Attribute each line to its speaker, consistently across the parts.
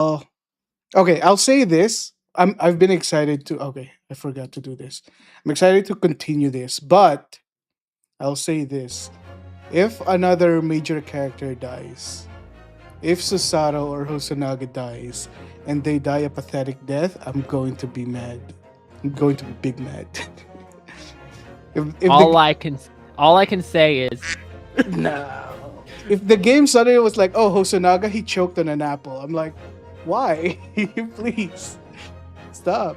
Speaker 1: Oh, okay. I'll say this. I've been excited to. Okay, I forgot to do this. I'm excited to continue this, but I'll say this: if another major character dies, if Susato or Hosonaga dies, and they die a pathetic death, I'm going to be mad. I'm going to be big mad. if
Speaker 2: All
Speaker 1: the
Speaker 2: I can say is
Speaker 1: no, if the game suddenly was like, oh, Hosonaga, he choked on an apple, I'm like, why? Please stop.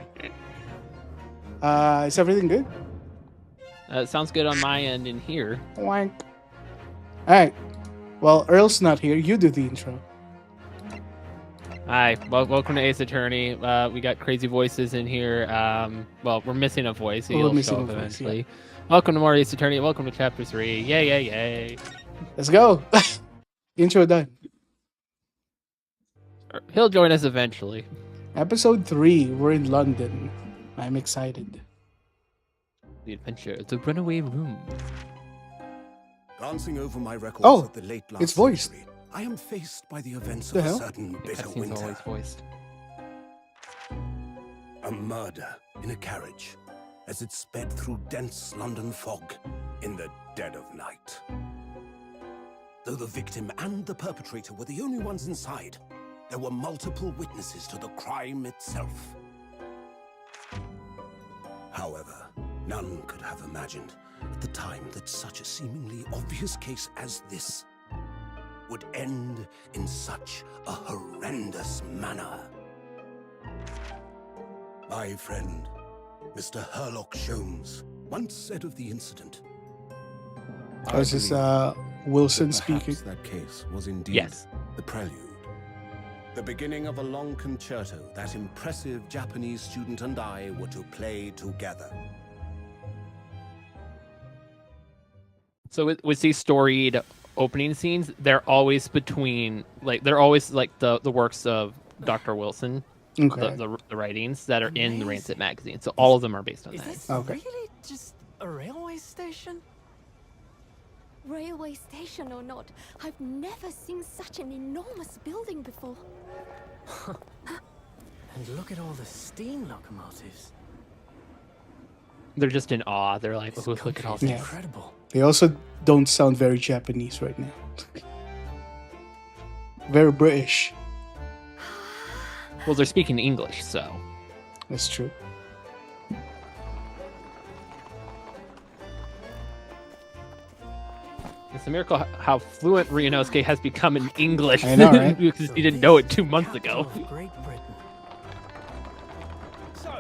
Speaker 1: Is everything good?
Speaker 2: sounds good on my end in here.
Speaker 1: Wank. All right. Well, Earl's not here. You do the intro.
Speaker 2: Hi, welcome to Ace Attorney. We got crazy voices in here. Well, we're missing a voice. So
Speaker 1: We're
Speaker 2: you'll
Speaker 1: missing
Speaker 2: show
Speaker 1: a
Speaker 2: up
Speaker 1: voice,
Speaker 2: eventually.
Speaker 1: yeah.
Speaker 2: Welcome to more Ace Attorney. Welcome to Chapter 3. Yay, yay, yay.
Speaker 1: Let's go. Intro done.
Speaker 2: He'll join us eventually.
Speaker 1: Episode 3. We're in London. I'm excited.
Speaker 2: The adventure, the runaway room.
Speaker 3: Glancing over my records
Speaker 1: Oh,
Speaker 3: of the late last
Speaker 1: it's voiced.
Speaker 3: century, I am faced by the events
Speaker 1: The
Speaker 3: of a
Speaker 1: hell?
Speaker 3: certain bitter
Speaker 2: Cutscene's
Speaker 3: winter.
Speaker 2: always voiced.
Speaker 3: A murder in a carriage as it sped through dense London fog in the dead of night. Though the victim and the perpetrator were the only ones inside, there were multiple witnesses to the crime itself. However, none could have imagined at the time that such a seemingly obvious case as this would end in such a horrendous manner. My friend, Mr. Herlock Sholmes, once said of the incident.
Speaker 1: Oh, is this Wilson speaking?
Speaker 3: That case was indeed
Speaker 2: Yes.
Speaker 3: the prelude. The beginning of a long concerto that impressive Japanese student and I were to play together.
Speaker 2: So with these storied opening scenes, they're always between they're always like the works of Dr. Wilson,
Speaker 1: Okay.
Speaker 2: the writings that are in the Rancid magazine. So all of them are based on
Speaker 4: Is
Speaker 2: that.
Speaker 4: this
Speaker 1: Okay.
Speaker 4: really just a railway station?
Speaker 5: Railway station or not, I've never seen such an enormous building before.
Speaker 4: And look at all the steam locomotives.
Speaker 2: They're just in awe. They're like,
Speaker 4: This
Speaker 2: oh, look at all
Speaker 4: country
Speaker 2: this.
Speaker 4: is
Speaker 1: Yeah.
Speaker 4: incredible.
Speaker 1: They also don't sound very Japanese right now. Very British.
Speaker 2: Well, they're speaking English, so.
Speaker 1: That's true.
Speaker 2: It's a miracle how fluent Ryunosuke has become in English.
Speaker 1: I know, right?
Speaker 2: Because he didn't know it 2 months ago.
Speaker 4: Capital of Great Britain.
Speaker 6: So,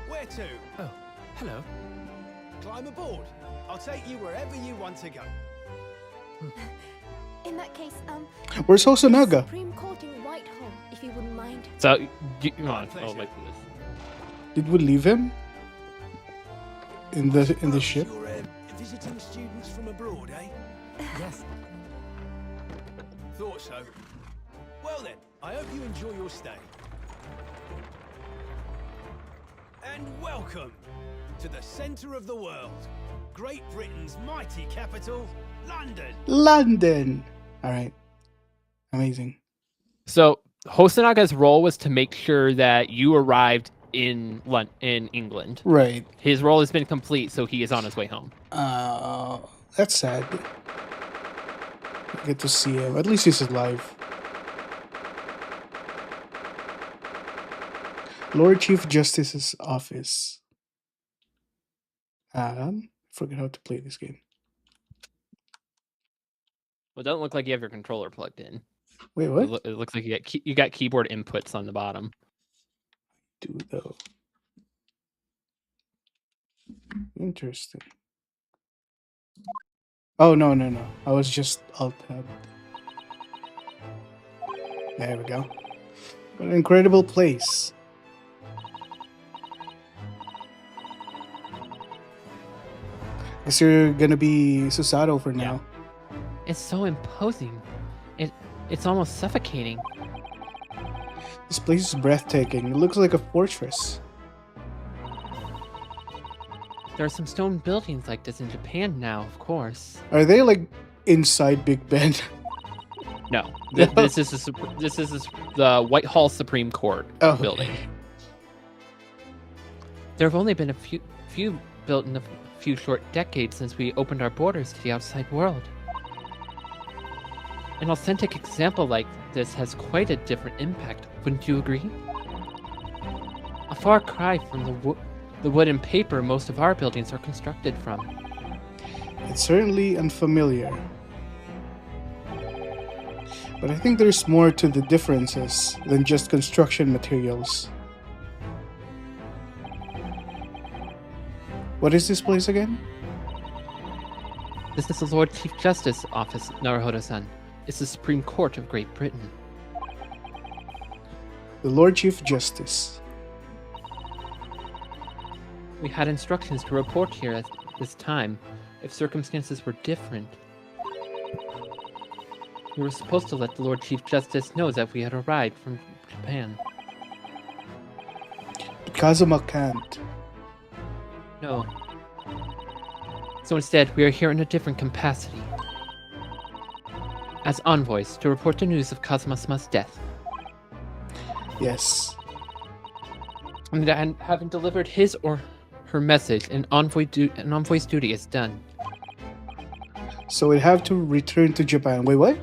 Speaker 6: where to?
Speaker 4: Oh, hello.
Speaker 6: Climb aboard. I'll take you wherever you want to go.
Speaker 5: In that case,
Speaker 1: Where's Hosonaga?
Speaker 5: Supreme Court in Whitehall, if you wouldn't mind.
Speaker 2: So, come on.
Speaker 6: pleasure.
Speaker 2: Oh, like this.
Speaker 1: Did we leave him? In the ship?
Speaker 6: You're visiting students from abroad, eh?
Speaker 4: Yes.
Speaker 6: Thought so. Well then, I hope you enjoy your stay. And welcome to the centre of the world, Great Britain's mighty capital, London.
Speaker 1: London. All right. Amazing.
Speaker 2: So, Hosanaga's role was to make sure that you arrived in England.
Speaker 1: Right.
Speaker 2: His role has been complete, so he is on his way home.
Speaker 1: That's sad. I get to see him. At least he's alive. Lord Chief Justice's office. Forget how to play this game.
Speaker 2: Well, it doesn't look like you have your controller plugged in.
Speaker 1: Wait,
Speaker 2: It,
Speaker 1: what?
Speaker 2: it looks like you got keyboard inputs on the bottom.
Speaker 1: Do though. Interesting. Oh no. I was just alt tab. There we go. What an incredible place. Guess you're gonna be Susato for now.
Speaker 2: It's so imposing. It's almost suffocating.
Speaker 1: This place is breathtaking. It looks like a fortress.
Speaker 2: There are some stone buildings like this in Japan now, of course.
Speaker 1: Are they like inside Big Ben?
Speaker 2: No, this is the Whitehall Supreme Court
Speaker 1: Oh,
Speaker 2: building. There have only been a few built in a few short decades since we opened our borders to the outside world. An authentic example like this has quite a different impact, wouldn't you agree? A far cry from the wood and paper most of our buildings are constructed from.
Speaker 1: It's certainly unfamiliar. But I think there's more to the differences than just construction materials. What is this place again?
Speaker 2: This is the Lord Chief Justice office, Naruhodo-san. It's the Supreme Court of Great Britain.
Speaker 1: The Lord Chief Justice.
Speaker 2: We had instructions to report here at this time if circumstances were different. We were supposed to let the Lord Chief Justice know that we had arrived from Japan.
Speaker 1: But Kazuma can't.
Speaker 2: No. So instead, we are here in a different capacity. As envoys to report the news of Kazuma-sama's death.
Speaker 1: Yes.
Speaker 2: And having delivered his or her message, an envoy's duty is done.
Speaker 1: So we'd have to return to Japan. Wait, what?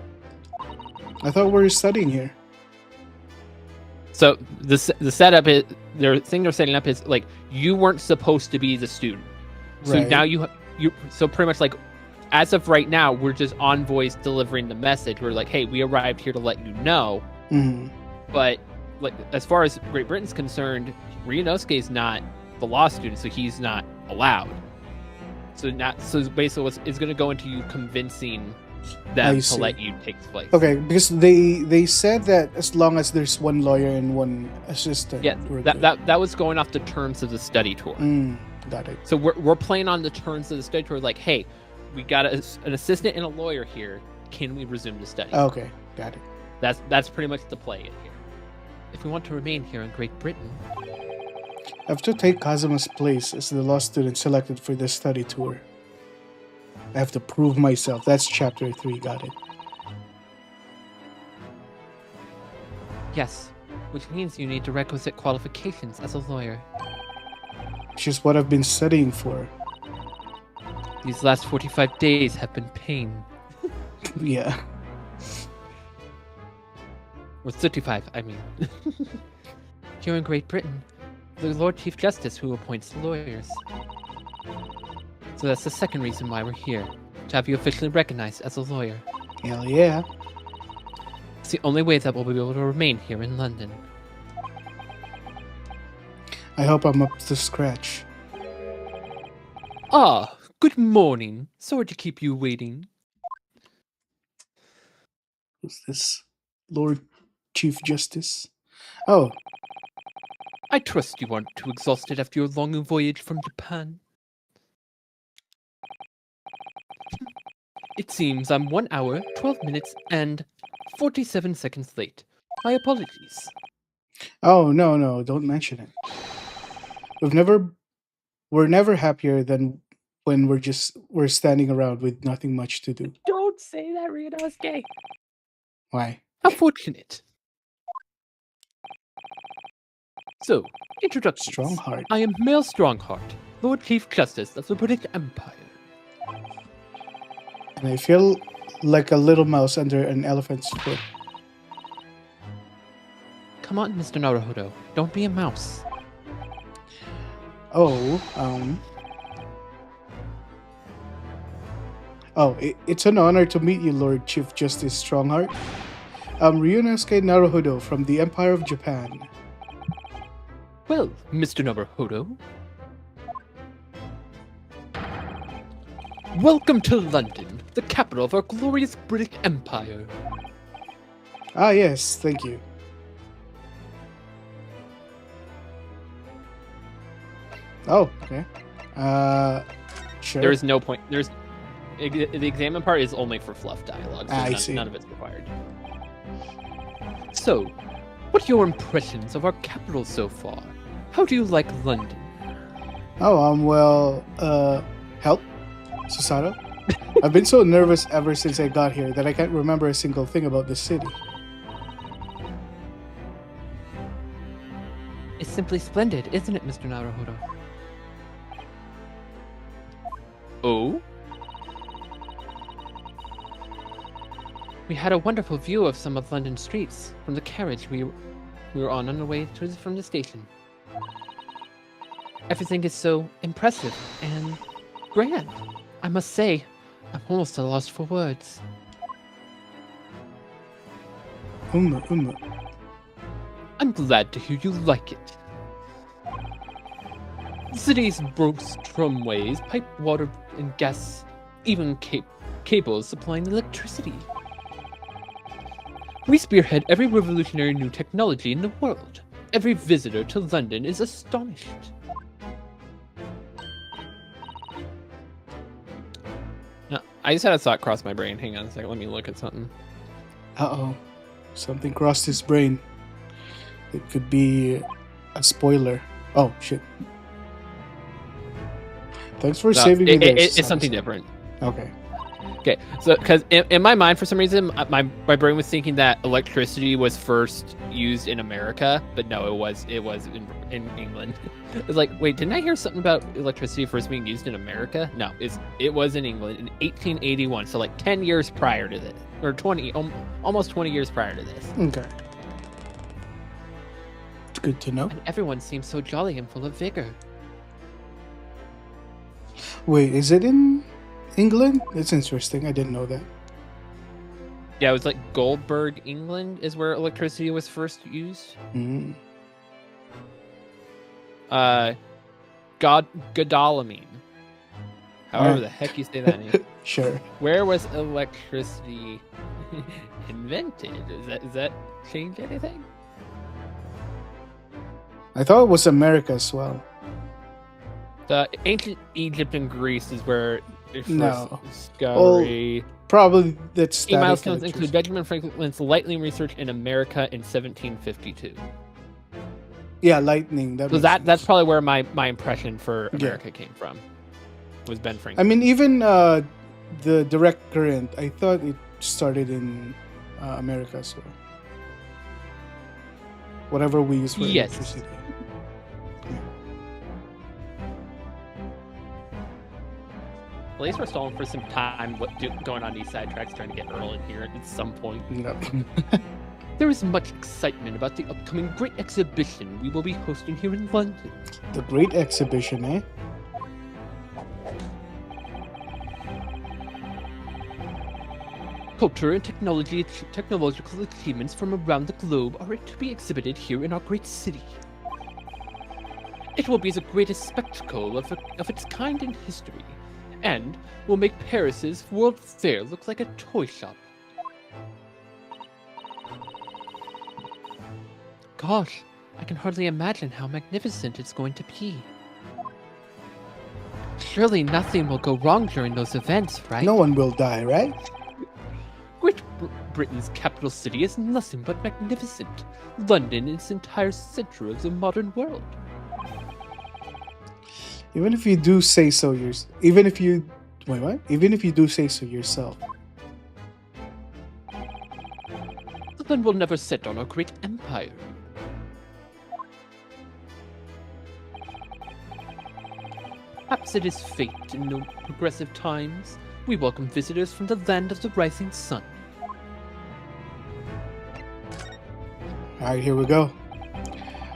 Speaker 1: I thought we were studying here.
Speaker 2: So the setup is their thing they're setting up is like you weren't supposed to be the student. So
Speaker 1: Right.
Speaker 2: now you so pretty much like as of right now we're just envoys delivering the message. We're like, hey, we arrived here to let you know.
Speaker 1: Hmm.
Speaker 2: But like as far as Great Britain's concerned, Ryunosuke is not the law student, so he's not allowed. So basically it's going to go into you convincing them
Speaker 1: I
Speaker 2: to
Speaker 1: see.
Speaker 2: let you take place.
Speaker 1: Okay, because they said that as long as there's one lawyer and one assistant.
Speaker 2: Yeah,
Speaker 1: we're good.
Speaker 2: that was going off the terms of the study tour.
Speaker 1: Got it.
Speaker 2: So we're playing on the terms of the study tour, like, hey, we got an assistant and a lawyer here. Can we resume the study?
Speaker 1: Okay, got it.
Speaker 2: That's pretty much the play in here. If we want to remain here in Great Britain,
Speaker 1: I have to take Kazuma's place as the law student selected for this study tour. I have to prove myself. That's chapter 3, got it.
Speaker 2: yes, which means you need the requisite qualifications as a lawyer.
Speaker 1: Which is what I've been studying for.
Speaker 2: These last 45 days have been pain.
Speaker 1: Yeah.
Speaker 2: Or 35, I mean. Here in Great Britain, the Lord Chief Justice who appoints lawyers. So that's the second reason why we're here, to have you officially recognized as a lawyer.
Speaker 1: Hell yeah.
Speaker 2: It's the only way that we'll be able to remain here in London.
Speaker 1: I hope I'm up to scratch.
Speaker 2: Ah, good morning. Sorry to keep you waiting.
Speaker 1: Who's this? Lord Chief Justice? Oh,
Speaker 2: I trust you aren't too exhausted after your long voyage from Japan. It seems I'm 1 hour, 12 minutes, and 47 seconds late. My apologies.
Speaker 1: oh no, don't mention it. We're never happier than when we're standing around with nothing much to do.
Speaker 2: Don't say that, Ryunosuke.
Speaker 1: Why?
Speaker 2: How fortunate. So, introductions.
Speaker 1: Strongheart.
Speaker 2: I am Male Strongheart, Lord Chief Justice of the British Empire.
Speaker 1: And I feel like a little mouse under an elephant's foot.
Speaker 2: Come on, Mr. Naruhodo. Don't be a mouse.
Speaker 1: Oh, it's an honor to meet you, Lord Chief Justice Strongheart. I'm Ryunosuke Naruhodo from the Empire of Japan.
Speaker 2: Well, Mr. Naruhodo. Welcome to London, the capital of our glorious British Empire.
Speaker 1: Ah, yes, thank you. Oh, okay. Sure.
Speaker 2: There is no point. The examine part is only for fluff dialogue, so
Speaker 1: I see.
Speaker 2: none of it's required. So, what are your impressions of our capital so far? How do you like London?
Speaker 1: Oh, well, help? Susato? I've been so nervous ever since I got here that I can't remember a single thing about this city.
Speaker 2: It's simply splendid, isn't it, Mr. Naruhodo? Oh? We had a wonderful view of some of London streets from the carriage we were on our way from the station. Everything is so impressive and grand. I must say, I'm almost at a loss for words. I'm glad to hear you like it. The city's boasts tramways, pipe water and gas, even cables supplying electricity. We spearhead every revolutionary new technology in the world. Every visitor to London is astonished. Now, I just had a thought cross my brain. Hang on a second, let me look at something.
Speaker 1: Uh-oh. Something crossed his brain. It could be a spoiler. Oh, shit. Thanks for saving me there.
Speaker 2: It's something different.
Speaker 1: Okay.
Speaker 2: Okay, so because in my mind, for some reason, my brain was thinking that electricity was first used in America, but no, it was in England. It's like, wait, didn't I hear something about electricity first being used in America? No, it was in England in 1881, so like 10 years prior to this, or 20, almost 20 years prior to this.
Speaker 1: Okay. It's good to know.
Speaker 2: And everyone seems so jolly and full of vigor.
Speaker 1: Wait, is it in England? It's interesting. I didn't know that.
Speaker 2: Yeah, it was like Goldberg, England, is where electricity was first used.
Speaker 1: Mm.
Speaker 2: Godalmine. However the heck you say that name.
Speaker 1: Sure.
Speaker 2: Where was electricity invented? Does that change anything?
Speaker 1: I thought it was America as well.
Speaker 2: The ancient Egypt and Greece is where it first
Speaker 1: No.
Speaker 2: discovery.
Speaker 1: Probably that's
Speaker 2: Key milestones include Benjamin Franklin's lightning research in America in 1752.
Speaker 1: Yeah, lightning.
Speaker 2: So
Speaker 1: makes
Speaker 2: that's
Speaker 1: sense.
Speaker 2: probably where my impression for America came from. Was Ben
Speaker 1: I
Speaker 2: Franklin.
Speaker 1: mean, even the direct current, I thought it started in America as well. Whatever we use for
Speaker 2: Yes.
Speaker 1: electricity.
Speaker 2: At least we're stalling for some time going on these sidetracks trying to get Earl in here at some point.
Speaker 1: No.
Speaker 2: There is much excitement about the upcoming great exhibition we will be hosting here in London.
Speaker 1: The Great Exhibition, eh?
Speaker 2: Culture and technological achievements from around the globe are to be exhibited here in our great city. It will be the greatest spectacle of its kind in history, and will make Paris's World Fair look like a toy shop. Gosh, I can hardly imagine how magnificent it's going to be. Surely nothing will go wrong during those events, right?
Speaker 1: No one will die, right?
Speaker 2: Great Britain's capital city is nothing but magnificent. London is its entire center of the modern world.
Speaker 1: Even if you do say so even if you do say so yourself.
Speaker 2: London will never set on our great empire. Perhaps it is fate in no progressive times. We welcome visitors from the land of the rising sun.
Speaker 1: Alright, here we go.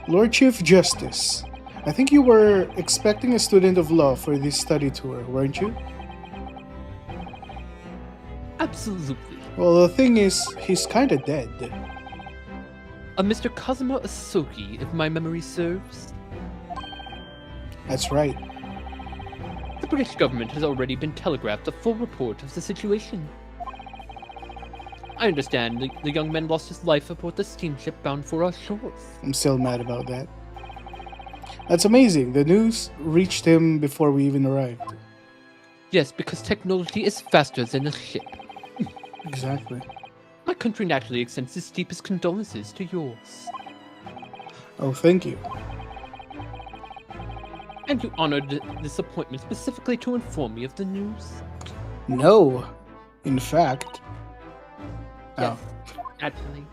Speaker 1: Lord Chief Justice, I think you were expecting a student of law for this study tour, weren't you?
Speaker 2: Absolutely.
Speaker 1: Well, the thing is, he's kinda dead.
Speaker 2: A Mr. Kazuma Asogi, if my memory serves.
Speaker 1: That's right.
Speaker 2: The British government has already been telegraphed a full report of the situation. I understand the young man lost his life aboard the steamship bound for our shores.
Speaker 1: I'm still mad about that. That's amazing. The news reached him before we even arrived.
Speaker 2: Yes, because technology is faster than a ship.
Speaker 1: Exactly.
Speaker 2: My country naturally extends its deepest condolences to yours.
Speaker 1: Oh, thank you.
Speaker 2: And you honored this appointment specifically to inform me of the news.
Speaker 1: No. In fact.
Speaker 2: Yes, naturally.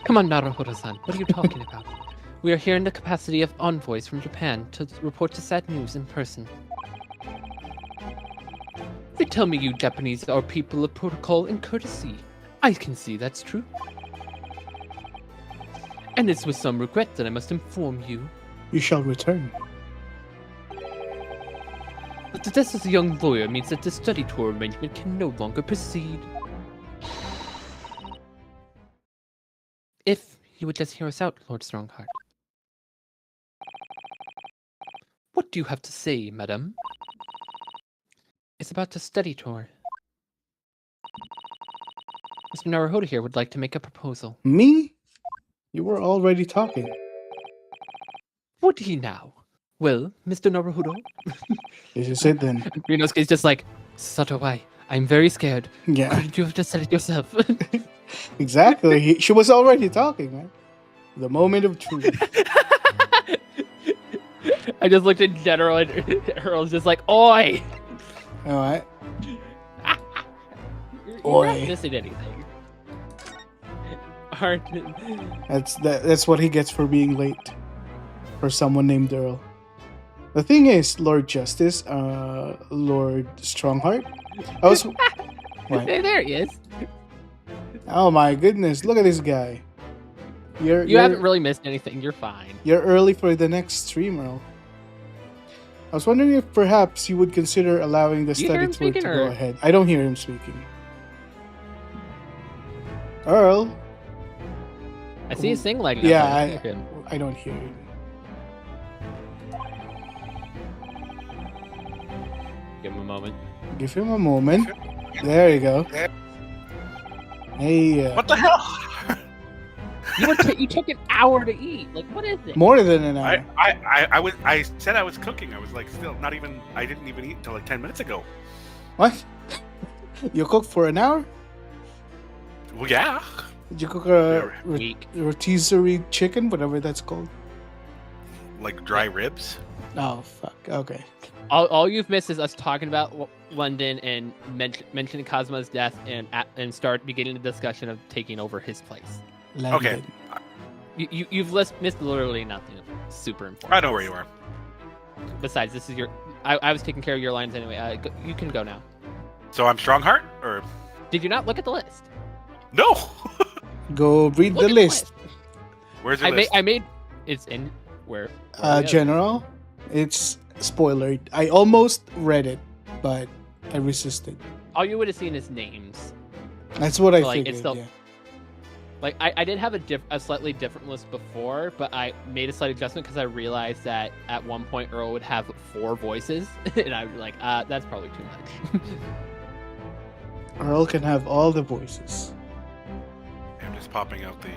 Speaker 2: Come on, Naruhodo-san. What are you talking about? We are here in the capacity of envoys from Japan to report the sad news in person. They tell me you Japanese are people of protocol and courtesy. I can see that's true. And it's with some regret that I must inform you.
Speaker 1: You shall return.
Speaker 2: But the death of the young lawyer means that the study tour arrangement can no longer proceed. If you would just hear us out, Lord Strongheart. What do you have to say, madam? It's about the study tour. Mr. Naruhodo here would like to make a proposal.
Speaker 1: Me? You were already talking.
Speaker 2: Would he now? Well, Mr. Naruhodo?
Speaker 1: This is it then.
Speaker 2: Ryunosuke's just like, Satowai, I'm very scared.
Speaker 1: Yeah,
Speaker 2: Couldn't you have just said it yourself?
Speaker 1: exactly. She was already talking, man. The moment of truth.
Speaker 2: I just looked at General and Earl's just like, Oi!
Speaker 1: All right.
Speaker 2: You're
Speaker 1: Oi.
Speaker 2: not missing anything.
Speaker 1: That's what he gets for being late. For someone named Earl. The thing is, Lord Justice, Lord Strongheart. I was. What?
Speaker 2: Hey, there he is.
Speaker 1: Oh my goodness! Look at this guy.
Speaker 2: You haven't really missed anything. You're fine.
Speaker 1: You're early for the next stream, Earl. I was wondering if perhaps you would consider allowing the
Speaker 2: You hear
Speaker 1: study
Speaker 2: him
Speaker 1: tour to
Speaker 2: speaking,
Speaker 1: go
Speaker 2: or-
Speaker 1: ahead. I don't hear him speaking. Earl,
Speaker 2: I see his thing like
Speaker 1: Yeah,
Speaker 2: I hear him.
Speaker 1: I don't hear him.
Speaker 2: Give him a moment.
Speaker 1: Give him a moment. There you go. Hey,
Speaker 7: What the hell?
Speaker 2: You took an hour to eat. Like, what is it?
Speaker 1: more than an hour.
Speaker 7: I said I was cooking. I was like, still not even. I didn't even eat until like 10 minutes ago.
Speaker 1: What? You cooked for an hour?
Speaker 7: Well, yeah.
Speaker 1: Did you cook a
Speaker 2: Week.
Speaker 1: rotisserie chicken, whatever that's called?
Speaker 7: Like dry ribs.
Speaker 1: Oh fuck. Okay.
Speaker 2: All you've missed is us talking about London and mentioning Cosmo's death and start beginning the discussion of taking over his place.
Speaker 7: Okay.
Speaker 2: You've missed literally nothing super important.
Speaker 7: I know where you are.
Speaker 2: Besides, this is your. I was taking care of your lines anyway. You can go now.
Speaker 7: So I'm Strongheart, or
Speaker 2: Did you not look at the list?
Speaker 7: no?
Speaker 1: Go read
Speaker 2: Look
Speaker 1: the
Speaker 2: at
Speaker 1: list.
Speaker 7: Where's the
Speaker 2: I
Speaker 7: list?
Speaker 2: made. It's in where?
Speaker 1: General, it's spoiler. I almost read it, but I resisted.
Speaker 2: All you would have seen is names.
Speaker 1: That's what I
Speaker 2: Like,
Speaker 1: figured.
Speaker 2: it's still-
Speaker 1: Yeah.
Speaker 2: Like I did have a slightly different list before, but I made a slight adjustment because I realized that at one point Earl would have 4 voices, and I was like, that's probably too much.
Speaker 1: Earl can have all the voices.
Speaker 7: I'm just popping out the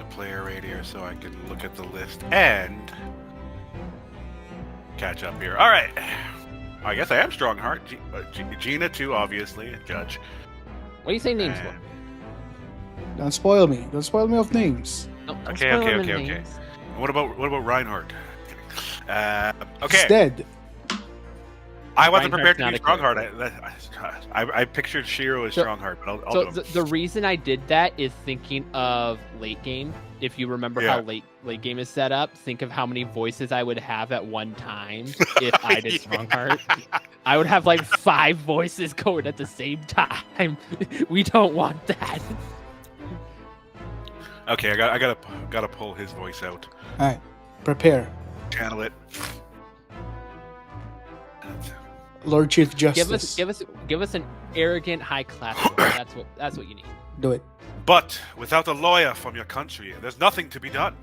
Speaker 7: player radio so I can look at the list and catch up here. All right. I guess I am Strongheart. Gina too, obviously. Judge.
Speaker 2: What do you say names for?
Speaker 7: And-
Speaker 1: Don't spoil me. Don't spoil me of names.
Speaker 2: No, don't
Speaker 7: Okay,
Speaker 2: spoil
Speaker 7: okay,
Speaker 2: them
Speaker 7: okay,
Speaker 2: in
Speaker 7: okay.
Speaker 2: names.
Speaker 7: What about Reinhardt?
Speaker 1: He's
Speaker 7: Okay.
Speaker 1: dead.
Speaker 7: I wasn't prepared
Speaker 2: Reinhardt's
Speaker 7: to be
Speaker 2: not a
Speaker 7: Strongheart. I pictured Shiro as
Speaker 2: So-
Speaker 7: Strongheart, but I'll
Speaker 2: So
Speaker 7: do him.
Speaker 2: the reason I did that is thinking of late game. If you remember how
Speaker 7: Yeah.
Speaker 2: late game is set up, think of how many voices I would have at one time if I did
Speaker 7: Yeah.
Speaker 2: Strongheart. I would have like 5 voices going at the same time. We don't want that.
Speaker 7: Okay, I gotta pull his voice out.
Speaker 1: All right. Prepare.
Speaker 7: Channel it.
Speaker 1: Lord Chief Justice.
Speaker 2: Give us an arrogant high class voice. That's what you need.
Speaker 1: Do it.
Speaker 7: But without a lawyer from your country, there's nothing to be done.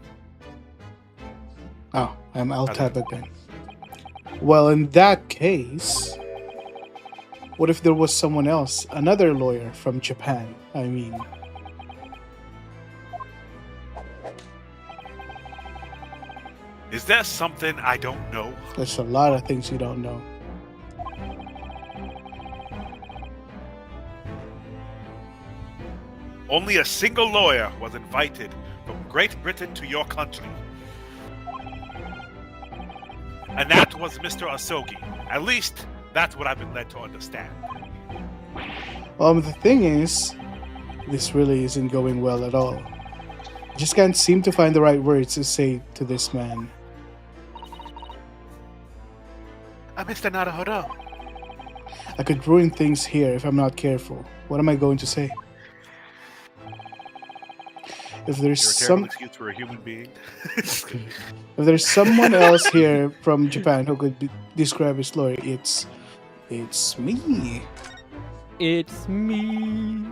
Speaker 1: Oh, I'll tap again. Well, in that case, what if there was someone else, another lawyer from Japan? I mean,
Speaker 7: Is there something I don't know?
Speaker 1: there's a lot of things you don't know.
Speaker 7: Only a single lawyer was invited from Great Britain to your country. And that was Mr. Asogi. At least, That's what I've been led to understand.
Speaker 1: The thing is, this really isn't going well at all. I just can't seem to find the right words to say to this man.
Speaker 7: Mr. Naruhodo.
Speaker 1: I could ruin things here if I'm not careful. What am I going to say? If there's
Speaker 7: You're a terrible excuse for a human being.
Speaker 1: if there's someone else here from Japan who could describe his lawyer, it's me.
Speaker 2: It's me.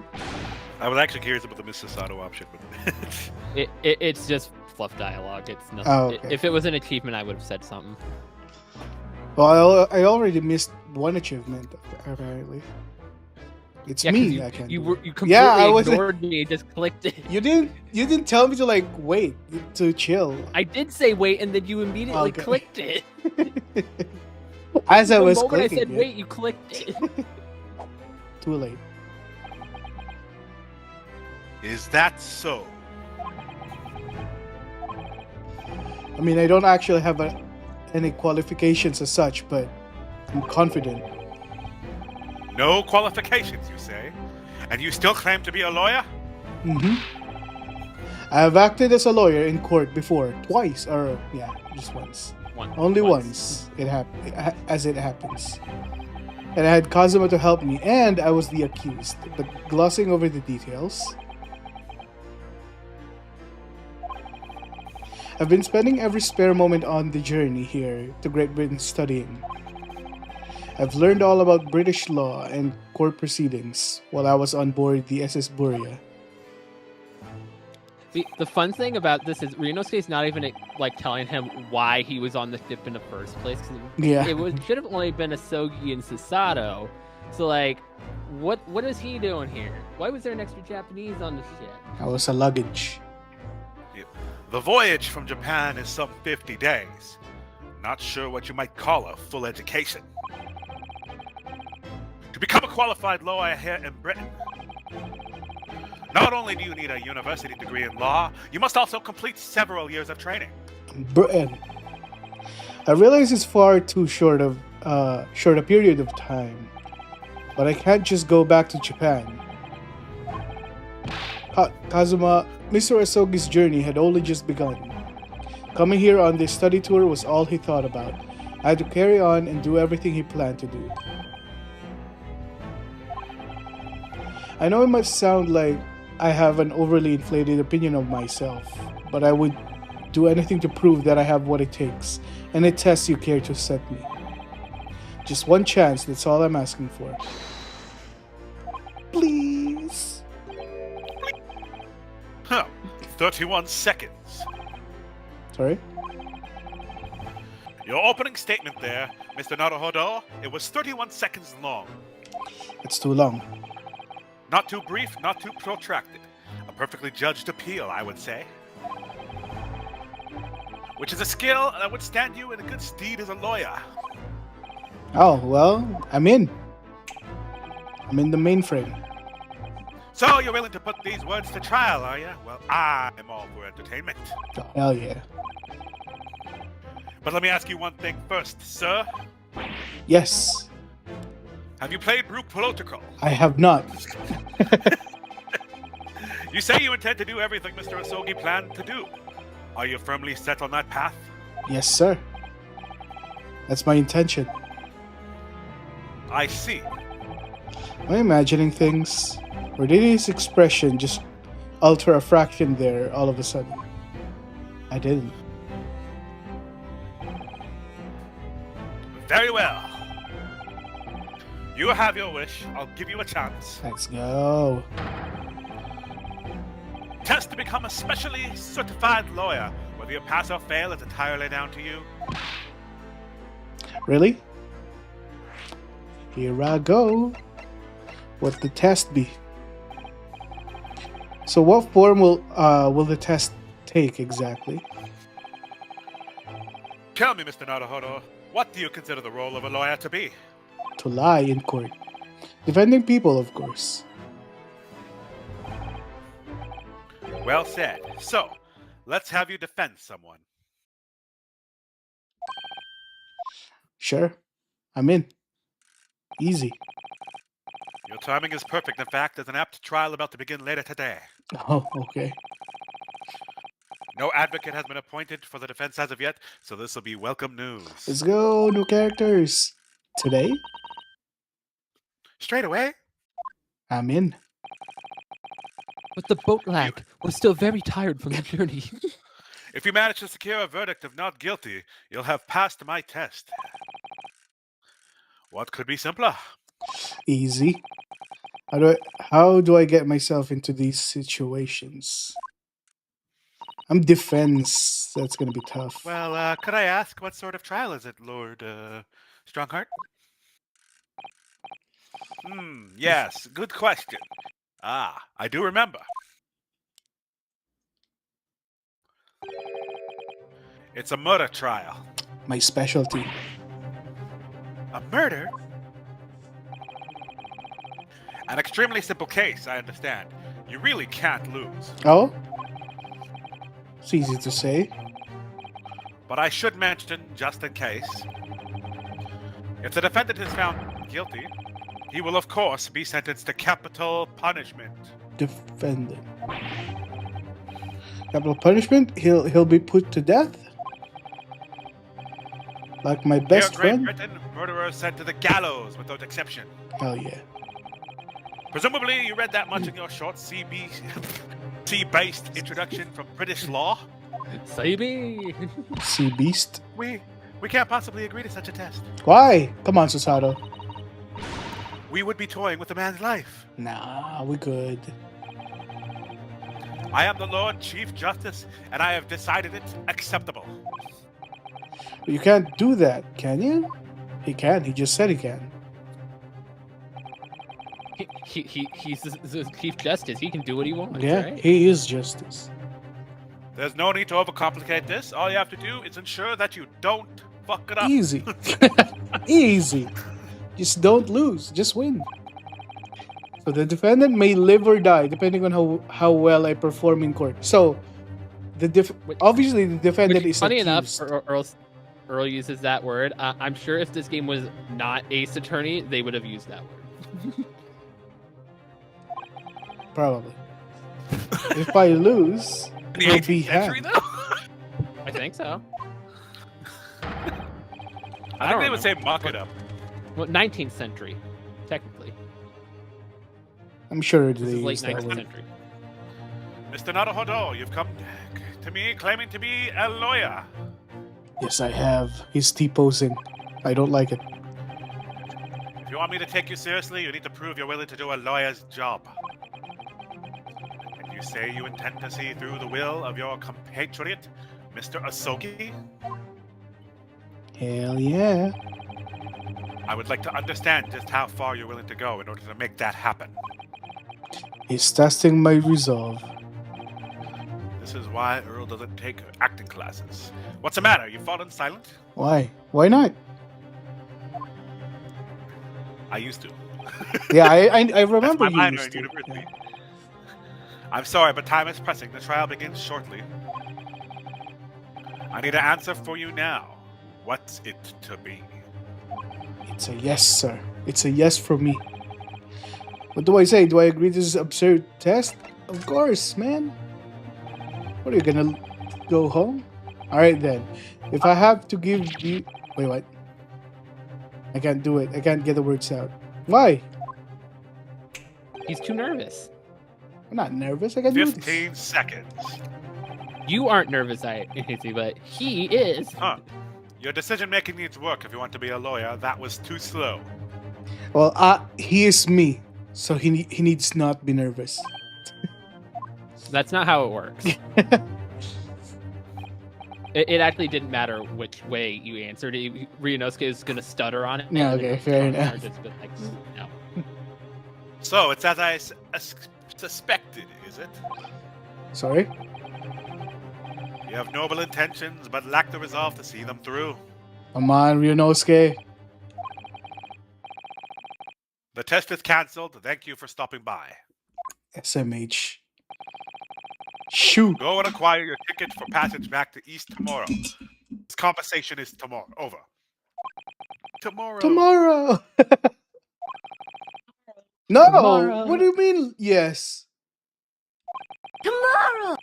Speaker 7: I was actually curious about the Mr. Sato option, but
Speaker 2: It's just fluff dialogue. It's nothing.
Speaker 1: Oh, okay.
Speaker 2: If it was an achievement, I would have said something.
Speaker 1: Well, I already missed one achievement apparently. It's
Speaker 2: Yeah, 'cause
Speaker 1: me.
Speaker 2: you,
Speaker 1: I can't.
Speaker 2: you,
Speaker 1: do
Speaker 2: were,
Speaker 1: it.
Speaker 2: you completely
Speaker 1: I was.
Speaker 2: ignored me and just clicked it.
Speaker 1: You didn't tell me to like wait to chill.
Speaker 2: I did say wait, and then you immediately
Speaker 1: Okay.
Speaker 2: clicked it.
Speaker 1: As I
Speaker 2: The
Speaker 1: was
Speaker 2: moment
Speaker 1: clicking
Speaker 2: I said
Speaker 1: it.
Speaker 2: wait, you clicked it.
Speaker 1: Too late.
Speaker 7: is that so?
Speaker 1: I mean, I don't actually have any qualifications as such, but I'm confident.
Speaker 7: No qualifications, you say? And you still claim to be a lawyer?
Speaker 1: Mm-hmm. I have acted as a lawyer in court before, twice, or yeah, just once. Only once. It as it happens. And I had Kazuma to help me, and I was the accused. But glossing over the details, I've been spending every spare moment on the journey here to Great Britain studying. I've learned all about British law and court proceedings while I was on board the SS Buria.
Speaker 2: The fun thing about this is Ryunosuke's not even like telling him why he was on the ship in the first place. 'Cause
Speaker 1: Yeah.
Speaker 2: it should have only been Asogi and Susato. So like, what is he doing here? Why was there an extra Japanese on the ship?
Speaker 1: I was a luggage.
Speaker 7: The voyage from Japan is some 50 days. Not sure what you might call a full education. To become a qualified lawyer here in Britain, not only do you need a university degree in law, you must also complete several years of training.
Speaker 1: Britain. I realize it's far too short a period of time, but I can't just go back to Japan. Kazuma, Mr. Asogi's journey had only just begun. Coming here on this study tour was all he thought about. I had to carry on and do everything he planned to do. I know it might sound like I have an overly inflated opinion of myself, but I would do anything to prove that I have what it takes, and a test you care to set me. Just one chance, that's all I'm asking for. Please.
Speaker 7: Huh. 31 seconds.
Speaker 1: Sorry?
Speaker 7: Your opening statement there, Mr. Naruhodo, it was 31 seconds long.
Speaker 1: It's too long.
Speaker 7: Not too brief, not too protracted. A perfectly judged appeal, I would say. Which is a skill that would stand you in a good stead as a lawyer.
Speaker 1: Oh, well, I'm in. I'm in the mainframe.
Speaker 7: So you're willing to put these words to trial, are you? Well, I'm all for entertainment.
Speaker 1: Oh, hell yeah.
Speaker 7: But let me ask you one thing first, sir.
Speaker 1: Yes,
Speaker 7: Have you played Rook Protocol?
Speaker 1: I have not.
Speaker 7: You say you intend to do everything Mr. Asogi planned to do. Are you firmly set on that path?
Speaker 1: Yes, sir. That's my intention.
Speaker 7: I see.
Speaker 1: Am I imagining things? Or did his expression just alter a fraction there all of a sudden? I didn't.
Speaker 7: Very well. You have your wish. I'll give you a chance.
Speaker 1: Let's go.
Speaker 7: Test to become a specially certified lawyer. Whether you pass or fail is entirely down to you.
Speaker 1: Really? Here I go. What the test be? So what form will the test take exactly?
Speaker 7: Tell me, Mr. Naruhodo, what do you consider the role of a lawyer to be?
Speaker 1: To lie in court. Defending people, of course.
Speaker 7: Well said. So, let's have you defend someone.
Speaker 1: Sure. I'm in. Easy.
Speaker 7: Your timing is perfect. In fact, there's an apt trial about to begin later today.
Speaker 1: Oh, okay.
Speaker 7: No advocate has been appointed for the defense as of yet, so this will be welcome news.
Speaker 1: Let's go. New characters. Today,
Speaker 7: Straight away?
Speaker 1: I'm in.
Speaker 2: With the boat lag, we're still very tired from the journey.
Speaker 7: If you manage to secure a verdict of not guilty, you'll have passed my test. What could be simpler?
Speaker 1: Easy. How do I get myself into these situations? I'm defense. That's gonna be tough.
Speaker 7: Well, could I ask what sort of trial is it, Lord Strongheart? Yes, good question. Ah, I do remember. It's a murder trial.
Speaker 1: My specialty.
Speaker 7: A murder? An extremely simple case, I understand. You really can't lose.
Speaker 1: Oh? It's easy to say.
Speaker 7: But I should mention, just in case, if the defendant is found guilty, he will of course be sentenced to capital punishment.
Speaker 1: Defendant. Capital punishment? He'll be put to death? Like my
Speaker 7: Here
Speaker 1: best
Speaker 7: in Great
Speaker 1: friend?
Speaker 7: Britain, murderers sent to the gallows without exception.
Speaker 1: Hell yeah.
Speaker 7: Presumably, you read that much in your short C-based introduction from British law.
Speaker 2: Sabi!
Speaker 1: Sea beast.
Speaker 7: We can't possibly agree to such a test.
Speaker 1: Why? Come on, Susato.
Speaker 7: We would be toying with a man's life.
Speaker 1: Nah, we good.
Speaker 7: I am the Lord Chief Justice, and I have decided it acceptable.
Speaker 1: You can't do that, can you? He can. He just said he can.
Speaker 2: He's the Chief Justice. He can do what he wants,
Speaker 1: Yeah,
Speaker 2: right?
Speaker 1: he is justice.
Speaker 7: There's no need to overcomplicate this. All you have to do is ensure that you don't fuck it up.
Speaker 1: Easy. Easy. Just don't lose. Just win. So the defendant may live or die depending on how well I perform in court. So obviously the defendant is
Speaker 2: Funny
Speaker 1: accused.
Speaker 2: enough, Earl uses that word. I'm sure if this game was not Ace Attorney, they would have used that word.
Speaker 1: Probably. If I lose,
Speaker 7: In the
Speaker 1: he'll
Speaker 7: 18th
Speaker 1: be
Speaker 7: century,
Speaker 1: hanged.
Speaker 7: though?
Speaker 2: I think so.
Speaker 7: I think they would say muck it up.
Speaker 2: Well, 19th century, technically.
Speaker 1: I'm sure
Speaker 2: This
Speaker 1: they
Speaker 2: is late
Speaker 1: use that
Speaker 2: 19th
Speaker 1: word.
Speaker 2: century.
Speaker 7: Mr. Naruhodo, you've come to me claiming to be a lawyer.
Speaker 1: Yes, I have. He's T-posing. I don't like it.
Speaker 7: If you want me to take you seriously, you need to prove you're willing to do a lawyer's job. And you say you intend to see through the will of your compatriot, Mr. Asogi?
Speaker 1: Hell yeah.
Speaker 7: I would like to understand just how far you're willing to go in order to make that happen.
Speaker 1: He's testing my resolve.
Speaker 7: This is why Earl doesn't take acting classes. What's the matter? You've fallen silent?
Speaker 1: Why? Why not?
Speaker 7: I used to.
Speaker 1: Yeah, I
Speaker 7: That's
Speaker 1: remember
Speaker 7: my
Speaker 1: you
Speaker 7: minor
Speaker 1: used
Speaker 7: in
Speaker 1: to.
Speaker 7: university.
Speaker 1: Yeah.
Speaker 7: I'm sorry, but time is pressing. The trial begins shortly. I need an answer for you now. What's it to be?
Speaker 1: It's a yes, sir. It's a yes from me. What do I say? Do I agree to this absurd test? Of course, man. What are you gonna go home? Alright then. If I have to give you... Wait, what? I can't do it. I can't get the words out. Why?
Speaker 2: He's too nervous.
Speaker 1: I'm not nervous. I can do this.
Speaker 7: 15 seconds.
Speaker 2: You aren't nervous, Izzy, but he is.
Speaker 7: Huh. Your decision making needs work if you want to be a lawyer. That was too slow.
Speaker 1: Well, he is me. So he needs not be nervous.
Speaker 2: That's not how it works. It actually didn't matter which way you answered it. Ryunosuke is going to stutter on it.
Speaker 1: Yeah,
Speaker 2: and
Speaker 1: okay,
Speaker 2: then
Speaker 1: fair
Speaker 2: Strongheart
Speaker 1: enough.
Speaker 2: just been like, no.
Speaker 7: So, it's as I suspected, is it?
Speaker 1: Sorry?
Speaker 7: You have noble intentions, but lack the resolve to see them through.
Speaker 1: Come on, Ryunosuke.
Speaker 7: The test is cancelled. Thank you for stopping by.
Speaker 1: SMH. Shoot.
Speaker 7: Go and acquire your ticket for passage back to East tomorrow. This conversation is tomorrow. Over. Tomorrow.
Speaker 1: Tomorrow. No,
Speaker 2: Tomorrow.
Speaker 1: what do you mean? Yes.
Speaker 5: Tomorrow!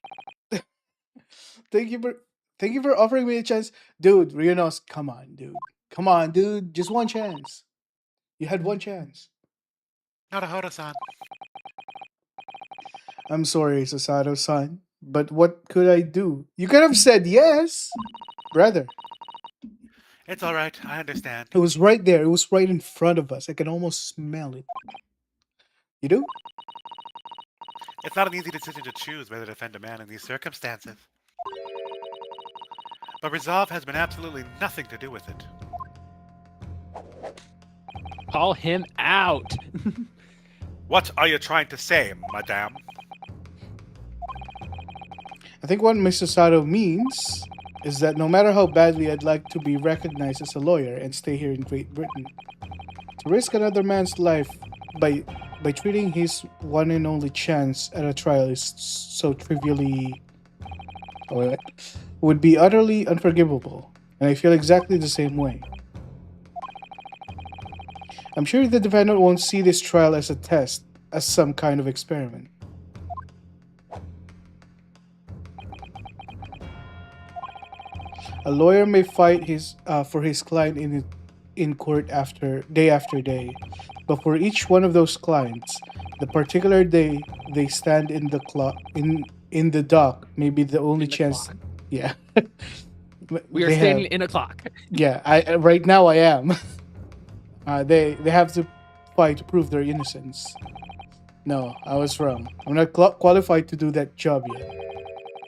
Speaker 1: Thank you for thank you for offering me a chance, dude. Rionos, come on, dude. Come on, dude. Just one chance. You had one chance.
Speaker 7: Naruhodo-san.
Speaker 1: I'm sorry, Sasato-san, but what could I do? You could have said yes, brother.
Speaker 7: It's all right. I understand.
Speaker 1: It was right there. It was right in front of us. I can almost smell it. You do?
Speaker 7: It's not an easy decision to choose whether to defend a man in these circumstances. But resolve has been absolutely nothing to do with it.
Speaker 2: Call him out.
Speaker 7: What are you trying to say, madame?
Speaker 1: I think what Mr. Sato means is that no matter how badly I'd like to be recognized as a lawyer and stay here in Great Britain, to risk another man's life by treating his one and only chance at a trial is so trivially would be utterly unforgivable, and I feel exactly the same way. I'm sure the defendant won't see this trial as a test, as some kind of experiment. A lawyer may fight for his client in court after day, but for each one of those clients, the particular day they stand in the in the dock may be the only
Speaker 2: In the
Speaker 1: chance.
Speaker 2: clock.
Speaker 1: Yeah,
Speaker 2: We are
Speaker 1: they
Speaker 2: standing
Speaker 1: have.
Speaker 2: in a clock.
Speaker 1: Yeah, I right now I am. They have to fight to prove their innocence. No, I was wrong. I'm not qualified to do that job yet.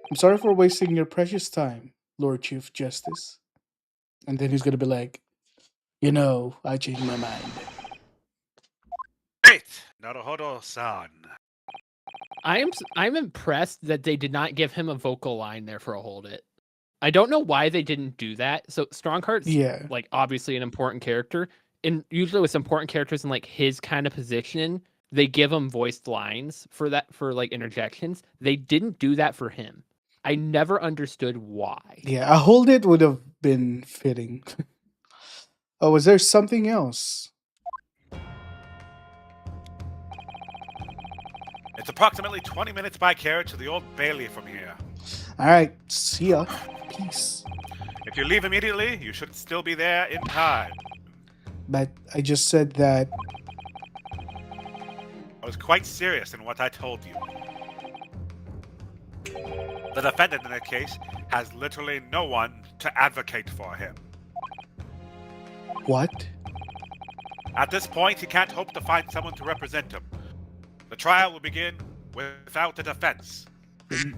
Speaker 1: I'm sorry for wasting your precious time, Lord Chief Justice. And then he's gonna be like, I changed my mind.
Speaker 7: Great! Naruhodo-san.
Speaker 2: I'm impressed that they did not give him a vocal line there for a hold it. I don't know why they didn't do that. So Strongheart's
Speaker 1: Yeah.
Speaker 2: like obviously an important character, and usually with important characters in like his kind of position, they give him voiced lines for like interjections. They didn't do that for him. I never understood why.
Speaker 1: Yeah, a hold it would have been fitting. Oh, was there something else?
Speaker 7: It's approximately 20 minutes by carriage to the Old Bailey from here.
Speaker 1: Alright, see ya. Peace.
Speaker 7: If you leave immediately, you should still be there in time.
Speaker 1: But I just said that.
Speaker 7: I was quite serious in what I told you. The defendant in the case has literally no one to advocate for him.
Speaker 1: What?
Speaker 7: At this point, he can't hope to find someone to represent him. The trial will begin without a defense.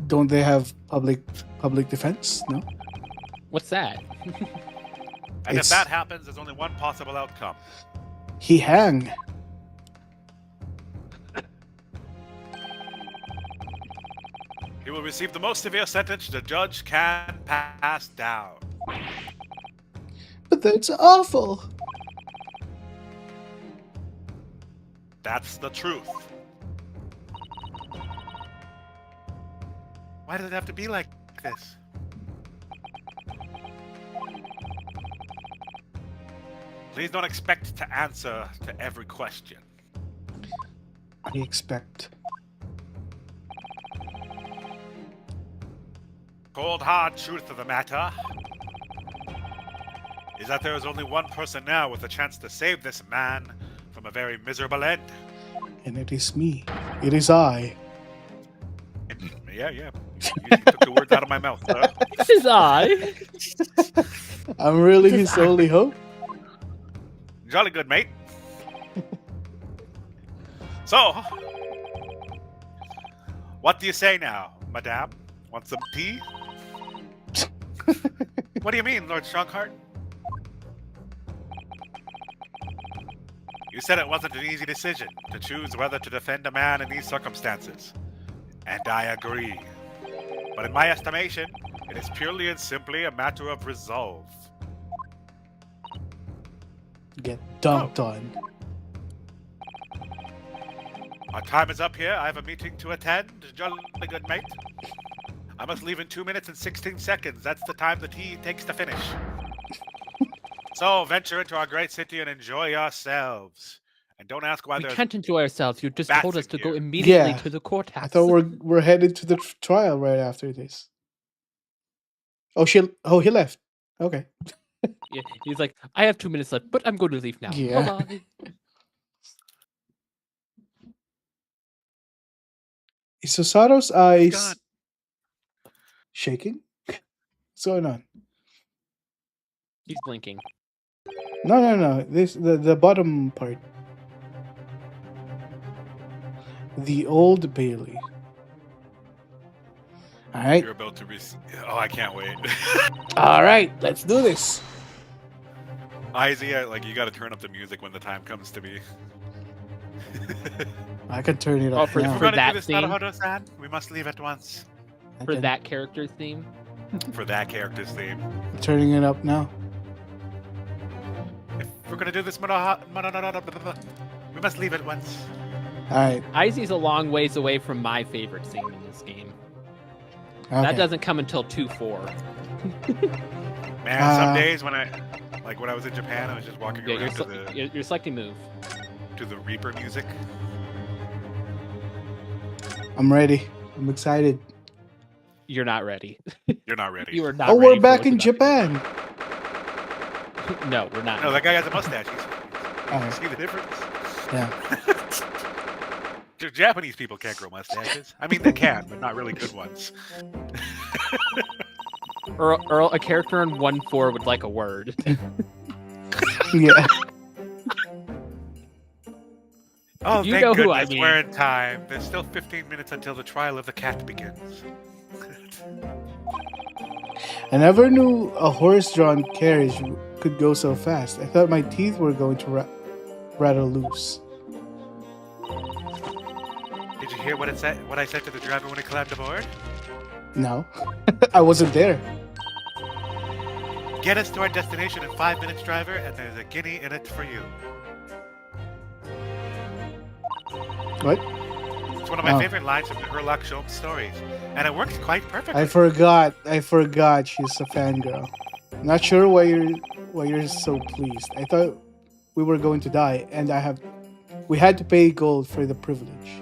Speaker 1: Don't they have public defense? No?
Speaker 2: What's that?
Speaker 7: And if
Speaker 1: It's-
Speaker 7: that happens, there's only one possible outcome.
Speaker 1: He hang.
Speaker 7: He will receive the most severe sentence the judge can pass down.
Speaker 1: But that's awful.
Speaker 7: That's the truth. Why does it have to be like this? Please don't expect to answer to every question.
Speaker 1: I expect.
Speaker 7: Cold hard truth of the matter is that there is only one person now with a chance to save this man from a very miserable end.
Speaker 1: And it is me. It is I.
Speaker 7: Yeah. You took the words out of my mouth, sir.
Speaker 2: This is I.
Speaker 1: I'm really his only hope.
Speaker 7: Jolly good, mate. So, what do you say now, madame? Want some tea? What do you mean, Lord Strongheart? You said it wasn't an easy decision to choose whether to defend a man in these circumstances. And I agree. But in my estimation, it is purely and simply a matter of resolve.
Speaker 1: Get dunked on.
Speaker 7: Our time is up here. I have a meeting to attend. Jolly good, mate. I must leave in 2 minutes and 16 seconds. That's the time the tea takes to finish. So venture into our great city and enjoy yourselves. And don't ask why
Speaker 2: We
Speaker 7: there's
Speaker 2: can't enjoy ourselves. You just
Speaker 7: bats
Speaker 2: told us
Speaker 7: in
Speaker 2: to go
Speaker 7: here.
Speaker 2: immediately
Speaker 1: Yeah.
Speaker 2: to the courthouse.
Speaker 1: I thought we're headed to the trial right after this. Oh, he left. Okay.
Speaker 2: Yeah, he's like, I have 2 minutes left, but I'm going to leave now.
Speaker 1: Yeah.
Speaker 2: Bye-bye.
Speaker 1: Is Sosato's
Speaker 7: gone.
Speaker 1: eyes shaking? What's going on?
Speaker 2: He's blinking.
Speaker 1: No. This the bottom part. The Old Bailey. All right.
Speaker 7: You're about to Oh, I can't wait.
Speaker 1: All right. Let's do this.
Speaker 7: Izzy, like you got to turn up the music when the time comes to be.
Speaker 1: I can turn it
Speaker 2: Oh,
Speaker 1: up
Speaker 2: for-
Speaker 1: now.
Speaker 7: We're
Speaker 2: for
Speaker 7: gonna
Speaker 2: that
Speaker 7: do this,
Speaker 2: theme?
Speaker 7: Naruto-san. We must leave at once.
Speaker 1: I
Speaker 2: For
Speaker 1: can-
Speaker 2: that character's theme.
Speaker 7: For that character's theme.
Speaker 1: I'm turning it up now.
Speaker 7: If we're gonna do this, we must leave at once.
Speaker 1: All right.
Speaker 2: Izzy's a long ways away from my favorite scene in this game.
Speaker 1: Okay.
Speaker 2: That doesn't come until 2-4.
Speaker 7: Man, some days when I was in Japan, I was just walking
Speaker 2: Yeah,
Speaker 7: around
Speaker 2: you're selecting move.
Speaker 7: to the Reaper music.
Speaker 1: I'm ready. I'm excited.
Speaker 2: You're not ready.
Speaker 7: You're not ready.
Speaker 2: You are not
Speaker 1: Oh,
Speaker 2: ready
Speaker 1: we're
Speaker 2: for
Speaker 1: back
Speaker 2: what's
Speaker 1: in
Speaker 2: about to
Speaker 1: Japan.
Speaker 2: happen. No, we're not.
Speaker 7: No, that guy has a mustache.
Speaker 1: Oh,
Speaker 7: See the difference?
Speaker 1: yeah.
Speaker 7: Japanese people can't grow mustaches. I mean, they can, but not really good ones.
Speaker 2: Earl, a character in 1-4 would like a word.
Speaker 1: Yeah.
Speaker 7: Oh,
Speaker 2: You
Speaker 7: thank
Speaker 2: know
Speaker 7: goodness
Speaker 2: who I mean.
Speaker 7: we're in time. There's still 15 minutes until the trial of the cat begins.
Speaker 1: I never knew a horse-drawn carriage could go so fast. I thought my teeth were going to rattle loose.
Speaker 7: Did you hear what it said? What I said to the driver when he climbed aboard?
Speaker 1: No, I wasn't there.
Speaker 7: Get us to our destination in 5 minutes, driver, and there's a guinea in it for you.
Speaker 1: What?
Speaker 7: It's one of my
Speaker 1: Oh.
Speaker 7: favorite lines from the Herlock Sholmes stories, and it works quite perfectly.
Speaker 1: I forgot. She's a fangirl. Not sure why you're so pleased. I thought we were going to die, and we had to pay gold for the privilege.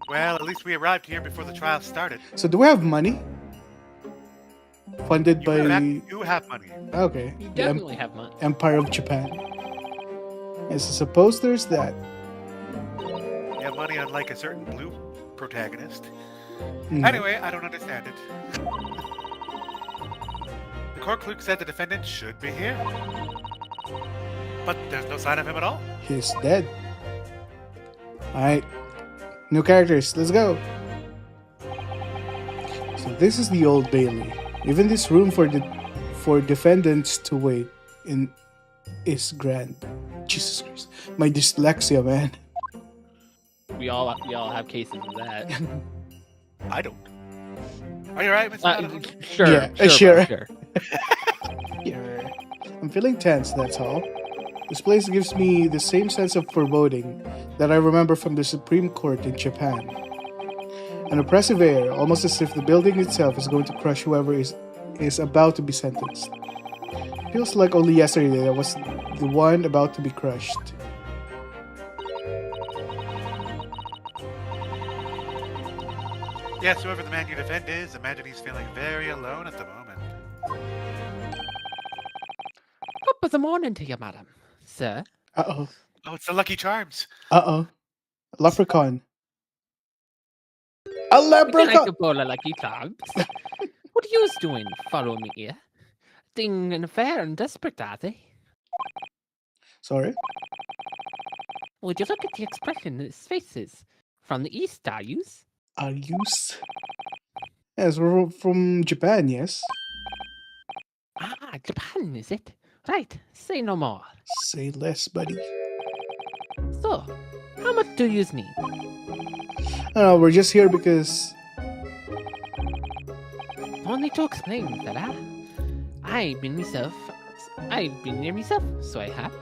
Speaker 7: Well, at least we arrived here before the trial started.
Speaker 1: So do we have money? Funded by
Speaker 7: You have money.
Speaker 1: okay,
Speaker 2: You
Speaker 1: the
Speaker 2: definitely have money.
Speaker 1: Empire of Japan. Yes, I suppose there's that.
Speaker 7: You have money unlike a certain blue protagonist.
Speaker 1: Hmm.
Speaker 7: Anyway, I don't understand it. The court clerk said the defendant should be here. But there's no sign of him at all.
Speaker 1: He's dead. Alright. New characters, let's go. So this is the Old Bailey. Even this room for defendants to wait in is grand. Jesus Christ. My dyslexia, man.
Speaker 2: We all have cases of that.
Speaker 7: I don't. Are you alright, Mr. Madison?
Speaker 2: Sure,
Speaker 1: Yeah,
Speaker 2: sure.
Speaker 1: sure.
Speaker 2: bro, sure.
Speaker 1: Yeah. I'm feeling tense, that's all. This place gives me the same sense of foreboding that I remember from the Supreme Court in Japan. An oppressive air, almost as if the building itself is going to crush whoever is about to be sentenced. Feels like only yesterday I was the one about to be crushed.
Speaker 7: Yes, whoever the man you defend is, imagine he's feeling very alone at the moment.
Speaker 2: Top of the morning to you, madam. Sir.
Speaker 1: Uh-oh.
Speaker 7: Oh, it's the Lucky Charms.
Speaker 1: Uh-oh. Leprechaun. A
Speaker 2: I like
Speaker 1: leprechaun!
Speaker 2: a bowl of lucky charms. What are you doing? Follow me here. Ding and fair and desperate, are they?
Speaker 1: Sorry?
Speaker 2: Would you look at the expression in his faces? From the east, are yous?
Speaker 1: Are you? Yes, we're from Japan, yes?
Speaker 2: Ah, Japan, is it? Right, say no more.
Speaker 1: Say less, buddy.
Speaker 2: So, how much do yous need?
Speaker 1: No, we're just here because...
Speaker 2: Only to explain, fella. I've been near myself, so I have.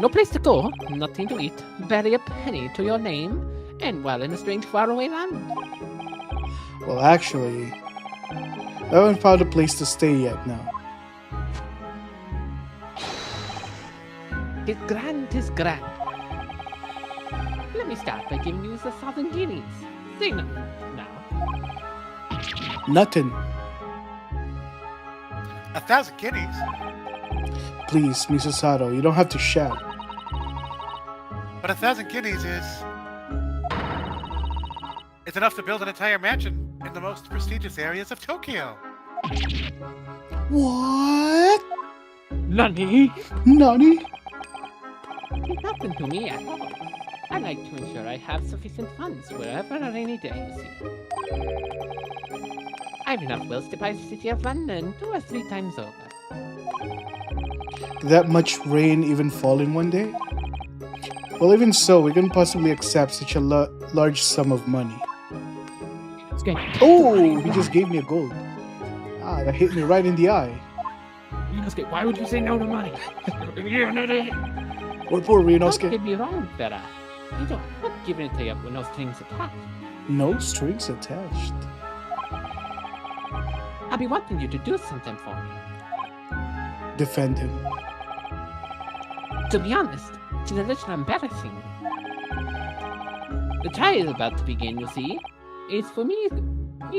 Speaker 2: No place to go, nothing to eat, barely a penny to your name, and well in a strange faraway land.
Speaker 1: Well, actually... I haven't found a place to stay yet, no.
Speaker 2: 'Tis grand, 'tis grand. Let me start by giving you the 1,000 guineas. Say nothing now.
Speaker 1: Nothing.
Speaker 7: 1,000 guineas?
Speaker 1: Please, Mrs. Sato, you don't have to shout.
Speaker 7: But 1,000 guineas is... It's enough to build an entire mansion in the most prestigious areas of Tokyo.
Speaker 1: What?
Speaker 2: Nani?
Speaker 1: Nani?
Speaker 2: It's nothing to me at all. I like to ensure I have sufficient funds wherever a rainy day, you see. I have enough wealth to buy the city of London 2 or 3 times over.
Speaker 1: Did that much rain even fall in one day? Well, even so, we couldn't possibly accept such a large sum of money. Oh, he just gave me a gold. Ah, that hit me right in the eye.
Speaker 2: Ryunosuke, why would you say no to money? You're an idiot.
Speaker 1: What poor
Speaker 2: Don't
Speaker 1: Ryunosuke?
Speaker 2: get me wrong, Vera. You don't not giving it to you with no strings attached.
Speaker 1: No strings attached.
Speaker 2: I'll be wanting you to do something for me.
Speaker 1: Defend him.
Speaker 2: To be honest, it's a little embarrassing. The trial is about to begin, you see. It's for me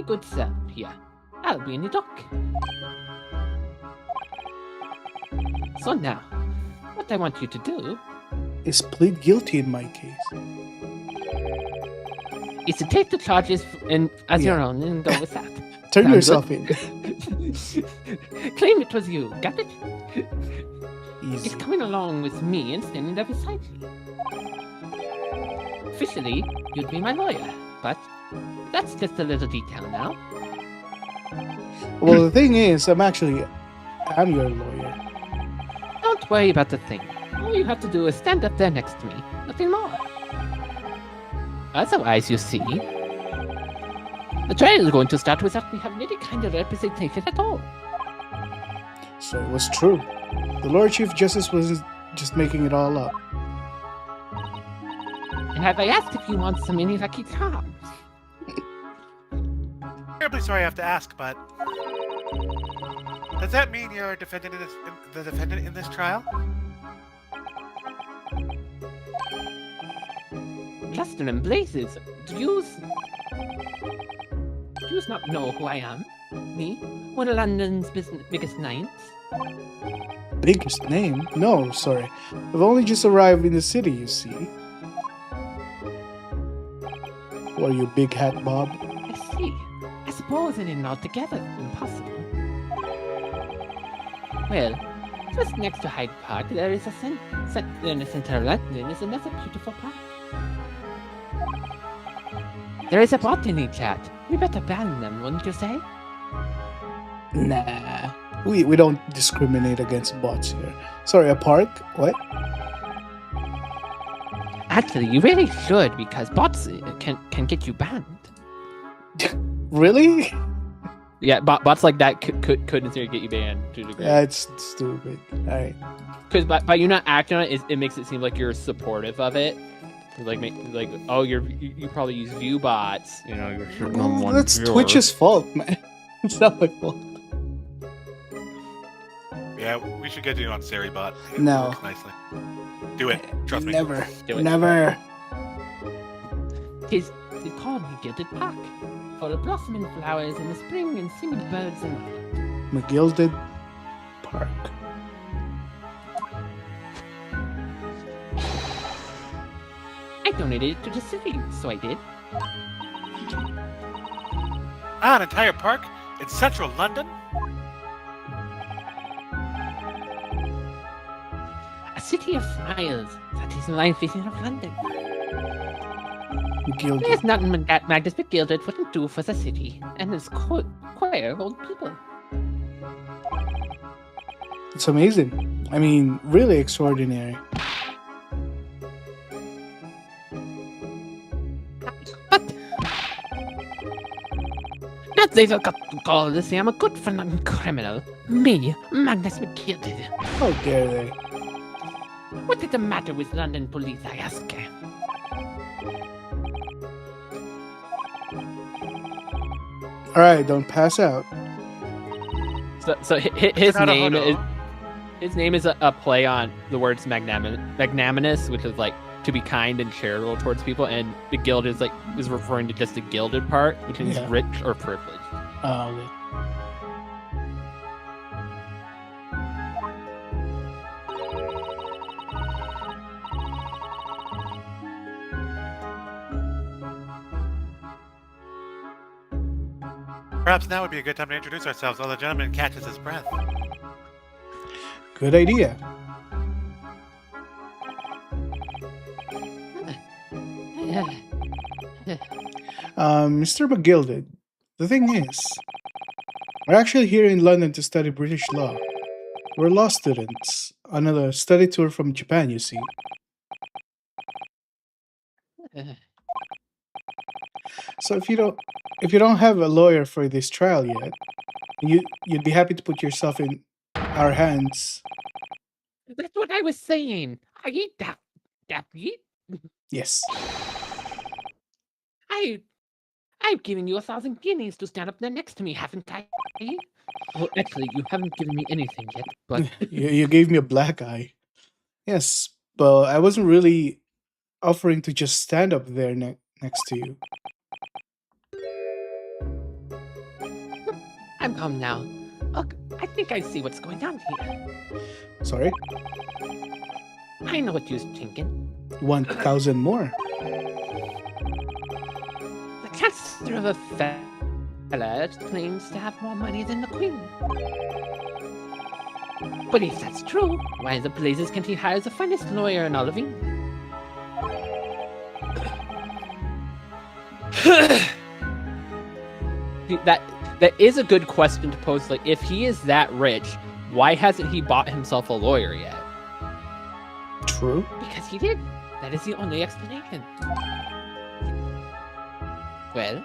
Speaker 2: good self here. I'll be in the dock. So now, what I want you to do
Speaker 1: Is plead guilty in my case.
Speaker 2: is to take the charges as
Speaker 1: Yeah.
Speaker 2: your own and go with that.
Speaker 1: Turn
Speaker 2: Sound
Speaker 1: yourself in.
Speaker 2: Claim it was you, got it?
Speaker 1: Easy.
Speaker 2: It's coming along with me and standing there beside you. Officially, you'd be my lawyer, but that's just a little detail now.
Speaker 1: Well, the thing is, I'm your lawyer.
Speaker 2: Don't worry about the thing. All you have to do is stand up there next to me, nothing more. Otherwise, you see, the trial is going to start without me having any kind of representation at all.
Speaker 1: So it was true. The Lord Chief Justice was just making it all up.
Speaker 2: And have I asked if you want some any lucky charms?
Speaker 7: Terribly sorry I have to ask, but... Does that mean you're the defendant in this trial?
Speaker 2: Cluster and blazes, do you not know who I am? Me? One of London's biggest names?
Speaker 1: Biggest name? No, sorry. I've only just arrived in the city, you see. What are you, Big Hat Bob?
Speaker 2: I see. I suppose it isn't altogether impossible. Well, just next to Hyde Park, there is in the center of London is another beautiful park. There is a botany chat. We better ban them, wouldn't you say?
Speaker 1: Nah. We don't discriminate against bots here. Sorry, a park? What?
Speaker 2: Actually, you really should, because bots can get you banned.
Speaker 1: Really?
Speaker 2: Yeah, bots like that could in theory get you banned to a degree.
Speaker 1: Yeah, it's stupid. Alright.
Speaker 2: Because by you not acting on it, it makes it seem like you're supportive of it. Like oh, you probably use view bots. You know, you're number one
Speaker 1: That's
Speaker 2: viewer.
Speaker 1: Twitch's fault, man. It's not my fault.
Speaker 7: Yeah, we should get you on Seribot. It
Speaker 1: No.
Speaker 7: works nicely. Do it. Trust me.
Speaker 1: Never.
Speaker 2: Do it.
Speaker 1: Never.
Speaker 2: They call me Gilded Park, for the blossoming flowers in the spring and singing birds and
Speaker 1: McGilded Park.
Speaker 2: I donated it to the city, so I did.
Speaker 7: Ah, an entire park in central London?
Speaker 2: A city of smiles, that is the line vision of London.
Speaker 1: Gilded.
Speaker 2: There's nothing that Magnus McGilded wouldn't do for the city, and its queer old people.
Speaker 1: It's amazing. I mean, really extraordinary.
Speaker 2: But not they will call this I'm a good for nothing criminal. Me, Magnus McGilded.
Speaker 1: How dare they?
Speaker 2: What is the matter with London police, I ask?
Speaker 1: Alright, don't pass out.
Speaker 2: So his
Speaker 7: Not a
Speaker 2: name
Speaker 7: hodo.
Speaker 2: is His name is a play on the words magnanimous, which is like to be kind and charitable towards people, and the guild is referring to just the gilded part, which means
Speaker 1: Yeah.
Speaker 2: rich or privileged.
Speaker 1: Oh, okay.
Speaker 7: Perhaps now would be a good time to introduce ourselves while the gentleman catches his breath.
Speaker 1: Good idea. Mr. McGilded, the thing is, we're actually here in London to study British law. We're law students on a study tour from Japan, you see. So if you don't have a lawyer for this trial yet, you'd be happy to put yourself in our hands.
Speaker 2: That's what I was saying. I eat that.
Speaker 1: Yes.
Speaker 2: I've given you 1,000 guineas to stand up there next to me, haven't I? Well, actually, you haven't given me anything yet, but
Speaker 1: You gave me a black eye. Yes, but I wasn't really offering to just stand up there next to you.
Speaker 2: I'm calm now. Look, I think I see what's going on here.
Speaker 1: Sorry?
Speaker 2: I know what you're thinking.
Speaker 1: 1,000 more.
Speaker 2: The chancellor of a fella claims to have more money than the queen. But if that's true, why in the blazes can't he hire the finest lawyer in all of England? That is a good question to pose. Like, if he is that rich, why hasn't he bought himself a lawyer yet?
Speaker 1: True.
Speaker 2: Because he did. That is the only explanation. Well,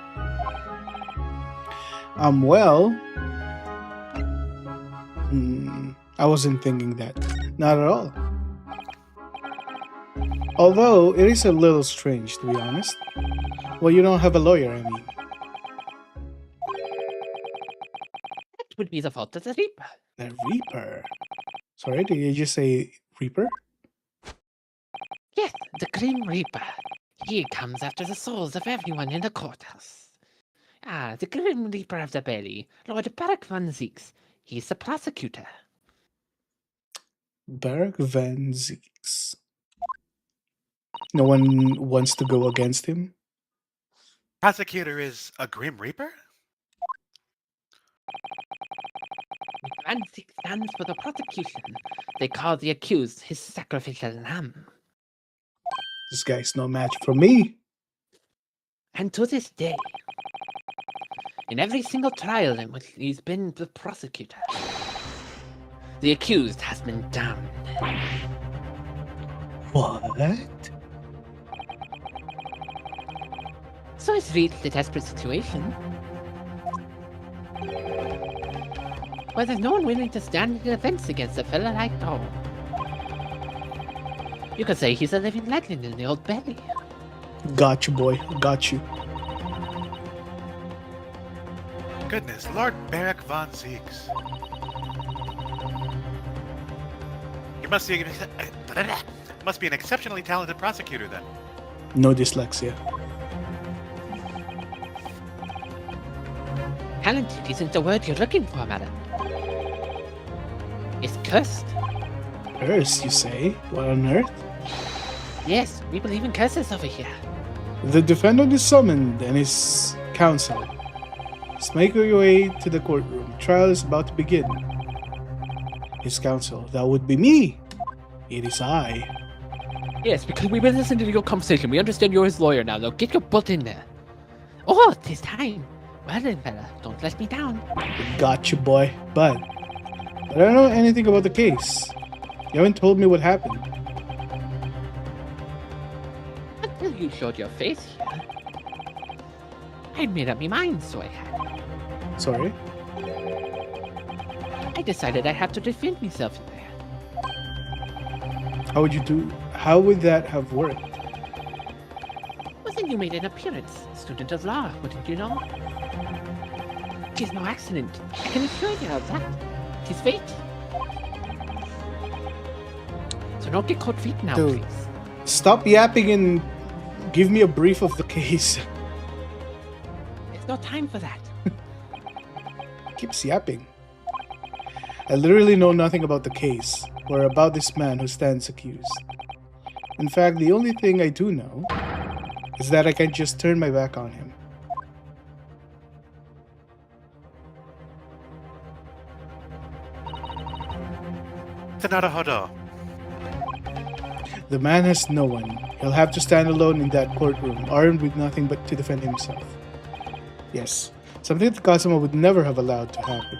Speaker 1: Well, I wasn't thinking that. Not at all. Although, it is a little strange, to be honest. Well, you don't have a lawyer, I mean.
Speaker 2: that would be the fault of the Reaper.
Speaker 1: The Reaper. Sorry, did you just say Reaper?
Speaker 2: Yes, the Grim Reaper. He comes after the souls of everyone in the courthouse. Ah, the Grim Reaper of the Belly, Lord Barak von Zeeks. He's the prosecutor.
Speaker 1: Barak Van Zeeks. No one wants to go against him?
Speaker 7: Prosecutor is a Grim Reaper?
Speaker 2: Van Zeeks stands for the prosecution. They call the accused his sacrificial lamb.
Speaker 1: This guy's no match for me.
Speaker 2: And to this day, in every single trial in which he's been the prosecutor, the accused has been damned.
Speaker 1: What?
Speaker 2: So it's reached a desperate situation where there's no one willing to stand in defense against a fella like Dom. You could say he's a living legend in the old belly.
Speaker 1: Got you, boy. Got you.
Speaker 7: Goodness, Lord Barak von Zeeks. He must be an exceptionally talented prosecutor then.
Speaker 1: No dyslexia.
Speaker 2: Talented isn't the word you're looking for, madam. It's cursed.
Speaker 1: Curse, you say? What on earth?
Speaker 2: Yes, we believe in curses over here.
Speaker 1: The defendant is summoned and his counsel. Just make your way to the courtroom. Trial is about to begin. His counsel, that would be me. It is I.
Speaker 2: Yes, because we've been listening to your conversation. We understand you're his lawyer now. Now get your butt in there. Oh, it is time. Well then, fella, don't let me down.
Speaker 1: Got you, boy. But I don't know anything about the case. You haven't told me what happened.
Speaker 2: Until you showed your face here, I'd made up my mind, so I had.
Speaker 1: Sorry?
Speaker 2: I decided I had to defend myself in there.
Speaker 1: How would that have worked?
Speaker 2: Well, then you made an appearance, student of law, wouldn't you know? It is no accident. I can assure you of that. It is fate. so don't get cold feet now,
Speaker 1: Dude.
Speaker 2: please.
Speaker 1: Stop yapping and give me a brief of the case.
Speaker 2: There's no time for that.
Speaker 1: Keeps yapping. I literally know nothing about the case, or about this man who stands accused. In fact, the only thing I do know is that I can just turn my back on him.
Speaker 7: Naruhodo.
Speaker 1: The man has no one. He'll have to stand alone in that courtroom, armed with nothing but to defend himself. Yes, something that Kazuma would never have allowed to happen.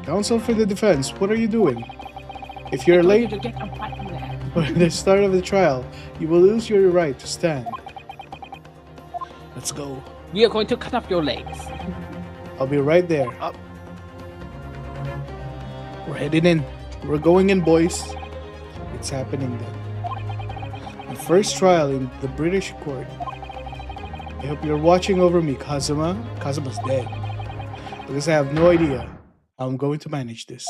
Speaker 1: Counsel for the defense, what are you doing? If you're late
Speaker 2: To get unpacking that.
Speaker 1: for the start of the trial, you will lose your right to stand. Let's go.
Speaker 2: We are going to cut off your legs.
Speaker 1: I'll be right there.
Speaker 7: Up.
Speaker 1: We're heading in. We're going in, boys. It's happening then. The first trial in the British court. I hope you're watching over me, Kazuma. Kazuma's dead. Because I have no idea how I'm going to manage this.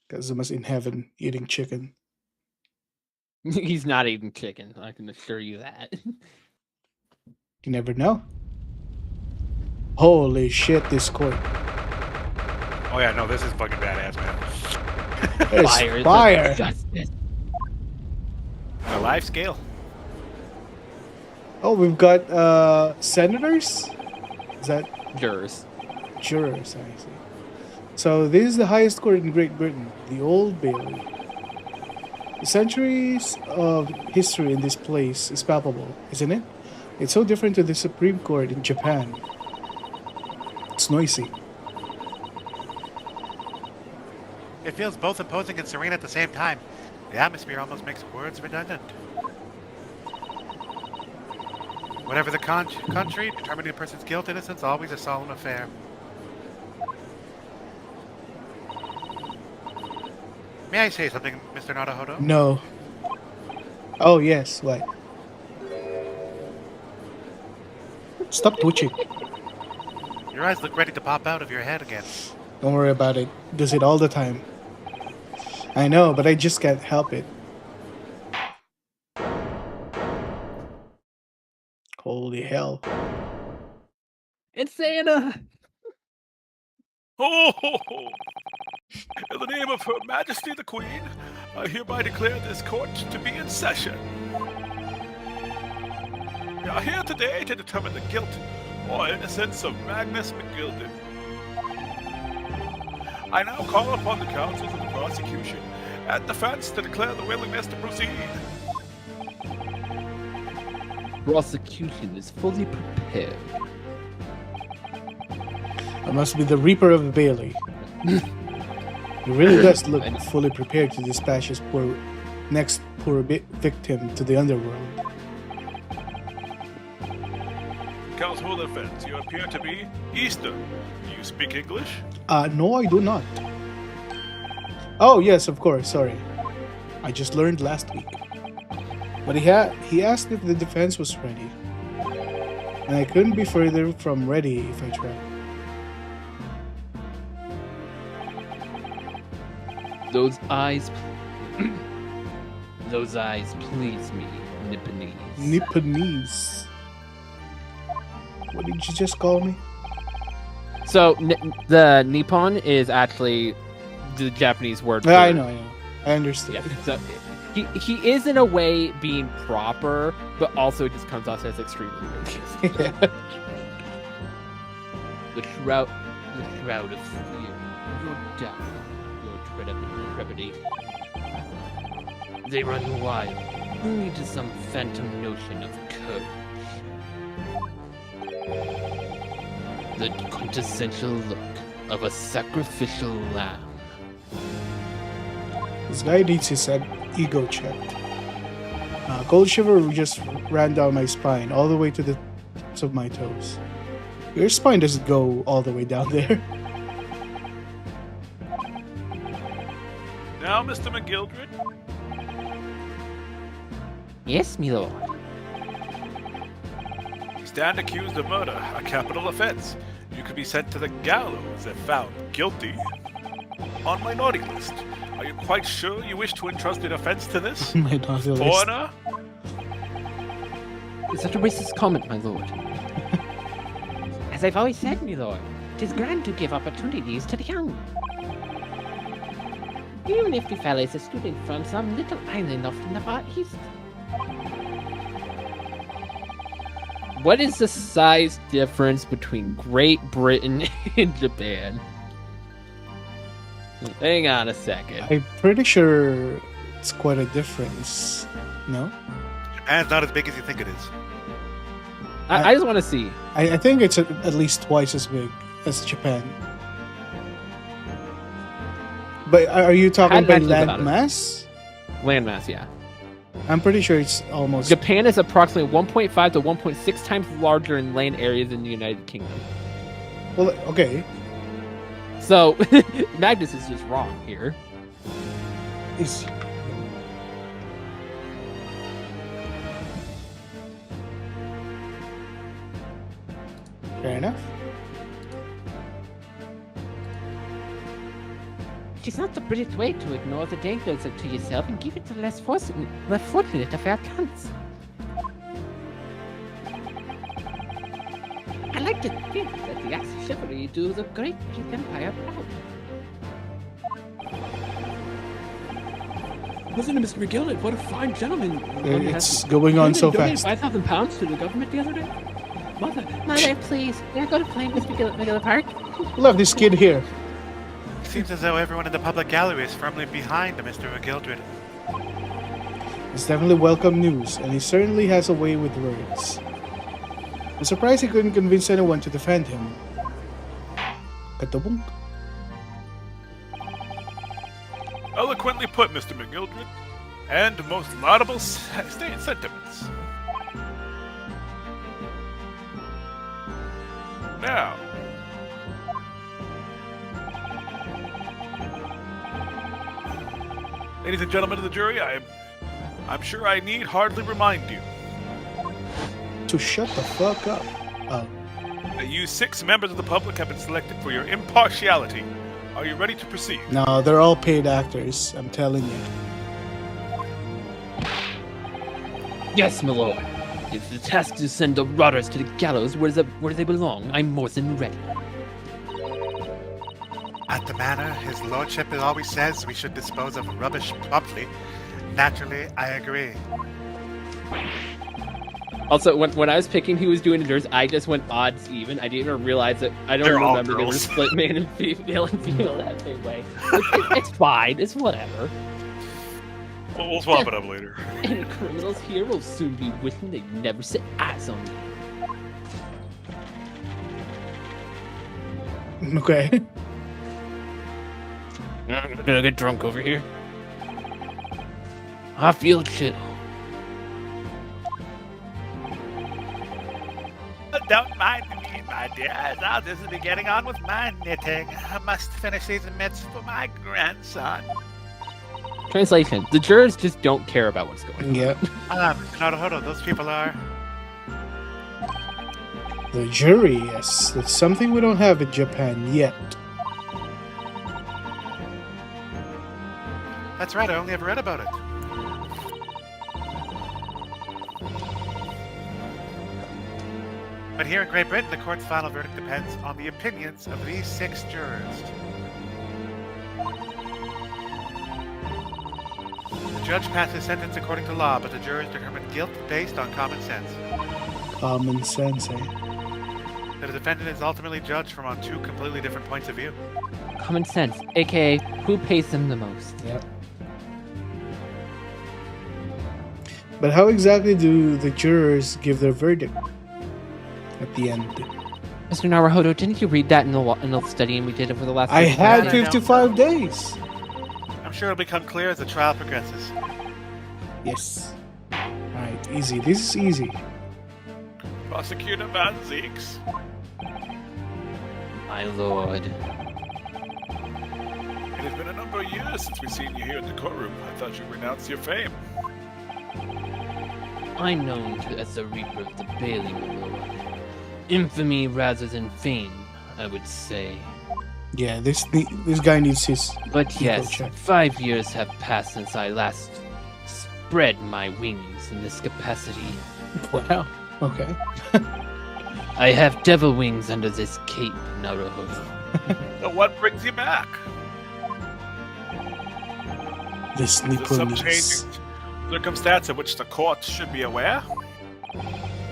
Speaker 1: Kazuma's in heaven eating chicken.
Speaker 2: He's not eating chicken, I can assure you that.
Speaker 1: You never know. Holy shit, this court.
Speaker 7: Oh yeah, no, this is fucking badass, man.
Speaker 1: There's
Speaker 2: Fire is
Speaker 1: fire.
Speaker 2: the justice.
Speaker 7: On a live scale.
Speaker 1: Oh, we've got senators? Is that
Speaker 2: Jurors.
Speaker 1: jurors? I see. So this is the highest court in Great Britain, the Old Bailey. The centuries of history in this place is palpable, isn't it? It's so different to the Supreme Court in Japan. It's noisy.
Speaker 7: It feels both imposing and serene at the same time. The atmosphere almost makes words redundant. Whatever the country, determining a person's guilt, innocence, always a solemn affair. May I say something, Mr. Naruhodo?
Speaker 1: No. Oh yes, what? Stop twitching.
Speaker 7: Your eyes look ready to pop out of your head again.
Speaker 1: Don't worry about it. Does it all the time. I know, but I just can't help it. Holy hell.
Speaker 2: It's Santa!
Speaker 7: Oh! In the name of Her Majesty the Queen, I hereby declare this court to be in session. We are here today to determine the guilt or innocence of Magnus McGilden. I now call upon the counsels of the prosecution and defense to declare the willingness to proceed.
Speaker 2: Prosecution is fully prepared.
Speaker 1: I must be the Reaper of the Bailey. He really does look fully prepared to dispatch his next poor victim to the underworld.
Speaker 7: Counsel for the defense, you appear to be Eastern. Do you speak English?
Speaker 1: No, I do not. Oh, yes, of course, sorry. I just learned last week. But he asked if the defense was ready. And I couldn't be further from ready if I tried.
Speaker 2: Those eyes... Those eyes please me, Nipponese.
Speaker 1: Nipponese. What did you just call me?
Speaker 2: So, the Nippon is actually the Japanese word for...
Speaker 1: I know. I understand.
Speaker 2: Yeah, so he is in a way being proper, but also just comes off as extremely racist.
Speaker 1: Yeah.
Speaker 2: The shroud of fear, your doubt, your trepidation. They run wild, only to some phantom notion of courage. The quintessential look of a sacrificial lamb.
Speaker 1: This guy needs his ego checked. Cold shiver just ran down my spine, all the way to the tips of my toes. Your spine doesn't go all the way down there.
Speaker 7: Now, Mr. McGildred.
Speaker 2: Yes, my lord.
Speaker 7: You stand accused of murder, a capital offense. You could be sent to the gallows if found guilty. On my naughty list. Are you quite sure you wish to entrust an offense to this?
Speaker 1: My naughty list.
Speaker 7: Foreigner?
Speaker 2: It's such a racist comment, my lord. As I've always said, my lord, it is grand to give opportunities to the young. Even if the fella is a student from some little island off in the far east. What is the size difference between Great Britain and Japan? Hang on a second.
Speaker 1: I'm pretty sure it's quite a difference. No?
Speaker 7: Japan's not as big as you think it is.
Speaker 2: I just want to see.
Speaker 1: I think it's at least twice as big as Japan. But are you talking
Speaker 2: Hadn't
Speaker 1: by
Speaker 2: actually
Speaker 1: land
Speaker 2: thought about it.
Speaker 1: mass?
Speaker 2: Landmass, yeah.
Speaker 1: I'm pretty sure it's almost.
Speaker 2: Japan is approximately 1.5 to 1.6 times larger in land areas than the United Kingdom.
Speaker 1: Well, okay.
Speaker 2: So, Magnus is just wrong here.
Speaker 1: Is fair enough.
Speaker 2: It is not the British way to ignore the dangers to yourself and give it to less fortunate of our cunts. I like to think that the acts of chivalry do the great British Empire proud. Listen to Mr. McGillen, what a fine gentleman.
Speaker 1: It's going on so fast.
Speaker 2: £5,000 to the government the other day. Mother, please, may I go to play Mr. McGillen Park?
Speaker 1: Love this kid here.
Speaker 7: Seems as though everyone in the public gallery is firmly behind Mr. McGildred.
Speaker 1: It's definitely welcome news, and he certainly has a way with words. I'm surprised he couldn't convince anyone to defend him. Katubong?
Speaker 7: Eloquently put, Mr. McGildred, and most laudable sentiments. Now, ladies and gentlemen of the jury, I'm sure I need hardly remind you
Speaker 1: To shut the fuck up. Oh.
Speaker 7: that you 6 members of the public have been selected for your impartiality. Are you ready to proceed?
Speaker 1: No, they're all paid actors, I'm telling you.
Speaker 2: Yes, my lord. If the task to send the rotters to the gallows where they belong, I'm more than ready.
Speaker 7: At the manor, his lordship always says we should dispose of rubbish promptly. Naturally, I agree.
Speaker 2: Also, when I was picking who was doing the jurors, I just went odds even. I didn't even realize that. I don't
Speaker 7: They're all
Speaker 2: remember they were
Speaker 7: girls.
Speaker 2: split male and female that same way. It's fine. It's whatever.
Speaker 7: We'll swap it up later.
Speaker 2: And criminals here will soon be wishing they never set eyes on me.
Speaker 1: Okay.
Speaker 2: I'm gonna get drunk over here. I feel chill.
Speaker 7: Don't mind me, my dear, as I'll just be getting on with my knitting. I must finish these mitts for my grandson.
Speaker 2: Translation: the jurors just don't care about what's going on.
Speaker 1: Yeah.
Speaker 7: Naruhodo, those people are...
Speaker 1: The jury, yes. That's something we don't have in Japan yet.
Speaker 7: That's right, I only ever read about it. But here in Great Britain, the court's final verdict depends on the opinions of these 6 jurors. The judge passes sentence according to law, but the jurors determine guilt based on common sense.
Speaker 1: Common sense, eh?
Speaker 7: The defendant is ultimately judged from on 2 completely different points of view.
Speaker 2: Common sense, aka who pays them the most.
Speaker 1: Yep. But how exactly do the jurors give their verdict at the end?
Speaker 2: Mr. Naruhodo, didn't you read that in the study we did over the last?
Speaker 1: I
Speaker 2: 55
Speaker 1: had
Speaker 2: days?
Speaker 1: 55 days.
Speaker 7: I'm sure it'll become clear as the trial progresses.
Speaker 1: Yes. Alright, easy. This is easy.
Speaker 7: Prosecutor Van Zeeks.
Speaker 2: My lord.
Speaker 7: It has been a number of years since we've seen you here in the courtroom. I thought you renounced your fame.
Speaker 2: I'm known as the Reaper of the Bailey, my lord. Infamy rather than fame. I would say.
Speaker 1: Yeah, this guy needs his
Speaker 2: But
Speaker 1: ego
Speaker 2: yes,
Speaker 1: check.
Speaker 2: 5 years have passed since I last spread my wings in this capacity.
Speaker 1: Wow. Okay.
Speaker 2: I have devil wings under this cape, Naruhodo.
Speaker 7: So what brings you back?
Speaker 1: This
Speaker 7: Is this some
Speaker 1: Nipponese.
Speaker 7: changing circumstance of which the court should be aware?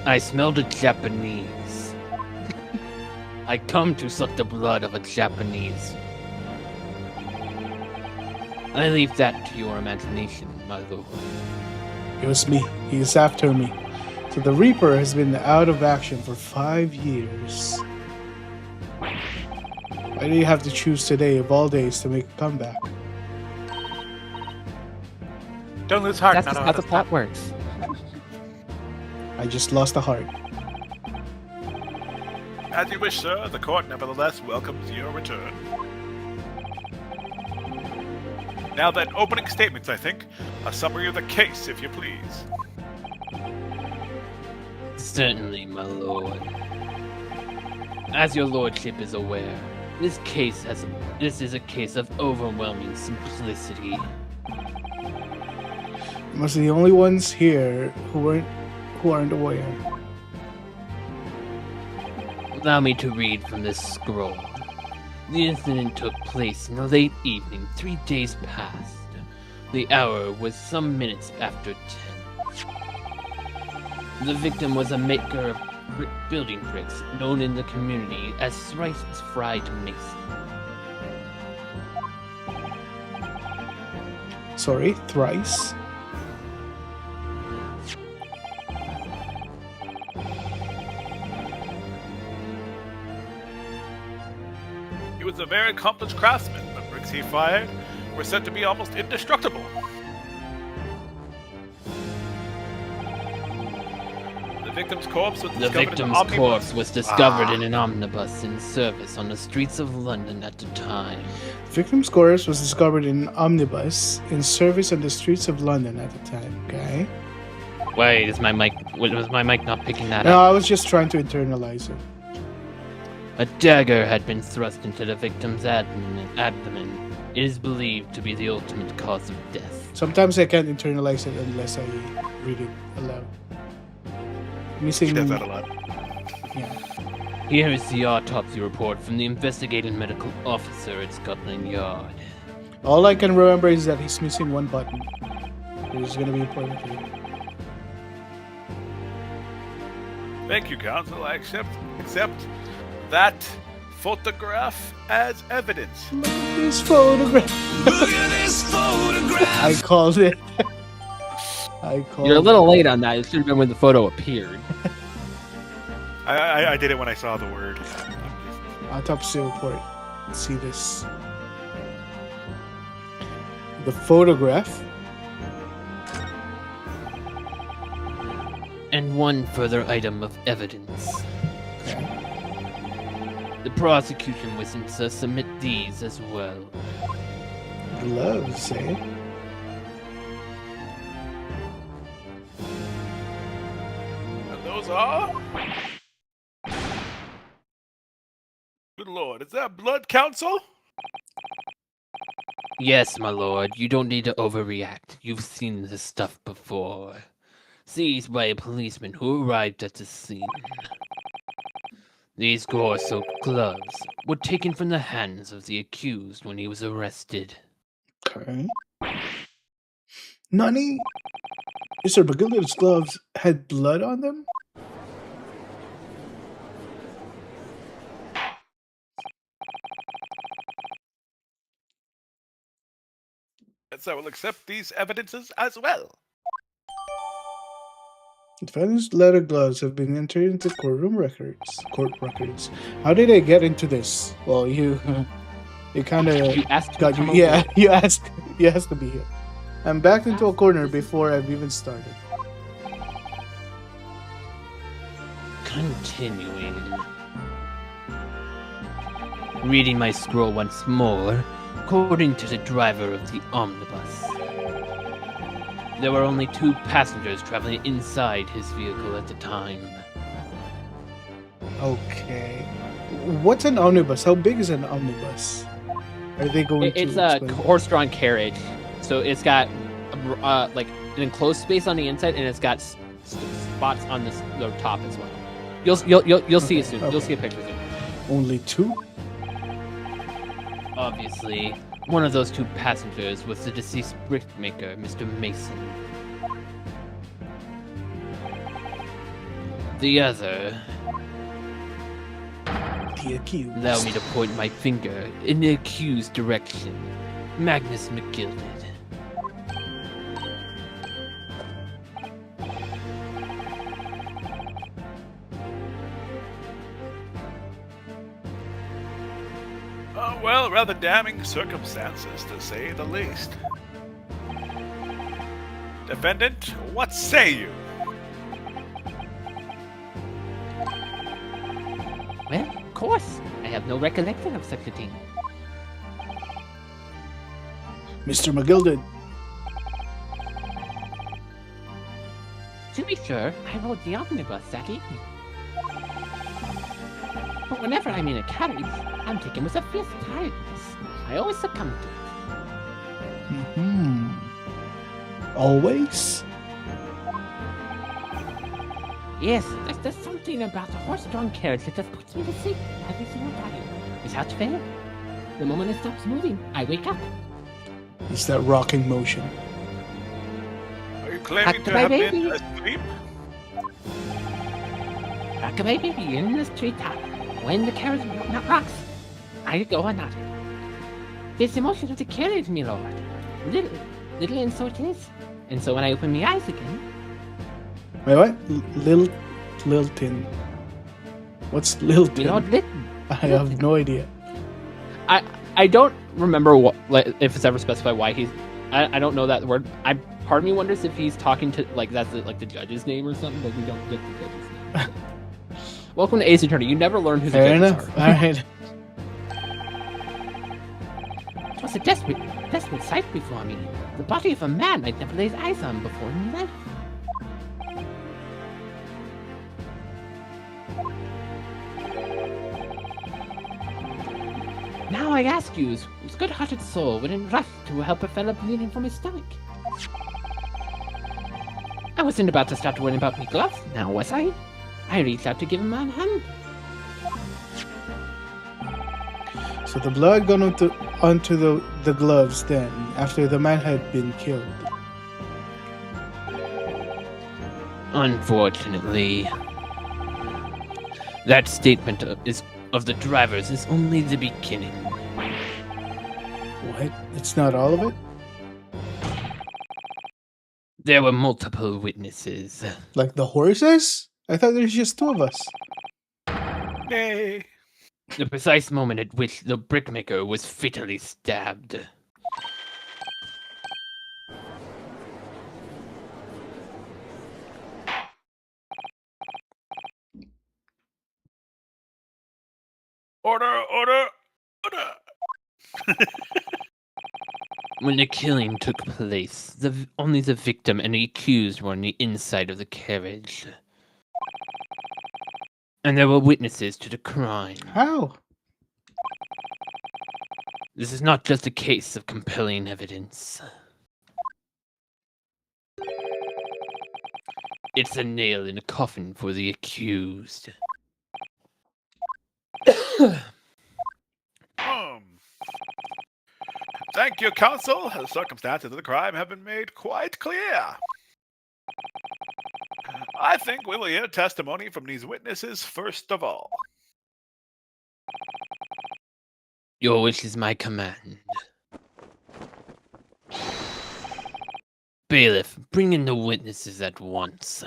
Speaker 2: I smelled a Japanese. I come to suck the blood of a Japanese. I leave that to your imagination, my lord.
Speaker 1: It was me. He is after me. So the Reaper has been out of action for 5 years. Why do you have to choose today of all days to make a comeback?
Speaker 7: Don't lose heart,
Speaker 2: That's just how the plot works.
Speaker 1: I just lost a heart.
Speaker 7: As you wish, sir. The court nevertheless welcomes your return. Now then, opening statements, I think. A summary of the case, if you please.
Speaker 2: Certainly, my lord. As your lordship is aware, this is a case of overwhelming simplicity.
Speaker 1: Must be the only ones here who aren't aware.
Speaker 2: Allow me to read from this scroll. The incident took place in the late evening, 3 days past. The hour was some minutes after 10. The victim was a maker of building bricks, known in the community as Thrice Fried Mason.
Speaker 1: Sorry, thrice.
Speaker 7: He was a very accomplished craftsman. The bricks he fired were said to be almost indestructible. The victim's corpse was
Speaker 2: The
Speaker 7: discovered in
Speaker 2: victim's
Speaker 7: an omnibus.
Speaker 2: corpse was discovered in an omnibus in service on the streets of London at the time.
Speaker 1: Victim's corpse was discovered in an omnibus in service on the streets of London at the time. Okay.
Speaker 2: Wait, was my mic not picking that
Speaker 1: No,
Speaker 2: up?
Speaker 1: I was just trying to internalize it.
Speaker 2: A dagger had been thrust into the victim's abdomen. It is believed to be the ultimate cause of death.
Speaker 1: Sometimes I can't internalize it unless I read it aloud.
Speaker 7: She
Speaker 1: Missing.
Speaker 7: does that a lot.
Speaker 1: Yeah.
Speaker 2: Here is the autopsy report from the investigating medical officer at Scotland Yard.
Speaker 1: All I can remember is that he's missing one button. Which is gonna be important for you.
Speaker 7: Thank you, counsel. I accept that photograph as evidence.
Speaker 1: Look at this photograph.
Speaker 3: Look at this photograph!
Speaker 1: I called it.
Speaker 2: You're a little late on that. It should have been when the photo appeared.
Speaker 7: I did it when I saw the word.
Speaker 1: Autopsy report. Let's see this. The photograph.
Speaker 2: And one further item of evidence.
Speaker 1: Okay.
Speaker 2: The prosecution wishes to submit these as well.
Speaker 1: Gloves, eh?
Speaker 7: And those are. Good lord, is that blood, counsel?
Speaker 2: Yes, my lord, you don't need to overreact. You've seen this stuff before. Seized by a policeman who arrived at the scene. These gore-soaked gloves were taken from the hands of the accused when he was arrested.
Speaker 1: Okay. Nani? Mr. Bagilio's gloves had blood on them?
Speaker 7: Yes, I will accept these evidences as well.
Speaker 1: Defendant's leather gloves have been entered into court records. How did I get into this? Well, you kind of
Speaker 2: You asked
Speaker 1: got
Speaker 2: to
Speaker 1: you.
Speaker 2: come
Speaker 1: Yeah,
Speaker 2: over.
Speaker 1: you asked to be here. I'm backed into a corner before I've even started.
Speaker 2: Continuing. Reading my scroll once more, according to the driver of the omnibus. There were only 2 passengers traveling inside his vehicle at the time.
Speaker 1: Okay. What's an omnibus? How big is an omnibus? Are they going
Speaker 2: It's
Speaker 1: to
Speaker 2: a
Speaker 1: explain?
Speaker 2: horse-drawn carriage, so it's got like an enclosed space on the inside, and it's got spots on the top as well. You'll see it soon. You'll
Speaker 1: Okay.
Speaker 2: see a picture soon.
Speaker 1: Only 2?
Speaker 2: Obviously, one of those 2 passengers was the deceased brickmaker, Mr. Mason. The other,
Speaker 1: The accused.
Speaker 2: allow me to point my finger in the accused direction, Magnus McGilded.
Speaker 7: Well, rather damning circumstances, to say the least. Defendant, what say you?
Speaker 2: Well, of course, I have no recollection of such a thing.
Speaker 1: Mr. McGilded.
Speaker 2: To be sure, I rode the omnibus that evening. But whenever I'm in a carriage, I'm taken with a fierce tiredness. I always succumb to it.
Speaker 1: Always?
Speaker 2: Yes, there's something about the horse-drawn carriage that just puts me to sleep every single time. Without fail. The moment it stops moving, I wake up.
Speaker 1: It's that rocking motion.
Speaker 7: Are you claiming
Speaker 2: Back
Speaker 7: to
Speaker 2: to my
Speaker 7: have
Speaker 2: baby.
Speaker 7: been asleep?
Speaker 2: Rock a baby in the treetop. When the carriage not rocks, I go on not. This emotion of the carriage, me lord. Little and so it is. And so when I open my eyes again,
Speaker 1: Wait, what? Lilton. What's Lilton?
Speaker 2: me lord Lytton.
Speaker 1: I have no idea.
Speaker 2: I don't remember what, like, if it's ever specified why he's. I don't know that word. Part of me wonders if he's talking to, like, that's the judge's name or something, but we don't get the judge's name. Welcome to Ace Attorney. You never learn who the
Speaker 1: Fair
Speaker 2: judges
Speaker 1: enough.
Speaker 2: are.
Speaker 1: Alright.
Speaker 2: It was a desperate sight before me. The body of a man I'd never laid eyes on before in my life. Now I ask you, whose good-hearted soul wouldn't rush to help a fella bleeding from his stomach? I wasn't about to start worrying about me gloves, now was I? I reached out to give him my hand.
Speaker 1: So the blood got onto the gloves then, after the man had been killed.
Speaker 2: Unfortunately, that statement of the drivers is only the beginning.
Speaker 1: What? It's not all of it?
Speaker 2: There were multiple witnesses.
Speaker 1: Like the horses? I thought there's just 2 of us.
Speaker 7: Nay.
Speaker 2: The precise moment at which the brickmaker was fatally stabbed.
Speaker 7: Order, order, order.
Speaker 2: When the killing took place, only the victim and the accused were on the inside of the carriage. And there were witnesses to the crime.
Speaker 1: How?
Speaker 2: This is not just a case of compelling evidence. It's a nail in the coffin for the accused.
Speaker 7: Thank you, counsel. The circumstances of the crime have been made quite clear. I think we will hear testimony from these witnesses first of all.
Speaker 2: Your wish is my command. Bailiff, bring in the witnesses at once.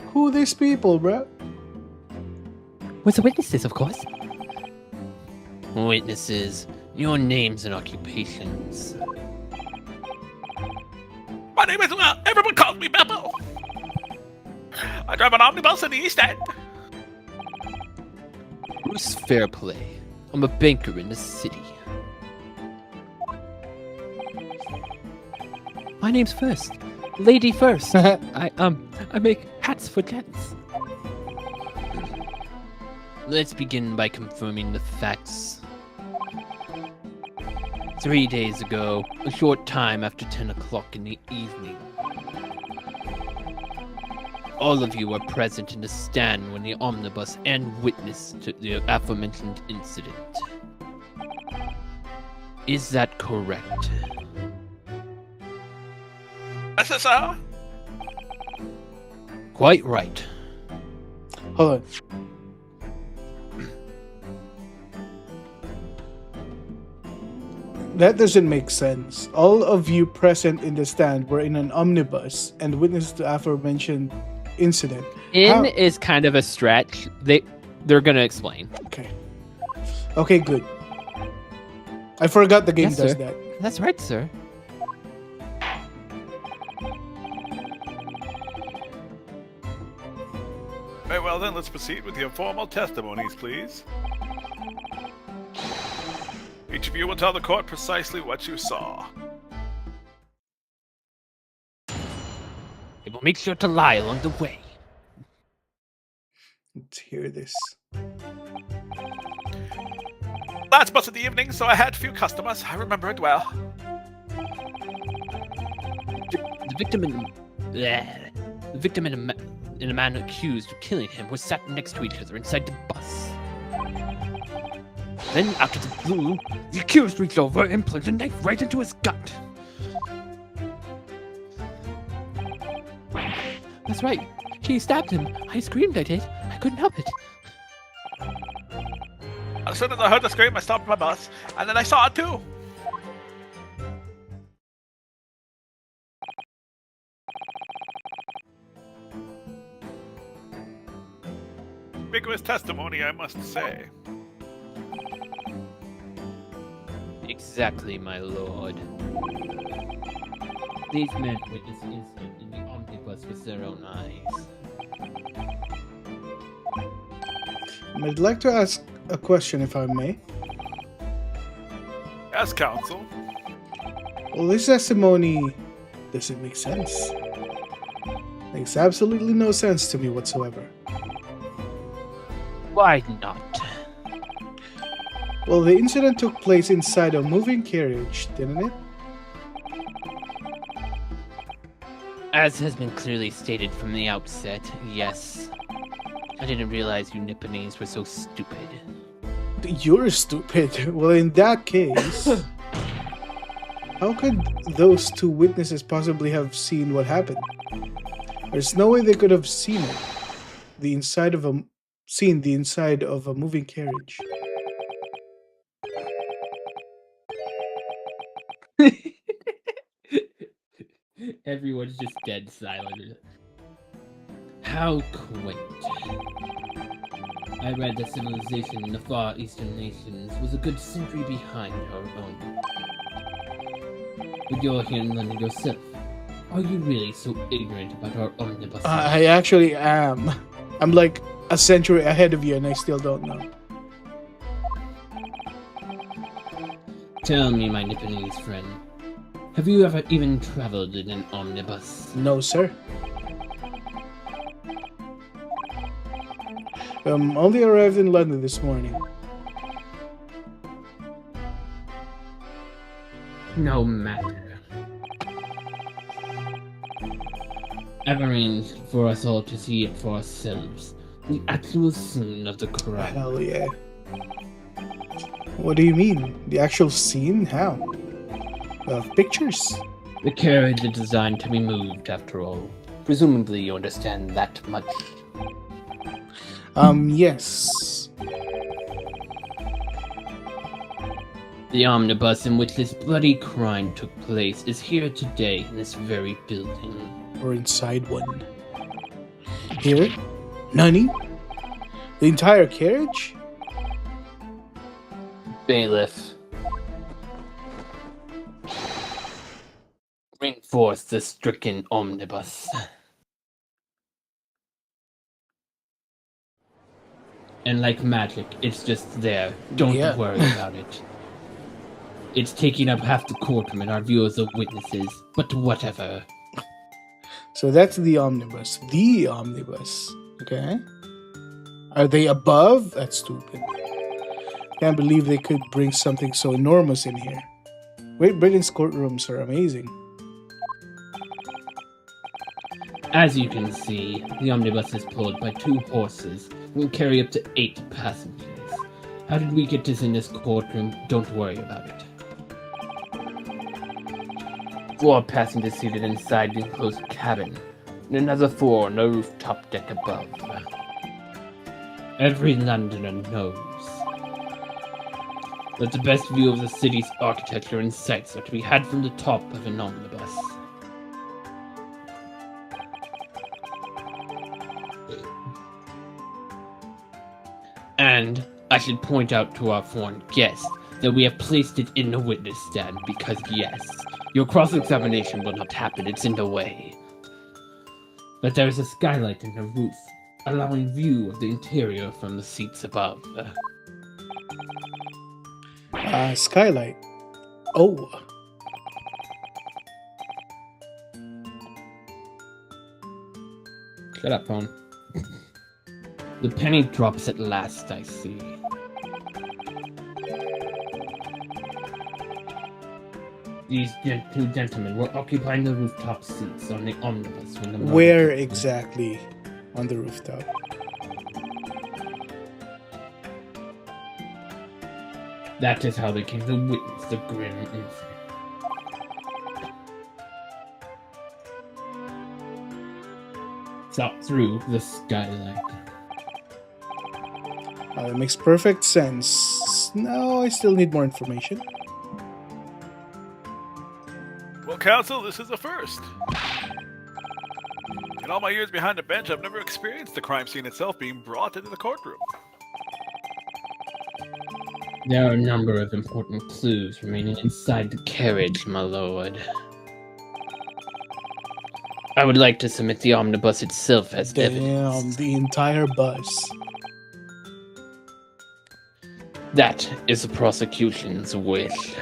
Speaker 1: Who these people, bro?
Speaker 2: With the witnesses, of course. Witnesses, your names and occupations.
Speaker 7: My name is, everyone calls me Beppo. I drive an omnibus in the East End.
Speaker 2: Bruce Fairplay. I'm a banker in the city. My name's First. Lady First. I make hats for tents. Let's begin by confirming the facts. 3 days ago, a short time after 10 o'clock in the evening, all of you were present in the stand when the omnibus and witnessed to the aforementioned incident. Is that correct?
Speaker 7: SSR?
Speaker 2: Quite right.
Speaker 1: Hold on. That doesn't make sense. All of you present in the stand were in an omnibus and witnessed the aforementioned incident.
Speaker 2: In
Speaker 1: How-
Speaker 2: is kind of a stretch. They're gonna explain.
Speaker 1: Okay. Okay, good. I forgot the game
Speaker 2: Yes,
Speaker 1: does
Speaker 2: sir.
Speaker 1: that.
Speaker 2: That's right, sir.
Speaker 7: Very well then, let's proceed with your formal testimonies, please. Each of you will tell the court precisely what you saw.
Speaker 2: It will make sure to lie along the way.
Speaker 1: Let's hear this.
Speaker 7: Last bus of the evening, so I had few customers. I remember it well.
Speaker 2: The victim and the man accused of killing him were sat next to each other inside the bus. Then, out of the blue, the accused reached over and plunged a knife right into his gut. That's right. She stabbed him. I screamed, I did. I couldn't help it.
Speaker 7: As soon as I heard the scream, I stopped my bus, and then I saw it too. Vigorous testimony, I must say.
Speaker 2: Exactly, my lord. These men witnessed the incident in the omnibus with their own eyes.
Speaker 1: I'd like to ask a question, if I may.
Speaker 7: As counsel,
Speaker 1: Well, this testimony doesn't make sense. Makes absolutely no sense to me whatsoever.
Speaker 2: Why not?
Speaker 1: Well, the incident took place inside a moving carriage, didn't it?
Speaker 2: As has been clearly stated from the outset, yes. I didn't realize you Nipponese were so stupid.
Speaker 1: You're stupid. Well, in that case, how could those two witnesses possibly have seen what happened? There's no way they could have seen it. The inside of a moving carriage.
Speaker 2: Everyone's just dead silent. How quaint. I read that civilization in the far eastern nations was a good century behind our own. But you're here in London yourself. Are you really so ignorant about our omnibus?
Speaker 1: I actually am. I'm like a century ahead of you and I still don't know.
Speaker 2: Tell me, my Nipponese friend, have you ever even traveled in an omnibus?
Speaker 1: No, sir. Only arrived in London this morning.
Speaker 2: No matter. I've arranged for us all to see it for ourselves. The actual scene of the crime.
Speaker 1: Hell yeah. What do you mean? The actual scene? How? Pictures?
Speaker 2: The carriage is designed to be moved, after all. Presumably you understand that much.
Speaker 1: Yes.
Speaker 2: The omnibus in which this bloody crime took place is here today in this very building.
Speaker 1: Or inside one. Here? Nani? The entire carriage?
Speaker 2: Bailiff. Bring forth the stricken omnibus. And like magic, it's just there. Don't
Speaker 1: Yeah.
Speaker 2: worry about it. It's taking up half the courtroom and our view as the witnesses, but whatever.
Speaker 1: So that's the omnibus. The omnibus. Okay. Are they above? That's stupid. Can't believe they could bring something so enormous in here. Great Britain's courtrooms are amazing.
Speaker 2: As you can see, the omnibus is pulled by 2 horses and can carry up to 8 passengers. How did we get this in this courtroom? Don't worry about it. 4 passengers seated inside the enclosed cabin, and another 4 on the rooftop deck above. Every Londoner knows that the best view of the city's architecture and sights are to be had from the top of an omnibus. And I should point out to our foreign guests that we have placed it in the witness stand because, yes, your cross-examination will not happen, it's in the way. But there is a skylight in the roof, allowing view of the interior from the seats above.
Speaker 1: Skylight. Oh.
Speaker 2: Shut up, phone. The penny drops at last, I see. These 2 gentlemen were occupying the rooftop seats on the omnibus when the murder
Speaker 1: Where
Speaker 2: took place.
Speaker 1: exactly on the rooftop?
Speaker 2: That is how they came to witness the grim incident. Saw through the skylight.
Speaker 1: That makes perfect sense. No, I still need more information.
Speaker 7: Well, counsel, this is a first. In all my years behind the bench, I've never experienced the crime scene itself being brought into the courtroom.
Speaker 2: There are a number of important clues remaining inside the carriage, my lord. I would like to submit the omnibus itself as
Speaker 1: Damn,
Speaker 2: evidence.
Speaker 1: the entire bus.
Speaker 2: That is the prosecution's wish.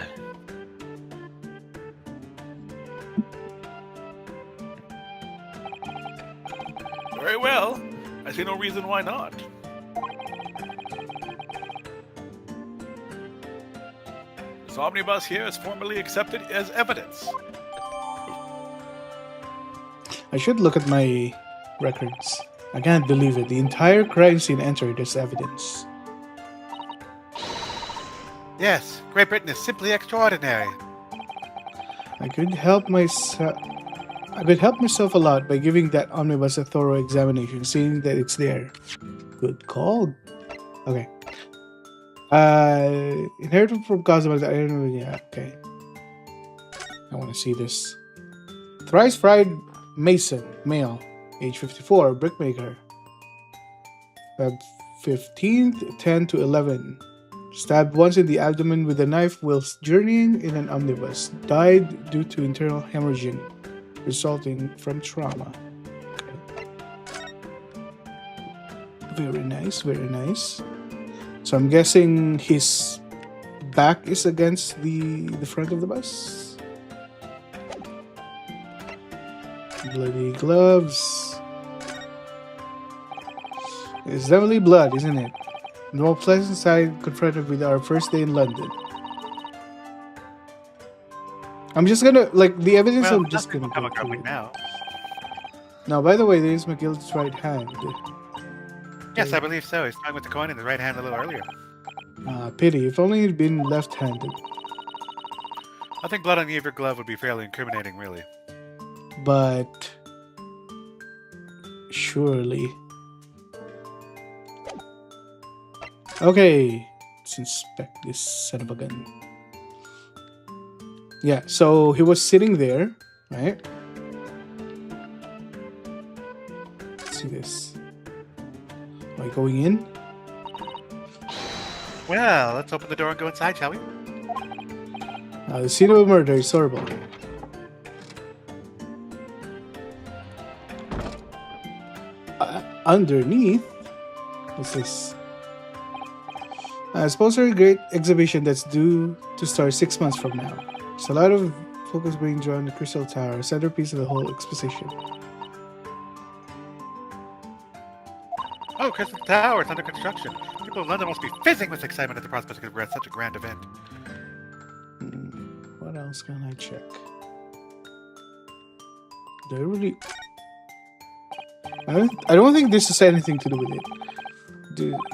Speaker 7: Very well. I see no reason why not. This omnibus here is formally accepted as evidence.
Speaker 1: I should look at my records. I can't believe it. The entire crime scene entered as evidence.
Speaker 7: Yes, Great Britain is simply extraordinary.
Speaker 1: I could help myself. I could help myself a lot by giving that omnibus a thorough examination, seeing that it's there. Good call. Okay. Inherited from Cosmo. I don't know. Yeah. Okay. I want to see this. Thrice fried Mason, male, age 54, brickmaker. Feb 15th, 10 to 11. Stabbed once in the abdomen with a knife whilst journeying in an omnibus. Died due to internal hemorrhaging resulting from trauma. Okay. Very nice, very nice. So I'm guessing his back is against the front of the bus. Bloody gloves. It's definitely blood, isn't it? No pleasant side confronted with our first day in London. I'm just gonna, like, the evidence I'm just gonna go through.
Speaker 7: now.
Speaker 1: Now, by the way, there is McGill's right hand.
Speaker 7: Yes, I believe so. He's trying with the coin in the right hand a little earlier.
Speaker 1: Pity. If only he'd been left-handed.
Speaker 7: I think blood on the of your glove would be fairly incriminating, really.
Speaker 1: But... surely... Okay. Let's inspect this son of a gun. Yeah, so he was sitting there, right? Let's see this. Am I going in?
Speaker 7: Well, let's open the door and go inside, shall we?
Speaker 1: The scene of a murder is horrible. Underneath, what's this? Sponsor a great exhibition that's due to start 6 months from now. There's a lot of focus being drawn on the Crystal Tower, centerpiece of the whole exposition.
Speaker 7: Oh, Crystal Tower, it's under construction. People in London must be fizzing with excitement at the prospect of such a grand event.
Speaker 1: What else can I check? Do I really... I don't think this has anything to do with it.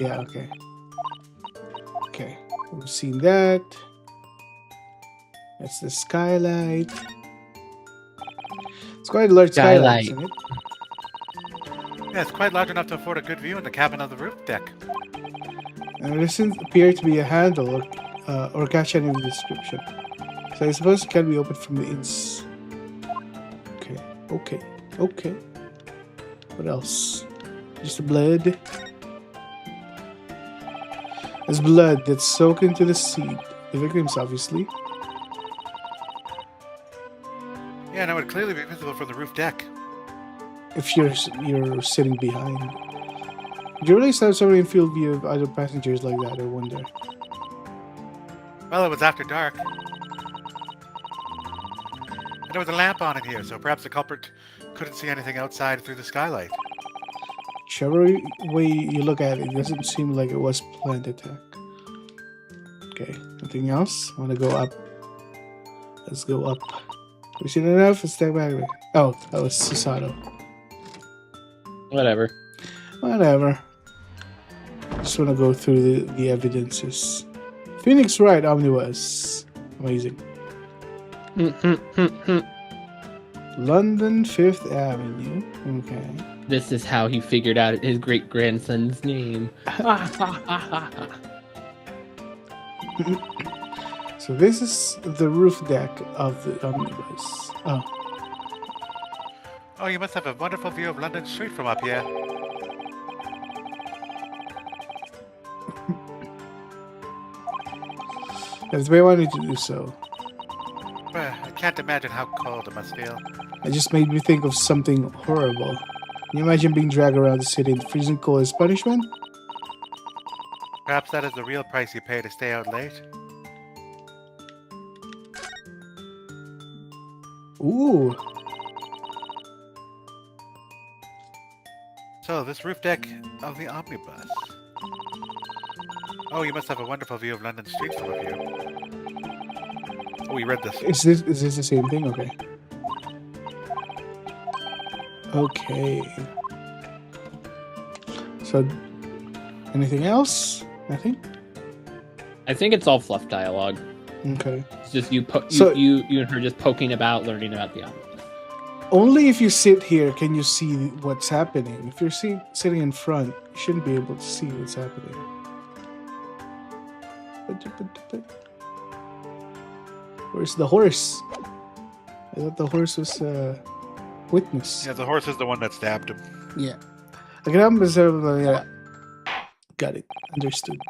Speaker 1: Yeah, okay. Okay, we've seen that. That's the skylight. It's quite a large skylight, isn't it?
Speaker 7: Yeah, it's quite large enough to afford a good view in the cabin of the roof deck.
Speaker 1: And there doesn't appear to be a handle or catch any of the description. So I suppose it can be opened from the ins. Okay. What else? Just the blood. There's blood that's soaked into the seed. The victims, obviously.
Speaker 7: Yeah, and it would clearly be visible from the roof deck.
Speaker 1: If you're sitting behind. Do you really have somebody in field view of other passengers like that, I wonder?
Speaker 7: Well, it was after dark. And there was a lamp on in here, so perhaps the culprit couldn't see anything outside through the skylight.
Speaker 1: Whichever way you look at it, it doesn't seem like it was planned attack. Okay, nothing else? I want to go up. Let's go up. Have we seen enough? Let's step back. Oh, that was Susato.
Speaker 2: Whatever.
Speaker 1: Just want to go through the evidences. Phoenix Wright Omnibus. Amazing. London 5th Avenue. Okay.
Speaker 2: This is how he figured out his great-grandson's name.
Speaker 1: So this is the roof deck of the omnibus.
Speaker 7: Oh, you must have a wonderful view of London Street from up here.
Speaker 1: That's the way I wanted to do so.
Speaker 7: I can't imagine how cold it must feel.
Speaker 1: It just made me think of something horrible. Can you imagine being dragged around the city in freezing cold as punishment?
Speaker 7: Perhaps that is the real price you pay to stay out late.
Speaker 1: Ooh.
Speaker 7: So, this roof deck of the omnibus. Oh, you must have a wonderful view of London Street from up here. Oh, we read this.
Speaker 1: Is this the same thing? Okay. Okay. So, anything else? Nothing?
Speaker 2: I think it's all fluff dialogue.
Speaker 1: Okay.
Speaker 2: It's just you and her just poking about, learning about the omnibus.
Speaker 1: Only if you sit here can you see what's happening. If you're sitting in front, you shouldn't be able to see what's happening. Where's the horse? I thought the horse was a witness.
Speaker 7: Yeah, the horse is the one that stabbed him.
Speaker 1: Yeah. Yeah. Got it. Understood.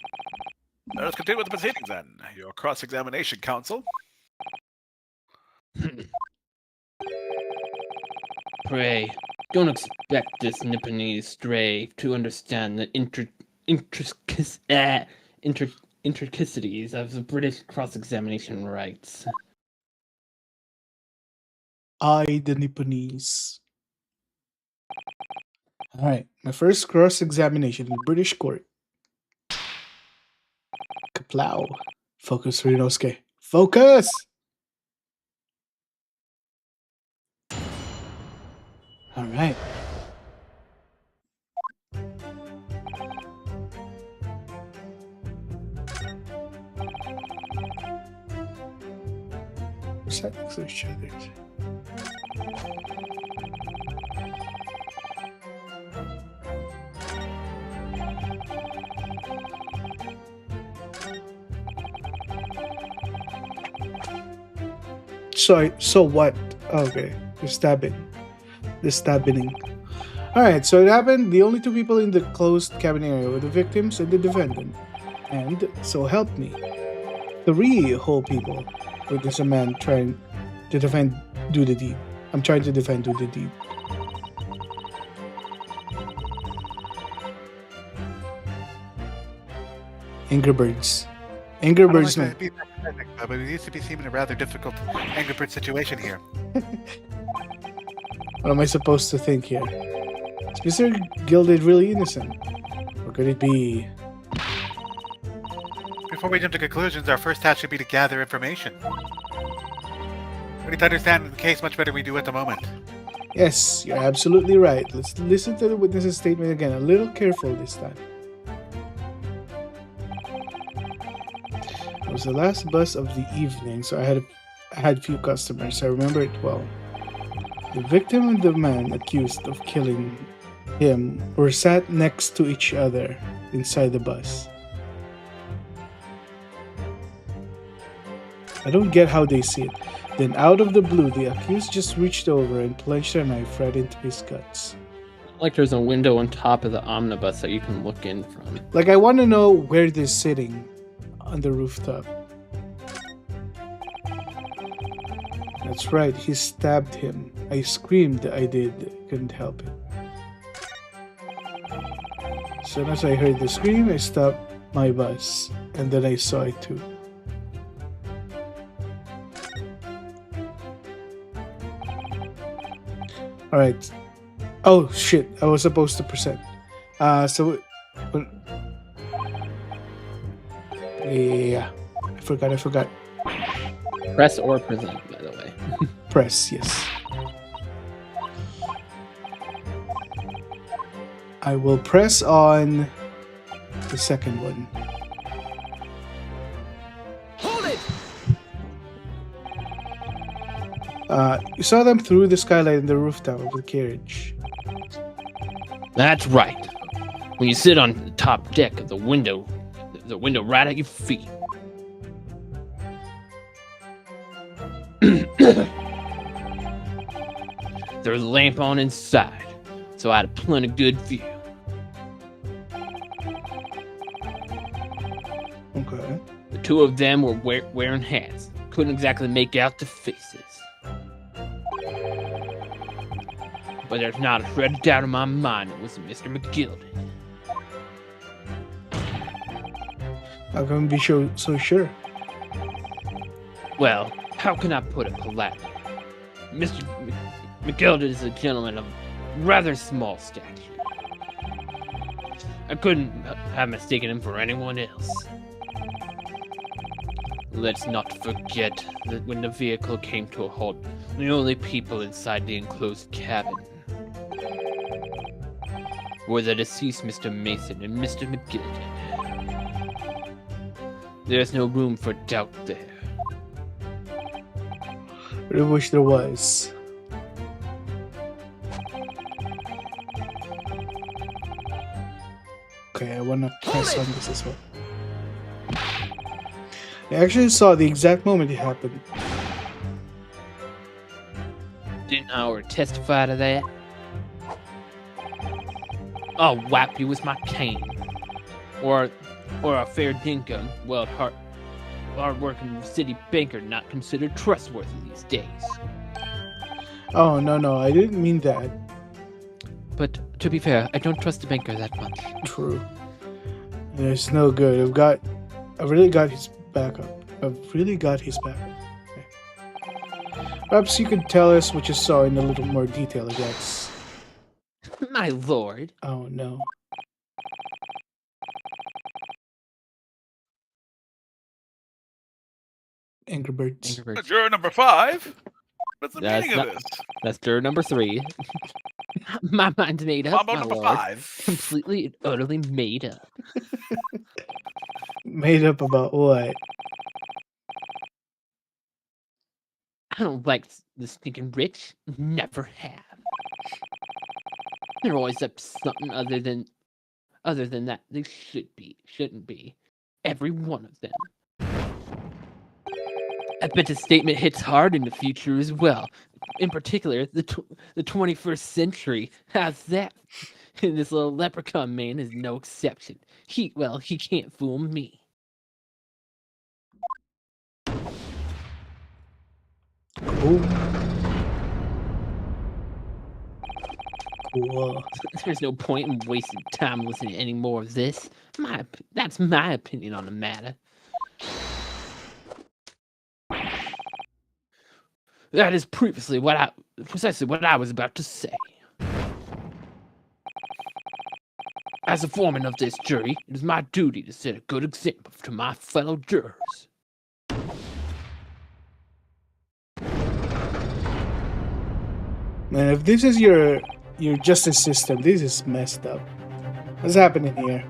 Speaker 7: Let us continue with the proceedings then. Your cross-examination, counsel.
Speaker 2: Pray, don't expect this Nipponese stray to understand the intricacies of the British cross-examination rights.
Speaker 1: The Nipponese. Alright, my first cross-examination in British court. Kaplow. Focus, Ryunosuke. Focus! Alright. Sat next to each other. So what? Okay, the stabbing. Alright, so it happened. The only two people in the closed cabin area were the victims and the defendant. And, so help me, 3 whole people. But there's a man trying to do the deed. I'm trying to do the deed. Angry Birds. Angry Birds, man.
Speaker 7: But it used to be seeming a rather difficult Angry Bird situation here.
Speaker 1: What am I supposed to think here? Is Mr. Gilded really innocent? Could it be?
Speaker 7: Before we jump to conclusions, our first task should be to gather information. We need to understand the case much better than we do at the moment.
Speaker 1: Yes, you're absolutely right. Let's listen to the witness's statement again. A little careful this time. It was the last bus of the evening, so I had few customers. I remember it well. The victim and the man accused of killing him were sat next to each other inside the bus. I don't get how they see it. Then out of the blue, the accused just reached over and plunged a knife right into his guts.
Speaker 2: Like there's a window on top of the omnibus that you can look in from.
Speaker 1: Like, I want to know where they're sitting on the rooftop. That's right, he stabbed him. I screamed, I did. Couldn't help it. As soon as I heard the scream, I stopped my bus. And then I saw it too. Alright. Oh, shit. I was supposed to present. So... Yeah. I forgot.
Speaker 2: Press or present, by the way.
Speaker 1: Press, yes. I will press on the second one.
Speaker 6: Hold it!
Speaker 1: You saw them through the skylight in the rooftop of the carriage.
Speaker 2: That's right. When you sit on the top deck of the window right at your feet. There's a lamp on inside, so I had a plenty good view.
Speaker 1: Okay.
Speaker 2: The two of them were wearing hats. Couldn't exactly make out the faces. But there's not a shred of doubt in my mind it was Mr. McGilden.
Speaker 1: How can we be so sure?
Speaker 2: Well, how can I put it politely? Mr. McGilden is a gentleman of rather small stature. I couldn't have mistaken him for anyone else. Let's not forget that when the vehicle came to a halt, the only people inside the enclosed cabin were the deceased Mr. Mason and Mr. McGilden. There's no room for doubt there.
Speaker 1: I really wish there was. Okay, I wanna press on this as well. I actually saw the exact moment it happened.
Speaker 2: Didn't Howard testify to that? I'll whap you with my cane. Or a fair dinkum, well, hard-working city banker not considered trustworthy these days.
Speaker 1: Oh, no, I didn't mean that.
Speaker 2: But to be fair, I don't trust the banker that much.
Speaker 1: True. It's no good. I've really got his back up. Okay. Perhaps you could tell us what you saw in a little more detail, I guess.
Speaker 2: My lord.
Speaker 1: Oh, no. Angry Birds.
Speaker 2: Angry Birds.
Speaker 7: Juror number 5? What's the
Speaker 2: That's
Speaker 7: meaning
Speaker 2: not-
Speaker 7: of this?
Speaker 2: That's juror number 3. My mind's made up,
Speaker 7: Mambo
Speaker 2: my
Speaker 7: number
Speaker 2: lord.
Speaker 7: 5.
Speaker 2: Completely and utterly made up.
Speaker 1: Made up about what?
Speaker 2: I don't like the stinking rich. Never have. They're always up to something other than that. They shouldn't be. Every one of them. I bet the statement hits hard in the future as well. In particular, the 21st century. How's that? And this little leprechaun man is no exception. He can't fool me.
Speaker 1: Cool. Cool.
Speaker 2: There's no point in wasting time listening to any more of this. That's my opinion on the matter. That is precisely what I was about to say. As a foreman of this jury, it is my duty to set a good example to my fellow jurors.
Speaker 1: Man, if this is your justice system, this is messed up. What's happening here?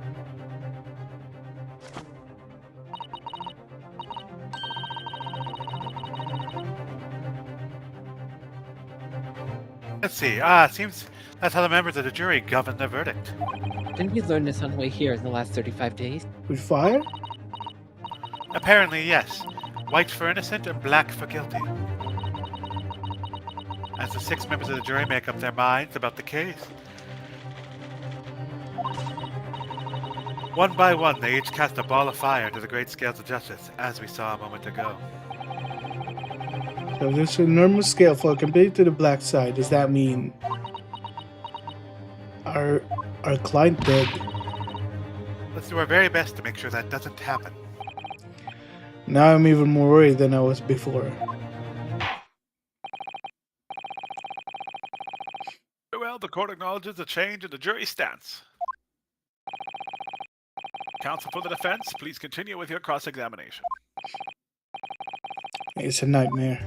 Speaker 7: Let's see. Seems that's how the members of the jury govern their verdict.
Speaker 2: Didn't you learn this on the way here in the last 35 days?
Speaker 1: With fire?
Speaker 7: Apparently, yes. White for innocent and black for guilty. As the 6 members of the jury make up their minds about the case. One by one, they each cast a ball of fire into the great scales of justice, as we saw a moment ago.
Speaker 1: So this enormous scale fall compared to the black side. Does that mean our client dead?
Speaker 7: Let's do our very best to make sure that doesn't happen.
Speaker 1: Now I'm even more worried than I was before.
Speaker 7: Well, the court acknowledges a change in the jury's stance. Counsel for the defense, please continue with your cross-examination.
Speaker 1: It's a nightmare.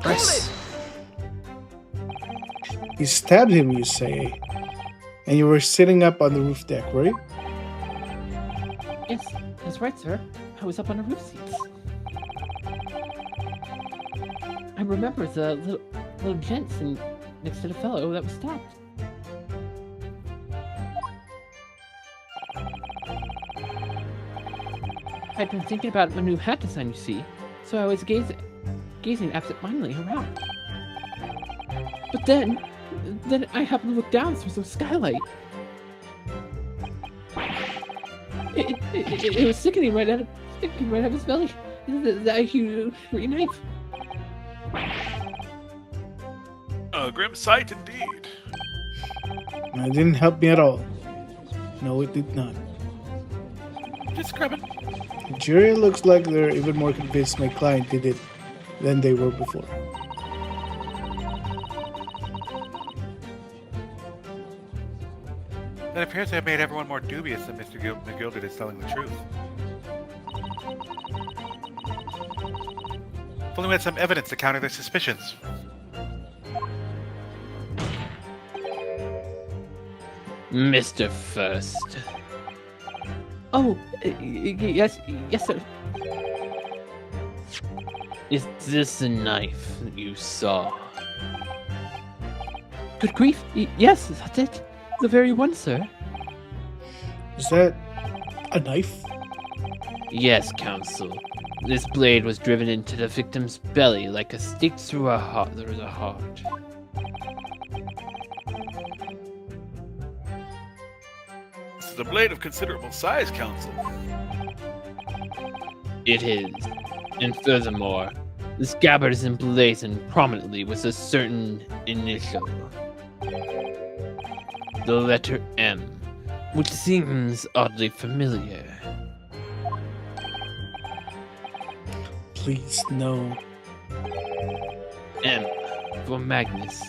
Speaker 1: Press. You stabbed him, you say? And you were sitting up on the roof deck, right?
Speaker 2: Yes, that's right, sir. I was up on the roof seats. I remember the little gent sitting next to the fellow that was stabbed. I'd been thinking about my new hat design, you see, so I was gazing absent-mindedly around. But then I happened to look down through the skylight. It was sticking right out of his belly. That huge knife.
Speaker 7: A grim sight indeed.
Speaker 1: It didn't help me at all. No, it did not.
Speaker 7: Just grab it.
Speaker 1: The jury looks like they're even more convinced my client did it than they were before.
Speaker 7: It appears to have made everyone more dubious that Mr. McGilded is telling the truth. If only we had some evidence to counter their suspicions.
Speaker 2: Mr. First. Oh, yes, sir. Is this the knife that you saw? Good grief, yes, that's it. The very one, sir.
Speaker 1: Is that a knife?
Speaker 2: Yes, Counsel. This blade was driven into the victim's belly like a stake through the heart.
Speaker 7: This is a blade of considerable size, Counsel.
Speaker 2: It is. And furthermore, the scabbard is emblazoned prominently with a certain initial. The letter M, which seems oddly familiar.
Speaker 1: Please, no.
Speaker 2: M for Magnus.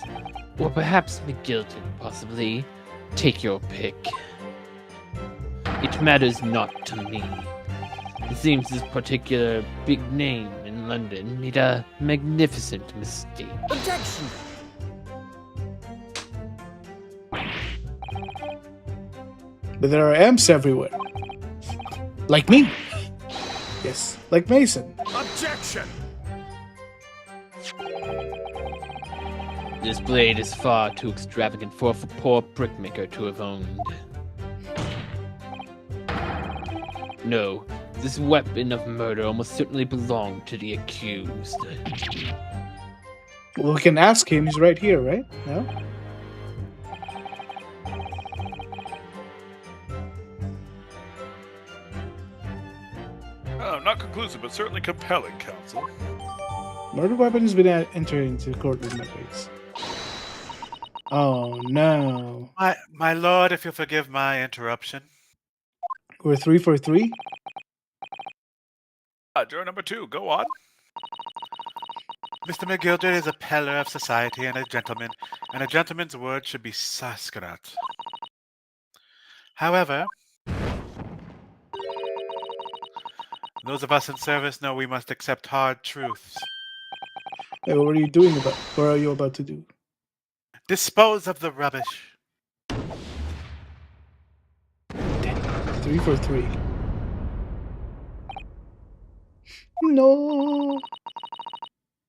Speaker 2: Or perhaps McGilton, possibly. Take your pick. It matters not to me. It seems this particular big name in London made a magnificent mistake.
Speaker 4: Objection!
Speaker 1: But there are M's everywhere. Like me. Yes, like Mason.
Speaker 3: Objection!
Speaker 2: This blade is far too extravagant for a poor brickmaker to have owned. No, this weapon of murder almost certainly belonged to the accused.
Speaker 1: Well, we can ask him. He's right here, right? No?
Speaker 7: Not conclusive, but certainly compelling, Counsel.
Speaker 1: Murder weapon has been entered into courtroom records. Oh no.
Speaker 7: My lord, if you'll forgive my interruption.
Speaker 1: We're 3 for 3?
Speaker 7: Juror number 2, go on. Mr. McGildred is a pillar of society and a gentleman's word should be Saskrat. However, those of us in service know we must accept hard truths.
Speaker 1: Hey, what are you doing about? What are you about to do?
Speaker 7: Dispose of the rubbish.
Speaker 1: 3 for 3. No.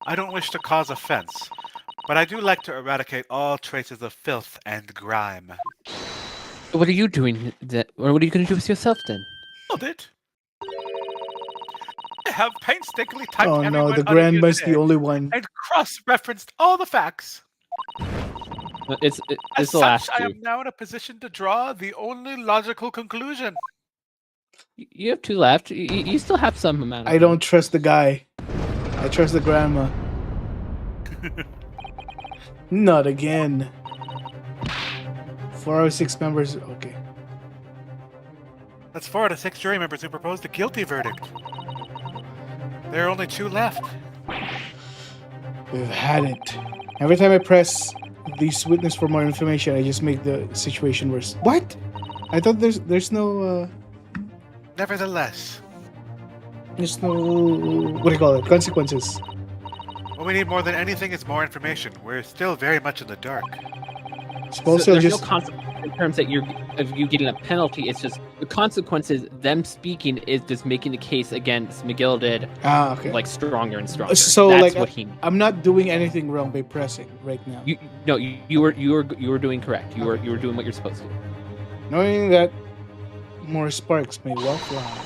Speaker 7: I don't wish to cause offense, but I do like to eradicate all traces of filth and grime.
Speaker 2: What are you doing? Or what are you going to do with yourself then?
Speaker 7: Hold it. I have painstakingly typed
Speaker 1: Oh
Speaker 7: every
Speaker 1: no,
Speaker 7: word
Speaker 1: the
Speaker 7: uttered
Speaker 1: Grand
Speaker 7: here
Speaker 1: must
Speaker 7: today
Speaker 1: the only one.
Speaker 7: and cross-referenced all the facts.
Speaker 2: It's
Speaker 7: As
Speaker 2: the last
Speaker 7: such, I
Speaker 2: two.
Speaker 7: am now in a position to draw the only logical conclusion.
Speaker 2: You have 2 left. You still have some amount of
Speaker 1: I don't trust the guy. I trust the grandma. Not again. 4 out of 6 members. Okay.
Speaker 7: That's 4 out of 6 jury members who proposed a guilty verdict. There are only 2 left.
Speaker 1: We've had it. Every time I press this witness for more information, I just make the situation worse. What? I thought there's no
Speaker 7: Nevertheless,
Speaker 1: there's no what do you call it? Consequences.
Speaker 7: what we need more than anything is more information. We're still very much in the dark.
Speaker 1: Suppose
Speaker 2: So
Speaker 1: they'll
Speaker 2: there's
Speaker 1: just
Speaker 2: no consequence in terms that of you getting a penalty. It's just the consequences. Them speaking is just making the case against McGilded
Speaker 1: okay.
Speaker 2: like stronger and stronger.
Speaker 1: So
Speaker 2: That's
Speaker 1: like
Speaker 2: what he.
Speaker 1: I'm not doing anything wrong by pressing right now.
Speaker 2: You were doing correct. You were doing what you're supposed to.
Speaker 1: Knowing that more sparks may well fly.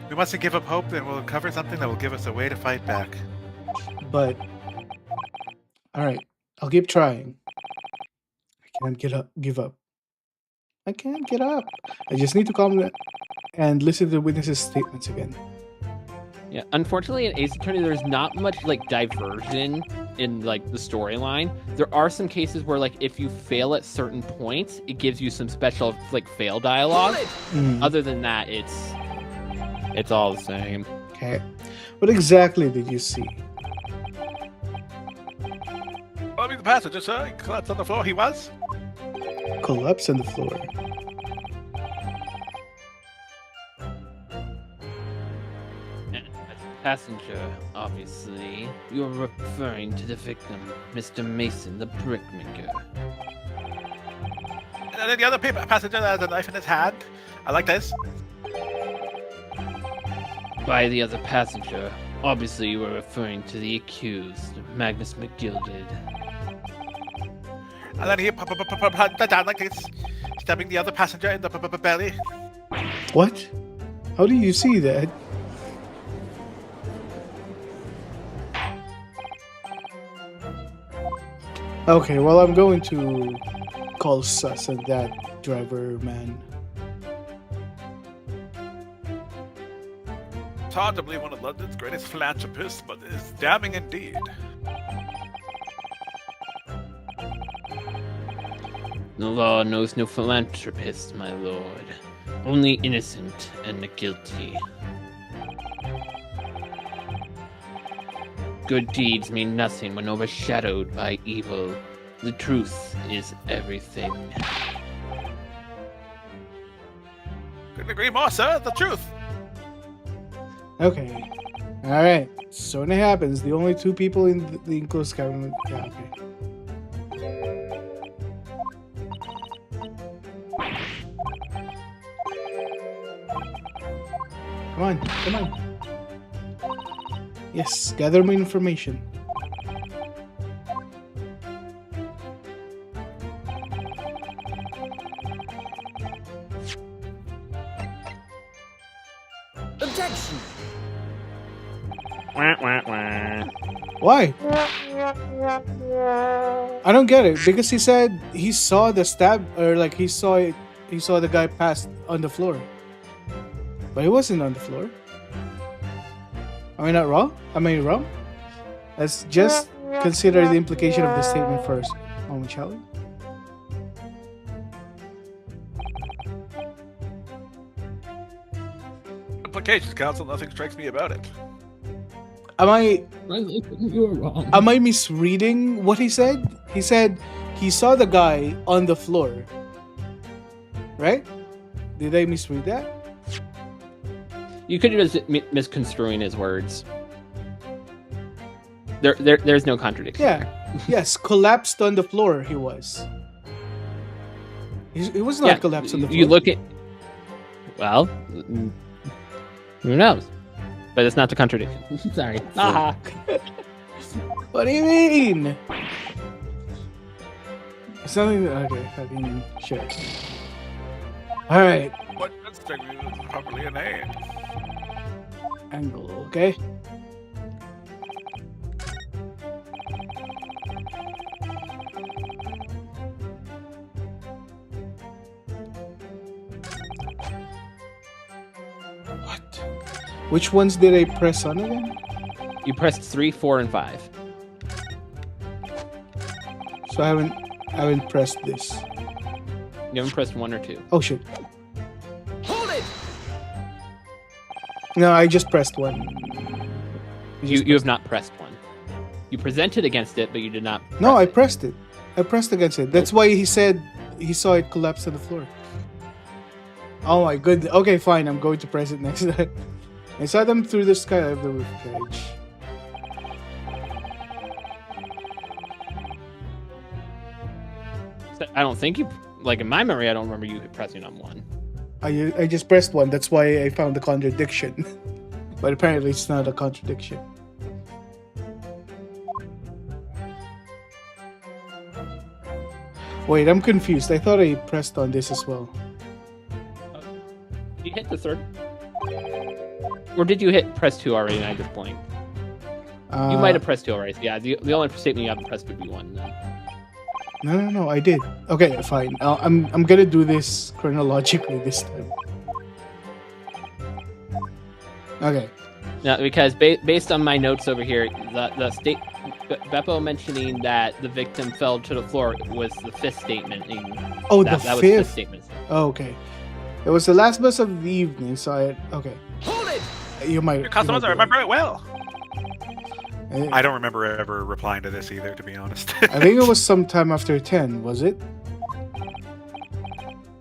Speaker 7: We mustn't give up hope, and we'll uncover something that will give us a way to fight back.
Speaker 1: But alright, I'll keep trying. I can't give up. I can't get up. I just need to calm down and listen to the witnesses' statements again.
Speaker 2: Yeah, unfortunately, in Ace Attorney, there's not much like diversion in like the storyline. There are some cases where like if you fail at certain points, it gives you some special like fail dialogue. Other than that, it's all the same.
Speaker 1: Okay. What exactly did you see?
Speaker 7: I mean, the passenger, sir. He collapsed on the floor. He was.
Speaker 1: Collapse on the floor.
Speaker 2: As a passenger, obviously, you're referring to the victim, Mr. Mason, the brickmaker.
Speaker 7: And then the other passenger has a knife in his hand. I like this.
Speaker 2: By the other passenger, obviously you were referring to the accused, Magnus McGilded.
Speaker 7: And then he down like this, stabbing the other passenger in the belly.
Speaker 1: What? How do you see that? Okay, well, I'm going to call sus on that driver man.
Speaker 7: It's hard to believe one of London's greatest philanthropists, but it's damning indeed.
Speaker 2: The law knows no philanthropist, my lord. Only innocent and the guilty. Good deeds mean nothing when overshadowed by evil. The truth is everything.
Speaker 7: Couldn't agree more, sir. The truth.
Speaker 1: Okay. Alright. So when it happens, the only 2 people in the enclosed cabin. Yeah, okay. Come on, come on. Yes, gather more information.
Speaker 4: Objection!
Speaker 2: Wah, wah, wah.
Speaker 1: Why? I don't get it. Because he said he saw the stab, or like he saw the guy pass on the floor. But he wasn't on the floor. Am I not wrong? Am I wrong? Let's just consider the implication of the statement first. Moment, shall we?
Speaker 7: Implications, counsel. Nothing strikes me about it.
Speaker 1: Am I
Speaker 2: You were wrong.
Speaker 1: am I misreading what he said? He said he saw the guy on the floor. Right? Did I misread that?
Speaker 2: You could just misconstruing his words. There's no contradiction.
Speaker 1: Yeah. Yes, collapsed on the floor he was. He was not collapsed on the floor.
Speaker 2: You look at. Well, who knows? But it's not the contradiction. Sorry. Haha.
Speaker 1: What do you mean? Something. Okay, fucking shit. All right,
Speaker 7: What does properly a name?
Speaker 1: angle. Okay. What? Which ones did I press on again?
Speaker 2: You pressed 3, 4, and 5.
Speaker 1: So I haven't pressed this.
Speaker 2: You haven't pressed 1 or 2.
Speaker 1: Oh shit.
Speaker 4: Hold it!
Speaker 1: No, I just pressed one.
Speaker 2: You have not pressed 1. You presented against it, but you did not.
Speaker 1: No, I
Speaker 2: press
Speaker 1: pressed it. I pressed against it. That's why he said he saw it collapse on the floor. Oh my goodness. Okay, fine. I'm going to press it next time. I saw them through the sky of the roof carriage.
Speaker 2: it. I don't think you. Like in my memory, I don't remember you pressing on 1.
Speaker 1: I just pressed one. That's why I found the contradiction. But apparently it's not a contradiction. Wait, I'm confused. I thought I pressed on this as well.
Speaker 2: You hit the 3rd. Or did you hit press 2 already and I just blanked? You might have pressed 2 already. Yeah, the only statement you haven't pressed would be 1. Then.
Speaker 1: No, I did. Okay, fine. I'm gonna do this chronologically this time. Okay.
Speaker 2: No, because based on my notes over here, the state Beppo mentioning that the victim fell to the floor was the 5th statement.
Speaker 1: Oh,
Speaker 2: that
Speaker 1: the
Speaker 2: was
Speaker 1: fifth.
Speaker 2: 5th statement.
Speaker 1: Oh, okay. It was the last bus of the evening, so okay.
Speaker 4: Hold it!
Speaker 1: You might.
Speaker 7: Your customers, I remember it well.
Speaker 1: I
Speaker 7: I don't remember ever replying to this either, to be honest.
Speaker 1: I think it was sometime after 10, was it?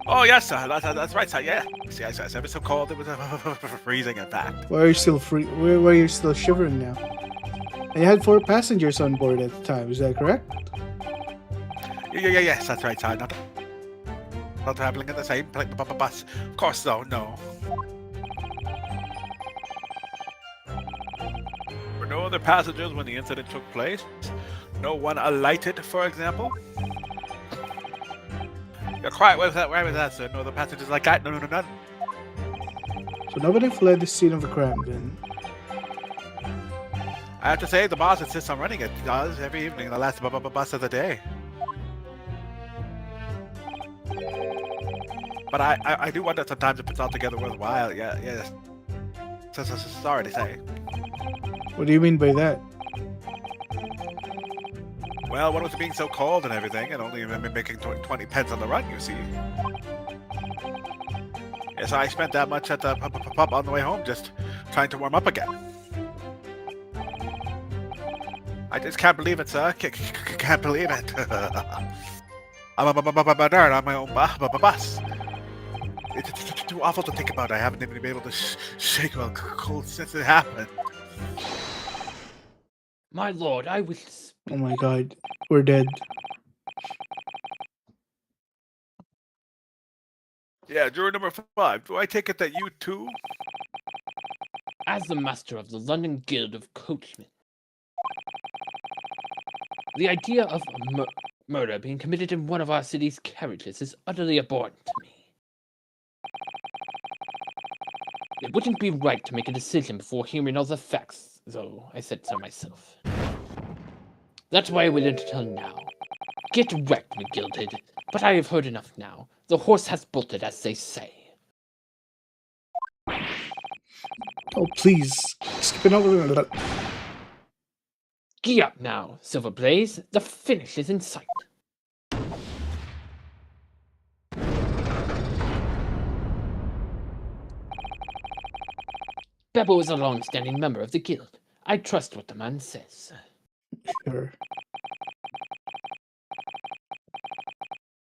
Speaker 7: Oh yes, sir. That's right, sir. Yeah. See, I was ever so cold. It was freezing, in fact.
Speaker 1: Why are you still free? Why are you still shivering now? And you had 4 passengers on board at the time. Is that correct?
Speaker 7: Yes, that's right, sir. Not traveling in the same bus. Of course, though. No. Were no other passengers when the incident took place? No one alighted, for example? You're quite right with that, sir. No other passengers like that? No, none.
Speaker 1: So nobody fled the scene of the crime then.
Speaker 7: I have to say, the boss insists on running it. He does every evening, the last bus of the day. But I do wonder sometimes if it's altogether worthwhile. Yes. Sorry to say.
Speaker 1: What do you mean by that?
Speaker 7: Well, one was being so cold and everything, and only making 20 pence on the run, you see. Yes, I spent that much at the pub on the way home, just trying to warm up again. I just can't believe it, sir. Can't believe it. I'm on my own bus. It's too awful to think about. I haven't even been able to shake well cold since it happened.
Speaker 2: My lord, I will.
Speaker 1: Oh my god, we're dead.
Speaker 7: Yeah, juror number 5. Do I take it that you too?
Speaker 2: As the master of the London Guild of Coachmen, the idea of murder being committed in one of our city's carriages is utterly abhorrent to me. It wouldn't be right to make a decision before hearing all the facts, though I said so myself. That's why I waited until now. Get wrecked, McGilded, but I have heard enough now. The horse has bolted, as they say.
Speaker 1: Oh, please. Skip it over.
Speaker 2: Gee up now, Silver Blaze. The finish is in sight. Beppo is a long-standing member of the guild. I trust what the man says.
Speaker 1: Sure.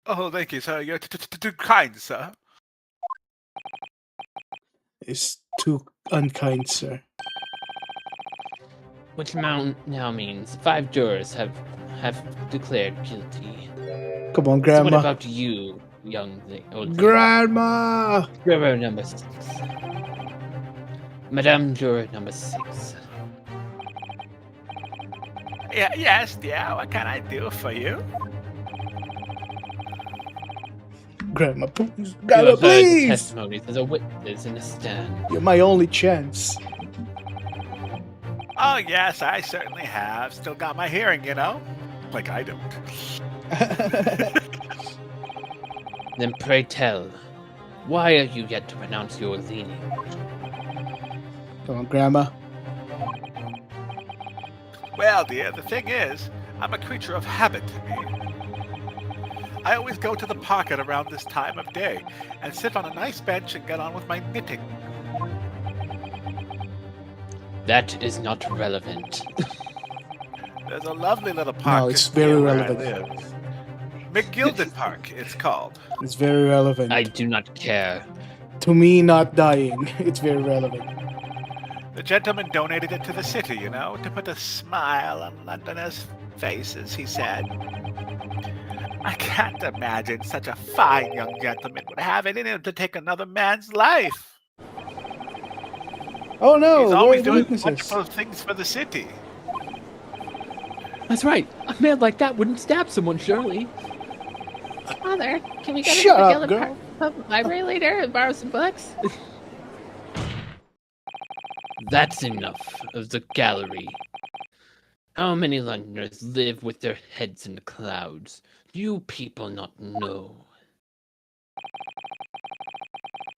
Speaker 7: Oh, thank you, sir. You're too kind, sir.
Speaker 1: Is too unkind, sir.
Speaker 2: Which now means 5 jurors have declared guilty.
Speaker 1: Come on,
Speaker 2: So what
Speaker 1: Grandma.
Speaker 2: about you, old lady?
Speaker 1: Grandma!
Speaker 2: Juror number 6. Madame Juror number 6.
Speaker 7: Yeah, yes, dear. What can I do for you?
Speaker 1: Grandma, please.
Speaker 2: You
Speaker 1: Grandma,
Speaker 2: have heard the
Speaker 1: please!
Speaker 2: testimonies as a witness in a stand.
Speaker 1: You're my only chance.
Speaker 7: Oh, yes, I certainly have. Still got my hearing, you know? Like I don't.
Speaker 2: Then pray tell, why are you yet to pronounce your leaning?
Speaker 1: Come on, Grandma.
Speaker 7: Well, dear, the thing is, I'm a creature of habit. I always go to the park at around this time of day and sit on a nice bench and get on with my knitting.
Speaker 2: That is not relevant.
Speaker 7: There's a lovely little park.
Speaker 1: No, it's
Speaker 7: just
Speaker 1: very
Speaker 7: near where I
Speaker 1: relevant.
Speaker 7: live. McGilded Park, it's called.
Speaker 1: It's very relevant.
Speaker 2: I do not care.
Speaker 1: To me, not dying. It's very relevant.
Speaker 7: The gentleman donated it to the city, you know, to put a smile on Londoners' faces, he said. I can't imagine such a fine young gentleman would have it in him to take another man's life.
Speaker 1: Oh no,
Speaker 7: He's
Speaker 1: where
Speaker 7: always
Speaker 1: are the
Speaker 7: doing
Speaker 1: witnesses?
Speaker 7: wonderful things for the city.
Speaker 2: That's right. A man like that wouldn't stab someone, surely.
Speaker 8: Mother, can we go
Speaker 1: Shut
Speaker 8: to
Speaker 1: up,
Speaker 8: the
Speaker 1: girl.
Speaker 8: Public Library later and borrow some books?
Speaker 2: That's enough of the gallery. How many Londoners live with their heads in the clouds? Do you people not know?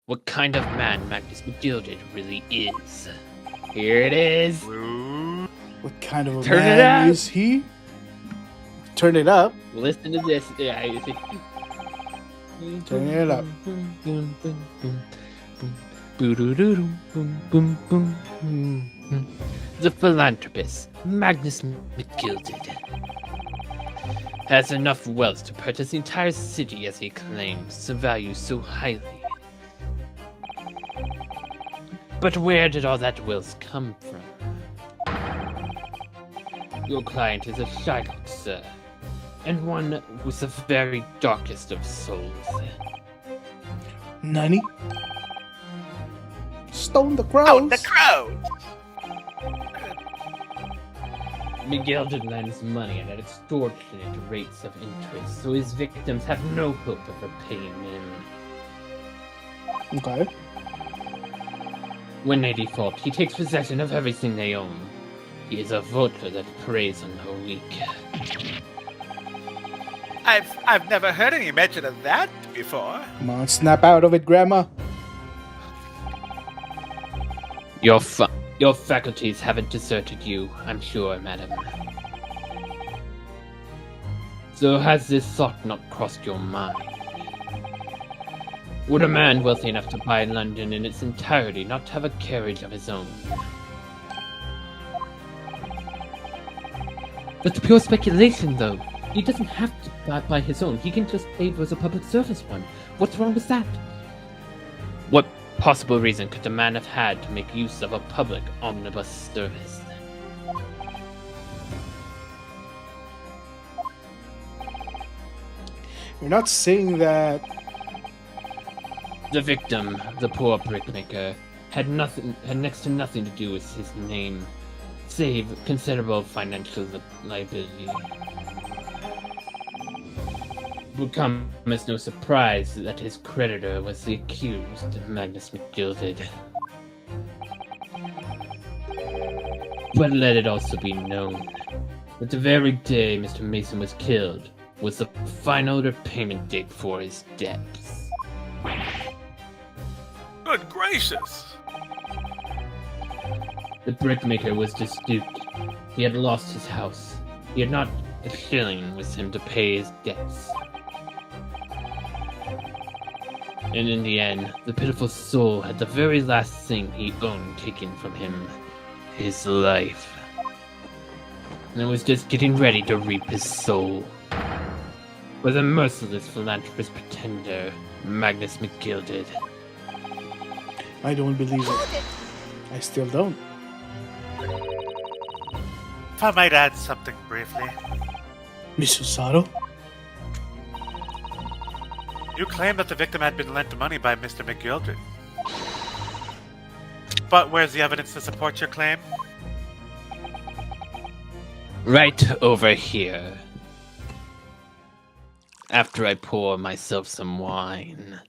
Speaker 2: What kind of man Magnus McGilded really is? Here it is.
Speaker 1: What kind of a
Speaker 2: Turn it
Speaker 1: man
Speaker 2: up.
Speaker 1: is he? Turn it up.
Speaker 2: Listen to this. Yeah, I think.
Speaker 1: Turn it up.
Speaker 2: The philanthropist, Magnus McGilded, has enough wealth to purchase the entire city as he claims to value so highly. But where did all that wealth come from? Your client is a Shylock, sir, and one with the very darkest of souls.
Speaker 1: Nani? Stone the crows.
Speaker 7: Oh, the crows!
Speaker 2: McGilded lends money at extortionate rates of interest, so his victims have no hope of repaying him.
Speaker 1: Okay.
Speaker 2: When they default, he takes possession of everything they own. He is a vulture that preys on the weak.
Speaker 7: I've never heard any mention of that before.
Speaker 1: Come on, snap out of it, Grandma.
Speaker 2: Your faculties haven't deserted you, I'm sure, madam. So has this thought not crossed your mind? Would a man wealthy enough to buy London in its entirety not have a carriage of his own? That's pure speculation, though. He doesn't have to buy his own. He can just pay for the public service one. What's wrong with that? What possible reason could the man have had to make use of a public omnibus service?
Speaker 1: You're not saying that.
Speaker 2: The victim, the poor brickmaker, had next to nothing to do with his name, save considerable financial liability. It would come as no surprise that his creditor was the accused, Magnus McGilded. But let it also be known that the very day Mr. Mason was killed was the final repayment date for his debts.
Speaker 7: Good gracious!
Speaker 2: The brickmaker was destitute. He had lost his house. He had not a shilling with him to pay his debts. And in the end, the pitiful soul had the very last thing he owned taken from him, his life. And I was just getting ready to reap his soul. But the merciless philanthropist pretender, Magnus McGilded.
Speaker 1: I don't believe it.
Speaker 5: Hold it!
Speaker 1: I still don't.
Speaker 7: If I might add something briefly,
Speaker 1: Miss Osato?
Speaker 7: you claim that the victim had been lent money by Mr. McGildred. But where's the evidence to support your claim?
Speaker 2: Right over here. After I pour myself some wine.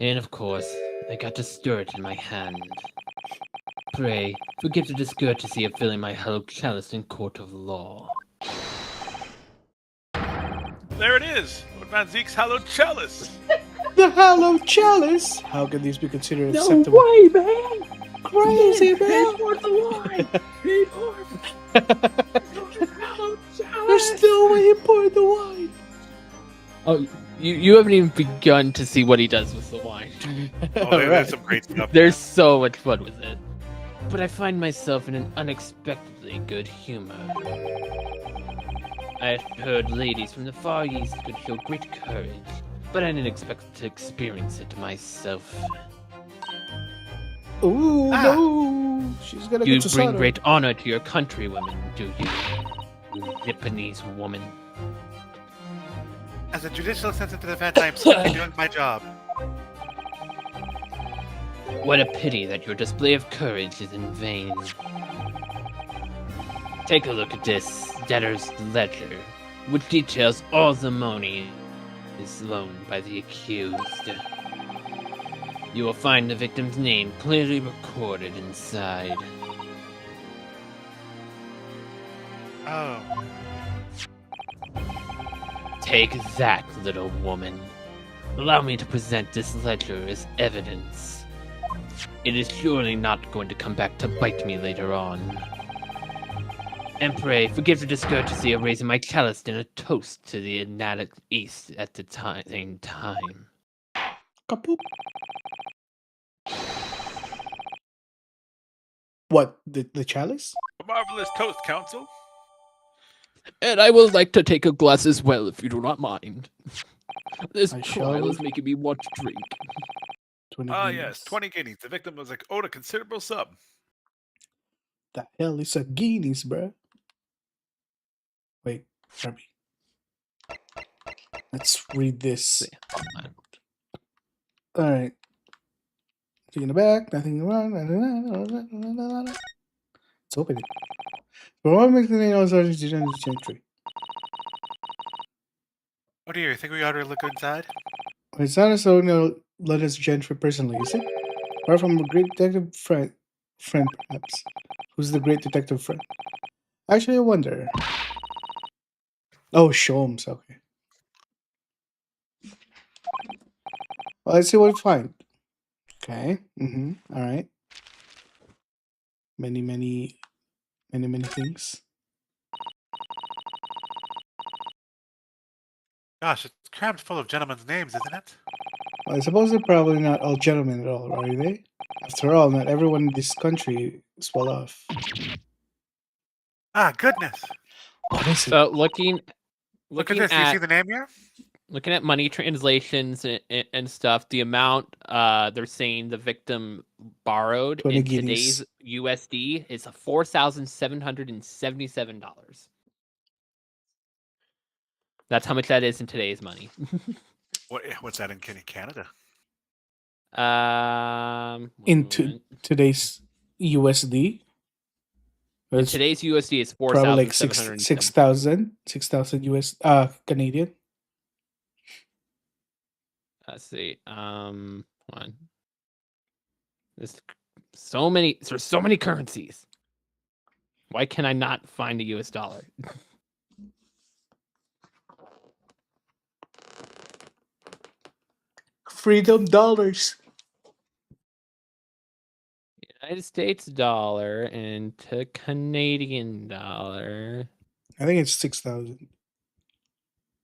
Speaker 2: And of course, I got to stir it in my hand. Pray, forgive the discourtesy of filling my hollow chalice in court of law.
Speaker 7: There it is! Lord Van Zeke's hallowed chalice!
Speaker 1: The Hollow Chalice! How can these be considered
Speaker 2: No
Speaker 1: acceptable?
Speaker 2: way, man!
Speaker 1: Crazy,
Speaker 2: Pay
Speaker 1: man!
Speaker 2: for the wine! Pay for
Speaker 1: There's no way he poured the wine!
Speaker 2: Oh, you haven't even begun to see what he does with the wine.
Speaker 7: There's some great stuff.
Speaker 2: There's so much fun with it. But I find myself in an unexpectedly good humor. I had heard ladies from the Far East could show great courage, but I didn't expect to experience it myself.
Speaker 1: Ooh, no! She's gonna
Speaker 2: You
Speaker 1: get to
Speaker 2: bring
Speaker 1: Osato.
Speaker 2: great honor to your countrywomen, do you? You Japanese woman.
Speaker 7: As a judicial sensitive event, I am simply doing my job.
Speaker 2: What a pity that your display of courage is in vain. Take a look at this debtor's ledger, which details all the money is loaned by the accused. You will find the victim's name clearly recorded inside.
Speaker 7: Oh.
Speaker 2: Take that, little woman. Allow me to present this ledger as evidence. It is surely not going to come back to bite me later on. And pray, forgive the discourtesy of raising my chalice in a toast to the Atlantic East at the same time.
Speaker 1: Kapoop. What? The chalice?
Speaker 7: A marvelous toast, Counsel.
Speaker 2: And I would like to take a glass as well, if you do not mind. This
Speaker 1: I shall.
Speaker 2: trial is making me want to drink.
Speaker 1: 20
Speaker 7: Ah,
Speaker 1: guineas.
Speaker 7: yes, 20 guineas. The victim was owed a considerable sum.
Speaker 1: The hell is a guineas, bruh? Wait, Barbie. Let's read this. Alright. Nothing in the back, nothing wrong. Let's open it. For what makes the name of Sergeant Gentry?
Speaker 7: Oh dear, you think we ought to look inside?
Speaker 1: It's not as though no let us Gentry personally, is it? Or from a great detective friend perhaps. Who's the great detective friend? Actually, I wonder. Oh, Sholmes, okay. Well, let's see what we find. Okay. Alright. Many things.
Speaker 7: Gosh, it's crammed full of gentlemen's names, isn't it?
Speaker 1: Well, I suppose they're probably not all gentlemen at all, are they? After all, not everyone in this country is well off.
Speaker 7: Ah, goodness.
Speaker 1: What is it?
Speaker 2: So looking
Speaker 7: Look at this. Do you see the name here?
Speaker 2: looking at money translations and stuff, the amount they're saying the victim borrowed
Speaker 1: 20
Speaker 2: in
Speaker 1: guineas.
Speaker 2: today's USD is $4,777. That's how much that is in today's money.
Speaker 7: What's that in Canada?
Speaker 1: Into today's USD?
Speaker 2: in
Speaker 1: It's
Speaker 2: today's USD is
Speaker 1: probably like
Speaker 2: 4,777.
Speaker 1: 6,000 US Canadian.
Speaker 2: Let's see. Hold on. There's so many currencies. Why can I not find a US dollar?
Speaker 1: Freedom dollars.
Speaker 2: United States dollar into Canadian dollar.
Speaker 1: I think it's 6,000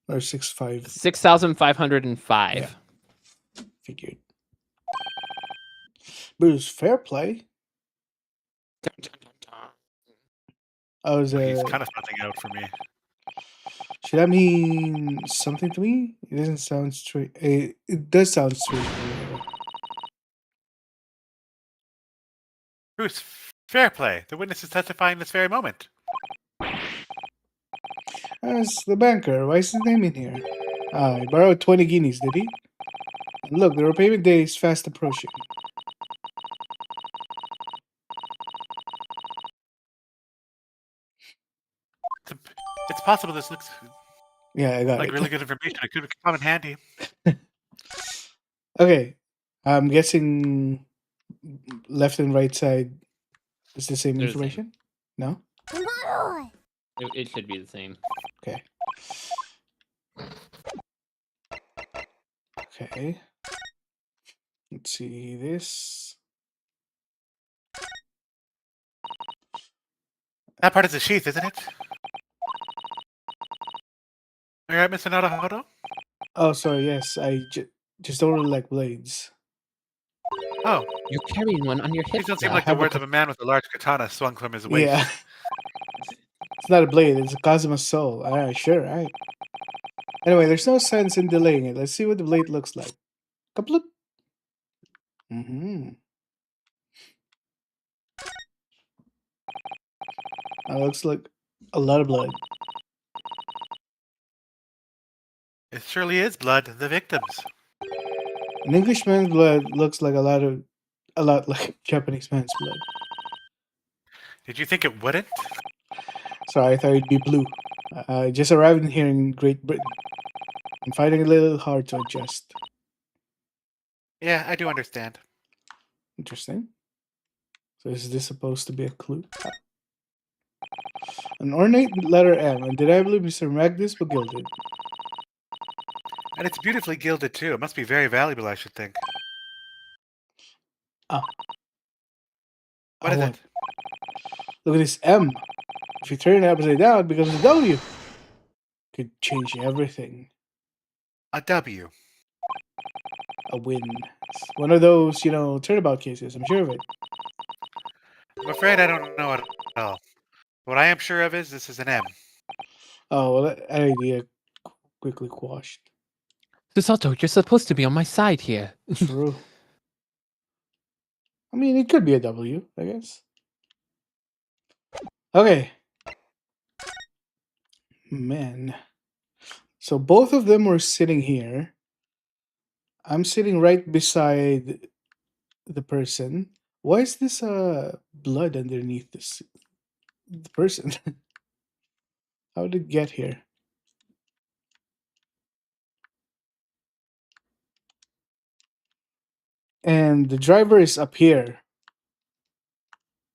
Speaker 1: or 6,500.
Speaker 2: 6,505.
Speaker 1: Yeah. Figured. But it was fair play. I was
Speaker 7: He's kind of nothing out for me.
Speaker 1: should that mean something to me? It doesn't sound straight. It does sound straight.
Speaker 7: Bruce, fair play. The witness is testifying this very moment.
Speaker 1: As the banker, why is his name in here? He borrowed 20 guineas, did he? And look, the repayment day is fast approaching.
Speaker 7: It's possible this looks
Speaker 1: Yeah, I got
Speaker 7: like
Speaker 1: it.
Speaker 7: really good information. It could come in handy.
Speaker 1: Okay, I'm guessing left and right side is the same
Speaker 2: They're the same.
Speaker 1: information? No?
Speaker 2: It should be the same.
Speaker 1: Okay. Okay. Let's see this.
Speaker 7: That part is the sheath, isn't it? All right, Mr. Naruhodo?
Speaker 1: Oh, sorry, yes. Just don't really like blades.
Speaker 7: Oh,
Speaker 2: You're carrying one on your hip.
Speaker 7: these don't seem
Speaker 1: I
Speaker 7: like the
Speaker 1: have a
Speaker 7: words of a man with a large katana swung from his waist.
Speaker 1: Yeah. It's not a blade, it's a Cosmos soul. Alright, sure, alright. Anyway, there's no sense in delaying it. Let's see what the blade looks like. Kaplut. Mm-hmm. That looks like a lot of blood.
Speaker 7: It surely is blood, the victims.
Speaker 1: An Englishman's blood looks like a lot like Japanese man's blood.
Speaker 7: Did you think it wouldn't?
Speaker 1: Sorry, I thought it'd be blue. I just arrived in here in Great Britain. I'm finding it a little hard to adjust.
Speaker 7: Yeah, I do understand.
Speaker 1: Interesting. So is this supposed to be a clue? An ornate letter M, undeniably Mr. Magnus gilded.
Speaker 7: And it's beautifully gilded too. It must be very valuable, I should think.
Speaker 1: Ah.
Speaker 7: What
Speaker 1: I
Speaker 7: is
Speaker 1: want-
Speaker 7: it?
Speaker 1: Look at this M. If you turn it upside down, it becomes a W. Could change everything.
Speaker 7: A W.
Speaker 1: A win. It's one of those, turnabout cases. I'm sure of it.
Speaker 7: I'm afraid I don't know it at all. What I am sure of is this is an M.
Speaker 1: Oh, well, that idea quickly quashed.
Speaker 2: Susato, you're supposed to be on my side here.
Speaker 1: True. I mean, it could be a W, I guess. Okay. Man. So both of them were sitting here. I'm sitting right beside the person. Why is this blood underneath the person? How did it get here? And the driver is up here.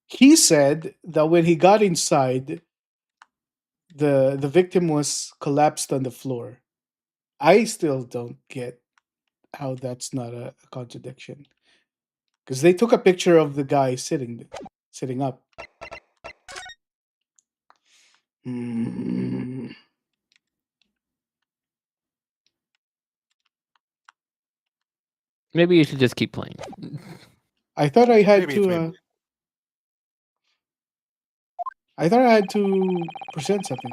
Speaker 1: He said that when he got inside, the victim was collapsed on the floor. I still don't get how that's not a contradiction. Because they took a picture of the guy sitting up. Hmm.
Speaker 2: Maybe you should just keep playing.
Speaker 1: I thought I had
Speaker 7: Maybe it's
Speaker 1: to. I thought I had to present something.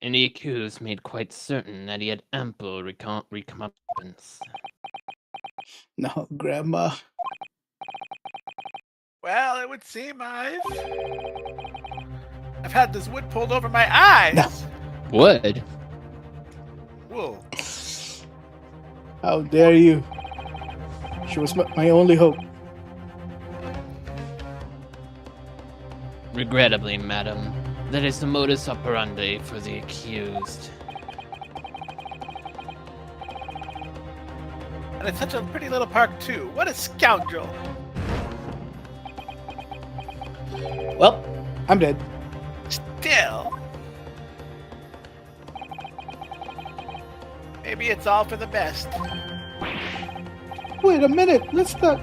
Speaker 2: And the accused made quite certain that he had ample recompense.
Speaker 1: No, Grandma.
Speaker 7: Well, it would seem I've had this wood pulled over my eyes.
Speaker 1: No.
Speaker 2: Wood?
Speaker 7: Wool.
Speaker 1: How dare you? She was my only hope.
Speaker 2: Regrettably, madam, that is the modus operandi for the accused.
Speaker 7: And it's such a pretty little park too. What a scoundrel.
Speaker 1: Well, I'm dead.
Speaker 7: Still. Maybe it's all for the best.
Speaker 1: Wait a minute. Let's not.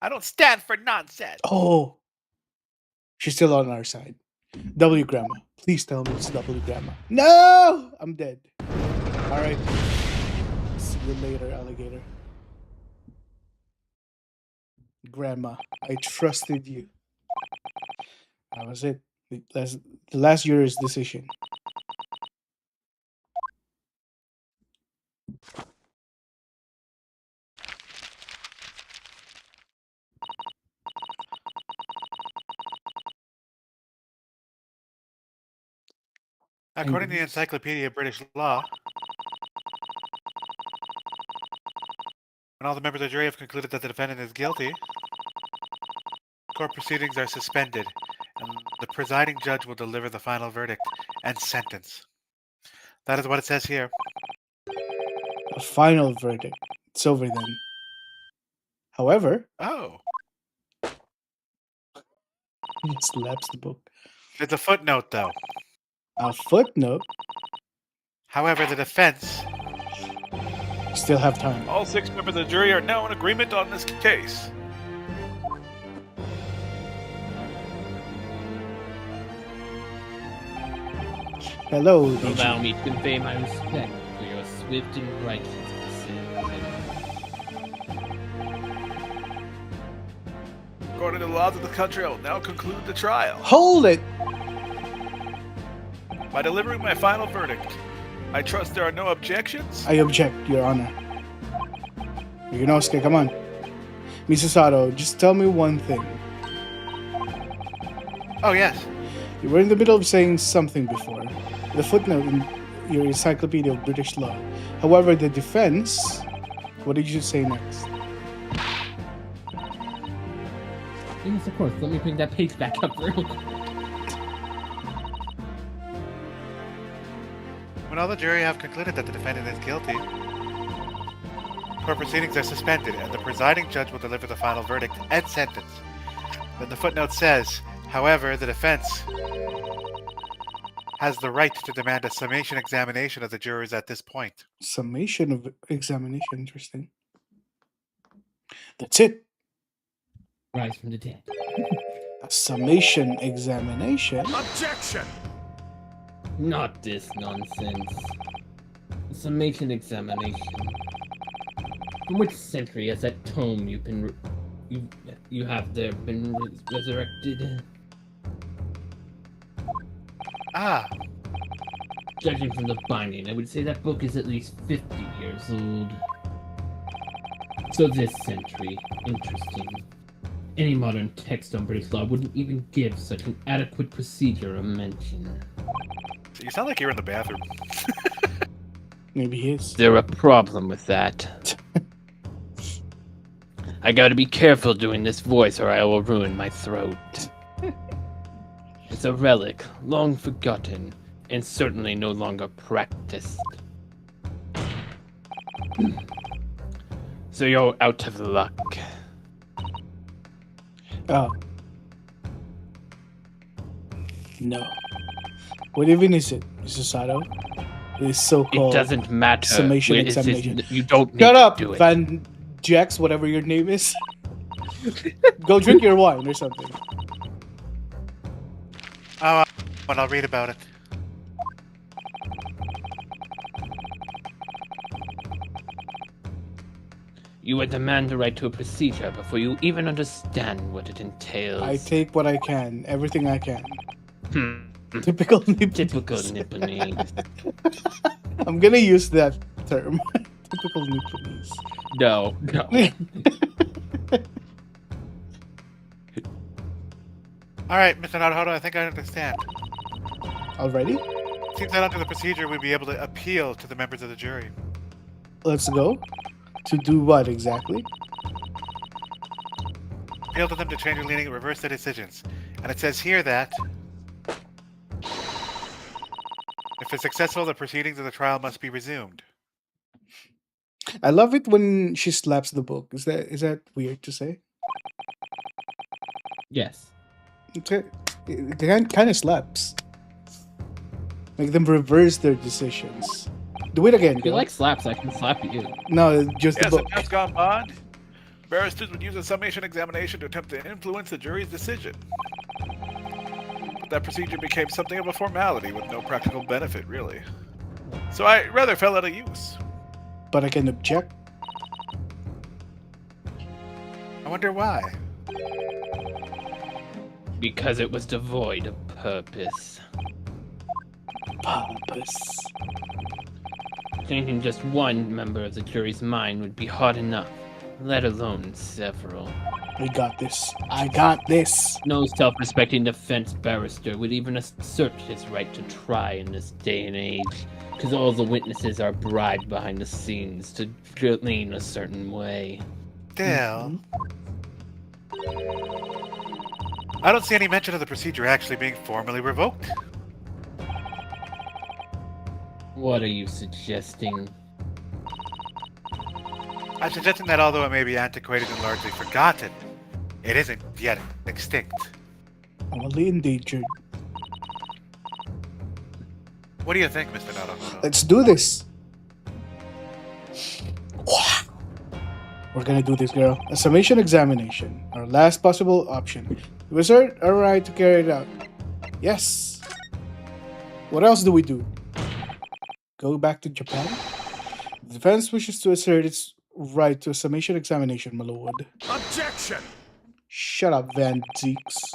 Speaker 7: I don't stand for nonsense.
Speaker 1: Oh. She's still on our side. W Grandma. Please tell me it's W Grandma. No! I'm dead. Alright. See you later, alligator. Grandma, I trusted you. That was it. The last jury's decision.
Speaker 7: According to the
Speaker 1: And
Speaker 7: Encyclopedia of British Law, when all the members of the jury have concluded that the defendant is guilty, court proceedings are suspended, and the presiding judge will deliver the final verdict and sentence. That is what it says here.
Speaker 1: a final verdict. It's over then. However,
Speaker 7: Oh,
Speaker 1: he slaps the book.
Speaker 7: there's a footnote, though.
Speaker 1: A footnote.
Speaker 7: However, the defense,
Speaker 1: Still have time.
Speaker 7: all 6 members of the jury are now in agreement on this case.
Speaker 1: Hello, Agent.
Speaker 2: Allow me to convey my respect for your swift and righteous decision.
Speaker 7: According to the laws of the country, I will now conclude the trial
Speaker 1: Hold it.
Speaker 7: by delivering my final verdict. I trust there are no objections.
Speaker 1: I object, Your Honor. Yunosuke, come on. Mrs. Sato, just tell me one thing.
Speaker 7: Oh, yes.
Speaker 1: You were in the middle of saying something before. The footnote in your Encyclopedia of British Law. However, the defense. What did you say next?
Speaker 2: Yes, of course. Let me bring that page back up real quick.
Speaker 7: When all the jury have concluded that the defendant is guilty, court proceedings are suspended, and the presiding judge will deliver the final verdict and sentence. Then the footnote says, however, the defense has the right to demand a summation examination of the jurors at this point.
Speaker 1: Summation of examination. Interesting. That's it.
Speaker 2: Rise from the dead.
Speaker 1: A summation examination.
Speaker 3: Objection!
Speaker 2: Not this nonsense. A summation examination. From which century has that tome you have there been resurrected?
Speaker 7: Ah,
Speaker 2: Judging from the binding, I would say that book is at least 50 years old. So this century, interesting. Any modern text on British law wouldn't even give such an adequate procedure a mention.
Speaker 7: you sound like you're in the bathroom.
Speaker 1: Maybe he is.
Speaker 2: There a problem with that? I gotta be careful doing this voice or I will ruin my throat. It's a relic, long forgotten, and certainly no longer practiced. So you're out of luck.
Speaker 1: Oh. No. What even is it, Mrs. Sato? This so-called
Speaker 2: It doesn't matter.
Speaker 1: summation
Speaker 2: It's just-
Speaker 1: examination.
Speaker 2: you don't need
Speaker 1: Shut
Speaker 2: to
Speaker 1: up,
Speaker 2: do it.
Speaker 1: Van Jax, whatever your name is. Go drink your wine or something.
Speaker 7: Oh, but I'll read about it.
Speaker 2: You would demand the right to a procedure before you even understand what it entails.
Speaker 1: I take what I can, everything I can.
Speaker 2: Hmm.
Speaker 1: Typical Nipponese.
Speaker 2: Typical Nipponese.
Speaker 1: I'm gonna use that term. Typical Nipponese.
Speaker 2: No.
Speaker 7: Alright, Mr. Naruhodo, I think I understand.
Speaker 1: Already?
Speaker 7: Seems that under the procedure, we'd be able to appeal to the members of the jury.
Speaker 1: Let's go. To do what exactly?
Speaker 7: Appeal to them to change their leaning and reverse their decisions. And it says here that if it's successful, the proceedings of the trial must be resumed.
Speaker 1: I love it when she slaps the book. Is that weird to say?
Speaker 2: Yes.
Speaker 1: It kind of slaps. Make them reverse their decisions. Do it again.
Speaker 2: If you
Speaker 1: girl.
Speaker 2: like slaps, I can slap you.
Speaker 1: No, just
Speaker 7: Yes,
Speaker 1: the
Speaker 7: in
Speaker 1: book.
Speaker 7: times gone by, barristers would use a summation examination to attempt to influence the jury's decision. But that procedure became something of a formality with no practical benefit, really. So I rather fell out of use.
Speaker 1: But I can object.
Speaker 7: I wonder why.
Speaker 2: Because it was devoid of purpose.
Speaker 1: Pompous.
Speaker 2: Changing just one member of the jury's mind would be hard enough, let alone several.
Speaker 1: I got this. I got this.
Speaker 2: No self-respecting defense barrister would even assert his right to try in this day and age, because all the witnesses are bribed behind the scenes to lean a certain way.
Speaker 7: Still, I don't see any mention of the procedure actually being formally revoked.
Speaker 2: What are you suggesting?
Speaker 7: I'm suggesting that although it may be antiquated and largely forgotten, it isn't yet extinct.
Speaker 1: Only endangered.
Speaker 7: What do you think, Mr. Naruto?
Speaker 1: Let's do this. We're gonna do this, girl. A summation examination. Our last possible option. The wizard, alright to carry it out. Yes. What else do we do? Go back to Japan? The defense wishes to assert its right to a summation examination, my lord.
Speaker 3: Objection!
Speaker 1: Shut up, Van Zeeks.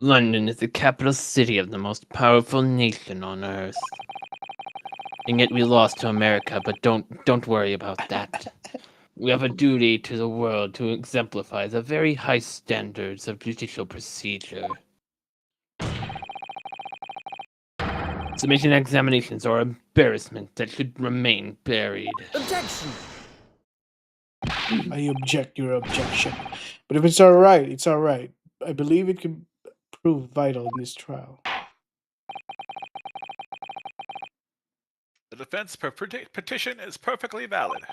Speaker 2: London is the capital city of the most powerful nation on Earth. And yet we lost to America, but don't worry about that. We have a duty to the world to exemplify the very high standards of judicial procedure. Submission examinations are embarrassment that should remain buried.
Speaker 4: Objection!
Speaker 1: I object your objection. But if it's alright, it's alright. I believe it can prove vital in this trial.
Speaker 7: The defense petition is perfectly valid.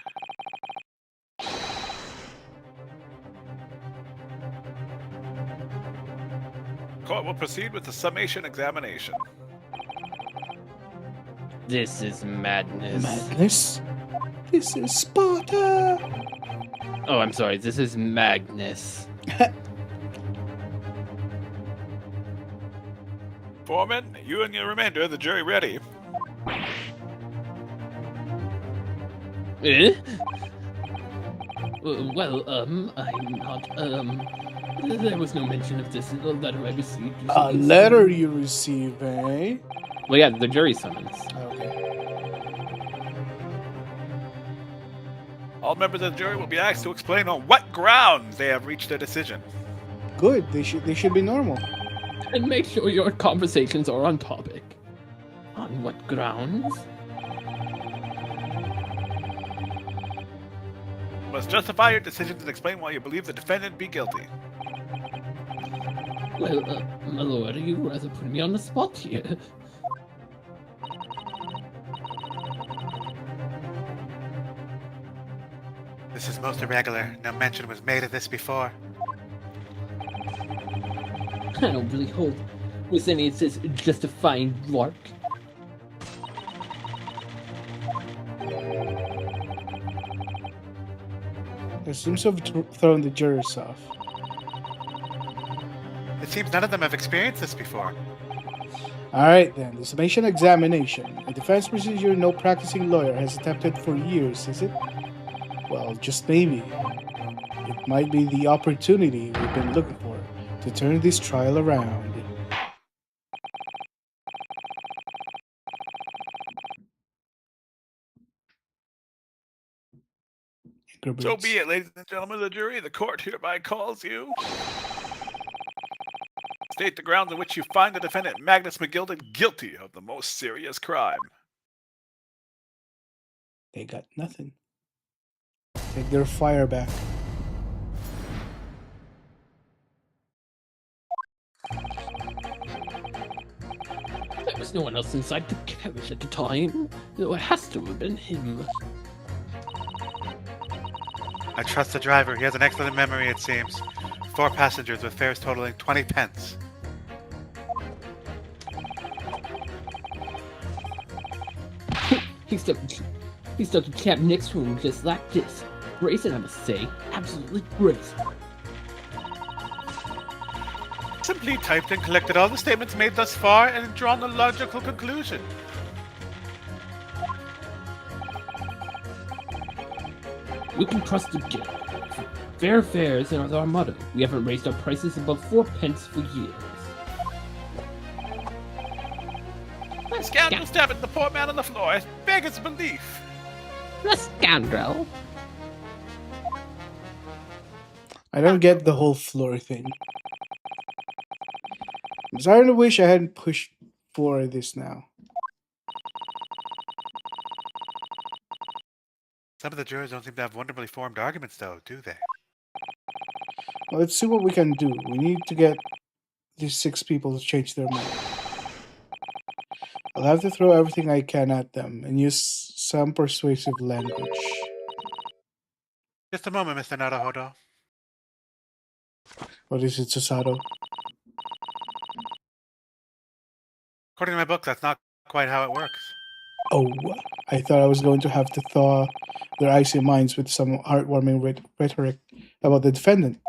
Speaker 7: Court will proceed with the summation examination.
Speaker 2: This is madness.
Speaker 1: Madness? This is Sparta!
Speaker 2: Oh, I'm sorry. This is Magnus.
Speaker 7: Foreman, you and your remainder of the jury ready.
Speaker 2: Eh? Well, I'm not, there was no mention of this in the letter I received.
Speaker 1: A letter you receive, eh?
Speaker 2: Well, yeah, the jury summons.
Speaker 1: Okay.
Speaker 7: All members of the jury will be asked to explain on what grounds they have reached their decision.
Speaker 1: Good. They should be normal.
Speaker 2: And make sure your conversations are on topic. On what grounds?
Speaker 7: You must justify your decisions and explain why you believe the defendant be guilty.
Speaker 2: Well, my lord, you rather put me on the spot here.
Speaker 7: This is most irregular. No mention was made of this before.
Speaker 2: I don't really hold with any of this justifying lark.
Speaker 1: It seems to have thrown the jurors off.
Speaker 7: It seems none of them have experienced this before.
Speaker 1: Alright then, the summation examination. A defense procedure no practicing lawyer has attempted for years, is it? Well, just maybe. It might be the opportunity we've been looking for to turn this trial around.
Speaker 7: So be it, ladies and gentlemen of the jury. The court hereby calls you. State the grounds on which you find the defendant Magnus McGilded guilty of the most serious crime.
Speaker 1: They got nothing. Take their fire back.
Speaker 2: There was no one else inside the carriage at the time. Though it has to have been him.
Speaker 7: I trust the driver. He has an excellent memory, it seems. 4 passengers with fares totaling 20 pence.
Speaker 2: He stuck a cab next to him just like this. Brazen, I must say. Absolutely brazen.
Speaker 7: Simply typed and collected all the statements made thus far and drawn a logical conclusion.
Speaker 9: You can trust the guild. Fair fares is our motto. We haven't raised our prices above 4 pence for years.
Speaker 7: That scoundrel stabbing the poor man on the floor is beggars belief.
Speaker 8: The scoundrel.
Speaker 1: I don't get the whole floor thing. I'm starting to wish I hadn't pushed for this now.
Speaker 7: Some of the jurors don't seem to have wonderfully formed arguments, though, do they?
Speaker 1: Well, let's see what we can do. We need to get these 6 people to change their mind. I'll have to throw everything I can at them and use some persuasive language.
Speaker 7: Just a moment, Mr. Naruhodo.
Speaker 1: What is it, Susato?
Speaker 7: According to my book, that's not quite how it works.
Speaker 1: Oh, I thought I was going to have to thaw their icy minds with some heartwarming rhetoric about the defendant.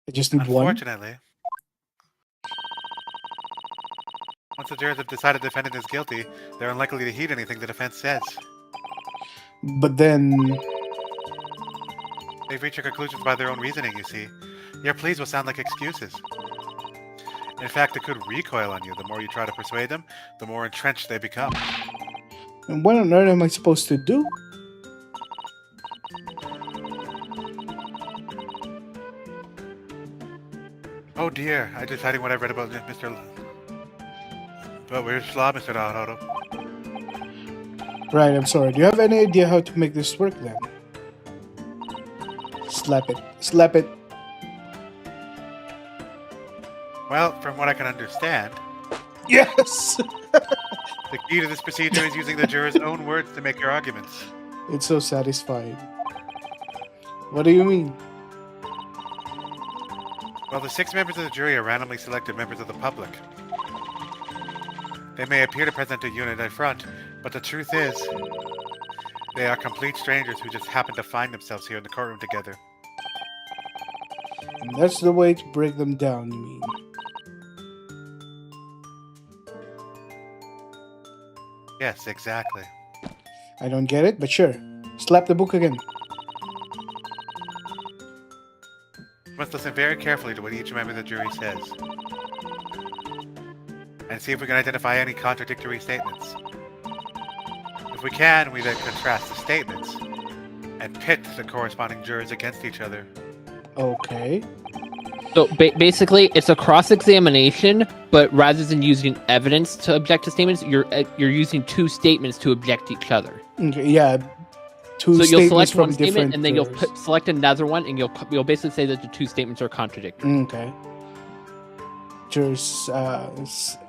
Speaker 1: I just need one.
Speaker 7: Unfortunately, once the jurors have decided the defendant is guilty, they're unlikely to heed anything the defense says.
Speaker 1: But then...
Speaker 7: They've reached their conclusions by their own reasoning, you see. Your pleas will sound like excuses. In fact, it could recoil on you. The more you try to persuade them, the more entrenched they become.
Speaker 1: And what on earth am I supposed to do?
Speaker 7: Oh dear, I'm deciding what I read about Mr. But where's Law, Mr. Naruhodo?
Speaker 1: Right, I'm sorry. Do you have any idea how to make this work then? Slap it. Slap it.
Speaker 7: Well, from what I can understand,
Speaker 1: Yes!
Speaker 7: the key to this procedure is using the jurors' own words to make your arguments.
Speaker 1: It's so satisfying. What do you mean?
Speaker 7: Well, the 6 members of the jury are randomly selected members of the public. They may appear to present a united front, but the truth is, they are complete strangers who just happen to find themselves here in the courtroom together.
Speaker 1: And that's the way to break them down, you mean?
Speaker 7: Yes, exactly.
Speaker 1: I don't get it, but sure. Slap the book again.
Speaker 7: You must listen very carefully to what each member of the jury says. And see if we can identify any contradictory statements. If we can, we then contrast the statements and pit the corresponding jurors against each other.
Speaker 1: Okay.
Speaker 2: So basically, it's a cross-examination, but rather than using evidence to object to statements, you're using 2 statements to object to each other.
Speaker 1: Okay, yeah. 2
Speaker 2: So you'll
Speaker 1: statements
Speaker 2: select
Speaker 1: from
Speaker 2: one statement,
Speaker 1: different
Speaker 2: and then you'll
Speaker 1: jurors.
Speaker 2: select another one, and you'll basically say that the 2 statements are contradictory.
Speaker 1: Okay. Jurors,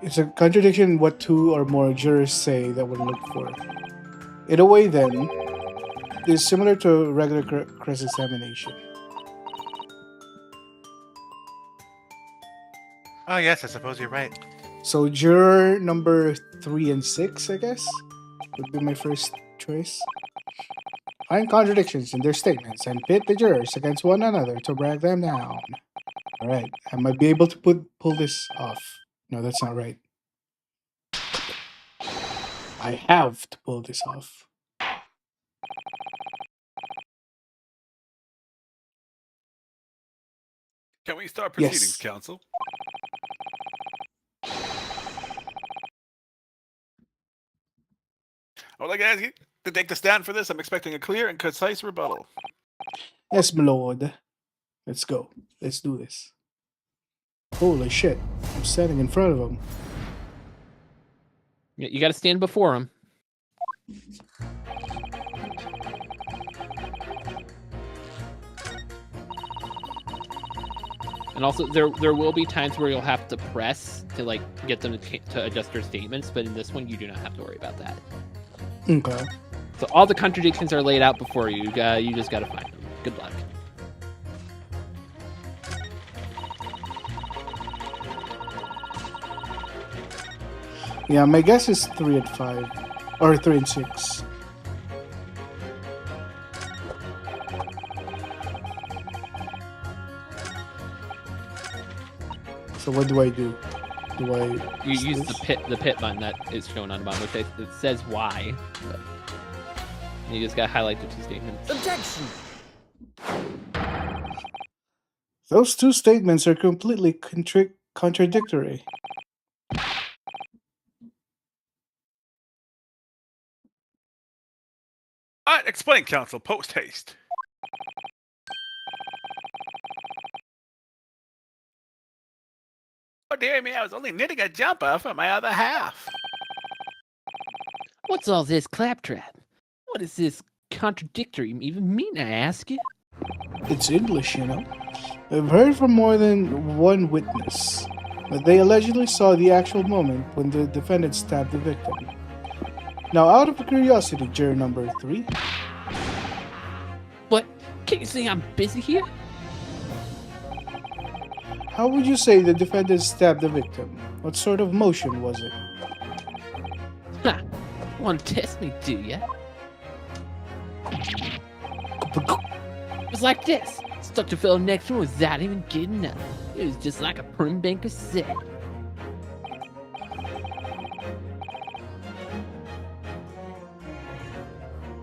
Speaker 1: it's a contradiction what 2 or more jurors say that we look for. In a way, then, it's similar to regular cross-examination.
Speaker 7: Oh yes, I suppose you're right.
Speaker 1: So juror number 3 and 6, I guess, would be my first choice. Find contradictions in their statements and pit the jurors against one another to drag them down. Alright, I might be able to pull this off. No, that's not right. I have to pull this off.
Speaker 7: Can we start
Speaker 1: proceedings,
Speaker 7: counsel? I would like to ask you to take the stand for this. I'm expecting a clear and concise rebuttal.
Speaker 1: Yes, my lord. Let's go. Let's do this. Holy shit. I'm standing in front of him.
Speaker 2: You got to stand before him. And also, there will be times where you'll have to press to like get them to adjust their statements, but in this one, you do not have to worry about that.
Speaker 1: Okay.
Speaker 2: So all the contradictions are laid out before you. You just got to find them. Good luck.
Speaker 1: Yeah, my guess is 3 and 5. Or 3 and 6. So what do I do? Do I...
Speaker 2: You use the pit button that is shown on the bottom, which it says why. But... And you just gotta highlight the two statements.
Speaker 4: Objection!
Speaker 1: Those two statements are completely contradictory.
Speaker 7: Explain, counsel, post haste. Oh dear me, I was only knitting a jumper for my other half.
Speaker 2: What's all this claptrap? What does this contradictory even mean, I ask you?
Speaker 1: It's English, you know. I've heard from more than one witness that they allegedly saw the actual moment when the defendant stabbed the victim. Now, out of curiosity, juror number 3.
Speaker 2: But can't you see I'm busy here?
Speaker 1: How would you say the defendant stabbed the victim? What sort of motion was it?
Speaker 2: Ha! Want to test me, do ya? It was like this. Stuck to fellow next one without even getting up. It was just like a prim banker said.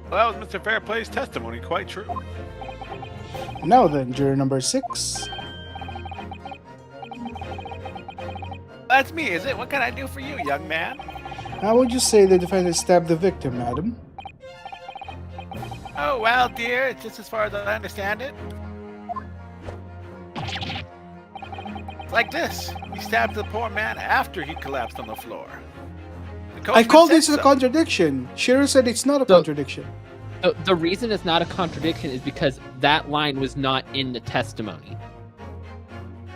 Speaker 7: Well, that was Mr. Fairplay's testimony, quite true.
Speaker 1: Now then, juror number 6.
Speaker 7: That's me, is it? What can I do for you, young man?
Speaker 1: How would you say the defendant stabbed the victim, madam?
Speaker 7: Oh, well, dear, it's just as far as I understand it. It's like this. He stabbed the poor man after he collapsed on the floor. The
Speaker 1: I
Speaker 7: coachman
Speaker 1: call
Speaker 7: said
Speaker 1: this a
Speaker 7: so.
Speaker 1: contradiction. Shira said it's not a
Speaker 2: So-
Speaker 1: contradiction.
Speaker 2: The reason it's not a contradiction is because that line was not in the testimony.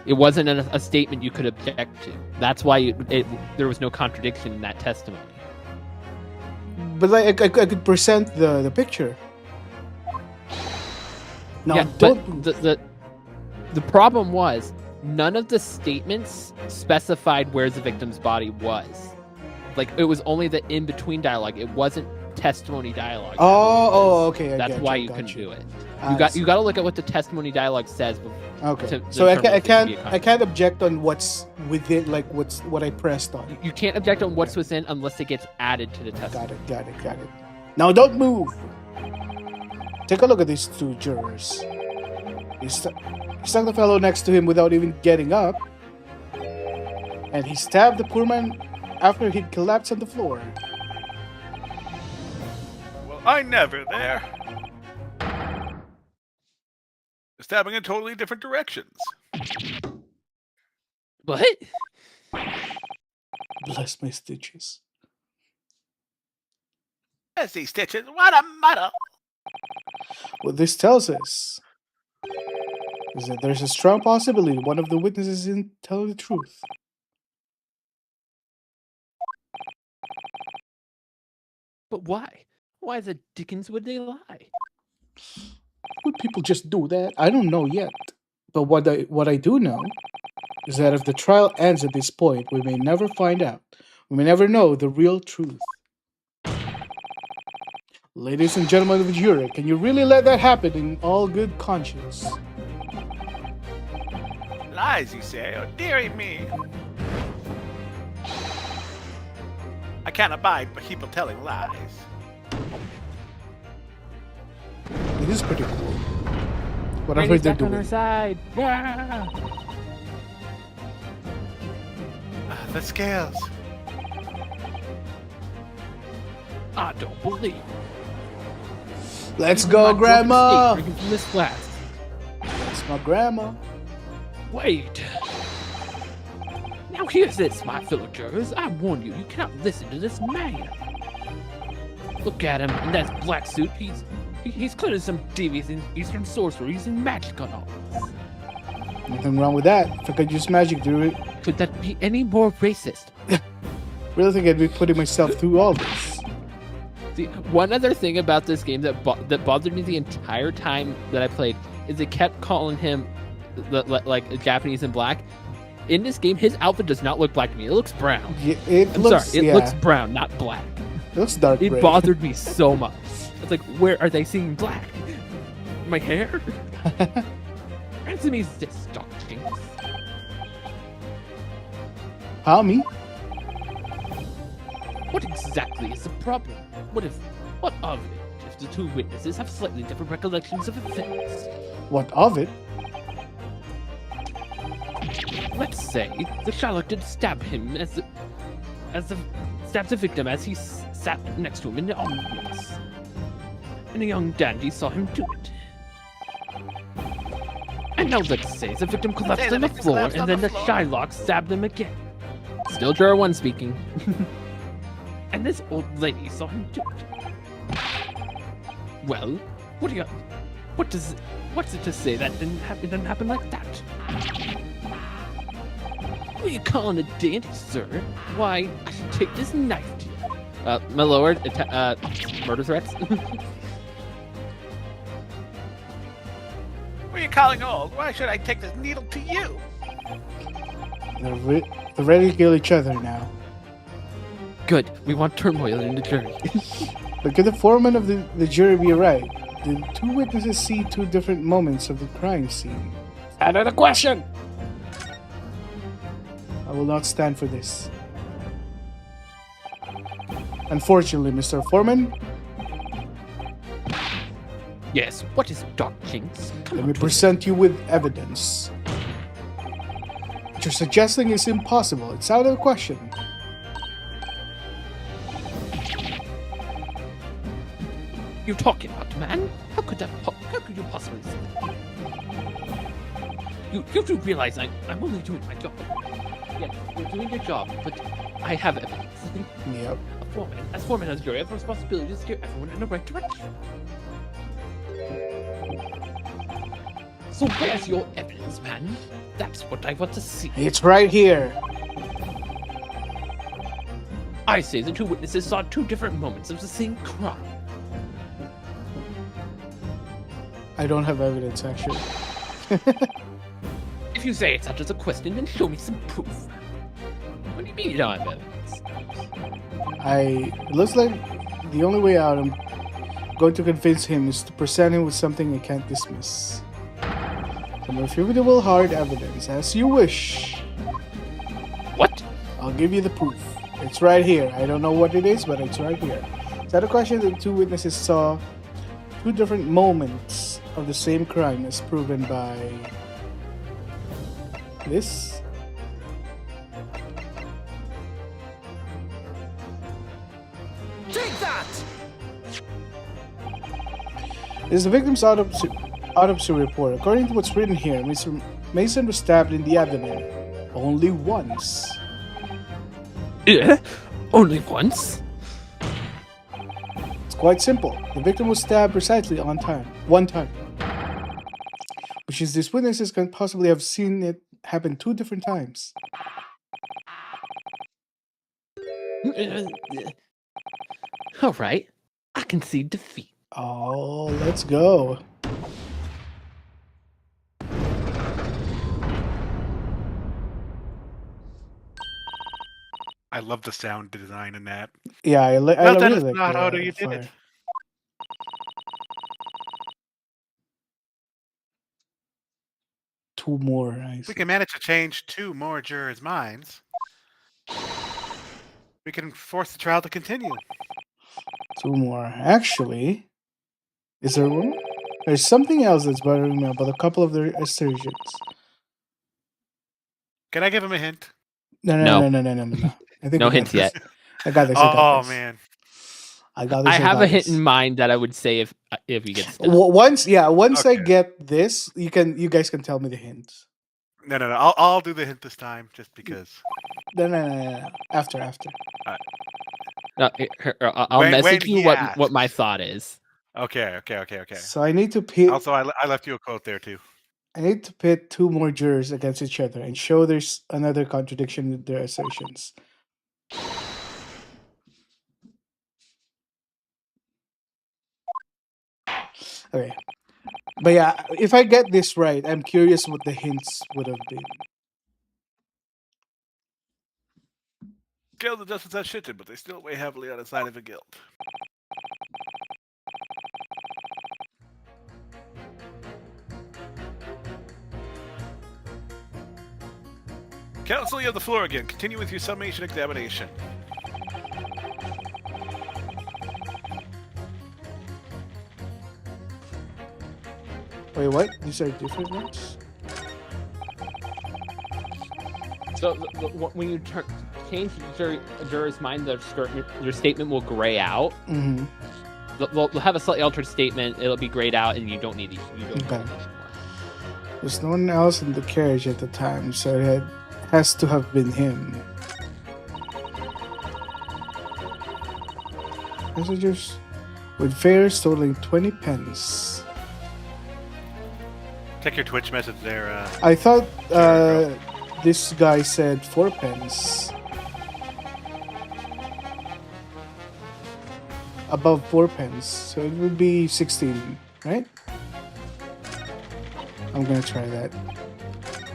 Speaker 2: It wasn't a statement you could object to. That's why there was no contradiction in that testimony.
Speaker 1: But like, I could present the picture. No,
Speaker 2: yeah,
Speaker 1: don't.
Speaker 2: but the problem was none of the statements specified where the victim's body was. Like, it was only the in-between dialogue. It wasn't testimony dialogue.
Speaker 1: Okay.
Speaker 2: That's why you couldn't do it. You got to look at what the testimony dialogue says.
Speaker 1: Okay.
Speaker 2: to
Speaker 1: So I
Speaker 2: determine if it can be a
Speaker 1: I can't object on what's within, like what I pressed on.
Speaker 2: You can't object on what's within unless it gets added to the testimony.
Speaker 1: Got it. Now don't move. Take a look at these two jurors. He stuck the fellow next to him without even getting up, and he stabbed the poor man after he'd collapsed on the floor.
Speaker 7: Well, I never there. Stabbing in totally different directions.
Speaker 2: What?
Speaker 1: Bless my stitches.
Speaker 7: Let's see, Stitches. What a muddle.
Speaker 1: What this tells us is that there's a strong possibility one of the witnesses isn't telling the truth.
Speaker 2: But why? Why the dickens would they lie?
Speaker 1: Would people just do that? I don't know yet. But what I do know is that if the trial ends at this point, we may never find out. We may never know the real truth. Ladies and gentlemen of the jury, can you really let that happen in all good conscience?
Speaker 7: Lies, you say? Oh, dearie me. I can't abide people telling lies.
Speaker 1: It is pretty cool. Whatever they're
Speaker 2: back on our
Speaker 1: doing.
Speaker 2: side.
Speaker 7: The scales.
Speaker 2: I don't believe it.
Speaker 1: Let's
Speaker 2: Even
Speaker 1: go,
Speaker 2: my drunken
Speaker 1: Grandma!
Speaker 2: state drinking from this flask.
Speaker 1: That's my grandma.
Speaker 2: Wait. Now here's this, my fellow jurors. I warn you, you cannot listen to this man. Look at him in that black suit. He's clearly some devious in Eastern sorcery using magic on all of us.
Speaker 1: Nothing wrong with that. If I could use magic to do it,
Speaker 2: Could that be any more racist?
Speaker 1: really think I'd be putting myself through all this.
Speaker 2: See, one other thing about this game that bothered me the entire time that I played is they kept calling him like Japanese and black. In this game, his outfit does not look black to me. It looks brown.
Speaker 1: Yeah, it
Speaker 2: I'm
Speaker 1: looks,
Speaker 2: sorry, it looks brown, not black.
Speaker 1: It looks dark
Speaker 2: It
Speaker 1: gray.
Speaker 2: bothered me so much. It's like, where are they seeing black? My hair? Answer me this, Dr. Jinx.
Speaker 1: How me?
Speaker 2: What exactly is the problem? What if What of it if the two witnesses have slightly different recollections of events?
Speaker 1: What of it?
Speaker 2: Let's say the charlatan stabbed him stabs the victim as he sat next to him in the omnibus, and a young dandy saw him do it. And now let's say the victim collapsed on the floor, and then the Shylock stabbed him again. Still Juror 1 speaking. And this old lady saw him do it. Well, what's it to say that it didn't happen like that? What are you calling a dandy, sir? Why, I should take this knife to you. My lord, murder threats?
Speaker 7: What are you calling old? Why should I take this needle to you?
Speaker 1: They're ready to kill each other now.
Speaker 2: Good, we want turmoil in the jury.
Speaker 1: But could the foreman of the jury be right? Did two witnesses see two different moments of the crime scene?
Speaker 9: Another question!
Speaker 1: I will not stand for this. Unfortunately, Mr. Foreman,
Speaker 2: Yes, what is dark jinx? Come
Speaker 1: let
Speaker 2: on,
Speaker 1: me present you with evidence. What you're suggesting is impossible. It's out of the question.
Speaker 2: you talking about, man? How could you possibly say that? You do realize I'm only doing my job. Yes, you're doing your job, but I have evidence.
Speaker 1: Yep.
Speaker 2: As foreman of the jury, I have a responsibility to steer everyone in the right direction. So where's your evidence, man? That's what I want to see.
Speaker 1: It's right here.
Speaker 2: I say the two witnesses saw two different moments of the same crime.
Speaker 1: I don't have evidence, actually.
Speaker 2: If you say it's such as a question, then show me some proof. What do you mean you don't have evidence?
Speaker 1: It looks like the only way out I'm going to convince him is to present him with something I can't dismiss. Some irrefutable hard evidence, as you wish.
Speaker 2: What?
Speaker 1: I'll give you the proof. It's right here. I don't know what it is, but it's right here. Is that a question that two witnesses saw two different moments of the same crime as proven by this?
Speaker 4: Take that!
Speaker 1: This is the victim's autopsy report. According to what's written here, Mr. Mason was stabbed in the abdomen only once.
Speaker 2: Yeah? Only once?
Speaker 1: It's quite simple. The victim was stabbed precisely one time. Which is these witnesses can possibly have seen it happen two different times.
Speaker 2: All right, I concede defeat.
Speaker 1: Oh, let's go.
Speaker 7: I love the sound design in that.
Speaker 1: Yeah, I
Speaker 7: Not that
Speaker 1: really
Speaker 7: it's
Speaker 1: like
Speaker 7: not
Speaker 1: the
Speaker 7: harder, you did
Speaker 1: fire.
Speaker 7: it.
Speaker 1: Two more. I
Speaker 7: If we
Speaker 1: see.
Speaker 7: can manage to change two more jurors' minds, we can force the trial to continue.
Speaker 1: Two more. Actually, is there one? There's something else that's bothering me about a couple of their assertions.
Speaker 7: Can I give him a hint?
Speaker 1: No. I think
Speaker 2: No
Speaker 1: we got
Speaker 2: hints
Speaker 1: this.
Speaker 2: yet.
Speaker 1: I got this. I got
Speaker 7: Oh
Speaker 1: this.
Speaker 7: man.
Speaker 1: I got this.
Speaker 2: I have
Speaker 1: got
Speaker 2: a hint
Speaker 1: this.
Speaker 2: in mind that I would say if you get stuck.
Speaker 1: Once I
Speaker 7: Okay.
Speaker 1: get this, you guys can tell me the hints.
Speaker 7: No. I'll do the hint this time, just because.
Speaker 1: No. After.
Speaker 2: No, I'll
Speaker 7: When
Speaker 2: message
Speaker 7: he
Speaker 2: you what
Speaker 7: asked.
Speaker 2: my thought is.
Speaker 7: Okay.
Speaker 1: So I need to pit.
Speaker 7: Also, I left you a quote there too.
Speaker 1: I need to pit two more jurors against each other and show there's another contradiction with their assertions. Okay. But yeah, if I get this right, I'm curious what the hints would have been.
Speaker 7: Guild of Justice has shitted, but they still weigh heavily on the side of a guild. Counsel, you have the floor again. Continue with your summation examination.
Speaker 1: Wait, what? These are different ones?
Speaker 2: So when you change the juror's mind, your statement will gray out.
Speaker 1: Mm-hmm.
Speaker 2: They'll have a slightly altered statement. It'll be grayed out, and you don't need it. You don't
Speaker 1: Okay.
Speaker 2: need it anymore.
Speaker 1: There's no one else in the carriage at the time, so it has to have been him. Passengers with fares totaling 20 pence.
Speaker 7: Check your Twitch message there.
Speaker 1: I thought this guy said 4 pence. Above 4 pence, so it would be 16, right? I'm gonna try that.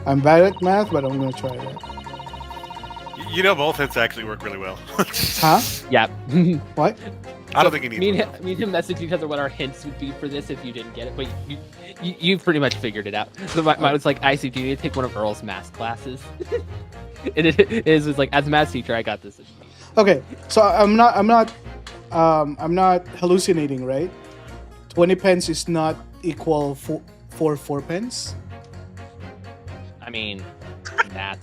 Speaker 1: I'm bad at math, but I'm gonna try that.
Speaker 7: You know, both hits actually work really well.
Speaker 1: Huh?
Speaker 2: Yeah.
Speaker 1: What?
Speaker 7: I don't think you need
Speaker 2: me
Speaker 7: one.
Speaker 2: and him messaged each other what our hints would be for this if you didn't get it, but you pretty much figured it out. So mine was like, Icy, do you need to take one of Earl's math classes? And it was like, as a math teacher, I got this.
Speaker 1: Okay, so I'm not hallucinating, right? 20 pence is not equal for 4 pence.
Speaker 2: I mean,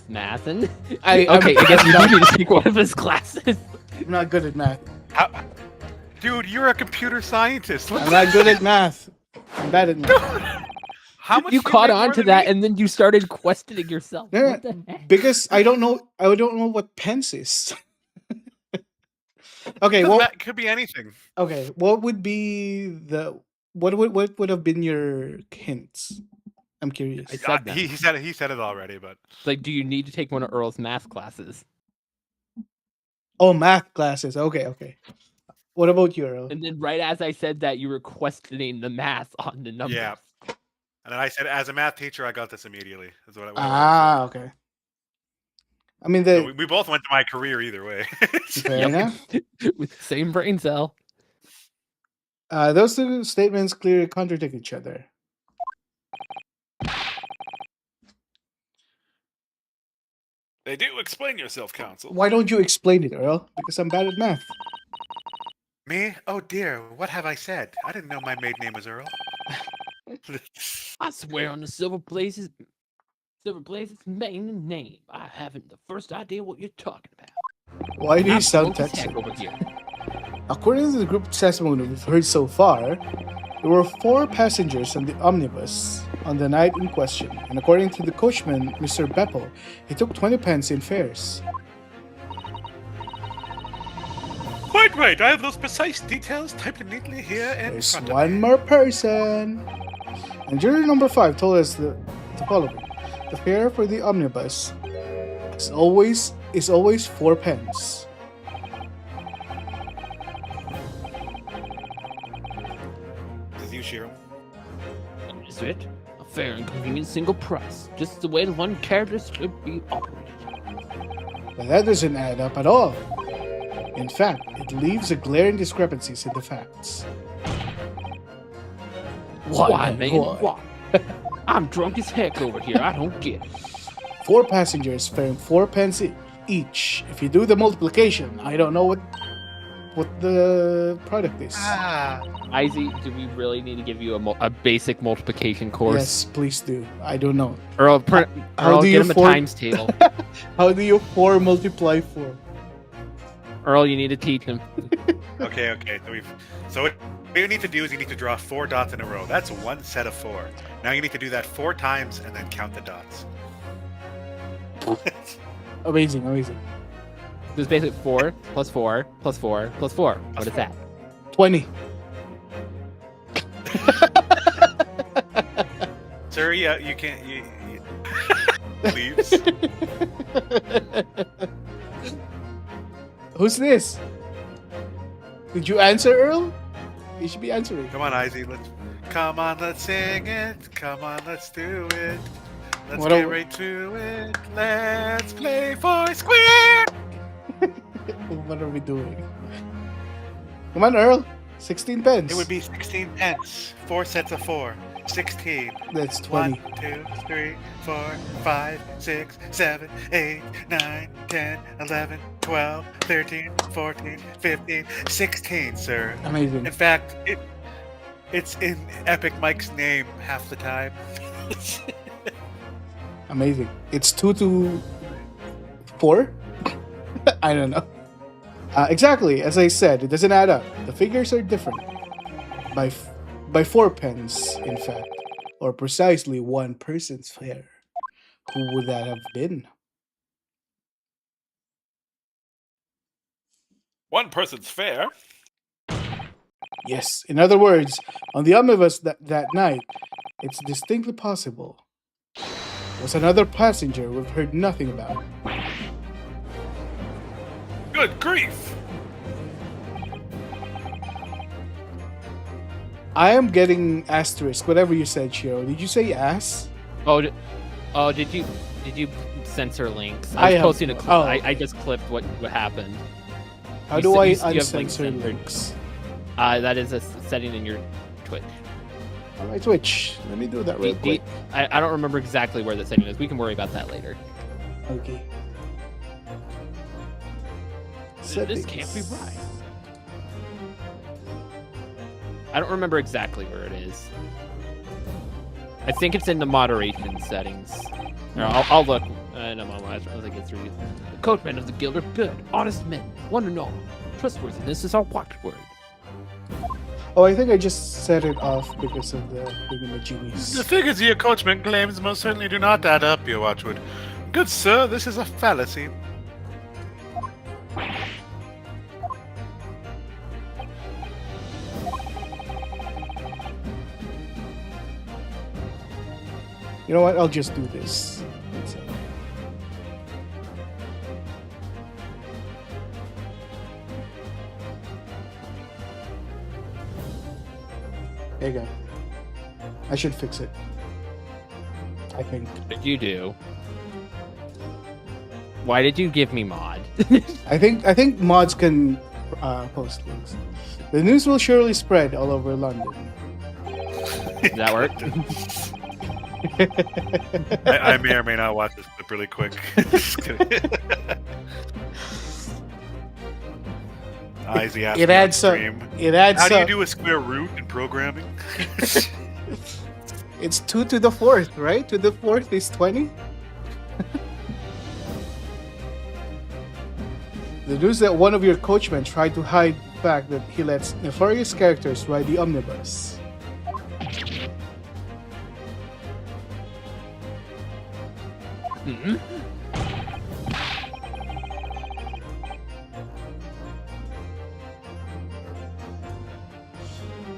Speaker 2: math, and okay.
Speaker 1: I'm
Speaker 2: I guess you do need to take one of his classes.
Speaker 1: I'm not good at math.
Speaker 7: Dude, you're a computer scientist.
Speaker 1: I'm not good at math. I'm bad at math.
Speaker 7: How much
Speaker 2: You
Speaker 7: do
Speaker 2: caught
Speaker 7: make more
Speaker 2: on to
Speaker 7: than
Speaker 2: that,
Speaker 7: me?
Speaker 2: and then you started questioning yourself.
Speaker 1: Yeah,
Speaker 2: What the heck?
Speaker 1: because I don't know what pence is. Okay,
Speaker 7: Doesn't
Speaker 1: well,
Speaker 7: matter, could be anything.
Speaker 1: okay, what would be what would have been your hints? I'm curious.
Speaker 2: I said that.
Speaker 7: He said it already, but
Speaker 2: It's like, do you need to take one of Earl's math classes?
Speaker 1: Oh, math classes. Okay. What about you, Earl?
Speaker 2: And then right as I said that, you were questioning the math on the numbers.
Speaker 7: yeah. And then I said, as a math teacher, I got this immediately. Is what I
Speaker 1: Ah, okay. I mean,
Speaker 7: so we both went to my career either way.
Speaker 1: fair
Speaker 2: Yep.
Speaker 1: enough.
Speaker 2: With the same brain cell.
Speaker 1: Those two statements clearly contradict each other.
Speaker 7: They do explain yourself, counsel.
Speaker 1: Why don't you explain it, Earl? Because I'm bad at math.
Speaker 7: Me? Oh dear, what have I said? I didn't know my maiden name was Earl.
Speaker 2: I swear on the Silver Blazes main name, I haven't the first idea what you're talking about.
Speaker 1: Why do you
Speaker 2: I'm
Speaker 1: sound
Speaker 2: drunk as heck
Speaker 1: Texan?
Speaker 2: over here.
Speaker 1: According to the group testimony we've heard so far, there were 4 passengers on the omnibus on the night in question, and according to the coachman, Mr. Beppo, he took 20 pence in fares.
Speaker 7: Quite right, I have those precise details typed neatly here in
Speaker 1: There's
Speaker 7: front of
Speaker 1: one
Speaker 7: me.
Speaker 1: more person. And juror number 5 told us the following. The fare for the omnibus is always 4 pence.
Speaker 7: This is you, Shiro.
Speaker 2: Is it? A fair and convenient single price. Just the way the one character should be operated.
Speaker 1: But that doesn't add up at all. In fact, it leaves a glaring discrepancies in the facts.
Speaker 2: Why, man?
Speaker 1: Why?
Speaker 2: Why? I'm drunk as heck over here. I don't get it.
Speaker 1: 4 passengers faring 4 pence each. If you do the multiplication, I don't know what the product is.
Speaker 2: Izzy, do we really need to give you a basic multiplication course?
Speaker 1: Yes, please do. I don't know.
Speaker 2: Earl,
Speaker 1: how do
Speaker 2: get
Speaker 1: you
Speaker 2: him a
Speaker 1: for-
Speaker 2: times table.
Speaker 1: How do you 4 multiply 4?
Speaker 2: Earl, you need to teach him.
Speaker 7: Okay. So what you need to do is you need to draw 4 dots in a row. That's one set of 4. Now you need to do that 4 times and then count the dots.
Speaker 1: Amazing.
Speaker 2: There's basically 4 plus 4 plus 4 plus 4. What is that?
Speaker 1: 20.
Speaker 7: Sir, yeah, you can't. You leaves.
Speaker 1: Who's this? Did you answer, Earl? You should be answering.
Speaker 7: Come on, Izzy. Come on, let's sing it. Come on, let's do it. Let's
Speaker 1: What
Speaker 7: get
Speaker 1: are-
Speaker 7: right to it. Let's play for square.
Speaker 1: What are we doing? Come on, Earl. 16 pence.
Speaker 7: It would be 16 pence. 4 sets of 4. 16.
Speaker 1: That's
Speaker 7: 1,
Speaker 1: 20.
Speaker 7: 2, 3, 4, 5, 6, 7, 8, 9, 10, 11, 12, 13, 14, 15, 16, sir.
Speaker 1: Amazing.
Speaker 7: In fact, It's in Epic Mike's name half the time.
Speaker 1: Amazing. It's 2 to 4. I don't know. Exactly, as I said, it doesn't add up. The figures are different by by 4 pence, in fact, or precisely one person's fare. Who would that have been?
Speaker 7: One person's fare.
Speaker 1: Yes, in other words, on the omnibus that night, it's distinctly possible was another passenger we've heard nothing about.
Speaker 7: Good grief!
Speaker 1: I am getting asterisk, whatever you said, Shiro. Did you say ass?
Speaker 2: Did you censor links?
Speaker 1: I
Speaker 2: I was
Speaker 1: have-
Speaker 2: posting a clip.
Speaker 1: oh.
Speaker 2: I just clipped what happened.
Speaker 1: How
Speaker 2: You
Speaker 1: do
Speaker 2: said-
Speaker 1: I
Speaker 2: you have links
Speaker 1: uncensor
Speaker 2: censored.
Speaker 1: links?
Speaker 2: That is a setting in your Twitch.
Speaker 1: On my Twitch. Let me do that real quick.
Speaker 2: I don't remember exactly where the setting is. We can worry about that later.
Speaker 1: Okay.
Speaker 2: This can't be right. I don't remember exactly where it is. I think it's in the moderation settings. I'll look in a moment as I get through. The coachmen of the guild are good, honest men, one and all. Trustworthiness is our watchword.
Speaker 1: Oh, I think I just set it off because of the thingamajiggies.
Speaker 7: The figures your coachman claims most certainly do not add up, your watchwood. Good sir, this is a fallacy.
Speaker 1: You know what? I'll just do this. That's it. There you go. I should fix it. I think.
Speaker 2: What did you do? Why did you give me mod?
Speaker 1: I think mods can post links. The news will surely spread all over London.
Speaker 2: Did that work?
Speaker 7: I may or may not watch this clip really quick. Just kidding. Izzy asked
Speaker 1: It
Speaker 7: me on
Speaker 1: adds up.
Speaker 7: stream,
Speaker 1: It adds
Speaker 7: how do you
Speaker 1: up.
Speaker 7: do a square root in programming?
Speaker 1: It's 2 to the 4th, right? 2 to the 4th is 20. The news that one of your coachmen tried to hide the fact that he lets nefarious characters ride the omnibus.
Speaker 2: Mhm.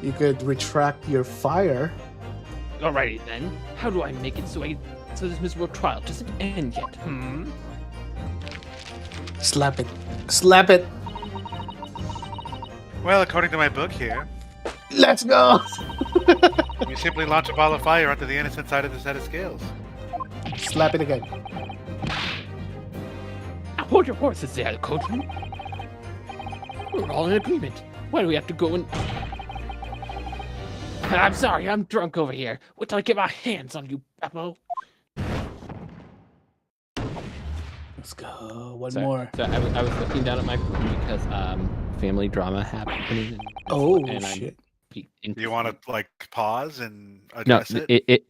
Speaker 1: You could retract your fire.
Speaker 2: Alrighty then. How do I make it so this miserable trial doesn't end yet?
Speaker 1: Slap it. Slap it.
Speaker 7: Well, according to my book here,
Speaker 1: Let's go.
Speaker 7: you simply launch a ball of fire onto the innocent side of the set of scales.
Speaker 1: Slap it again.
Speaker 2: Now hold your horses there, coachman. We're all in agreement. Why do we have to go and... I'm sorry, I'm drunk over here. Wait till I get my hands on you, Beppo.
Speaker 1: Let's go. One
Speaker 2: Sorry.
Speaker 1: more.
Speaker 2: So I was looking down at my phone because family drama happening. And
Speaker 1: Oh,
Speaker 2: and
Speaker 1: shit.
Speaker 7: Do you want to like pause and
Speaker 2: No,
Speaker 7: address it?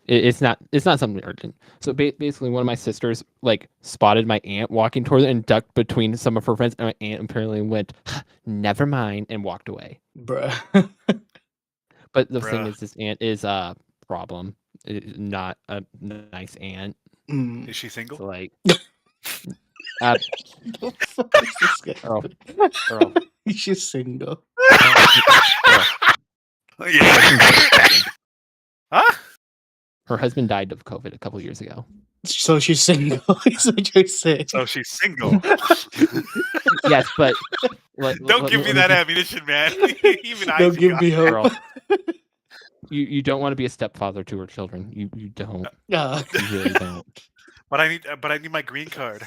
Speaker 2: it's not something urgent. So basically, one of my sisters like spotted my aunt walking toward it and ducked between some of her friends, and my aunt apparently went, "Never mind," and walked away.
Speaker 1: Bruh.
Speaker 2: But the thing
Speaker 7: Bruh.
Speaker 2: is, this aunt is a problem, not a nice aunt.
Speaker 1: Mm.
Speaker 7: Is she single?
Speaker 2: So like,
Speaker 1: What the fuck is this guy?
Speaker 2: Earl.
Speaker 1: She's single.
Speaker 7: Yeah. Huh?
Speaker 2: Her husband died of COVID a couple years ago.
Speaker 1: So she's single. Is what you're saying.
Speaker 7: So she's single.
Speaker 2: Yes, but
Speaker 7: Don't give me that ammunition, man. Even I
Speaker 1: Don't give me hope.
Speaker 2: Earl, you don't want to be a stepfather to her children. You don't.
Speaker 1: Ah.
Speaker 2: You really don't.
Speaker 7: But I need my green card.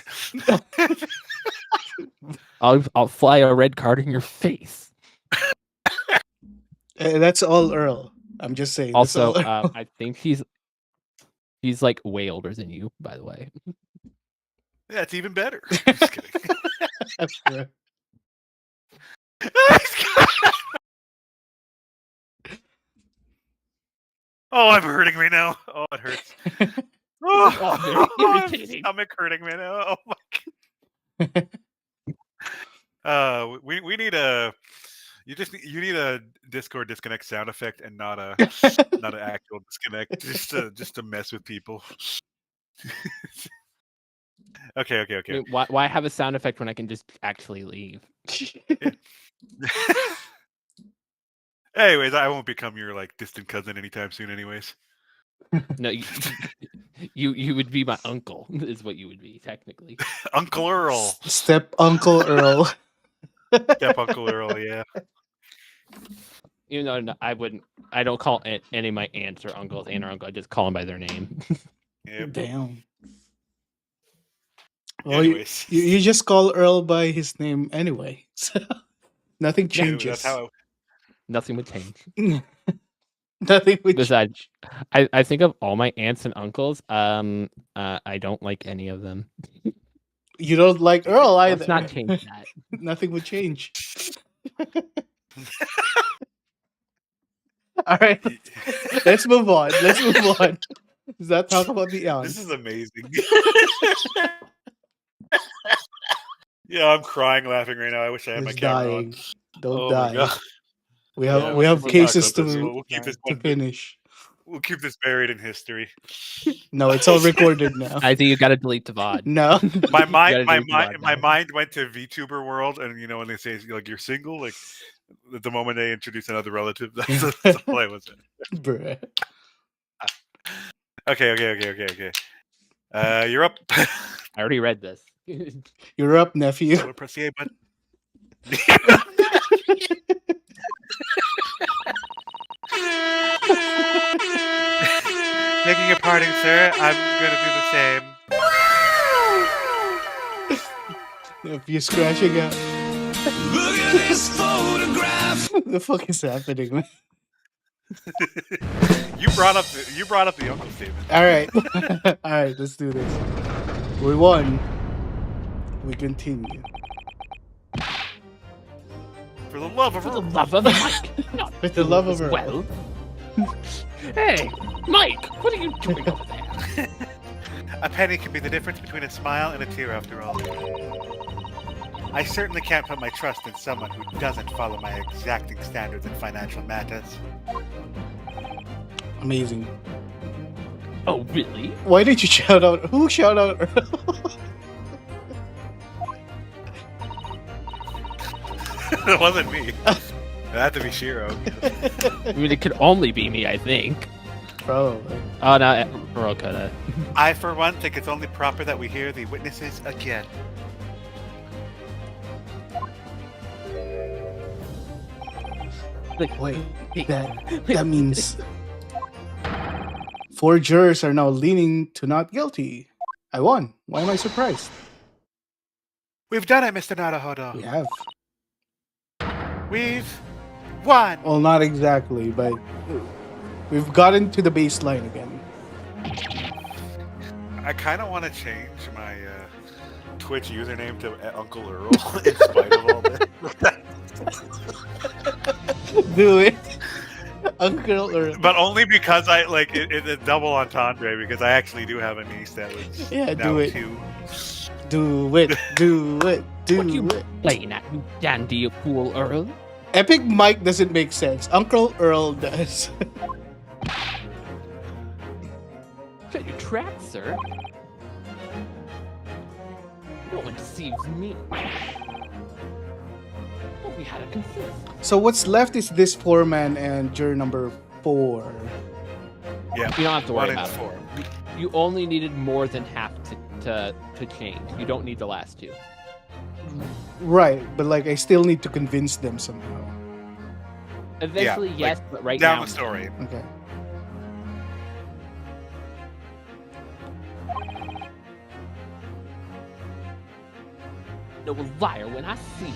Speaker 2: I'll fly a red card in your face.
Speaker 1: That's all Earl. I'm just saying. that's
Speaker 2: Also,
Speaker 1: all Earl.
Speaker 2: I think he's like way older than you, by the way.
Speaker 7: Yeah, it's even better. Just kidding.
Speaker 1: Bruh.
Speaker 7: Oh, I'm hurting right now. Oh, it hurts.
Speaker 9: all very
Speaker 7: my
Speaker 9: irritating.
Speaker 7: stomach hurting right now. Oh my. We need a. You need a Discord disconnect sound effect and not an actual disconnect, just to mess with people. Okay.
Speaker 9: I mean, why have a sound effect when I can just actually leave?
Speaker 7: Anyways, I won't become your like distant cousin anytime soon. Anyways,
Speaker 9: No, you would be my uncle, is what you would be technically.
Speaker 7: Uncle Earl,
Speaker 1: Step Uncle Earl.
Speaker 7: step Uncle Earl. Yeah.
Speaker 9: Even though I wouldn't, I don't call any of my aunts or uncles aunt or uncle. I just call them by their name.
Speaker 7: Yep.
Speaker 1: Damn. Well,
Speaker 7: Anyways,
Speaker 1: you just call Earl by his name anyway. So nothing
Speaker 7: Yeah,
Speaker 1: changes.
Speaker 7: that's how.
Speaker 9: Nothing would change.
Speaker 1: Nothing would change.
Speaker 9: Besides, I think of all my aunts and uncles. I don't like any of them.
Speaker 1: You don't like Earl either.
Speaker 9: Let's not change that.
Speaker 1: Nothing would change. All right, let's move on. Let's move on. Does that talk about the
Speaker 7: This
Speaker 1: aunts?
Speaker 7: is amazing. Yeah, I'm crying, laughing right now. I wish I had my
Speaker 1: He's
Speaker 7: camera
Speaker 1: dying.
Speaker 7: on.
Speaker 1: Don't
Speaker 7: Oh
Speaker 1: die.
Speaker 7: my god.
Speaker 1: We have
Speaker 7: Yeah,
Speaker 1: we have
Speaker 7: we'll
Speaker 1: cases
Speaker 7: talk about this.
Speaker 1: to
Speaker 7: We'll keep this
Speaker 1: to
Speaker 7: one.
Speaker 1: finish.
Speaker 7: We'll keep this buried in history.
Speaker 1: No, it's all recorded now.
Speaker 9: I think you got to delete the VOD.
Speaker 1: No.
Speaker 7: My mind,
Speaker 9: You gotta delete the VOD
Speaker 7: my
Speaker 9: now.
Speaker 7: mind went to VTuber world, and you know when they say like you're single, like the moment they introduce another relative, that's all I was.
Speaker 1: Bruh.
Speaker 7: Okay. You're up.
Speaker 9: I already read this.
Speaker 1: You're up, nephew.
Speaker 7: We'll press the A button. Begging your pardon, sir. I'm gonna do the same.
Speaker 1: Nephew scratching out.
Speaker 6: Look at this photograph.
Speaker 1: What the fuck is happening, man?
Speaker 7: You brought up the uncle statement.
Speaker 1: All right. All right, let's do this. We won. We continue.
Speaker 7: For the love of
Speaker 9: For the
Speaker 7: Earl.
Speaker 9: love of Mike. Not
Speaker 1: For the love
Speaker 9: as
Speaker 1: of Earl.
Speaker 9: well. Hey, Mike, what are you doing over there?
Speaker 7: A penny can be the difference between a smile and a tear, after all. I certainly can't put my trust in someone who doesn't follow my exacting standards in financial matters.
Speaker 1: Amazing.
Speaker 9: Oh, really?
Speaker 1: Why did you shout out? Who shout out Earl?
Speaker 7: It wasn't me. It had to be Shiro.
Speaker 9: I mean, it could only be me, I think.
Speaker 1: Probably.
Speaker 9: Oh, no, Earl coulda.
Speaker 7: I, for one, think it's only proper that we hear the witnesses again.
Speaker 9: Like,
Speaker 1: Wait, that means 4 jurors are now leaning to not guilty. I won. Why am I surprised?
Speaker 7: We've done it, Mr. Naruhodo.
Speaker 1: We have.
Speaker 7: We've won.
Speaker 1: Well, not exactly, but we've gotten to the baseline again.
Speaker 7: I kind of want to change my Twitch username to Uncle Earl in spite of all this.
Speaker 1: Do it. Uncle Earl.
Speaker 7: But only because I like it's a double entendre because I actually do have a niece that was
Speaker 1: Yeah,
Speaker 7: now
Speaker 1: do it.
Speaker 7: 2.
Speaker 1: Do it. Do it. Do
Speaker 9: what you
Speaker 1: it.
Speaker 9: playing at, you dandy fool, Earl?
Speaker 1: Epic Mike doesn't make sense. Uncle Earl does.
Speaker 9: Shut your trap, sir. No one deceives me. Well, we had a consensus.
Speaker 1: So what's left is this 4-man and juror number 4.
Speaker 7: Yeah,
Speaker 9: You don't have to worry
Speaker 7: 1 and
Speaker 9: about
Speaker 7: 4.
Speaker 9: it. You only needed more than half to change. You don't need the last 2.
Speaker 1: Right, but like I still need to convince them somehow.
Speaker 9: Eventually,
Speaker 7: like,
Speaker 9: yes, but right
Speaker 7: Down
Speaker 9: now,
Speaker 7: the story.
Speaker 1: Okay.
Speaker 9: no a liar when I see you.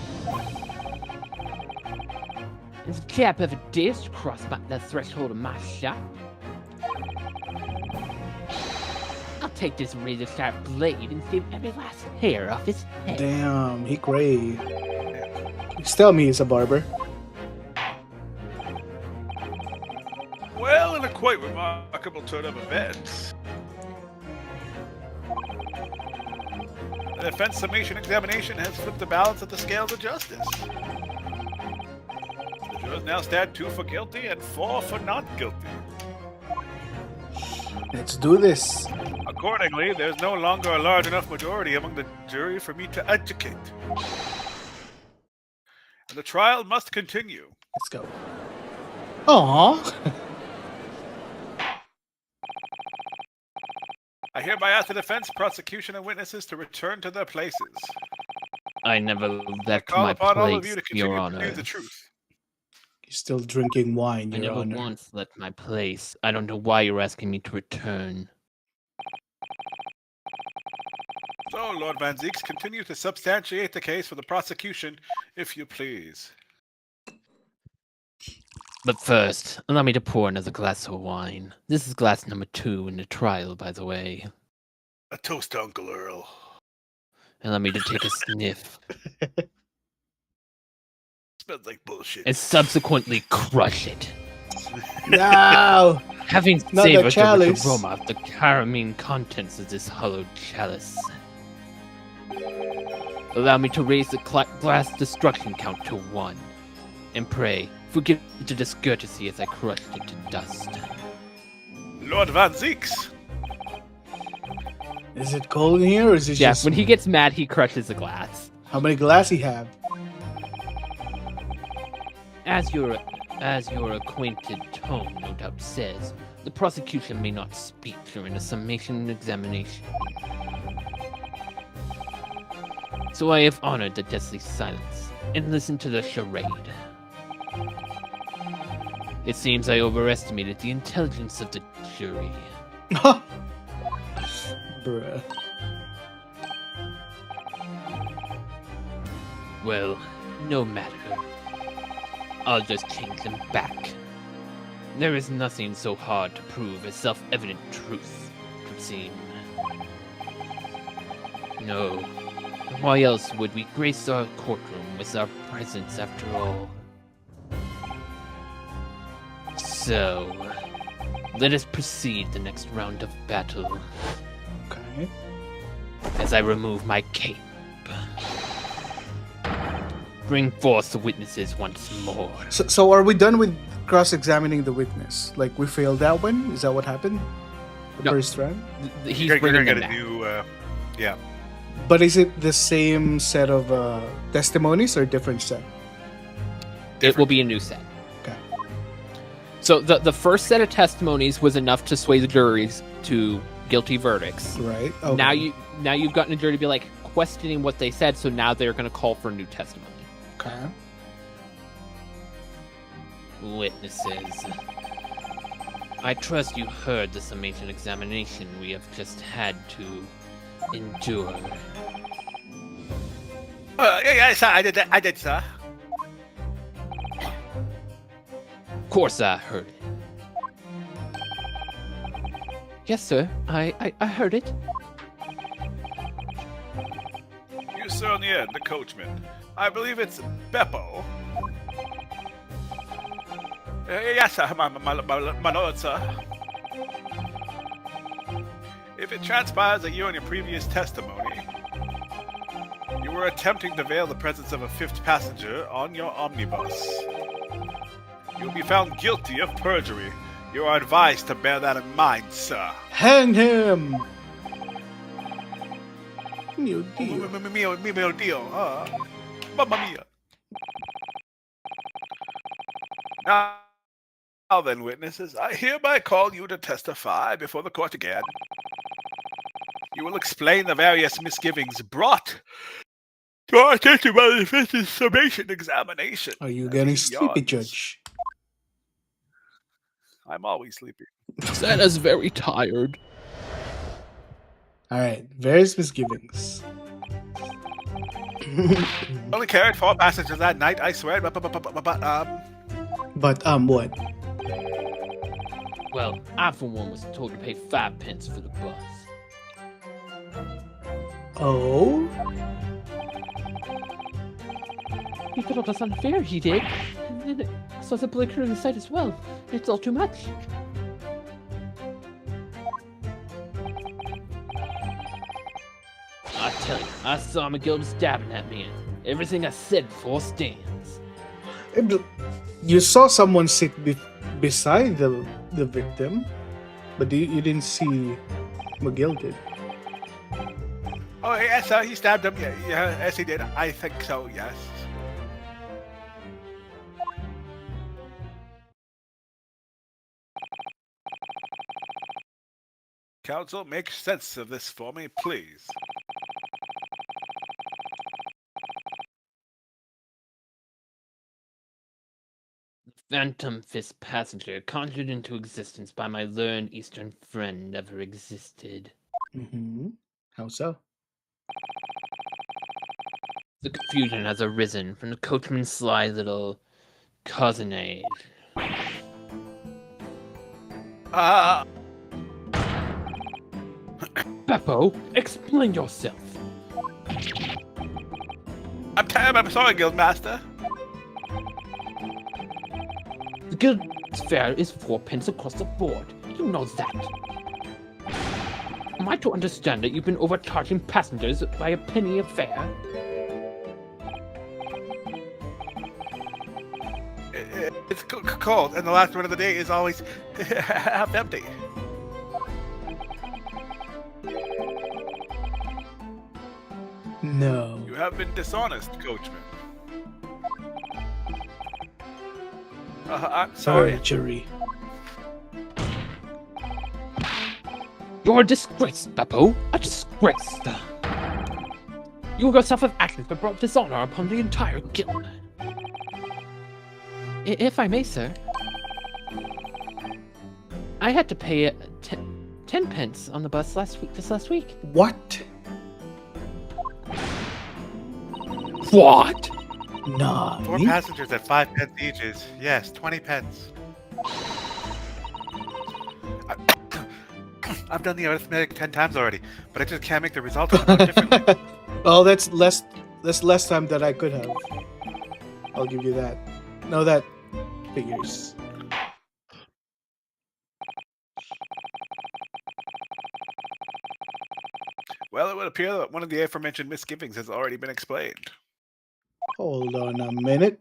Speaker 9: If a chap ever dares to cross the threshold of my shop, I'll take this razor-sharp blade and save every last hair off his head.
Speaker 1: Damn, he gray. Just tell me he's a barber.
Speaker 7: Well, in quite remarkable turn of events. The defense summation examination has flipped the balance of the scales of justice. The jurors now stand 2 for guilty and 4 for not guilty.
Speaker 1: Let's do this.
Speaker 7: Accordingly, there's no longer a large enough majority among the jury for me to educate. And the trial must continue.
Speaker 1: Let's go. Aww.
Speaker 7: I hereby ask the defense, prosecution, and witnesses to return to their places.
Speaker 2: I never left
Speaker 7: Call
Speaker 2: my
Speaker 7: upon all of
Speaker 2: place,
Speaker 7: you to continue
Speaker 2: Your
Speaker 7: to
Speaker 2: Honor.
Speaker 7: do the truth.
Speaker 1: You're still drinking wine,
Speaker 2: I
Speaker 1: Your
Speaker 2: never
Speaker 1: Honor.
Speaker 2: once left my place. I don't know why you're asking me to return.
Speaker 7: So, Lord Van Zeeks, continue to substantiate the case for the prosecution, if you please.
Speaker 2: But first, allow me to pour another glass of wine. This is glass number 2 in the trial, by the way.
Speaker 7: A toast to Uncle Earl.
Speaker 2: Allow me to take a sniff
Speaker 7: Smells like bullshit.
Speaker 2: and subsequently crush it.
Speaker 1: No!
Speaker 2: Having
Speaker 1: Not the
Speaker 2: savored the rich
Speaker 1: chalice.
Speaker 2: aroma of the caramine contents of this hollowed chalice. Allow me to raise the glass destruction count to 1. And pray, forgive the discourtesy as I crushed it to dust.
Speaker 7: Lord Van Zeeks!
Speaker 1: Is it cold in here or is it
Speaker 2: Yeah,
Speaker 1: just...
Speaker 2: when he gets mad, he crushes the glass.
Speaker 1: How many glass he have?
Speaker 2: As your acquainted tone no doubt says, the prosecution may not speak during the summation examination. So I have honored the deathly silence and listened to the charade. It seems I overestimated the intelligence of the jury.
Speaker 1: Bruh.
Speaker 2: Well, no matter. I'll just change them back. There is nothing so hard to prove as self-evident truth, it would seem. No. Why else would we grace our courtroom with our presence after all? So, let us proceed the next round of battle.
Speaker 1: Okay.
Speaker 2: As I remove my cape. Bring forth the witnesses once more.
Speaker 1: So are we done with cross-examining the witness? Like, we failed that one? Is that what happened? The
Speaker 2: No.
Speaker 1: first round?
Speaker 2: He's
Speaker 7: You're
Speaker 2: bringing
Speaker 7: gonna
Speaker 2: them
Speaker 7: get a
Speaker 2: back.
Speaker 7: new, yeah.
Speaker 1: But is it the same set of testimonies or different set?
Speaker 2: It will be a new set.
Speaker 1: Okay.
Speaker 2: So the first set of testimonies was enough to sway the juries to guilty verdicts.
Speaker 1: Right. Okay.
Speaker 2: Now you've gotten a jury to be like questioning what they said, so now they're going to call for new testimony.
Speaker 1: Okay.
Speaker 2: Witnesses. I trust you heard the summation examination we have just had to endure.
Speaker 7: Yeah, sir, I did, sir.
Speaker 2: Of course I heard it. Yes, sir. I heard it.
Speaker 7: You, sir, on the end, the coachman. I believe it's Beppo. Yes, sir, my lord, sir. If it transpires that you in your previous testimony, you were attempting to veil the presence of a 5th passenger on your omnibus, you will be found guilty of perjury. You are advised to bear that in mind, sir.
Speaker 1: Hang him! Mio Dio.
Speaker 7: Mio Dio. Mamma mia. Now then, witnesses, I hereby call you to testify before the court again. You will explain the various misgivings brought to our attention by the defense's summation examination.
Speaker 1: Are you getting
Speaker 7: As he
Speaker 1: sleepy,
Speaker 7: yawns.
Speaker 1: Judge?
Speaker 7: I'm always sleepy.
Speaker 2: Santa's very tired.
Speaker 1: Alright, various misgivings.
Speaker 7: Only carried 4 passengers that night, I swear. But
Speaker 1: But, what?
Speaker 2: Well, I for one was told to pay 5 pence for the bus.
Speaker 1: Oh?
Speaker 8: He thought it was unfair, he did. And then I saw the bullet clear in the sight as well. It's all too much.
Speaker 9: I tell you, I saw McGill stabbing at me, and everything I said before stands.
Speaker 1: You saw someone sit beside the victim, but you didn't see McGill did.
Speaker 7: Oh, yes, he stabbed him. Yeah, yes, he did. I think so, yes. Council, make sense of this for me, please.
Speaker 9: Phantom Fist passenger conjured into existence by my learned Eastern friend never existed.
Speaker 1: Mm-hmm. How so?
Speaker 9: The confusion has arisen from the coachman's sly little cousinade. Beppo, explain yourself.
Speaker 7: I'm sorry, Guildmaster.
Speaker 9: The guild's fare is 4 pence across the board. You know that. Am I to understand that you've been overcharging passengers by a penny a fare?
Speaker 7: It's cold, and the last one of the day is always half empty.
Speaker 1: No.
Speaker 7: You have been dishonest, coachman. I'm sorry.
Speaker 1: Perjury.
Speaker 9: You're a disgrace, Beppo. A disgrace. You yourself have acted but brought dishonor upon the entire guild.
Speaker 2: If I may, sir. I had to pay 10 pence on the bus this last week.
Speaker 1: What?
Speaker 9: What?
Speaker 1: Nah.
Speaker 7: 4 passengers at 5 pence each is, yes, 20 pence. I've done the arithmetic 10 times already, but I just can't make the result come out differently.
Speaker 1: Well, that's less time that I could have. I'll give you that. No, that figures.
Speaker 7: Well, it would appear that one of the aforementioned misgivings has already been explained.
Speaker 1: Hold on a minute.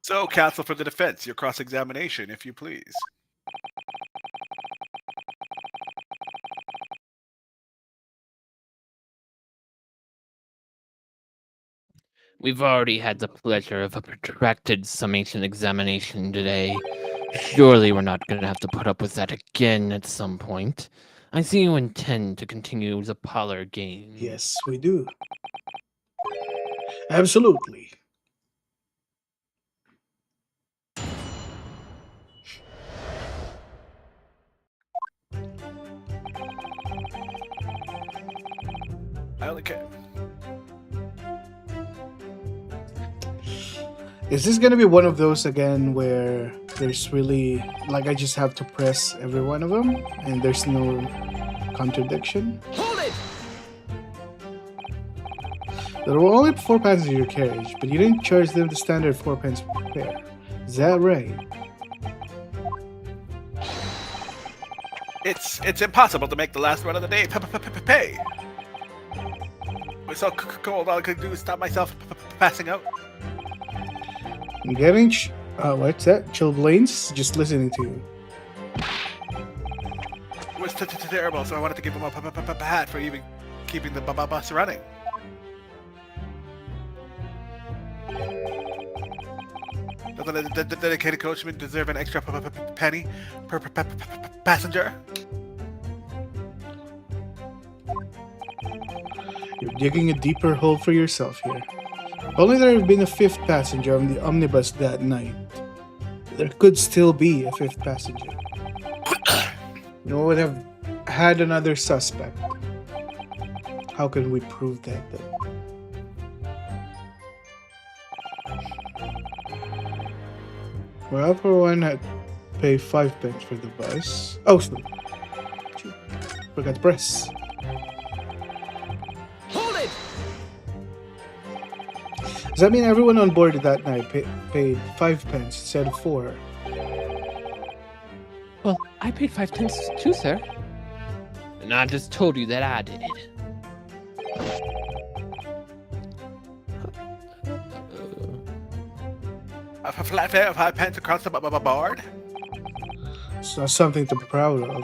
Speaker 7: So, counsel for the defense, your cross-examination, if you please.
Speaker 9: We've already had the pleasure of a protracted summation examination today. Surely we're not going to have to put up with that again at some point. I see you intend to continue the parlor game.
Speaker 1: Yes, we do. Absolutely.
Speaker 7: I only care.
Speaker 1: Is this gonna be one of those again where there's really like I just have to press every one of them and there's no contradiction?
Speaker 4: Hold it!
Speaker 1: There were only 4 pence in your carriage, but you didn't charge them the standard 4 pence per fare. Is that right?
Speaker 7: It's impossible to make the last one of the day pay. It was so cold, all I could do is stop myself passing out.
Speaker 1: I'm getting what's that? Chilblains? Just listening to you.
Speaker 7: It was terrible, so I wanted to give him a hat for even keeping the bus running. Doesn't the dedicated coachman deserve an extra penny per passenger?
Speaker 1: You're digging a deeper hole for yourself here. If only there had been a 5th passenger on the omnibus that night. There could still be a 5th passenger. You would have had another suspect. How can we prove that then? Well, for one, I'd pay 5 pence for the bus. Oh, sorry. Forgot to press.
Speaker 4: Hold it!
Speaker 1: Does that mean everyone on board that night paid 5 pence instead of 4?
Speaker 2: Well, I paid 5 pence too, sir.
Speaker 9: And I just told you that I did.
Speaker 7: A flat fare of 5 pence across the board?
Speaker 1: It's not something to be proud of.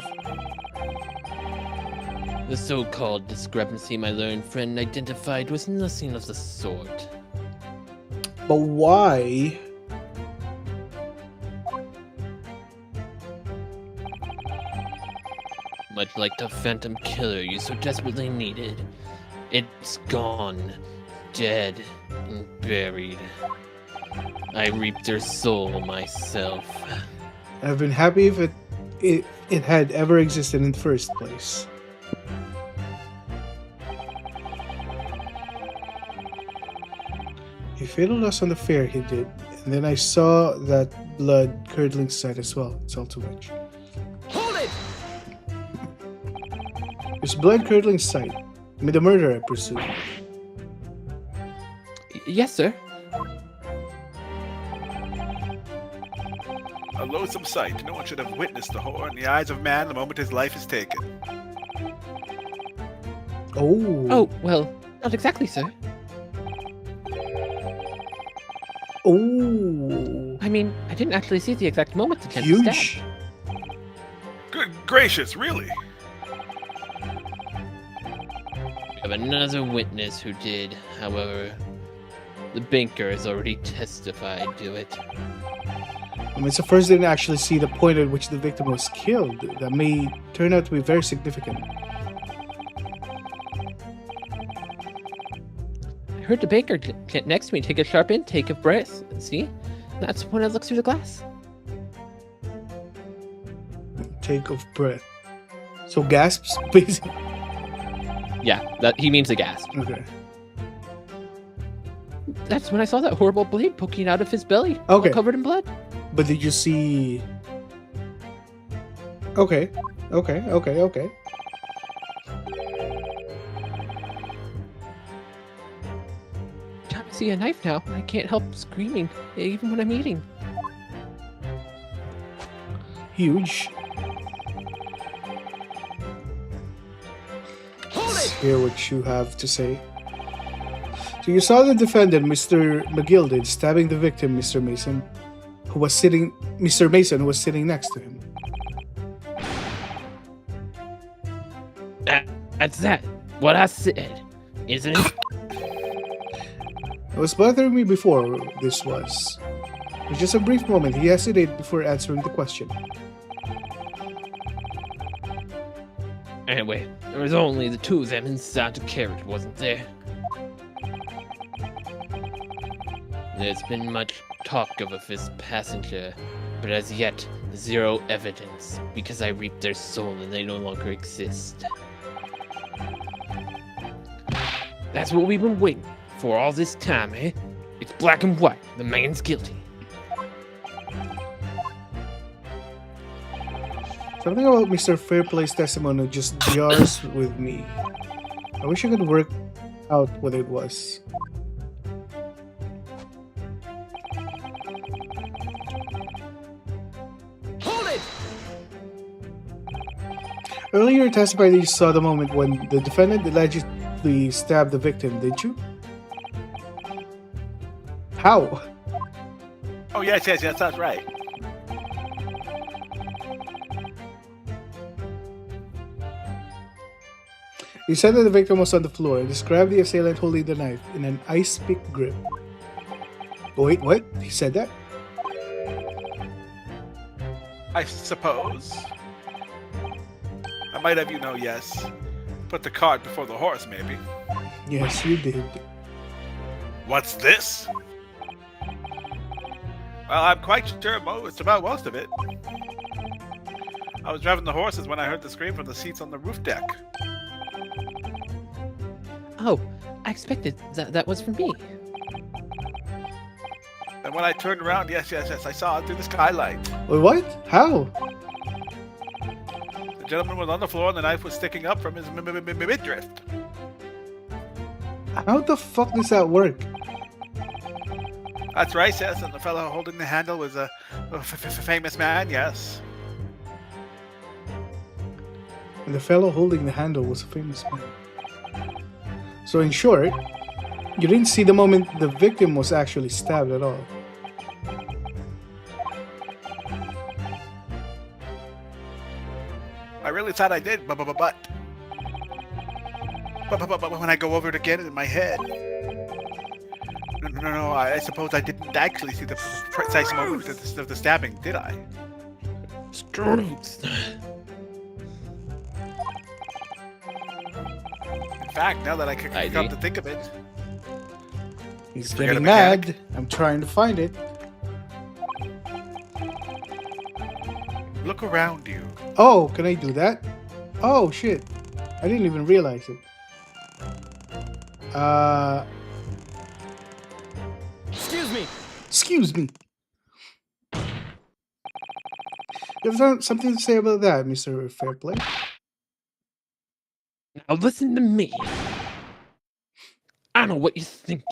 Speaker 9: The so-called discrepancy my learned friend identified was nothing of the sort.
Speaker 1: But why?
Speaker 9: Much like the phantom killer you so desperately needed. It's gone, dead, and buried. I reaped their soul myself.
Speaker 1: I've been happy if it had ever existed in the first place. He failed us on the fair, he did. And then I saw that blood-curdling sight as well. It's all too much.
Speaker 4: Hold it!
Speaker 1: It's blood-curdling sight. I mean, the murder, I presume.
Speaker 2: Yes, sir.
Speaker 7: A loathsome sight. No one should have witnessed the horror in the eyes of man the moment his life is taken.
Speaker 1: Oh.
Speaker 2: Oh, well, not exactly, sir.
Speaker 1: Oh.
Speaker 2: I mean, I didn't actually see the exact moment the Ken was
Speaker 1: Huge.
Speaker 2: stabbed.
Speaker 7: Good gracious, really?
Speaker 9: We have another witness who did, however. The banker has already testified to it.
Speaker 1: I mean, it's the first didn't actually see the point at which the victim was killed. That may turn out to be very significant.
Speaker 2: I heard the baker next to me take a sharp intake of breath. See? That's when I looked through the glass.
Speaker 1: Take of breath. So gasps, basically.
Speaker 2: Yeah, that he means a gasp.
Speaker 1: Okay.
Speaker 2: That's when I saw that horrible blade poking out of his belly,
Speaker 1: Okay.
Speaker 2: all covered in blood.
Speaker 1: But did you see? Okay. Okay.
Speaker 2: Time to see a knife now. I can't help screaming, even when I'm eating.
Speaker 1: Huge.
Speaker 4: Hold
Speaker 1: Let's
Speaker 4: it!
Speaker 1: hear what you have to say. So you saw the defendant, Mr. McGilded, stabbing the victim, Mr. Mason, who was sitting next to him.
Speaker 9: That's that. What I said, isn't it?
Speaker 1: It was bothering me before this was. For just a brief moment, he hesitated before answering the question.
Speaker 9: Anyway, there was only the two of them inside the carriage, wasn't there? There's been much talk of a fifth passenger, but as yet, zero evidence, because I reaped their soul and they no longer exist. That's what we've been waiting for all this time, eh? It's black and white. The man's guilty.
Speaker 1: Something about Mr. Fairplay's testimony just jars with me. I wish I could work out what it was.
Speaker 4: Hold it!
Speaker 1: Earlier you testified that you saw the moment when the defendant allegedly stabbed the victim, didn't you? How?
Speaker 7: Oh, yes, that's right.
Speaker 1: You said that the victim was on the floor and described the assailant holding the knife in an ice pick grip. Wait, what? He said that?
Speaker 7: I suppose. I might have you know, yes. Put the cart before the horse, maybe.
Speaker 1: Yes, you did.
Speaker 7: What's this? Well, I'm quite sure it's about most of it. I was driving the horses when I heard the scream from the seats on the roof deck.
Speaker 2: Oh, I expected that was from me.
Speaker 7: And when I turned around, yes, I saw it through the skylight.
Speaker 1: Wait, what? How?
Speaker 7: The gentleman was on the floor and the knife was sticking up from his midriff.
Speaker 1: How the fuck does that work?
Speaker 7: That's right, yes, and the fellow holding the handle was a famous man, yes.
Speaker 1: And the fellow holding the handle was a famous man. So in short, you didn't see the moment the victim was actually stabbed at all.
Speaker 7: I really thought I did, but when I go over it again in my head, no, I suppose I didn't actually see the precise moment of the stabbing, did I?
Speaker 9: Screws.
Speaker 7: In fact, now that I can come to think of it,
Speaker 1: He's
Speaker 7: Forget
Speaker 1: getting
Speaker 7: a mechanic.
Speaker 1: mad. I'm trying to find it.
Speaker 7: look around you.
Speaker 1: Oh, can I do that? Oh shit. I didn't even realize it.
Speaker 4: Excuse me.
Speaker 1: Excuse me. You have something to say about that, Mr. Fairplay?
Speaker 9: Now listen to me. I know what you're thinking.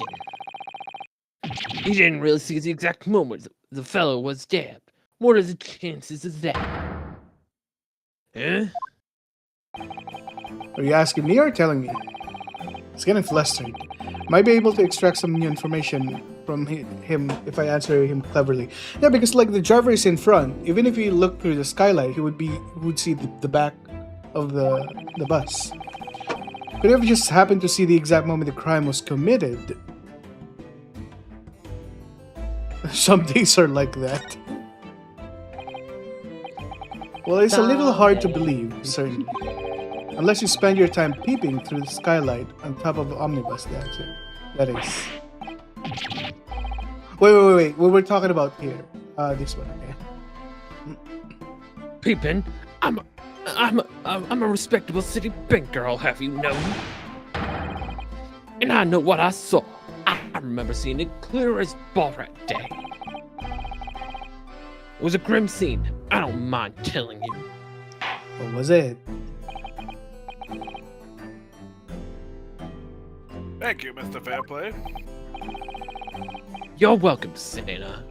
Speaker 9: You didn't really see the exact moment the fellow was stabbed. What are the chances of that? Huh?
Speaker 1: Are you asking me or telling me? It's getting flustered. Might be able to extract some new information from him if I answer him cleverly. Yeah, because like the driver is in front. Even if he looked through the skylight, he would see the back of the bus. Could have just happened to see the exact moment the crime was committed. Some days are like that. Well, it's a little hard to believe, certainly. Unless you spend your time peeping through the skylight on top of the omnibus, that's it. That is. Wait. What we're talking about here? This one, okay.
Speaker 9: Peepin, I'm a respectable city banker, I'll have you know. And I know what I saw. I remember seeing it clear as ball that day. It was a grim scene. I don't mind telling you.
Speaker 1: What was it?
Speaker 7: Thank you, Mr. Fairplay.
Speaker 9: You're welcome, Santa.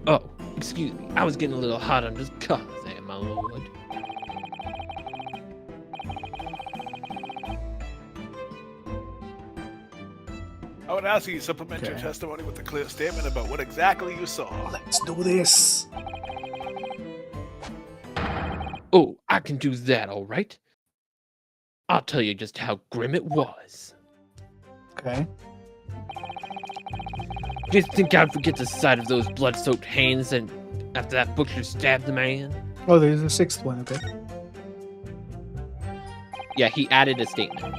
Speaker 9: Oh, excuse me. I was getting a little hot under the collar there, my lord.
Speaker 7: I would ask you to supplement your
Speaker 1: Okay.
Speaker 7: testimony with a clear statement about what exactly you saw.
Speaker 1: Let's do this.
Speaker 9: Oh, I can do that, all right. I'll tell you just how grim it was.
Speaker 1: Okay.
Speaker 9: Do you think I'd forget the sight of those blood-soaked hands and after that butcher stabbed the man?
Speaker 1: Oh, there's a sixth one, okay.
Speaker 2: Yeah, he added a statement.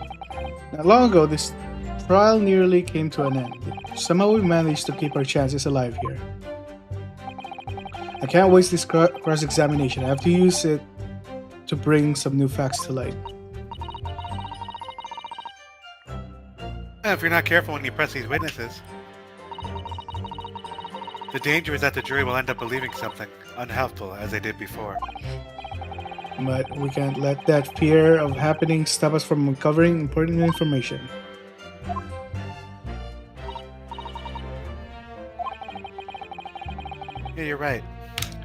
Speaker 1: Not long ago, this trial nearly came to an end. Somehow we managed to keep our chances alive here. I can't waste this cross-examination. I have to use it to bring some new facts to light.
Speaker 7: If you're not careful when you press these witnesses, the danger is that the jury will end up believing something unhelpful as they did before.
Speaker 1: But we can't let that fear of happening stop us from uncovering important information.
Speaker 7: Yeah, you're right.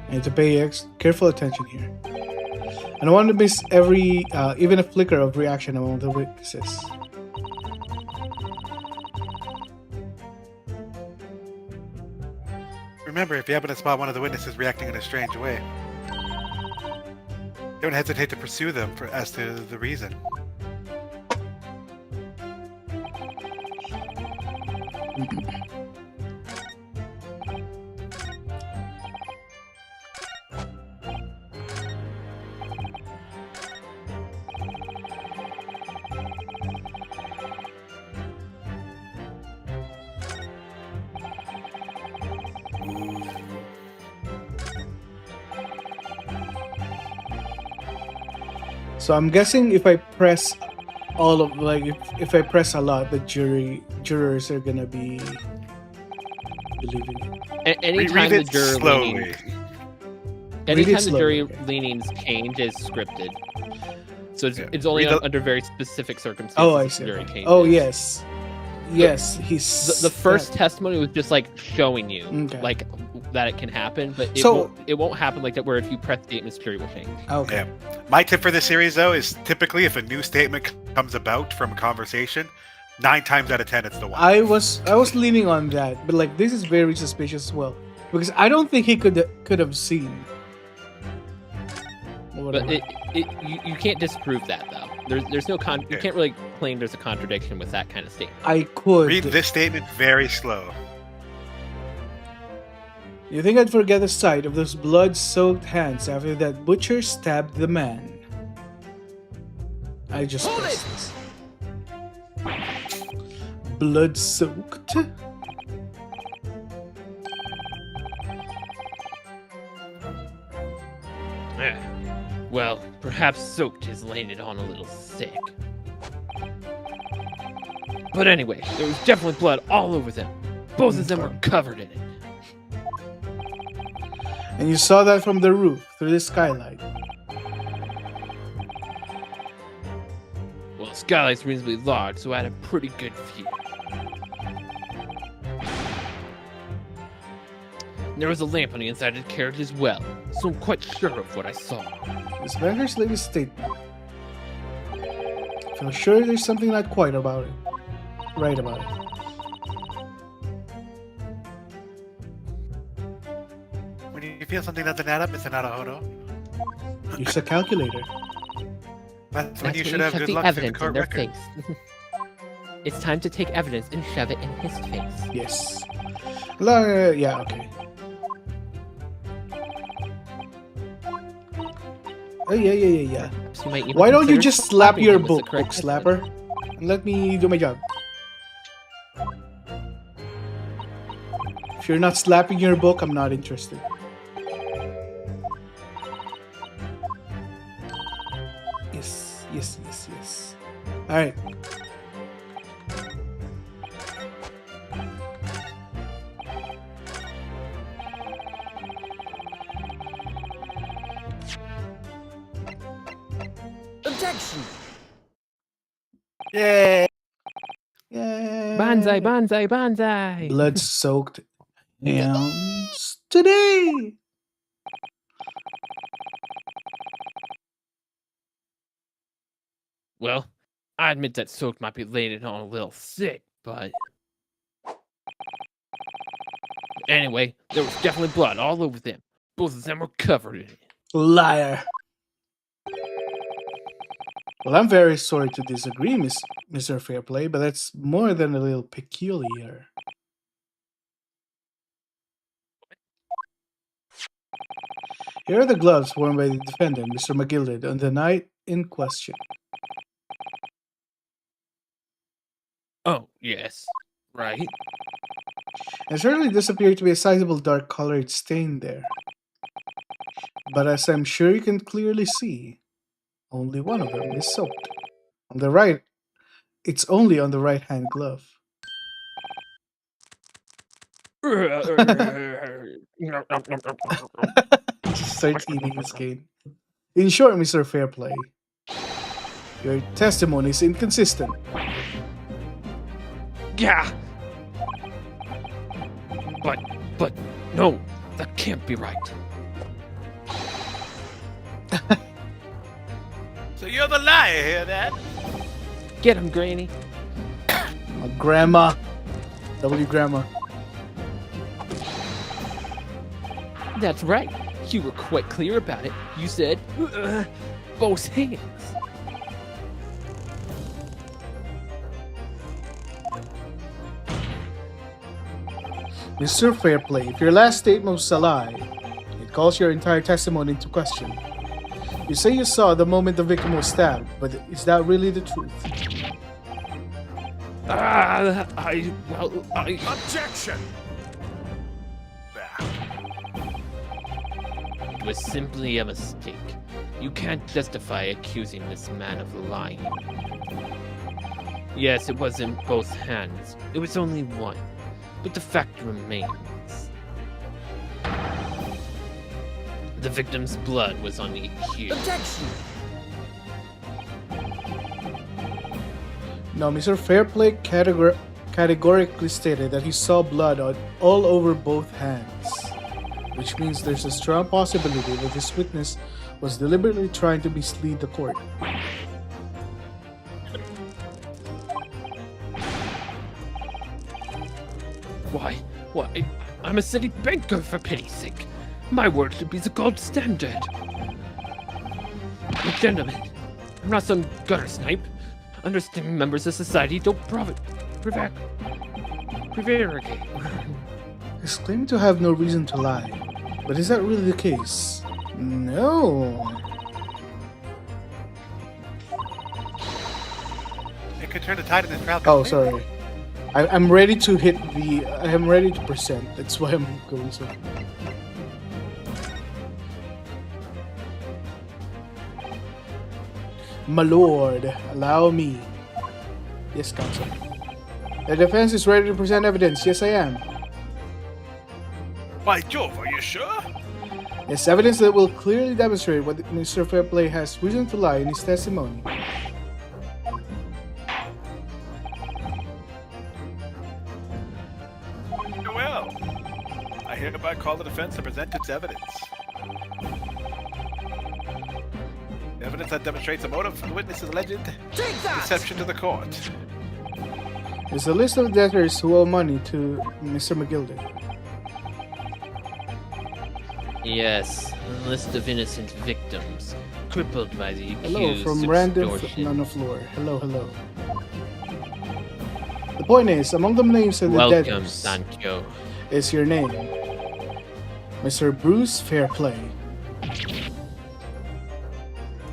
Speaker 1: I need to pay careful attention here. I don't want to miss every, even a flicker of reaction among the witnesses.
Speaker 7: Remember, if you happen to spot one of the witnesses reacting in a strange way, don't hesitate to pursue them as to the reason.
Speaker 1: So I'm guessing if I press all of, like, if I press a lot, the jurors are gonna be believing it.
Speaker 2: Anytime
Speaker 7: Reread
Speaker 2: the
Speaker 7: it
Speaker 2: juror
Speaker 7: slowly.
Speaker 2: leanings,
Speaker 1: Read it
Speaker 2: anytime the
Speaker 1: slowly,
Speaker 2: jury
Speaker 1: okay.
Speaker 2: leanings change is scripted. So it's,
Speaker 7: Yeah.
Speaker 2: it's only
Speaker 7: Read the-
Speaker 2: under very specific circumstances.
Speaker 1: Oh, I
Speaker 2: the
Speaker 1: see.
Speaker 2: jury
Speaker 1: Okay.
Speaker 2: changes.
Speaker 1: Oh, yes. Yes, he's...
Speaker 2: The first testimony was just like showing you
Speaker 1: Okay.
Speaker 2: like that it can happen, but
Speaker 1: So-
Speaker 2: it won't happen like that where if you press statements, jury will change.
Speaker 1: Okay.
Speaker 7: Yeah. My tip for this series, though, is typically if a new statement comes about from a conversation, 9 times out of 10, it's the one.
Speaker 1: I was leaning on that, but like this is very suspicious as well because I don't think he could have seen.
Speaker 2: But you can't disprove that though. There's no you can't really claim there's a contradiction with that kind of statement.
Speaker 1: I could
Speaker 7: Read this statement very slow.
Speaker 1: You think I'd forget the sight of those blood-soaked hands after that butcher stabbed the man? I just pressed this. Blood-soaked?
Speaker 9: Well, perhaps soaked is laying it on a little thick. But anyway, there was definitely blood all over them. Both of them were covered in it.
Speaker 1: And you saw that from the roof, through the skylight.
Speaker 9: Well, the skylight's reasonably large, so I had a pretty good view. There was a lamp on the inside of the carriage as well, so I'm quite sure of what I saw.
Speaker 1: This banker's latest statement. I feel sure there's something not quite about it. Right about it.
Speaker 7: When you feel something doesn't add up, it's an Arahodo.
Speaker 1: Use a calculator.
Speaker 7: That's when
Speaker 2: That's
Speaker 7: you
Speaker 2: when
Speaker 7: should have
Speaker 2: shove
Speaker 7: good
Speaker 2: the
Speaker 7: luck in the
Speaker 2: evidence in
Speaker 7: court
Speaker 2: their
Speaker 7: record.
Speaker 2: face. It's time to take evidence and shove it in his face.
Speaker 1: Yes. Yeah, okay. Oh, yeah.
Speaker 2: So you might even
Speaker 1: Why don't you
Speaker 2: consider
Speaker 1: just slap
Speaker 2: slapping
Speaker 1: your
Speaker 2: him with the
Speaker 1: book,
Speaker 2: correct
Speaker 1: slapper? And let me do my job. If you're not slapping your book, I'm not interested. Yes. Alright.
Speaker 4: Objection!
Speaker 7: Yay!
Speaker 1: Yay.
Speaker 2: Banzai.
Speaker 1: Blood-soaked hands today.
Speaker 9: Well, I admit that soaked might be laying it on a little thick, but... Anyway, there was definitely blood all over them. Both of them were covered in it.
Speaker 1: Liar. Well, I'm very sorry to disagree, Mr. Fairplay, but that's more than a little peculiar. Here are the gloves worn by the defendant, Mr. McGilded, on the night in question.
Speaker 9: Oh, yes. Right?
Speaker 1: There certainly does appear to be a sizable dark-colored stain there. But as I'm sure you can clearly see, only one of them is soaked. On the right, it's only on the right-hand glove. Just starts eating his cane. In short, Mr. Fairplay, your testimony is inconsistent.
Speaker 9: Yeah! But, no, that can't be right.
Speaker 7: So you're the liar here, Dad?
Speaker 2: Get him, Granny.
Speaker 1: My grandma. W grandma.
Speaker 2: That's right. You were quite clear about it. You said, both hands.
Speaker 1: Mr. Fairplay, if your last statement was a lie, it calls your entire testimony into question. You say you saw the moment the victim was stabbed, but is that really the truth?
Speaker 3: Objection!
Speaker 9: It was simply a mistake. You can't justify accusing this man of lying. Yes, it was in both hands. It was only one. But the fact remains. The victim's blood was on the accused.
Speaker 4: Objection!
Speaker 1: No, Mr. Fairplay categorically stated that he saw blood all over both hands, which means there's a strong possibility that this witness was deliberately trying to mislead the court.
Speaker 9: Why? I'm a city banker, for pity's sake. My word should be the gold standard. But gentlemen, I'm not some gutter snipe. Understanding members of society don't prevaricate.
Speaker 1: He's claiming to have no reason to lie. But is that really the case? No.
Speaker 7: It could turn the tide in this trial.
Speaker 1: Oh, sorry. I'm ready to hit the... I'm ready to present. That's why I'm going so... My lord, allow me. Yes, counsel. The defense is ready to present evidence. Yes, I am.
Speaker 7: By Jove, are you sure?
Speaker 1: Yes, evidence that will clearly demonstrate what Mr. Fairplay has reason to lie in his testimony.
Speaker 7: Well, I hereby call the defense to present its evidence. Evidence that demonstrates a motive for the witness's alleged deception to the court.
Speaker 1: There's a list of debtors who owe money to Mr. McGilden.
Speaker 9: Yes, a list of innocent victims, crippled by the accused
Speaker 1: Hello, from random
Speaker 9: extortion.
Speaker 1: on the floor. Hello, hello. The point is, among the names of the
Speaker 9: Welcome,
Speaker 1: debtors
Speaker 9: Sancho.
Speaker 1: is your name, Mr. Bruce Fairplay.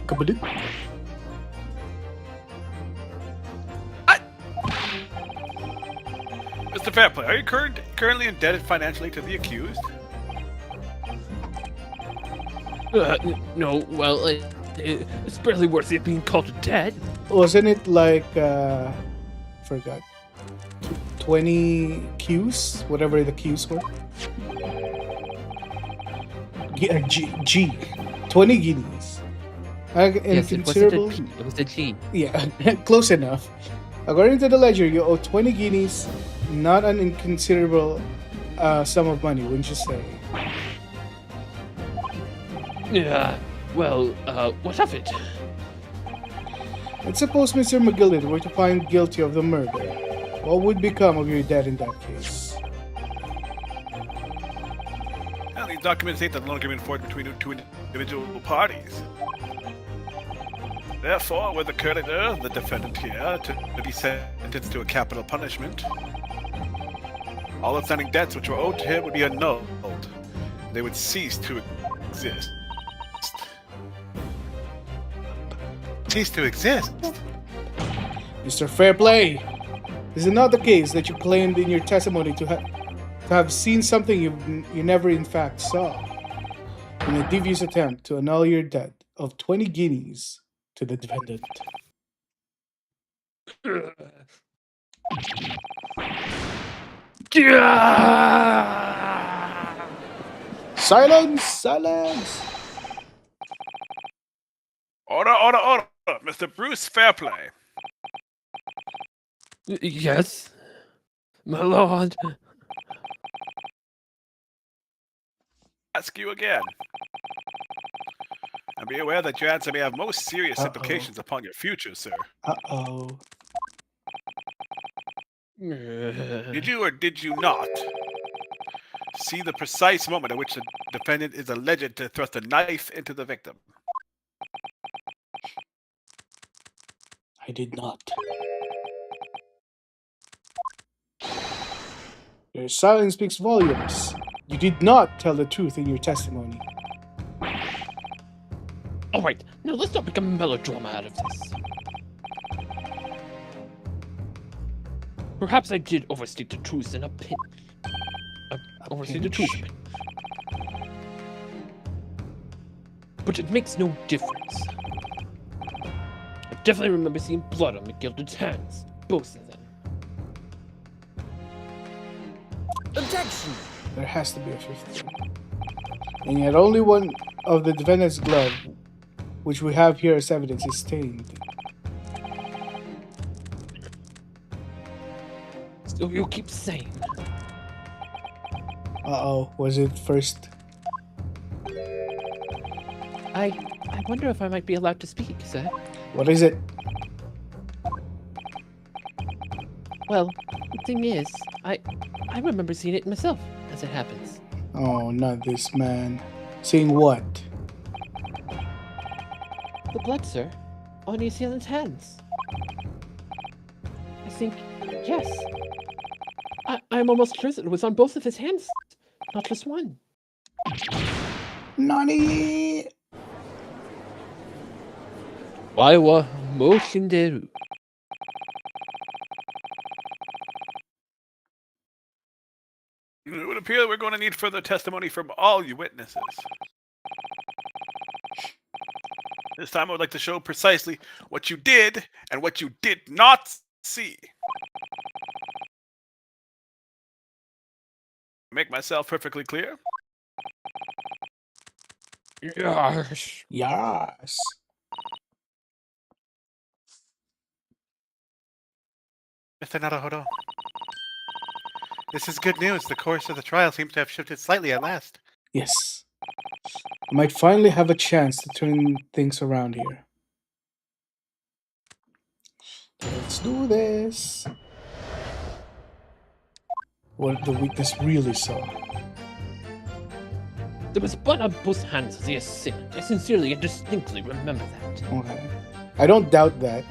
Speaker 1: Kabadoo.
Speaker 7: Mr. Fairplay, are you currently indebted financially to the accused?
Speaker 9: No, well, it's barely worthy of being called a debt.
Speaker 1: Wasn't it like, forgot, 20 Qs? Whatever the Qs were? G. 20 guineas.
Speaker 9: Yes,
Speaker 1: Inconsiderable.
Speaker 9: it was a G.
Speaker 1: Yeah, close enough. According to the ledger, you owe 20 guineas, not an inconsiderable sum of money, wouldn't you say?
Speaker 9: Yeah, well, what of it?
Speaker 1: Let's suppose Mr. McGillen were to find guilty of the murder. What would become of your debt in that case?
Speaker 7: Well, these documents state that loan agreement forged between two individual parties. Therefore, were the creditor, the defendant here, to be sentenced to a capital punishment, all outstanding debts which were owed to him would be annulled. They would cease to exist. Cease to exist?
Speaker 1: Mr. Fairplay, is it not the case that you claimed in your testimony to have seen something you never in fact saw, in a devious attempt to annul your debt of 20 guineas to the defendant? Silence! Silence!
Speaker 7: Order, order, order! Mr. Bruce Fairplay.
Speaker 9: Yes, my lord.
Speaker 7: Ask you again. And be aware that your answer may have most serious implications upon your future, sir.
Speaker 1: Uh-oh.
Speaker 7: Did you or did you not see the precise moment at which the defendant is alleged to thrust a knife into the victim?
Speaker 1: I did not. Your silence speaks volumes. You did not tell the truth in your testimony.
Speaker 9: All right, now let's not become a melodrama out of this. Perhaps I did overstate the truth in a pinch. Overstate the truth a bit. But it makes no difference. I definitely remember seeing blood on McGilden's hands. Both of them.
Speaker 4: Objection!
Speaker 1: There has to be a fifth one. And yet only one of the defendant's glove, which we have here as evidence, is stained.
Speaker 9: So you keep saying.
Speaker 1: Uh-oh, was it first?
Speaker 9: I wonder if I might be allowed to speak, sir.
Speaker 1: What is it?
Speaker 9: Well, the thing is, I
Speaker 2: I remember seeing it myself, as it happens.
Speaker 1: Oh, not this man. Seeing what?
Speaker 2: The blood, sir, on the assailant's hands. I think, yes. I'm almost sure that it was on both of his hands, not just one.
Speaker 1: Nani?
Speaker 2: Waiwa Moshinderu.
Speaker 7: It would appear that we're going to need further testimony from all you witnesses. This time I would like to show precisely what you did and what you did not see. Make myself perfectly clear?
Speaker 2: Yes.
Speaker 1: Yes.
Speaker 7: Mr. Naruhodo. This is good news. The course of the trial seems to have shifted slightly at last.
Speaker 1: Yes. I might finally have a chance to turn things around here. Let's do this. What the witness really saw.
Speaker 2: There was blood on both hands of the assailant. I sincerely and distinctly remember that.
Speaker 1: Okay. I don't doubt that.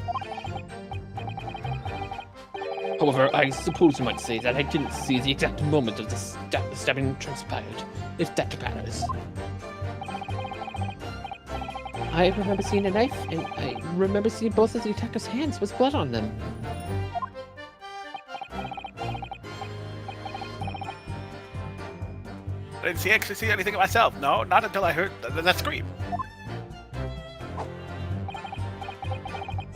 Speaker 2: However, I suppose you might say that I didn't see the exact moment of the stabbing transpired, if that matters. I remember seeing a knife, and I remember seeing both of the attacker's hands with blood on them.
Speaker 7: I didn't actually see anything myself. No, not until I heard that scream.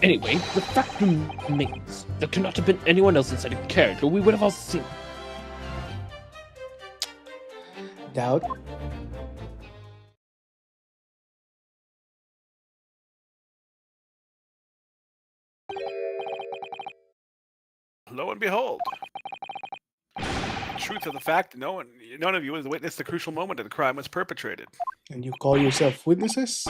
Speaker 2: Anyway, the fact remains, there could not have been anyone else inside the carriage, or we would have all seen.
Speaker 1: Doubt.
Speaker 7: Lo and behold. Truth of the fact, none of you has witnessed the crucial moment of the crime was perpetrated.
Speaker 1: And you call yourself witnesses?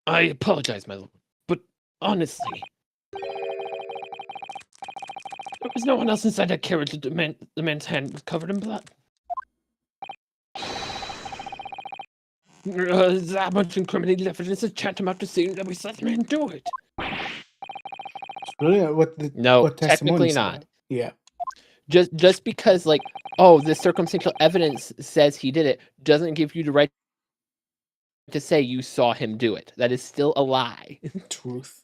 Speaker 2: I apologize, my lord, but honestly, there was no one else inside that carriage. The man's hand was covered in blood. That much incriminating evidence is tantamount to saying that we saw the man do it.
Speaker 1: Really?
Speaker 2: No,
Speaker 1: what
Speaker 2: technically
Speaker 1: testimony
Speaker 2: not.
Speaker 1: said? Yeah.
Speaker 2: Just because, like, oh, this circumstantial evidence says he did it, doesn't give you the right to say you saw him do it. That is still a lie.
Speaker 1: Truth.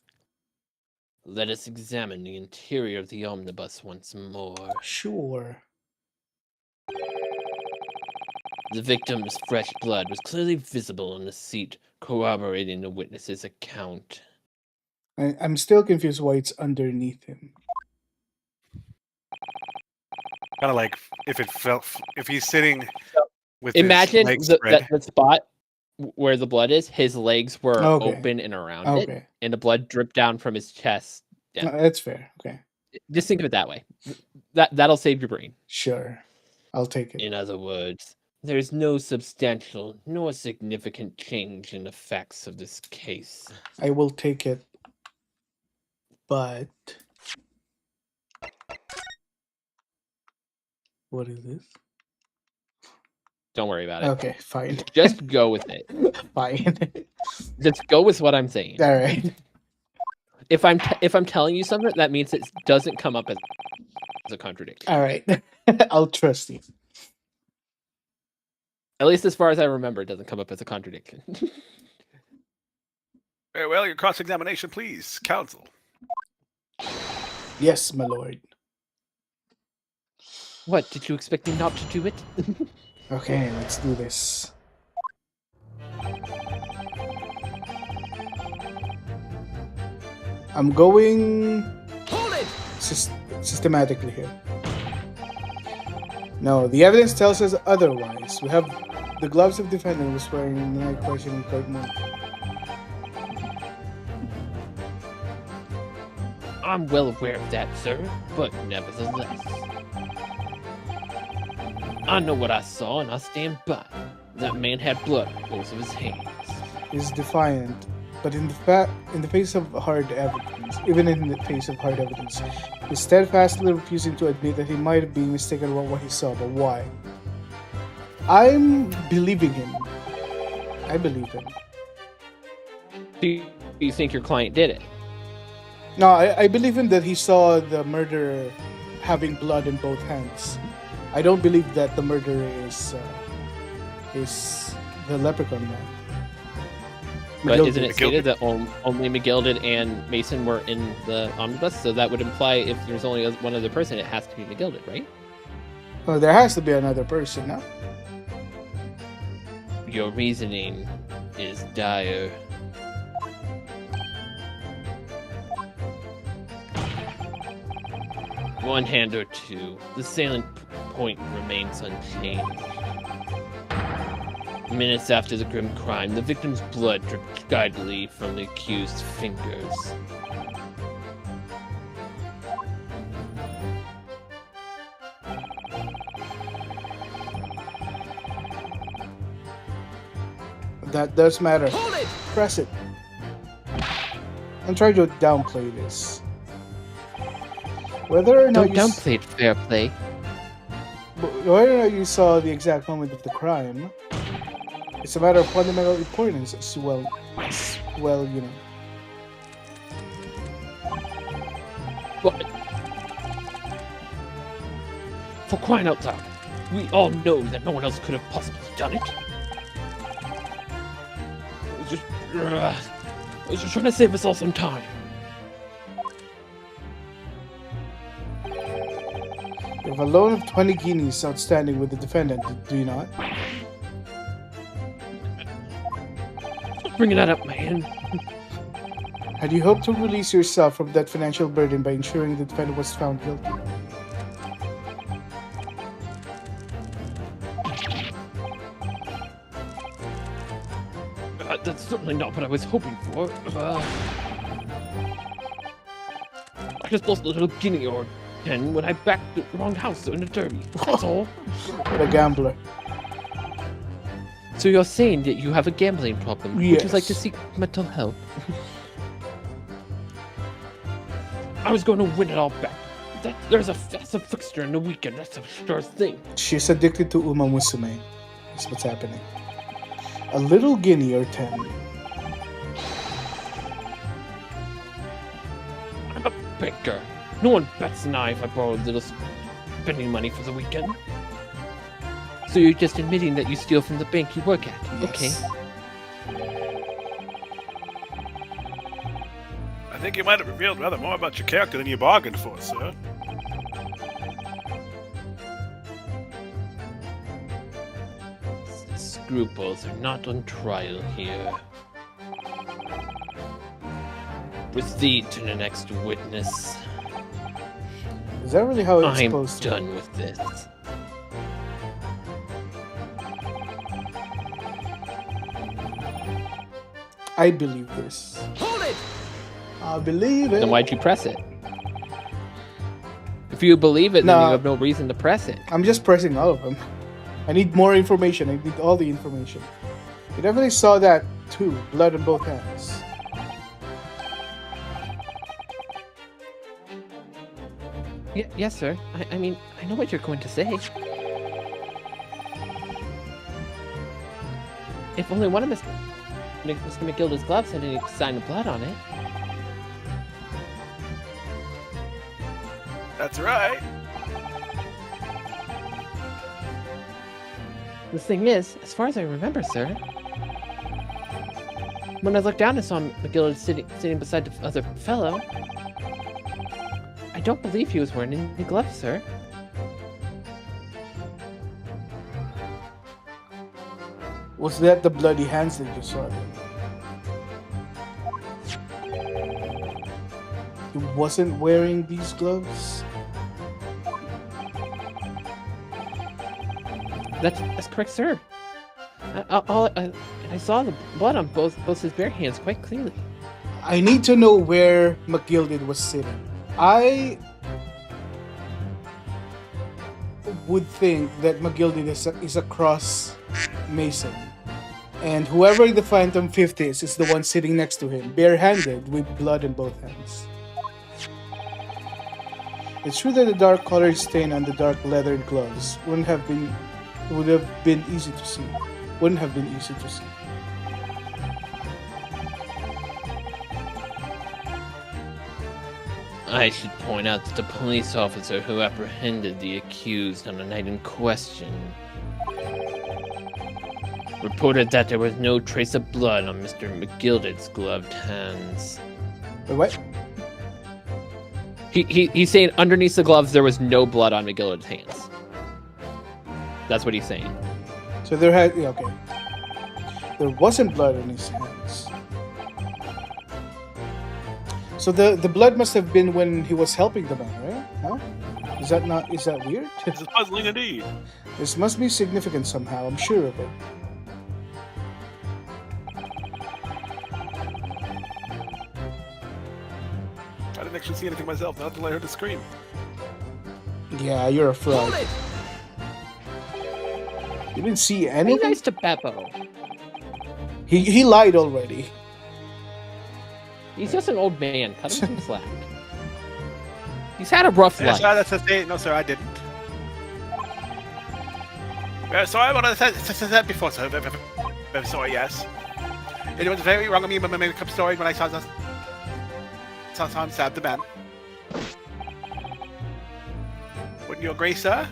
Speaker 2: Let us examine the interior of the omnibus once more.
Speaker 1: Sure.
Speaker 2: The victim's fresh blood was clearly visible on the seat, corroborating the witness's account.
Speaker 1: I'm still confused why it's underneath him.
Speaker 7: Kind of like if he's sitting with
Speaker 2: Imagine
Speaker 7: his legs spread.
Speaker 2: the spot where the blood is, his legs were
Speaker 1: Okay.
Speaker 2: open and around it,
Speaker 1: Okay.
Speaker 2: and the blood dripped down from his chest. Yeah.
Speaker 1: That's fair. Okay.
Speaker 2: Just think of it that way. That'll save your brain.
Speaker 1: Sure. I'll take it.
Speaker 2: In other words, there's no substantial nor significant change in the facts of this case.
Speaker 1: I will take it. But what is this?
Speaker 2: Don't worry about it.
Speaker 1: Okay, fine.
Speaker 2: Just go with it.
Speaker 1: Fine.
Speaker 2: Just go with what I'm saying.
Speaker 1: All right.
Speaker 2: If I'm telling you something, that means it doesn't come up as a contradiction.
Speaker 1: All right. I'll trust you.
Speaker 2: At least as far as I remember, it doesn't come up as a contradiction.
Speaker 7: Very well, your cross-examination, please, counsel.
Speaker 1: Yes, my lord.
Speaker 2: What, did you expect me not to do it?
Speaker 1: Okay, let's do this. I'm going systematically here. No, the evidence tells us otherwise. We have the gloves of defendant was wearing in the night questioning court mode.
Speaker 2: I'm well aware of that, sir, but nevertheless. I know what I saw and I stand by. That man had blood on both of his hands.
Speaker 1: He's defiant. but in the face of hard evidence, even in the face of hard evidence, he's steadfastly refusing to admit that he might be mistaken about what he saw. But why? I'm believing him. I believe him.
Speaker 9: Do you think your client did it?
Speaker 1: No, I believe him that he saw the murderer having blood in both hands. I don't believe that the murderer is the leprechaun man.
Speaker 9: But
Speaker 1: McGill
Speaker 9: isn't
Speaker 1: did.
Speaker 9: it stated that only McGilded and Mason were in the omnibus? So that would imply if there's only one other person, it has to be McGilded, right?
Speaker 1: Oh, there has to be another person now.
Speaker 9: Your reasoning is dire. One hand or two, the salient point remains unchanged. Minutes after the grim crime, the victim's blood dripped guidedly from the accused's fingers.
Speaker 1: That does matter.
Speaker 4: Hold it!
Speaker 1: Press it. I'm trying to downplay this. Whether or not
Speaker 9: Don't downplay it, fair play.
Speaker 1: whether or not you saw the exact moment of the crime, it's a matter of fundamental importance as well. You know.
Speaker 9: But for crying out loud, we all know that no one else could have possibly done it. I was just trying to save us all some time.
Speaker 1: You have a loan of 20 guineas outstanding with the defendant, do you not?
Speaker 9: Stop bringing that up, man.
Speaker 1: Had you hoped to release yourself from that financial burden by ensuring the defendant was found guilty?
Speaker 9: That's certainly not what I was hoping for. I just lost a little guinea or 10 when I backed the wrong house in a derby. That's all.
Speaker 1: What a gambler.
Speaker 9: So you're saying that you have a gambling problem? Would you like to
Speaker 1: Yes.
Speaker 9: seek mental help? I was going to win it all back. There's a fixture in the weekend. That's a sure thing.
Speaker 1: She's addicted to Uma Musume. That's what's happening. A little guinea or 10.
Speaker 9: I'm a banker. No one bets an eye if I borrow a little spending money for the weekend. So you're just admitting that you steal from the bank you work at? Okay.
Speaker 1: Yes.
Speaker 7: I think you might have revealed rather more about your character than you bargained for, sir.
Speaker 9: Scruples are not on trial here. Proceed to the next witness.
Speaker 1: Is that really how it's
Speaker 9: I'm
Speaker 1: supposed to be?
Speaker 9: done with this.
Speaker 1: I believe this.
Speaker 4: Hold it!
Speaker 1: I believe it.
Speaker 9: Then why'd you press it? If you believe it, then
Speaker 1: No.
Speaker 9: you have no reason to press it.
Speaker 1: I'm just pressing all of them. I need more information. I need all the information. You definitely saw that too. Blood in both hands.
Speaker 9: Yes, sir. I mean, I know what you're going to say. If only one of Mr. McGilda's gloves had any sign of blood on it.
Speaker 7: That's right.
Speaker 9: The thing is, as far as I remember, sir, when I looked down and saw McGilda sitting beside the other fellow, I don't believe he was wearing any gloves, sir.
Speaker 1: Was that the bloody hands that you saw? He wasn't wearing these gloves?
Speaker 9: That's correct, sir. I saw the blood on both his bare hands quite clearly.
Speaker 1: I need to know where McGilded was sitting. I would think that McGilded is across Mason. And whoever the Phantom Fifth is the one sitting next to him, barehanded with blood in both hands. It's true that the dark colored stain on the dark leather gloves would have been easy to see. Wouldn't have been easy to see.
Speaker 9: I should point out that the police officer who apprehended the accused on the night in question reported that there was no trace of blood on Mr. McGilded's gloved hands.
Speaker 1: Wait, what?
Speaker 2: He's saying underneath the gloves there was no blood on McGillard's hands. That's what he's saying.
Speaker 1: So there had okay. There wasn't blood on his hands. So the blood must have been when he was helping the man, right? No? Is that weird?
Speaker 7: This is puzzling indeed.
Speaker 1: This must be significant somehow, I'm sure of it.
Speaker 7: I didn't actually see anything myself, not until I heard the scream.
Speaker 1: Yeah, you're a fraud. You didn't see
Speaker 2: Be
Speaker 1: anything?
Speaker 2: nice to Beppo.
Speaker 1: He lied already.
Speaker 2: He's just an old man. Cut him some slack. He's had a rough
Speaker 7: Yes,
Speaker 2: life.
Speaker 7: that's a state. No, sir, I didn't. Sorry, what I said that before, sir. Very sorry, yes. It was very wrong of me, but my makeup story when I saw him stab the man. Wouldn't you agree, sir?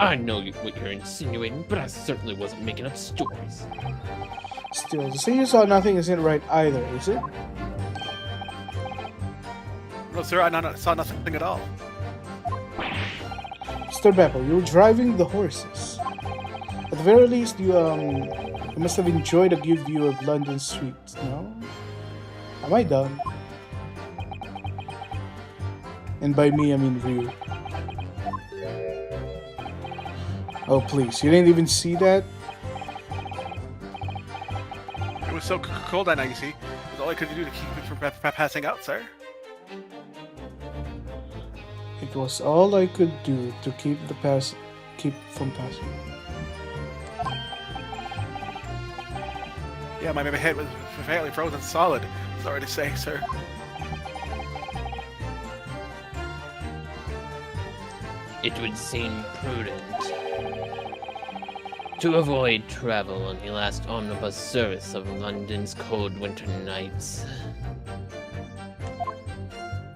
Speaker 9: I know what you're insinuating, but I certainly wasn't making up stories.
Speaker 1: Still, to say you saw nothing isn't right either, is it?
Speaker 7: No, sir, I saw nothing at all.
Speaker 1: Mr. Beppo, you were driving the horses. At the very least, you must have enjoyed a good view of London streets, no? Am I dumb? And by me, I mean view. Oh, please, you didn't even see that?
Speaker 7: It was so cold that night, you see. It was all I could do to keep it from passing out, sir.
Speaker 1: It was all I could do to keep from passing.
Speaker 7: Yeah, my head was fairly frozen solid. Sorry to say, sir.
Speaker 9: It would seem prudent to avoid travel on the last omnibus service of London's cold winter nights.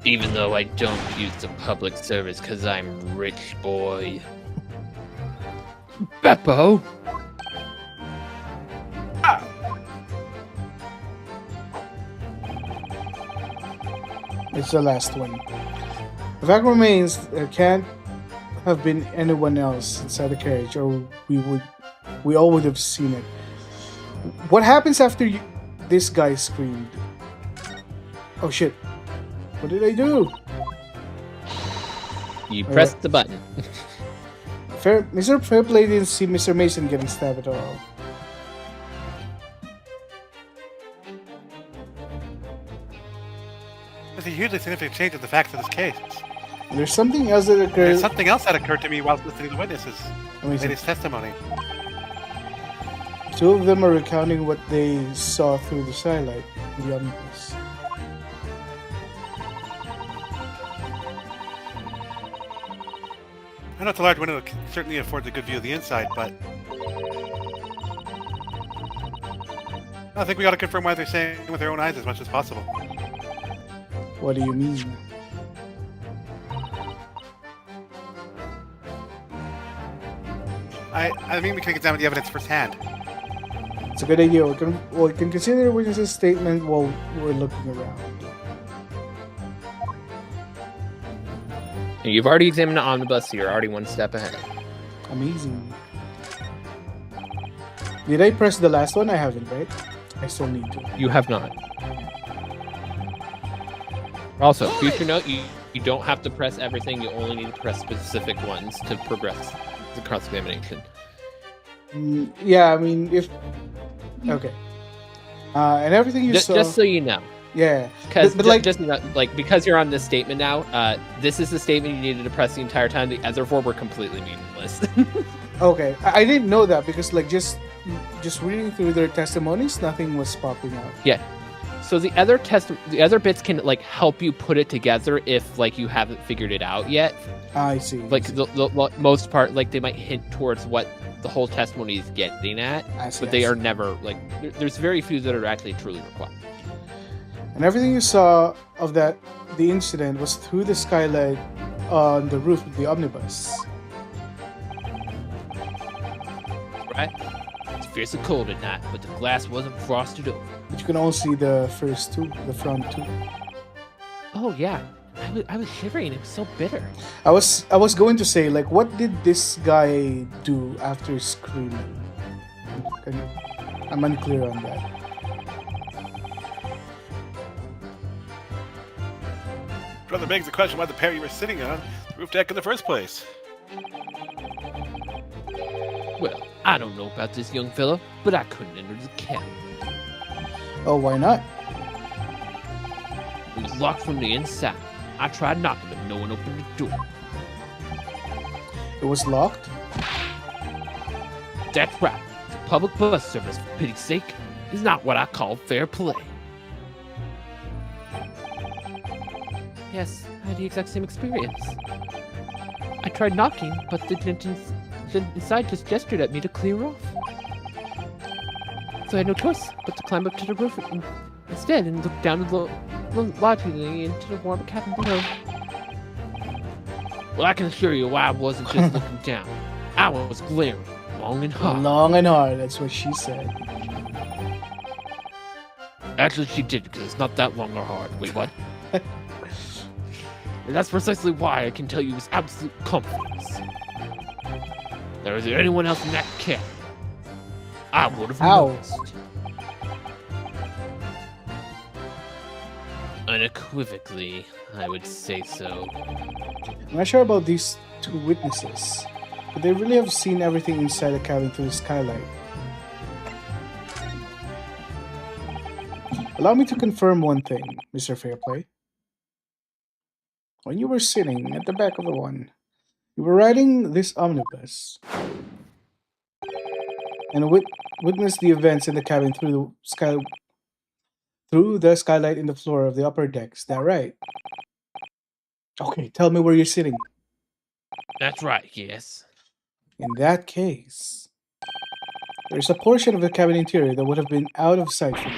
Speaker 9: Even though I don't use the public service because I'm rich, boy.
Speaker 2: Beppo!
Speaker 1: It's the last one. The fact remains, there can't have been anyone else inside the carriage, or we all would have seen it. What happens after this guy screamed? Oh shit! What did I do?
Speaker 2: You pressed the button.
Speaker 1: Mr. Fairplay didn't see Mr. Mason getting stabbed at all.
Speaker 7: There's a hugely significant change in the facts of this case.
Speaker 1: And there's something else that occurred.
Speaker 7: There's something else that occurred to me while listening to the witnesses.
Speaker 1: Amazing.
Speaker 7: His testimony.
Speaker 1: Two of them are recounting what they saw through the skylight in the omnibus.
Speaker 7: I know it's a large window that certainly affords a good view of the inside, but I think we ought to confirm what they're saying with their own eyes as much as possible.
Speaker 1: What do you mean?
Speaker 7: I mean we can examine the evidence firsthand.
Speaker 1: It's a good idea. We can consider the witness's statement while we're looking around.
Speaker 2: You've already examined the omnibus, so you're already one step ahead.
Speaker 1: Amazing. Did I press the last one? I haven't, right? I still need to.
Speaker 2: You have not. Also, future note, you don't have to press everything, you only need to press specific ones to progress the cross-examination.
Speaker 1: Yeah, I mean, if... Okay. And everything you saw...
Speaker 2: Just so you know.
Speaker 1: Yeah,
Speaker 2: Because
Speaker 1: but like,
Speaker 2: just like because you're on this statement now, this is the statement you needed to press the entire time. The other four were completely meaningless.
Speaker 1: okay, I didn't know that because like just reading through their testimonies, nothing was popping out.
Speaker 2: Yeah. So the other bits can like help you put it together if like you haven't figured it out yet.
Speaker 1: I see.
Speaker 2: Like the most part, like they might hint towards what the whole testimony is getting at, but they are never like. There's very few that are actually truly required.
Speaker 1: And everything you saw of the incident was through the skylight on the roof of the omnibus.
Speaker 2: Right? It's fiercely cold at night, but the glass wasn't frosted over.
Speaker 1: But you can only see the first two, the front two.
Speaker 2: Oh yeah, I was shivering. It was so bitter.
Speaker 1: I was going to say, like, what did this guy do after screaming? I'm unclear on that.
Speaker 7: Brother begs the question why the pair you were sitting on the roof deck in the first place.
Speaker 2: Well, I don't know about this young fellow, but I couldn't enter the cabin.
Speaker 1: Oh, why not?
Speaker 2: It was locked from the inside. I tried knocking, but no one opened the door.
Speaker 1: It was locked?
Speaker 2: That's right. The public bus service, for pity's sake, is not what I call fair play. Yes, I had the exact same experience. I tried knocking, but the gentleman inside just gestured at me to clear off. So I had no choice but to climb up to the roof instead and look down longingly into the warm cabin below. Well, I can assure you I wasn't just looking down. I was glaring long and hard.
Speaker 1: Long and hard, that's what she said.
Speaker 2: Actually, she did, because it's not that long or hard. Wait, what? And that's precisely why I can tell you with absolute confidence. There is anyone else in that cabin, I would have noticed. Unequivocally, I would say so.
Speaker 1: I'm not sure about these two witnesses, but they really have seen everything inside the cabin through the skylight. Allow me to confirm one thing, Mr. Fairplay. When you were sitting at the back of the one, you were riding this omnibus and witnessed the events in the cabin through the skylight in the floor of the upper deck. Is that right? Okay, tell me where you're sitting.
Speaker 2: That's right, yes.
Speaker 1: In that case, there's a portion of the cabin interior that would have been out of sight for you.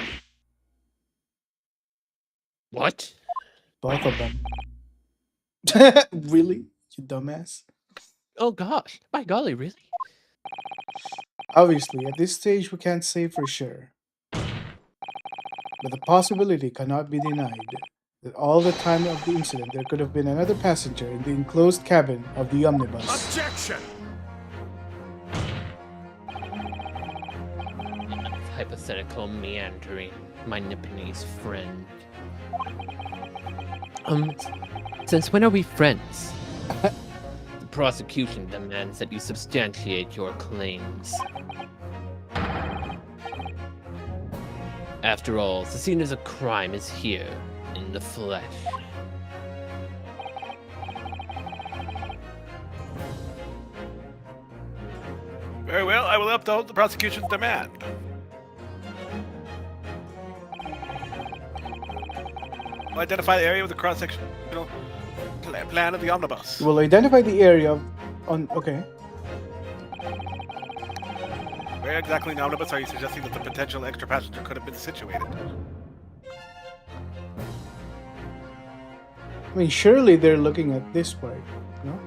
Speaker 2: What?
Speaker 1: Both of them. Really? You dumbass?
Speaker 2: Oh gosh, my golly, really?
Speaker 1: Obviously, at this stage we can't say for sure. But the possibility cannot be denied that all the time of the incident there could have been another passenger in the enclosed cabin of the omnibus.
Speaker 6: Objection!
Speaker 2: Hypothetical meandering, my Nipponese friend. Since when are we friends? The prosecution demands that you substantiate your claims. After all, the scene of a crime is here, in the flesh.
Speaker 7: Very well, I will uphold the prosecution's demand. Identify the area with the cross-sectional plan of the omnibus.
Speaker 1: You will identify the area okay.
Speaker 7: Where exactly in the omnibus are you suggesting that the potential extra passenger could have been situated?
Speaker 1: I mean, surely they're looking at this part, no?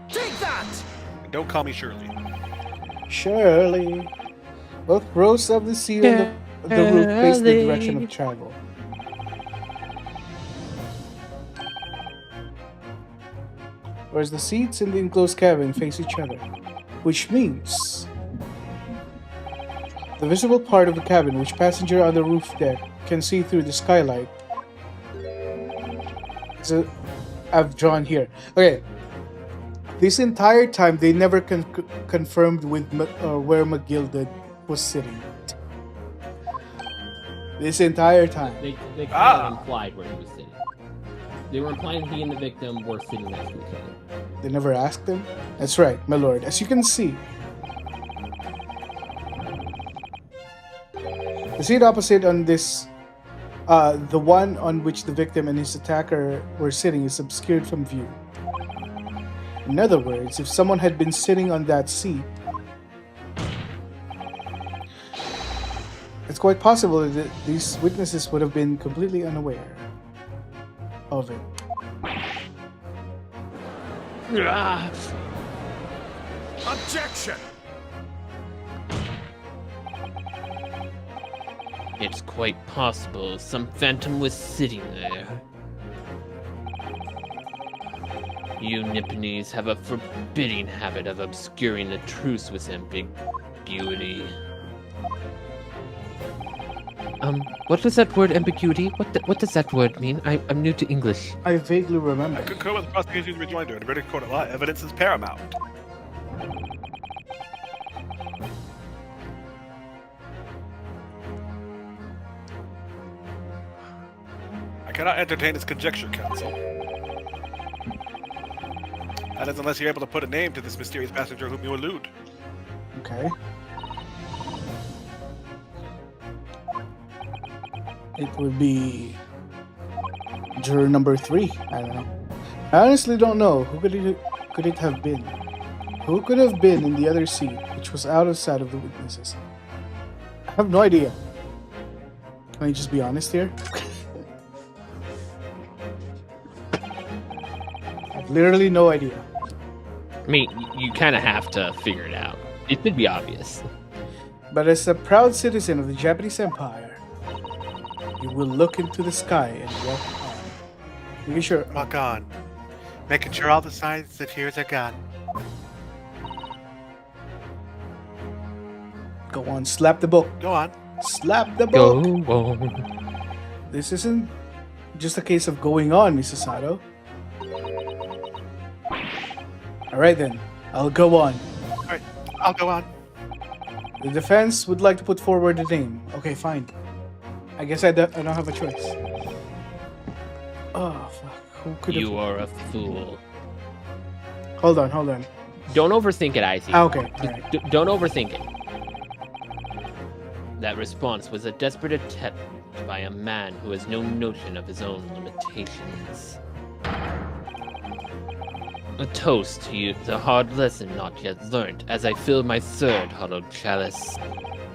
Speaker 6: Take that!
Speaker 7: And don't call me Shirley.
Speaker 1: Surely. Both rows of the seat and the roof face the direction of travel. Whereas the seats in the enclosed cabin face each other, which means the visible part of the cabin which passenger on the roof deck can see through the skylight is I've drawn here. Okay, this entire time they never confirmed with where McGilded was sitting. This entire time.
Speaker 2: They kind of implied where he was sitting. They were implying he and the victim were sitting next to each other.
Speaker 1: They never asked him? That's right, my lord. As you can see, the seat opposite on this, the one on which the victim and his attacker were sitting, is obscured from view. In other words, if someone had been sitting on that seat, it's quite possible that these witnesses would have been completely unaware of it.
Speaker 3: Objection!
Speaker 9: It's quite possible some phantom was sitting there. You Nipponese have a forbidding habit of obscuring the truth with ambiguity. What does that word ambiguity? What does that word mean? I'm new to English.
Speaker 1: I vaguely remember.
Speaker 7: I concur with the prosecution's rejoinder. In verdict court of law, evidence is paramount. I cannot entertain this conjecture, counsel. That is, unless you're able to put a name to this mysterious passenger whom you allude.
Speaker 1: Okay. It would be juror number 3. I don't know. I honestly don't know. Who could it have been? Who could have been in the other seat, which was out of sight of the witnesses? I have no idea. Can I just be honest here? I have literally no idea.
Speaker 9: I mean, you kind of have to figure it out. It should be obvious.
Speaker 1: But as a proud citizen of the Japanese Empire, you will look into the sky and walk on. Making sure.
Speaker 7: Walk on. Making sure all the signs that hears are gone.
Speaker 1: Go on, slap the book.
Speaker 7: Go on.
Speaker 1: Slap the
Speaker 9: Go
Speaker 1: book.
Speaker 9: on.
Speaker 1: This isn't just a case of going on, Mrs. Sato. Alright then, I'll go on.
Speaker 7: Alright, I'll go on.
Speaker 1: The defense would like to put forward a name. Okay, fine. I guess I don't have a choice. Oh, fuck. Who could have...
Speaker 9: You are a fool.
Speaker 1: Hold on.
Speaker 9: Don't overthink it, Icy.
Speaker 1: Okay, alright.
Speaker 9: Don't overthink it. That response was a desperate attempt by a man who has no notion of his own limitations. A toast to you, the hard lesson not yet learnt, as I fill my third hollowed chalice.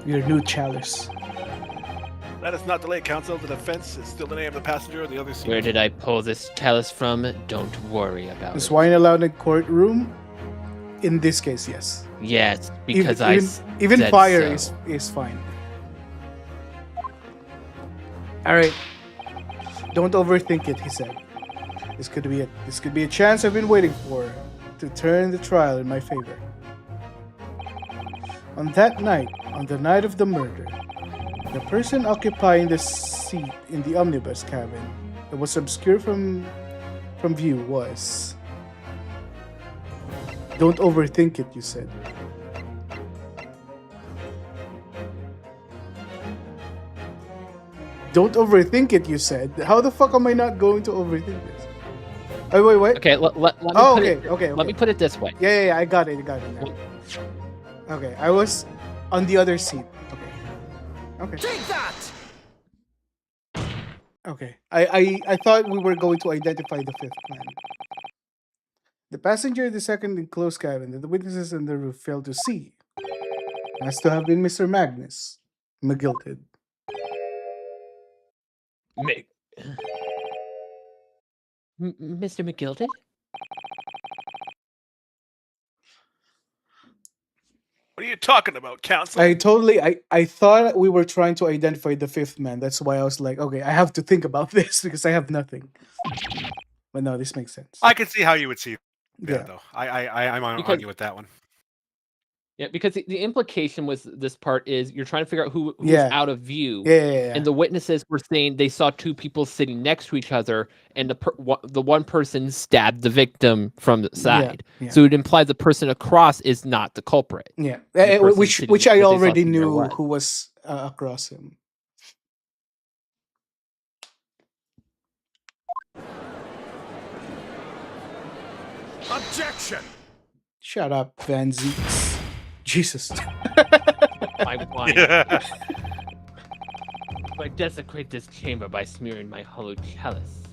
Speaker 1: Your new chalice.
Speaker 7: Let us not delay, counsel. The defense is still the name of the passenger of the other seat.
Speaker 9: Where did I pull this chalice from? Don't worry about
Speaker 1: Is
Speaker 9: it.
Speaker 1: wine allowed in courtroom? In this case, yes.
Speaker 9: Yes, because
Speaker 1: even
Speaker 9: said
Speaker 1: fire
Speaker 9: so.
Speaker 1: is fine. Alright. Don't overthink it, he said. This could be it. This could be a chance I've been waiting for to turn the trial in my favor. On that night, on the night of the murder, the person occupying the seat in the omnibus cabin that was obscured from view was... Don't overthink it, you said. Don't overthink it, you said. How the fuck am I not going to overthink this? Oh, wait.
Speaker 9: Okay, let me
Speaker 1: Oh,
Speaker 9: put
Speaker 1: okay.
Speaker 9: it. Let me put it this way.
Speaker 1: Yeah, I got it now. Okay, I was on the other seat. Okay.
Speaker 4: Take that!
Speaker 1: Okay. I thought we were going to identify the fifth man. The passenger in the second enclosed cabin that the witnesses on the roof failed to see has to have been Mr. Magnus McGilted.
Speaker 9: Mr. McGilted?
Speaker 7: What are you talking about, counsel?
Speaker 1: I thought we were trying to identify the fifth man. That's why I was like, okay, I have to think about this because I have nothing. But no, this makes sense.
Speaker 7: I can see how you would see that,
Speaker 1: Yeah.
Speaker 7: though. I'm on you with that one.
Speaker 2: Yeah, because the implication was this part is you're trying to figure out who's
Speaker 1: Yeah.
Speaker 2: out of view.
Speaker 1: Yeah.
Speaker 2: And the witnesses were saying they saw two people sitting next to each other, and the one person stabbed the victim from the side.
Speaker 1: Yeah.
Speaker 2: So it implies the person across is not the culprit.
Speaker 1: Yeah,
Speaker 2: The person
Speaker 1: which
Speaker 2: sitting-
Speaker 1: I
Speaker 2: that they saw
Speaker 1: already
Speaker 2: sitting there
Speaker 1: knew
Speaker 2: was.
Speaker 1: who was across him.
Speaker 6: Objection!
Speaker 1: Shut up, Van Zeeks. Jesus.
Speaker 9: My wine. If I desecrate this chamber by smearing my hollow chalice,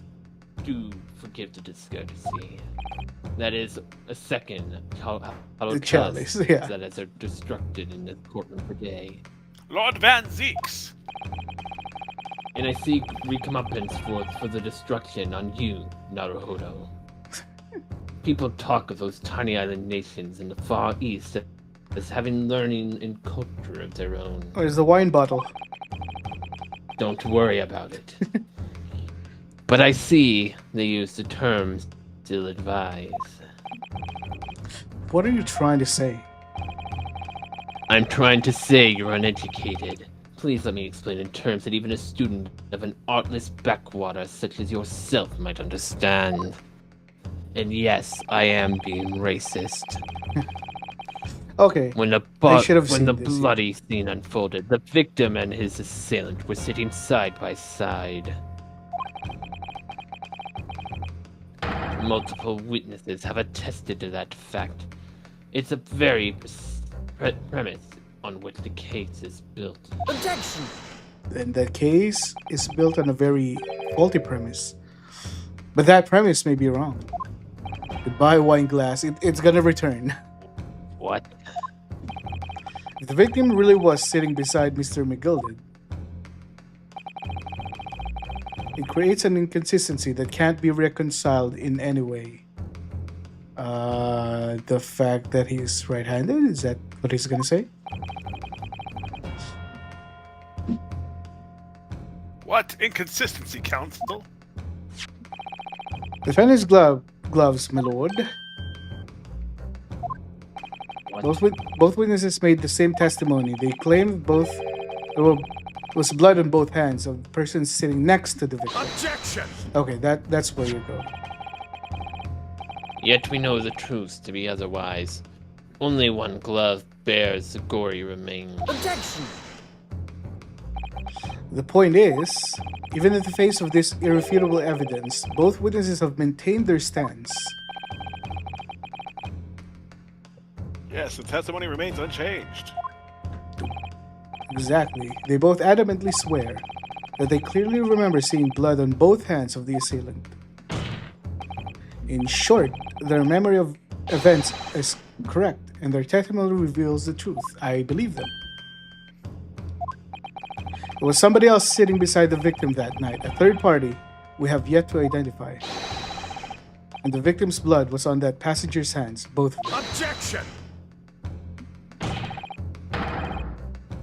Speaker 9: do forgive the discourtesy. That is a second hollow
Speaker 1: The chalice, yeah.
Speaker 9: that is destructed in the courtroom today.
Speaker 7: Lord Van Zeeks!
Speaker 9: And I seek recompense for the destruction on you, Naruhodo. People talk of those tiny island nations in the Far East as having learning and culture of their own.
Speaker 1: Where's the wine bottle?
Speaker 9: Don't worry about it. But I see they use the term still advise.
Speaker 1: What are you trying to say?
Speaker 9: I'm trying to say you're uneducated. Please let me explain in terms that even a student of an artless backwater such as yourself might understand. And yes, I am being racist.
Speaker 1: Okay.
Speaker 9: When the bloody scene unfolded, the victim and his assailant were sitting side by side. Multiple witnesses have attested to that fact. It's a very premise on which the case is built.
Speaker 4: Objection!
Speaker 1: And that case is built on a very faulty premise. But that premise may be wrong. Goodbye, wine glass. It's gonna return.
Speaker 9: What?
Speaker 1: If the victim really was sitting beside Mr. McGilded, it creates an inconsistency that can't be reconciled in any way. The fact that he's right-handed, is that what he's gonna say?
Speaker 7: What inconsistency, Counsel?
Speaker 1: Defend his gloves, my lord. Both witnesses made the same testimony. They claimed there was blood on both hands of the person sitting next to the victim.
Speaker 6: Objection!
Speaker 1: Okay, that's where you go.
Speaker 9: Yet we know the truth to be otherwise. Only one glove bears the gory remains.
Speaker 4: Objection!
Speaker 1: The point is, even in the face of this irrefutable evidence, both witnesses have maintained their stance.
Speaker 7: Yes, the testimony remains unchanged.
Speaker 1: Exactly. They both adamantly swear that they clearly remember seeing blood on both hands of the assailant. In short, their memory of events is correct, and their testimony reveals the truth. I believe them. There was somebody else sitting beside the victim that night, a third party we have yet to identify. And the victim's blood was on that passenger's hands, both of them.
Speaker 6: Objection!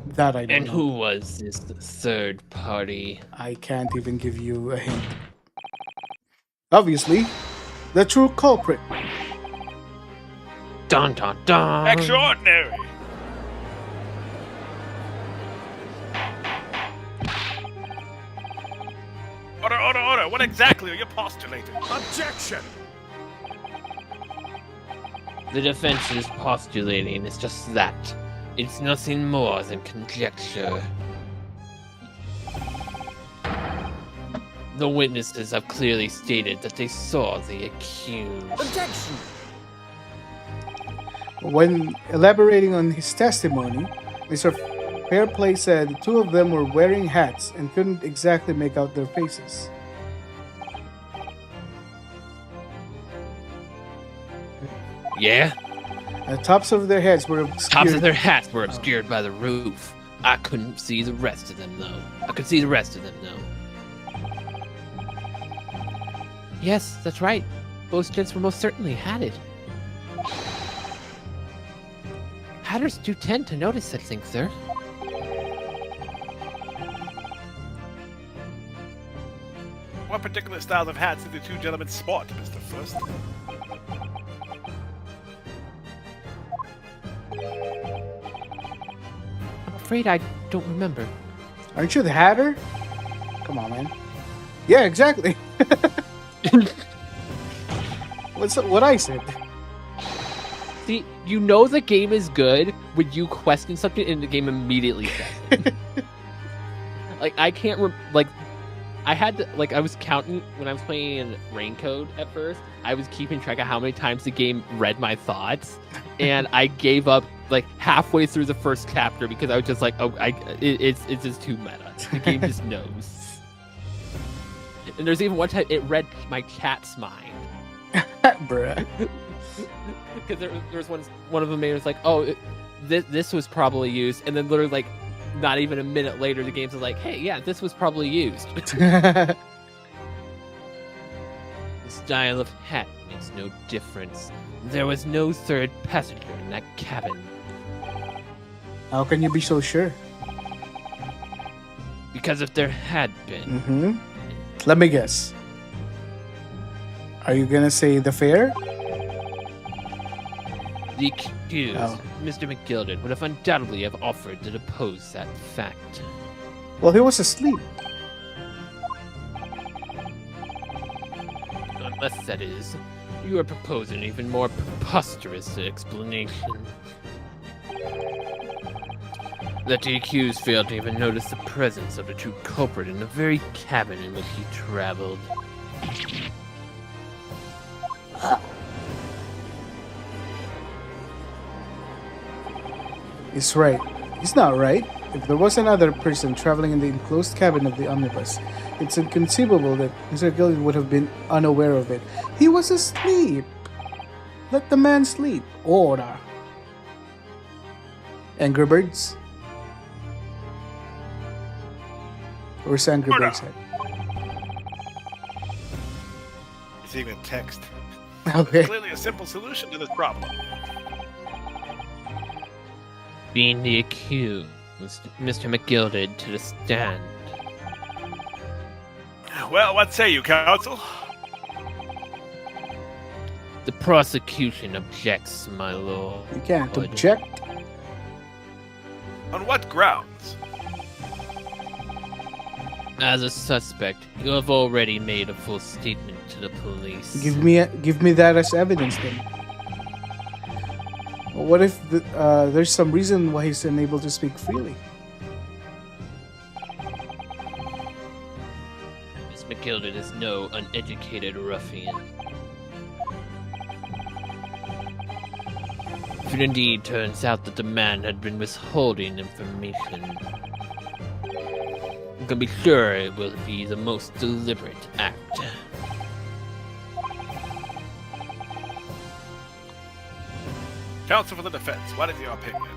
Speaker 1: That I don't
Speaker 9: And
Speaker 1: know.
Speaker 9: who was this third party?
Speaker 1: I can't even give you a hint. Obviously, the true culprit.
Speaker 9: Dun dun dun!
Speaker 7: Extraordinary! Order! What exactly are you postulating?
Speaker 6: Objection!
Speaker 9: The defense is postulating is just that. It's nothing more than conjecture. The witnesses have clearly stated that they saw the accused.
Speaker 4: Objection!
Speaker 1: When elaborating on his testimony, Mr. Fairplay said the two of them were wearing hats and couldn't exactly make out their faces.
Speaker 9: Yeah?
Speaker 1: The tops of their heads were obscured.
Speaker 9: Tops of their hats were obscured by the roof. I couldn't see the rest of them, though. Yes, that's right. Both gents were most certainly hatted. Hatters do tend to notice such things, sir.
Speaker 7: What particular style of hats did the two gentlemen sport, Mr. First?
Speaker 2: I'm afraid I don't remember.
Speaker 1: Aren't you the Hatter? Come on, man. Yeah, exactly. What I said?
Speaker 2: See, you know the game is good when you question something and the game immediately says. Like, I can't I had to, like, I was counting when I was playing in Raincode at first. I was keeping track of how many times the game read my thoughts, and I gave up like halfway through the first chapter because I was just like, oh, it's just too meta. The game just knows. And there's even one time it read my chat's mind.
Speaker 1: Bruh.
Speaker 2: Because there was one of them made it was like, oh, this was probably used, and then literally like not even a minute later, the game's like, hey, yeah, this was probably used. The style of hat makes no difference. There was no third passenger in that cabin.
Speaker 1: How can you be so sure?
Speaker 2: Because if there had been,
Speaker 1: Mm-hmm. Let me guess. Are you gonna say the fair?
Speaker 2: the accused,
Speaker 1: Oh.
Speaker 2: Mr. McGilded, would have undoubtedly have offered to depose that fact.
Speaker 1: Well, he was asleep.
Speaker 2: Unless, that is, you are proposing an even more preposterous explanation. That the accused failed to even notice the presence of the true culprit in the very cabin in which he traveled.
Speaker 1: He's right. He's not right. If there was another person traveling in the enclosed cabin of the omnibus, it's inconceivable that Mr. Gillian would have been unaware of it. He was asleep. Let the man sleep. Order. Angry Birds? Where's Angry
Speaker 7: Order.
Speaker 1: Birds at?
Speaker 7: It's even text.
Speaker 1: Okay.
Speaker 7: Clearly a simple solution to this problem.
Speaker 2: Being the accused, Mr. McGilded to the stand.
Speaker 7: Well, what say you, counsel?
Speaker 2: The prosecution objects, my lord.
Speaker 1: You can't object.
Speaker 7: On what grounds?
Speaker 2: As a suspect, you have already made a full statement to the police.
Speaker 1: Give me that as evidence then. What if there's some reason why he's unable to speak freely?
Speaker 2: Miss McGilded is no uneducated ruffian. If it indeed turns out that the man had been withholding information, you can be sure it will be the most deliberate act.
Speaker 7: Counsel for the defense, what is your opinion?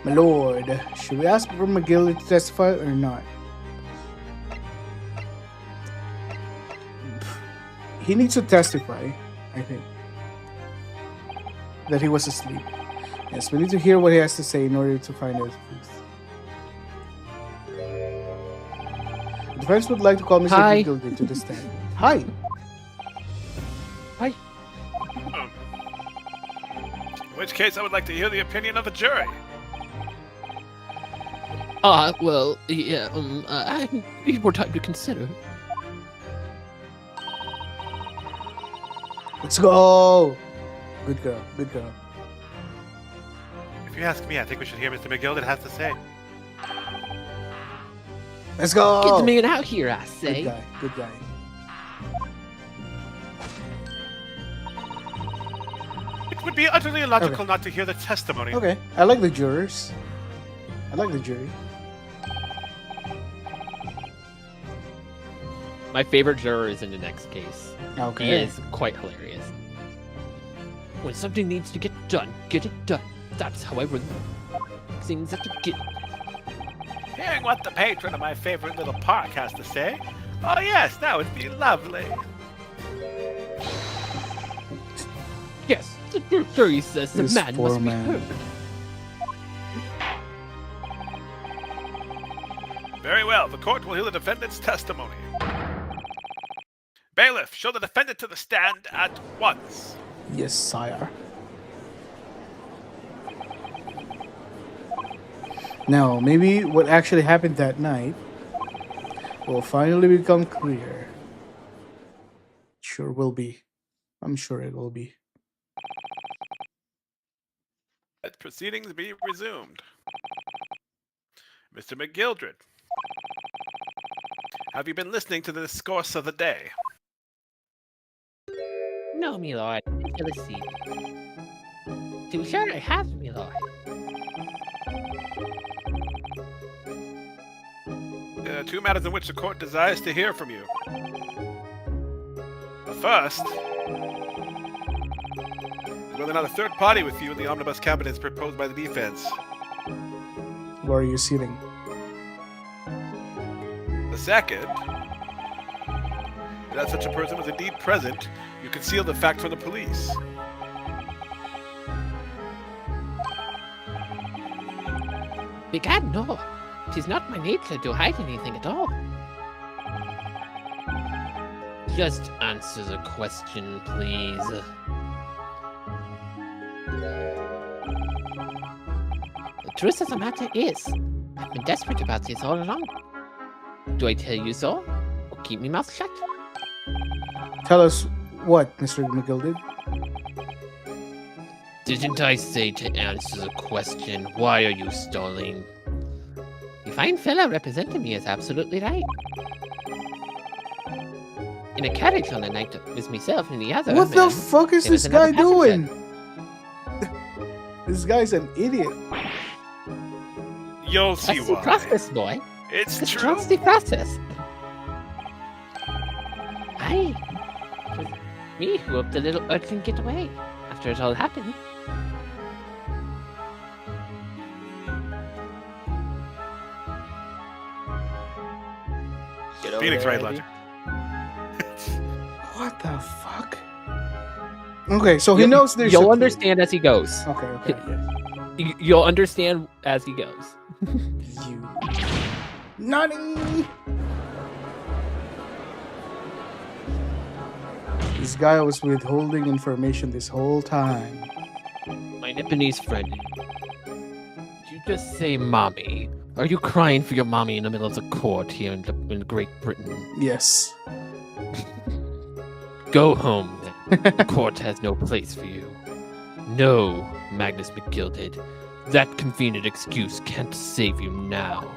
Speaker 1: My lord, should we ask for McGill to testify or not? He needs to testify, I think. That he was asleep. Yes, we need to hear what he has to say in order to find out the truth. The defense would like to call Mr.
Speaker 2: Hi.
Speaker 1: McGill to the stand. Hi!
Speaker 7: In which case, I would like to hear the opinion of the jury.
Speaker 2: Well, yeah, I need more time to consider.
Speaker 1: Let's go! Good girl, good girl.
Speaker 7: If you ask me, I think we should hear Mr. McGilded has to say.
Speaker 1: Let's go!
Speaker 2: Get the man out here, I
Speaker 1: Good
Speaker 2: say.
Speaker 1: guy, good guy.
Speaker 7: It would be utterly illogical not to hear the testimony.
Speaker 1: Okay, I like the jurors. I like the jury.
Speaker 2: My favorite juror is in the next case.
Speaker 1: Okay.
Speaker 2: He is quite hilarious. When something needs to get it done. That's how I run things at the beginning.
Speaker 7: Hearing what the patron of my favorite little park has to say. Oh yes, that would be lovely.
Speaker 2: Yes, the jury says the
Speaker 1: This
Speaker 2: man
Speaker 1: poor
Speaker 2: must
Speaker 1: man.
Speaker 2: be heard.
Speaker 7: Very well, the court will hear the defendant's testimony. Bailiff, show the defendant to the stand at once.
Speaker 1: Yes, sire. Now, maybe what actually happened that night will finally become clear. Sure will be. I'm sure it will be.
Speaker 7: Let proceedings be resumed. Mr. McGildred. Have you been listening to the discourse of the day?
Speaker 9: No, my lord. I fell asleep. To be sure, I have, my lord.
Speaker 7: There are two matters in which the court desires to hear from you. The first is whether or not a third party with you in the omnibus cabinet is proposed by the defense.
Speaker 1: Where are you sitting?
Speaker 7: The second is that such a person was indeed present, you conceal the fact from the police.
Speaker 9: Begad, no. 'Tis not my nature to hide anything at all. Just answer the question, please. The truth of the matter is, I've been desperate about this all along. Do I tell you so, or keep my mouth shut?
Speaker 1: Tell us what, Mr. McGilded.
Speaker 9: Didn't I say to answer the question? Why are you stalling? The fine fellow representing me is absolutely right. In a carriage on the night with myself and the other
Speaker 1: What the
Speaker 9: man,
Speaker 1: fuck is
Speaker 9: there was
Speaker 1: this guy
Speaker 9: another passenger.
Speaker 1: doing? This guy's an idiot.
Speaker 7: You'll see
Speaker 9: That's the
Speaker 7: why.
Speaker 9: process, boy.
Speaker 7: It's
Speaker 9: Just
Speaker 7: true.
Speaker 9: trust the process. Aye. It was me who helped the little urchin get away after it all happened.
Speaker 4: Get over
Speaker 7: Phoenix,
Speaker 4: there,
Speaker 7: right,
Speaker 4: Andy.
Speaker 7: Ledger?
Speaker 1: What the fuck? Okay, so he knows there's
Speaker 2: You'll
Speaker 1: a-
Speaker 2: understand as he goes.
Speaker 1: Okay, okay, okay.
Speaker 2: You'll understand as he goes.
Speaker 1: You. Nani! This guy was withholding information this whole time.
Speaker 9: My Nipponese friend. Did you just say mommy? Are you crying for your mommy in the middle of the court here in Great Britain?
Speaker 1: Yes.
Speaker 9: Go home, then. The court has no place for you. No, Magnus McGilded. That convenient excuse can't save you now.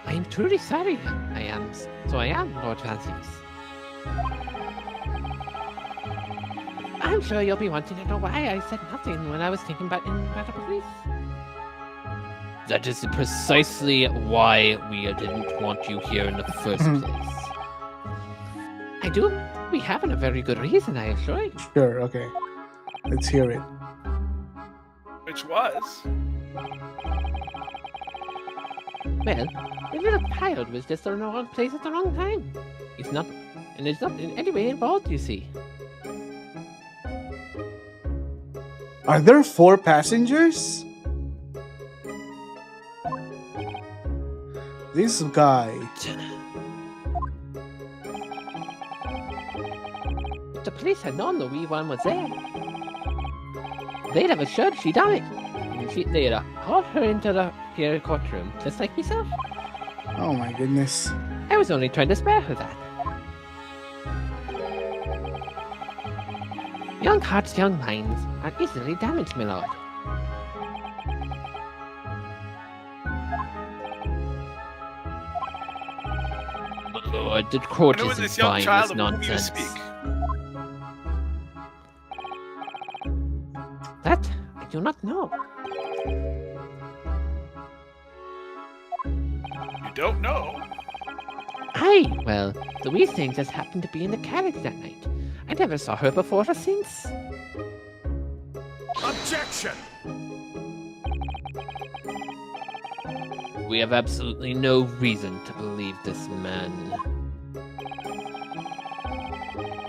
Speaker 9: I am truly sorry. I am, Lord Francis. I'm sure you'll be wanting to know why I said nothing when I was thinking about the police. That is precisely why we didn't want you here in the first place. I do. We haven't a very good reason, I assure you.
Speaker 1: Sure, okay. Let's hear it.
Speaker 7: Which was?
Speaker 9: Well, the little child was just in the wrong place at the wrong time. It's not in any way involved, you see.
Speaker 1: Are there 4 passengers? This guy.
Speaker 9: If the police had known the wee one was there, they'd have assured she died. And they'd have hauled her into the here courtroom, just like myself.
Speaker 1: Oh my goodness.
Speaker 9: I was only trying to spare her that. Young hearts, young minds are easily damaged, my lord. My lord, the court
Speaker 7: And who is
Speaker 9: isn't
Speaker 7: this young
Speaker 9: buying
Speaker 7: child
Speaker 9: this
Speaker 7: of whom you
Speaker 9: nonsense.
Speaker 7: speak?
Speaker 9: That I do not know.
Speaker 7: You don't know?
Speaker 9: Aye, well, the wee thing just happened to be in the carriage that night. I never saw her before or since.
Speaker 3: Objection!
Speaker 9: We have absolutely no reason to believe this man.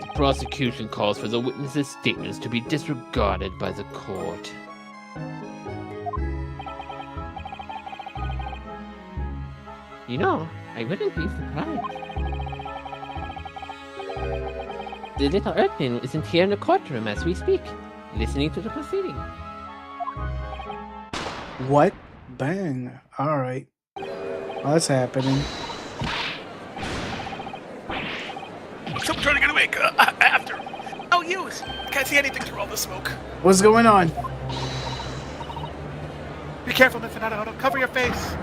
Speaker 9: The prosecution calls for the witness's statements to be disregarded by the court. You know, I wouldn't be surprised. The little Earthling isn't here in the courtroom as we speak, listening to the proceeding.
Speaker 1: What? Bang. Alright. What's happening?
Speaker 7: Someone trying to get away. After. No use. I can't see anything through all the smoke.
Speaker 1: What's going on?
Speaker 7: Be careful, Mr. Nanahodo. Cover your face.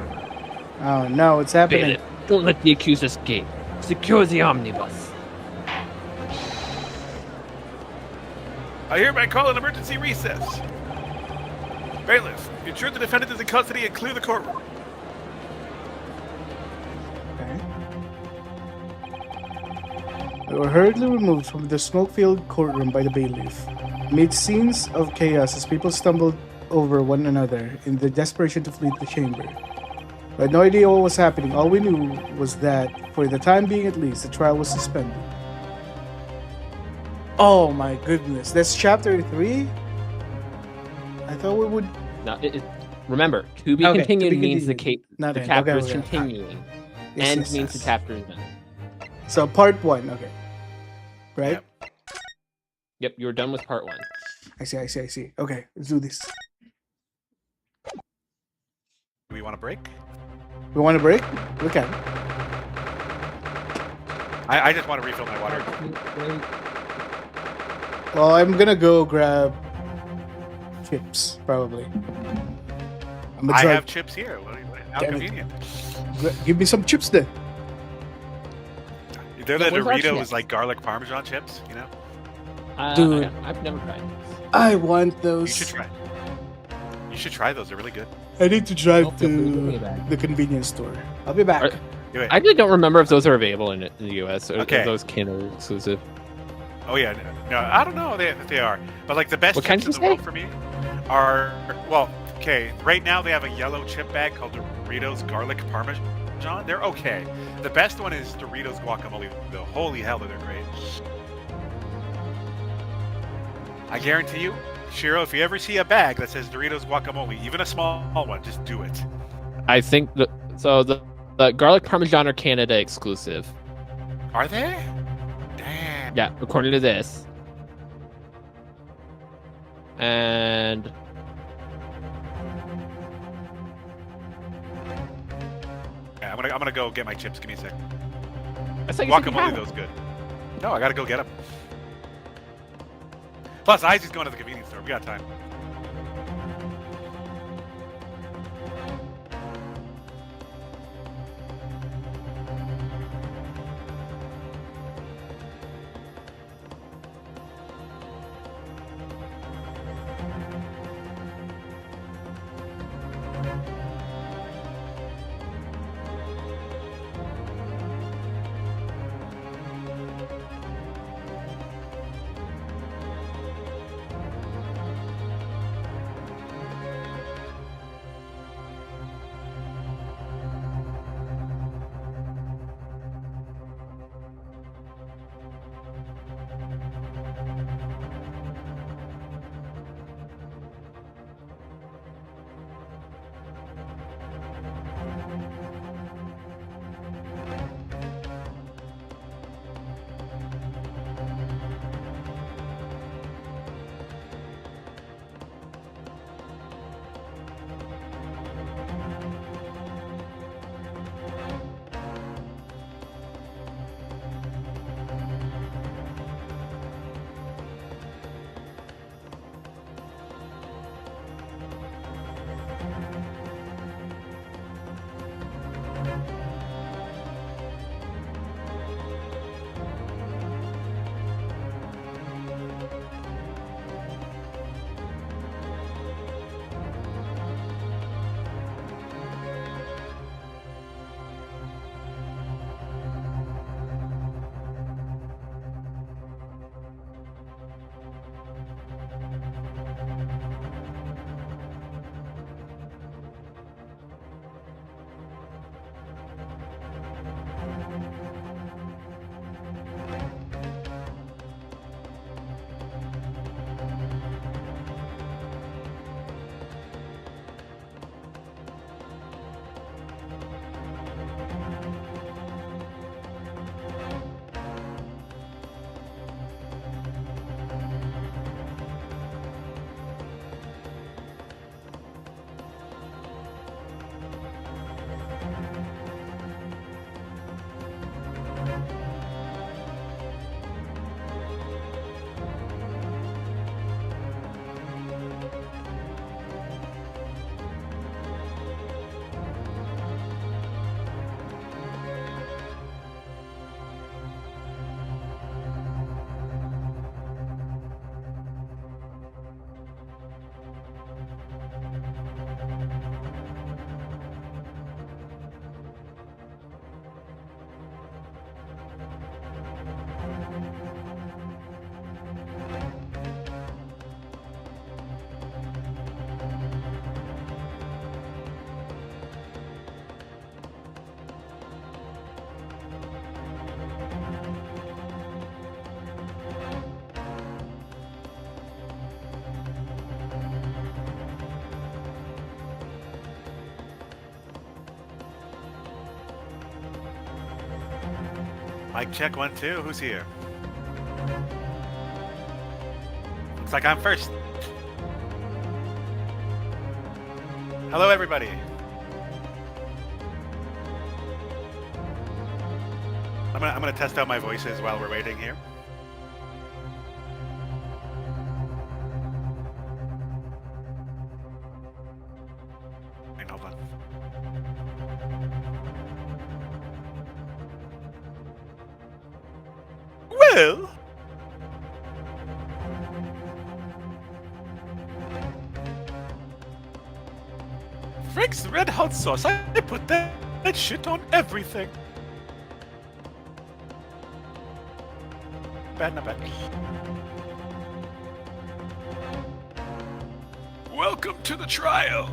Speaker 1: Oh no, what's happening?
Speaker 9: Bailiff, don't let the accused escape. Secure the omnibus.
Speaker 7: I hereby call an emergency recess. Bailiff, ensure the defendant is in custody and clear the courtroom.
Speaker 1: Okay. They were hurriedly removed from the smoke-filled courtroom by the bailiff, amid scenes of chaos as people stumbled over one another in the desperation to flee the chamber. We had no idea what was happening. All we knew was that, for the time being at least, the trial was suspended. Oh my goodness, that's chapter 3? I thought we would...
Speaker 9: Now, remember, to be
Speaker 1: Okay,
Speaker 9: continued
Speaker 1: to be
Speaker 9: means
Speaker 1: continued. Not
Speaker 9: the
Speaker 1: end.
Speaker 9: chapter
Speaker 1: Okay,
Speaker 9: is
Speaker 1: okay.
Speaker 9: continuing.
Speaker 1: Yes,
Speaker 9: End
Speaker 1: yes,
Speaker 9: means
Speaker 1: yes.
Speaker 9: the chapter is done.
Speaker 1: So part 1, okay. Right?
Speaker 9: Yep, you're done with part 1.
Speaker 1: I see. Okay, let's do this.
Speaker 7: Do we want to break?
Speaker 1: We want a break? We can.
Speaker 7: I just want to refill my water.
Speaker 1: Well, I'm gonna go grab chips, probably. I'm
Speaker 7: I
Speaker 1: try-
Speaker 7: have chips here. How
Speaker 1: Damn it.
Speaker 7: convenient.
Speaker 1: Give me some chips then.
Speaker 7: They're the
Speaker 9: where's our
Speaker 7: Doritos,
Speaker 9: chips?
Speaker 7: like garlic parmesan chips, you know?
Speaker 1: Dude.
Speaker 9: I've never tried this.
Speaker 1: I want
Speaker 7: You
Speaker 1: those.
Speaker 7: should try. You should try those. They're really good.
Speaker 1: I need to drive
Speaker 9: Oh, feel free to give me a
Speaker 1: to
Speaker 9: bag.
Speaker 1: the convenience store. I'll be back.
Speaker 9: Are-
Speaker 7: Do it.
Speaker 9: I actually don't remember if those are available in the US or
Speaker 7: Okay.
Speaker 9: if those Canada exclusive.
Speaker 7: Oh yeah, no, I don't know if they are, but like the best
Speaker 9: What kind
Speaker 7: chips in
Speaker 9: did
Speaker 7: the
Speaker 9: you
Speaker 7: world for me are okay. Right now they have a yellow chip bag called Doritos Garlic Parmesan. They're okay. The best one is Doritos Guacamole. Though, holy hell, they're great. I guarantee you, Shiro, if you ever see a bag that says Doritos Guacamole, even a small one, just do it.
Speaker 9: I think the garlic parmesan are Canada exclusive.
Speaker 7: Are they? Damn.
Speaker 9: Yeah, according to this. And
Speaker 7: Yeah, I'm gonna go get my chips. Give me a sec.
Speaker 9: I thought you said you
Speaker 7: Guacamole,
Speaker 9: had
Speaker 7: those good. No, I gotta go get them. Plus, Isaac's going to the convenience store. We got time. Mic check 1, 2. Who's here? Looks like I'm first. Hello, everybody. I'm gonna test out my voices while we're waiting here. Hang on, hold on. Well. Frank's red hot sauce. I put that shit on everything. Bad, not bad. Welcome to the trial.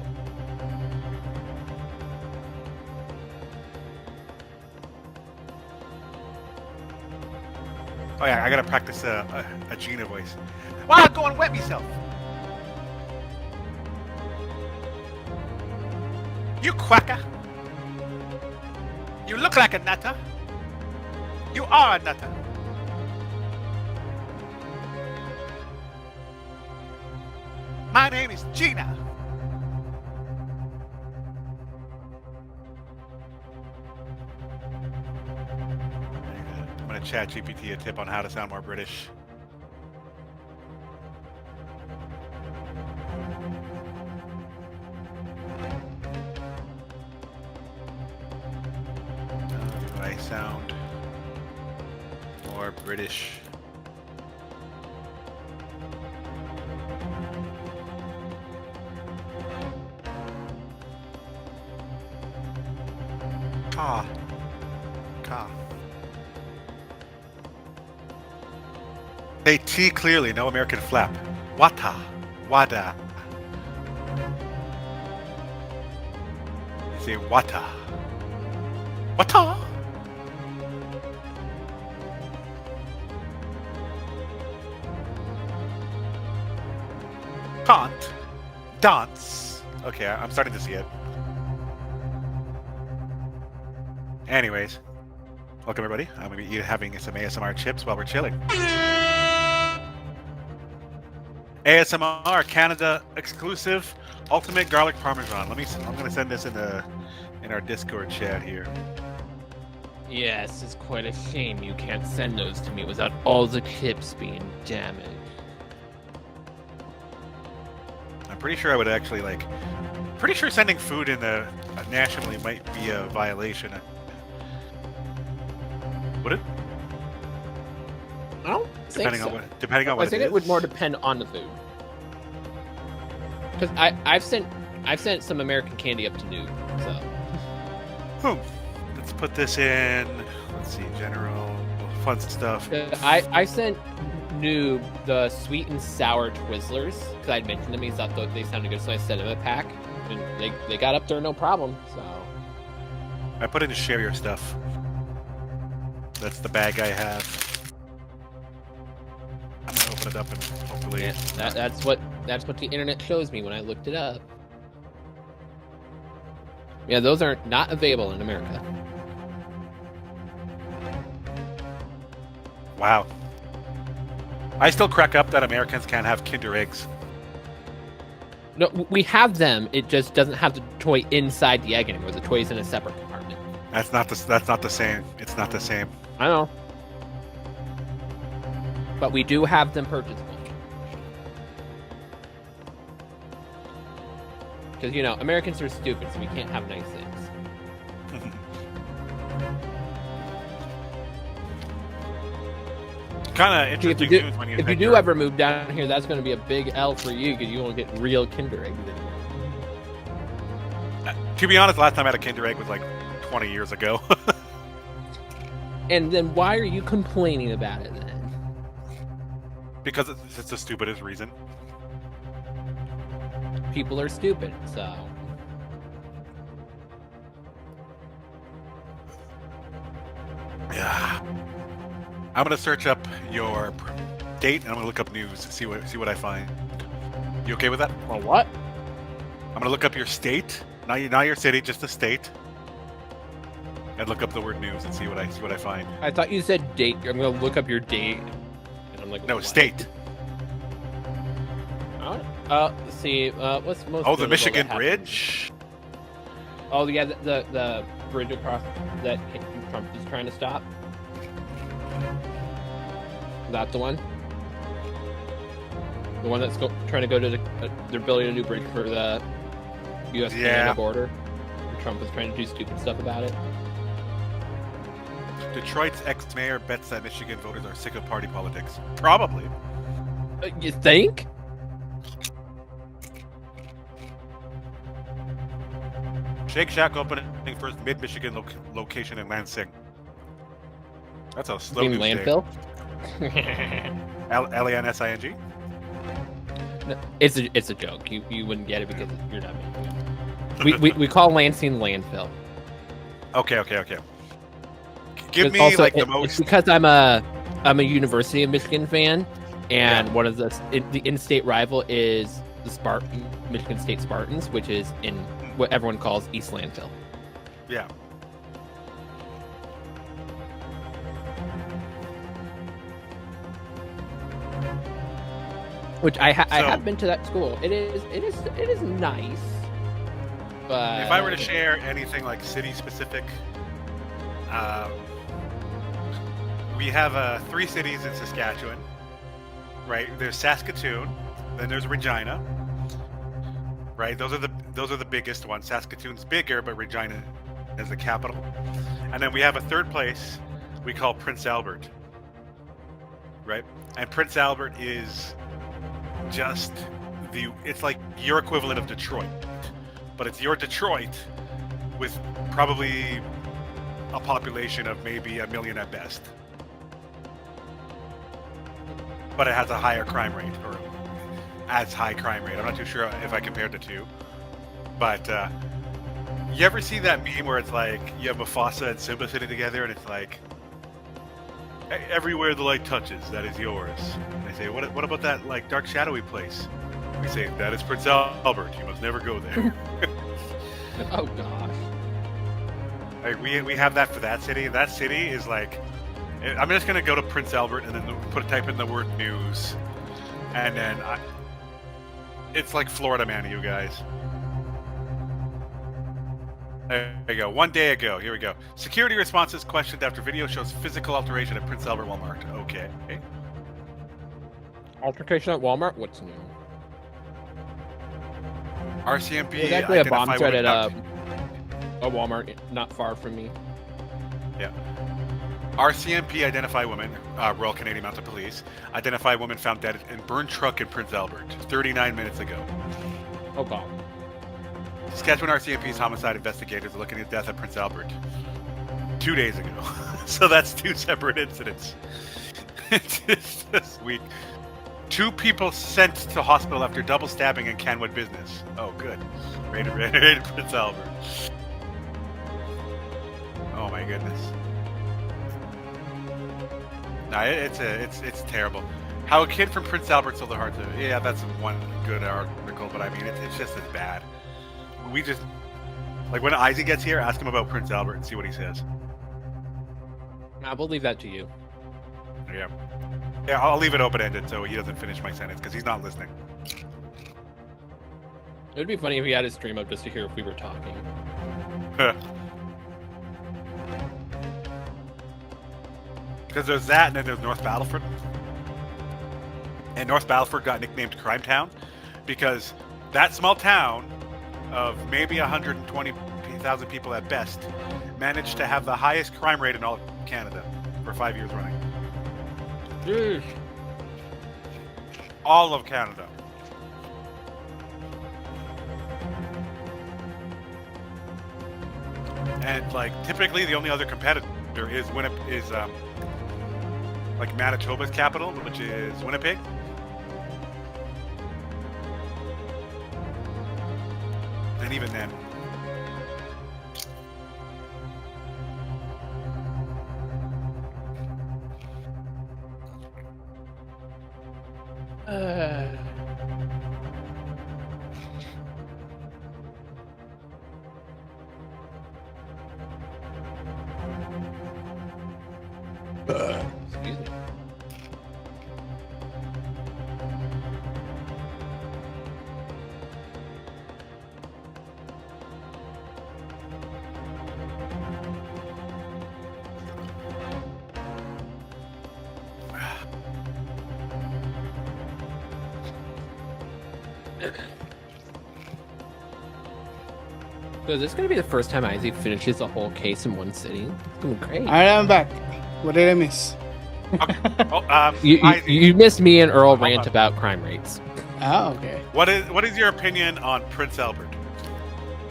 Speaker 7: Oh yeah, I gotta practice a Gina voice. Wow, go and wet myself. You quacker. You look like a nutter. You are a nutter. My name is Gina. I'm gonna chat GPT a tip on how to sound more British. Do I sound more British? Ka. Say T clearly, no American flap. Wata. Wada. You say wata. Wata. Can't. Dance. Okay, I'm starting to see it. Anyways, welcome everybody. I'm gonna be having some ASMR chips while we're chilling. ASMR Canada exclusive, ultimate garlic parmesan. I'm gonna send this in our Discord chat here.
Speaker 9: Yes, it's quite a shame you can't send those to me without all the chips being damaged.
Speaker 7: I'm pretty sure I would actually pretty sure sending food in the nationally might be a violation. Would it?
Speaker 2: I don't think so.
Speaker 7: Depending on what
Speaker 2: I think
Speaker 7: it
Speaker 2: it
Speaker 7: is.
Speaker 2: would more depend on the food. Because I've sent some American candy up to Noob, so.
Speaker 7: Let's put this in. Let's see, general fun stuff.
Speaker 2: I sent Noob the sweet and sour Twizzlers because I'd mentioned them. He thought they sounded good, so I sent him a pack, and they got up there no problem. So
Speaker 7: I put in share your stuff. That's the bag I have. I'm gonna open it up and hopefully.
Speaker 2: yeah, that's what the internet shows me when I looked it up. Yeah, those are not available in America.
Speaker 7: Wow. I still crack up that Americans can't have Kinder eggs.
Speaker 2: No, we have them. It just doesn't have the toy inside the egg anymore. The toy's in a separate compartment.
Speaker 7: That's not the same. It's not the same.
Speaker 2: I know. But we do have them purchasable. Because, Americans are stupid, so we can't have nice things.
Speaker 7: Kind of interesting news when you
Speaker 2: if you do ever move down here, that's going to be a big L for you because you won't get real Kinder eggs anymore.
Speaker 7: To be honest, last time I had a Kinder egg was like 20 years ago.
Speaker 2: And then why are you complaining about it then?
Speaker 7: Because it's the stupidest reason.
Speaker 2: People are stupid, so.
Speaker 7: Yeah. I'm gonna search up your date and I'm gonna look up news, see what I find. You okay with that?
Speaker 2: Well, what?
Speaker 7: I'm gonna look up your state, not your city, just the state. and look up the word news and see what I find.
Speaker 2: I thought you said date. I'm gonna look up your date. And I'm like,
Speaker 7: No,
Speaker 2: what?
Speaker 7: state.
Speaker 2: Let's see. What's most?
Speaker 7: Oh, the
Speaker 2: notable
Speaker 7: Michigan
Speaker 2: that happened?
Speaker 7: Bridge.
Speaker 2: Oh yeah, the bridge across that Trump is trying to stop. That's the one. The one that's trying to go to they're building a new bridge for the U.S. Canada border. And Trump was trying to do stupid stuff about it.
Speaker 7: Detroit's ex-mayor bets that Michigan voters are sick of party politics. Probably.
Speaker 2: You think?
Speaker 7: Shake Shack opening first mid-Michigan location in Lansing. That's a slow news
Speaker 2: landfill.
Speaker 7: Lansing.
Speaker 2: No, it's a joke. You wouldn't get it because you're not making it. We call Lansing landfill.
Speaker 7: Okay. Give me
Speaker 2: also,
Speaker 7: like the
Speaker 2: it's
Speaker 7: most.
Speaker 2: because I'm a University of Michigan fan, and one of the in-state rival is the Michigan State Spartans, which is in what everyone calls East Landfill.
Speaker 7: Yeah.
Speaker 2: Which I have been to that school. It is nice. But
Speaker 7: if I were to share anything like city specific, we have 3 cities in Saskatchewan. Right, there's Saskatoon, then there's Regina. Right, those are the biggest ones. Saskatoon's bigger, but Regina is the capital. And then we have a third place we call Prince Albert. Right, and Prince Albert is just it's like your equivalent of Detroit, but it's your Detroit with probably a population of maybe 1 million at best, but it has a higher crime rate, or as high crime rate. I'm not too sure if I compared the two, but you ever see that meme where it's like you have Mufasa and Simba sitting together and it's like, everywhere the light touches, that is yours. And they say, what about that like dark shadowy place? We say, that is Prince Albert. You must never go there.
Speaker 2: Oh gosh.
Speaker 7: Like we have that for that city. That city is like, I'm just gonna go to Prince Albert and then type in the word news, and then it's like Florida man, you guys. There you go. 1 day ago. Here we go. Security responses questioned after video shows physical alteration at Prince Albert Walmart. Okay.
Speaker 2: Altercation at Walmart? What's new?
Speaker 7: RCMP.
Speaker 2: There's actually a bomb
Speaker 7: identify
Speaker 2: threat
Speaker 7: women
Speaker 2: at a Walmart not far from me.
Speaker 7: Yeah. RCMP identify women, Royal Canadian Mounted Police, identify woman found dead in burned truck in Prince Albert 39 minutes ago.
Speaker 2: Oh god.
Speaker 7: Saskatchewan RCMP's homicide investigators are looking at death at Prince Albert 2 days ago. So that's 2 separate incidents. This week. 2 people sent to hospital after double stabbing in Canwood business. Oh, good. Rated Prince Albert. Oh my goodness. No, it's terrible. How a kid from Prince Albert sold their heart to. Yeah, that's one good article, but I mean it's just as bad. We just like when Isaac gets here, ask him about Prince Albert and see what he says.
Speaker 2: I will leave that to you.
Speaker 7: Yeah, I'll leave it open-ended so he doesn't finish my sentence because he's not listening.
Speaker 2: It would be funny if he had his stream up just to hear if we were talking.
Speaker 7: Because there's that, and then there's North Battleford. And North Battleford got nicknamed Crime Town because that small town of maybe 120,000 people at best managed to have the highest crime rate in all of Canada for 5 years running.
Speaker 2: Jeez.
Speaker 7: All of Canada. And like typically the only other competitor is like Manitoba's capital, which is Winnipeg. And even then.
Speaker 2: Excuse me. So is this going to be the first time Isaac finishes a whole case in one sitting? It's going to be great.
Speaker 1: All right, I'm back. What did I miss?
Speaker 7: Oh,
Speaker 2: You missed me and Earl
Speaker 7: Hold
Speaker 2: rant
Speaker 7: on.
Speaker 2: about crime rates.
Speaker 1: Ah, okay.
Speaker 7: what is your opinion on Prince Albert?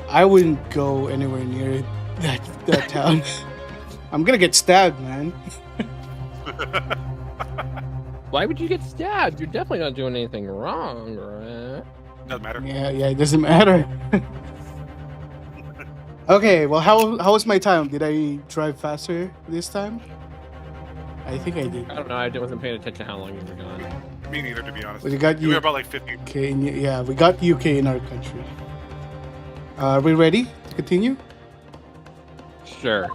Speaker 1: I wouldn't go anywhere near that town. I'm gonna get stabbed, man.
Speaker 2: Why would you get stabbed? You're definitely not doing anything wrong, right?
Speaker 7: Doesn't matter.
Speaker 1: Yeah, it doesn't matter. Okay, well, how was my time? Did I drive faster this time? I think I did.
Speaker 2: I don't know. I wasn't paying attention how long you were gone.
Speaker 7: Me neither, to be honest.
Speaker 1: We got
Speaker 7: You were
Speaker 1: you.
Speaker 7: about like 50.
Speaker 1: Okay, yeah, we got UK in our country. Are we ready to continue?
Speaker 2: Sure.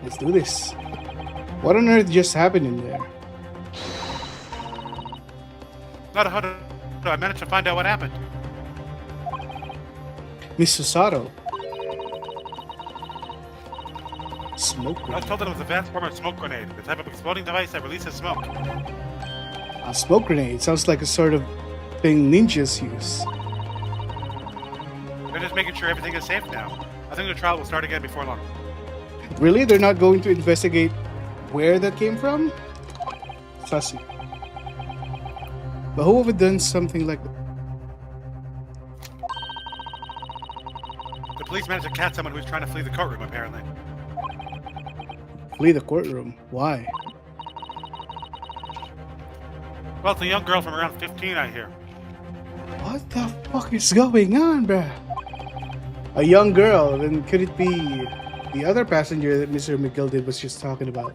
Speaker 1: Let's do this. What on earth just happened in there?
Speaker 7: Not 100. I managed to find out what happened.
Speaker 1: Miss Susato. Smoke
Speaker 7: I was
Speaker 1: grenade.
Speaker 7: told that it was a advanced form of smoke grenade, the type of exploding device that releases smoke.
Speaker 1: A smoke grenade sounds like a sort of thing ninjas use.
Speaker 7: They're just making sure everything is safe now. I think the trial will start again before long.
Speaker 1: Really? They're not going to investigate where that came from? Fussy. But who would have done something like that?
Speaker 7: The police managed to catch someone who's trying to flee the courtroom, apparently.
Speaker 1: Flee the courtroom. Why?
Speaker 7: Well, it's a young girl from around 15, I hear.
Speaker 1: What the fuck is going on, bruh? A young girl, then could it be the other passenger that Mr. McGilded was just talking about?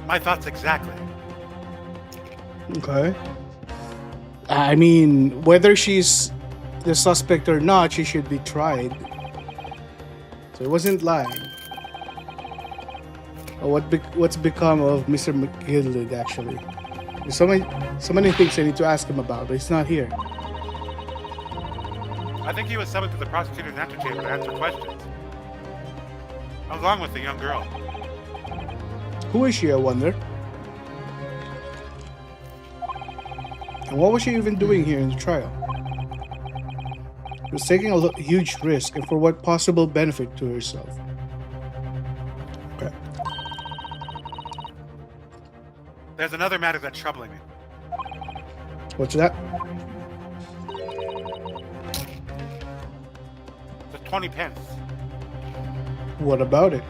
Speaker 7: My thoughts exactly.
Speaker 1: Okay. I mean, whether she's the suspect or not, she should be tried. So it wasn't lying. What's become of Mr. McGilded, actually? There's so many things I need to ask him about, but he's not here.
Speaker 7: I think he was summoned to the prosecutor's antechamber to answer questions. Along with the young girl.
Speaker 1: Who is she, I wonder? And what was she even doing here in the trial? She was taking a huge risk, and for what possible benefit to herself? Okay.
Speaker 7: There's another matter that's troubling me.
Speaker 1: What's that?
Speaker 7: The 20 pence.
Speaker 1: What about it?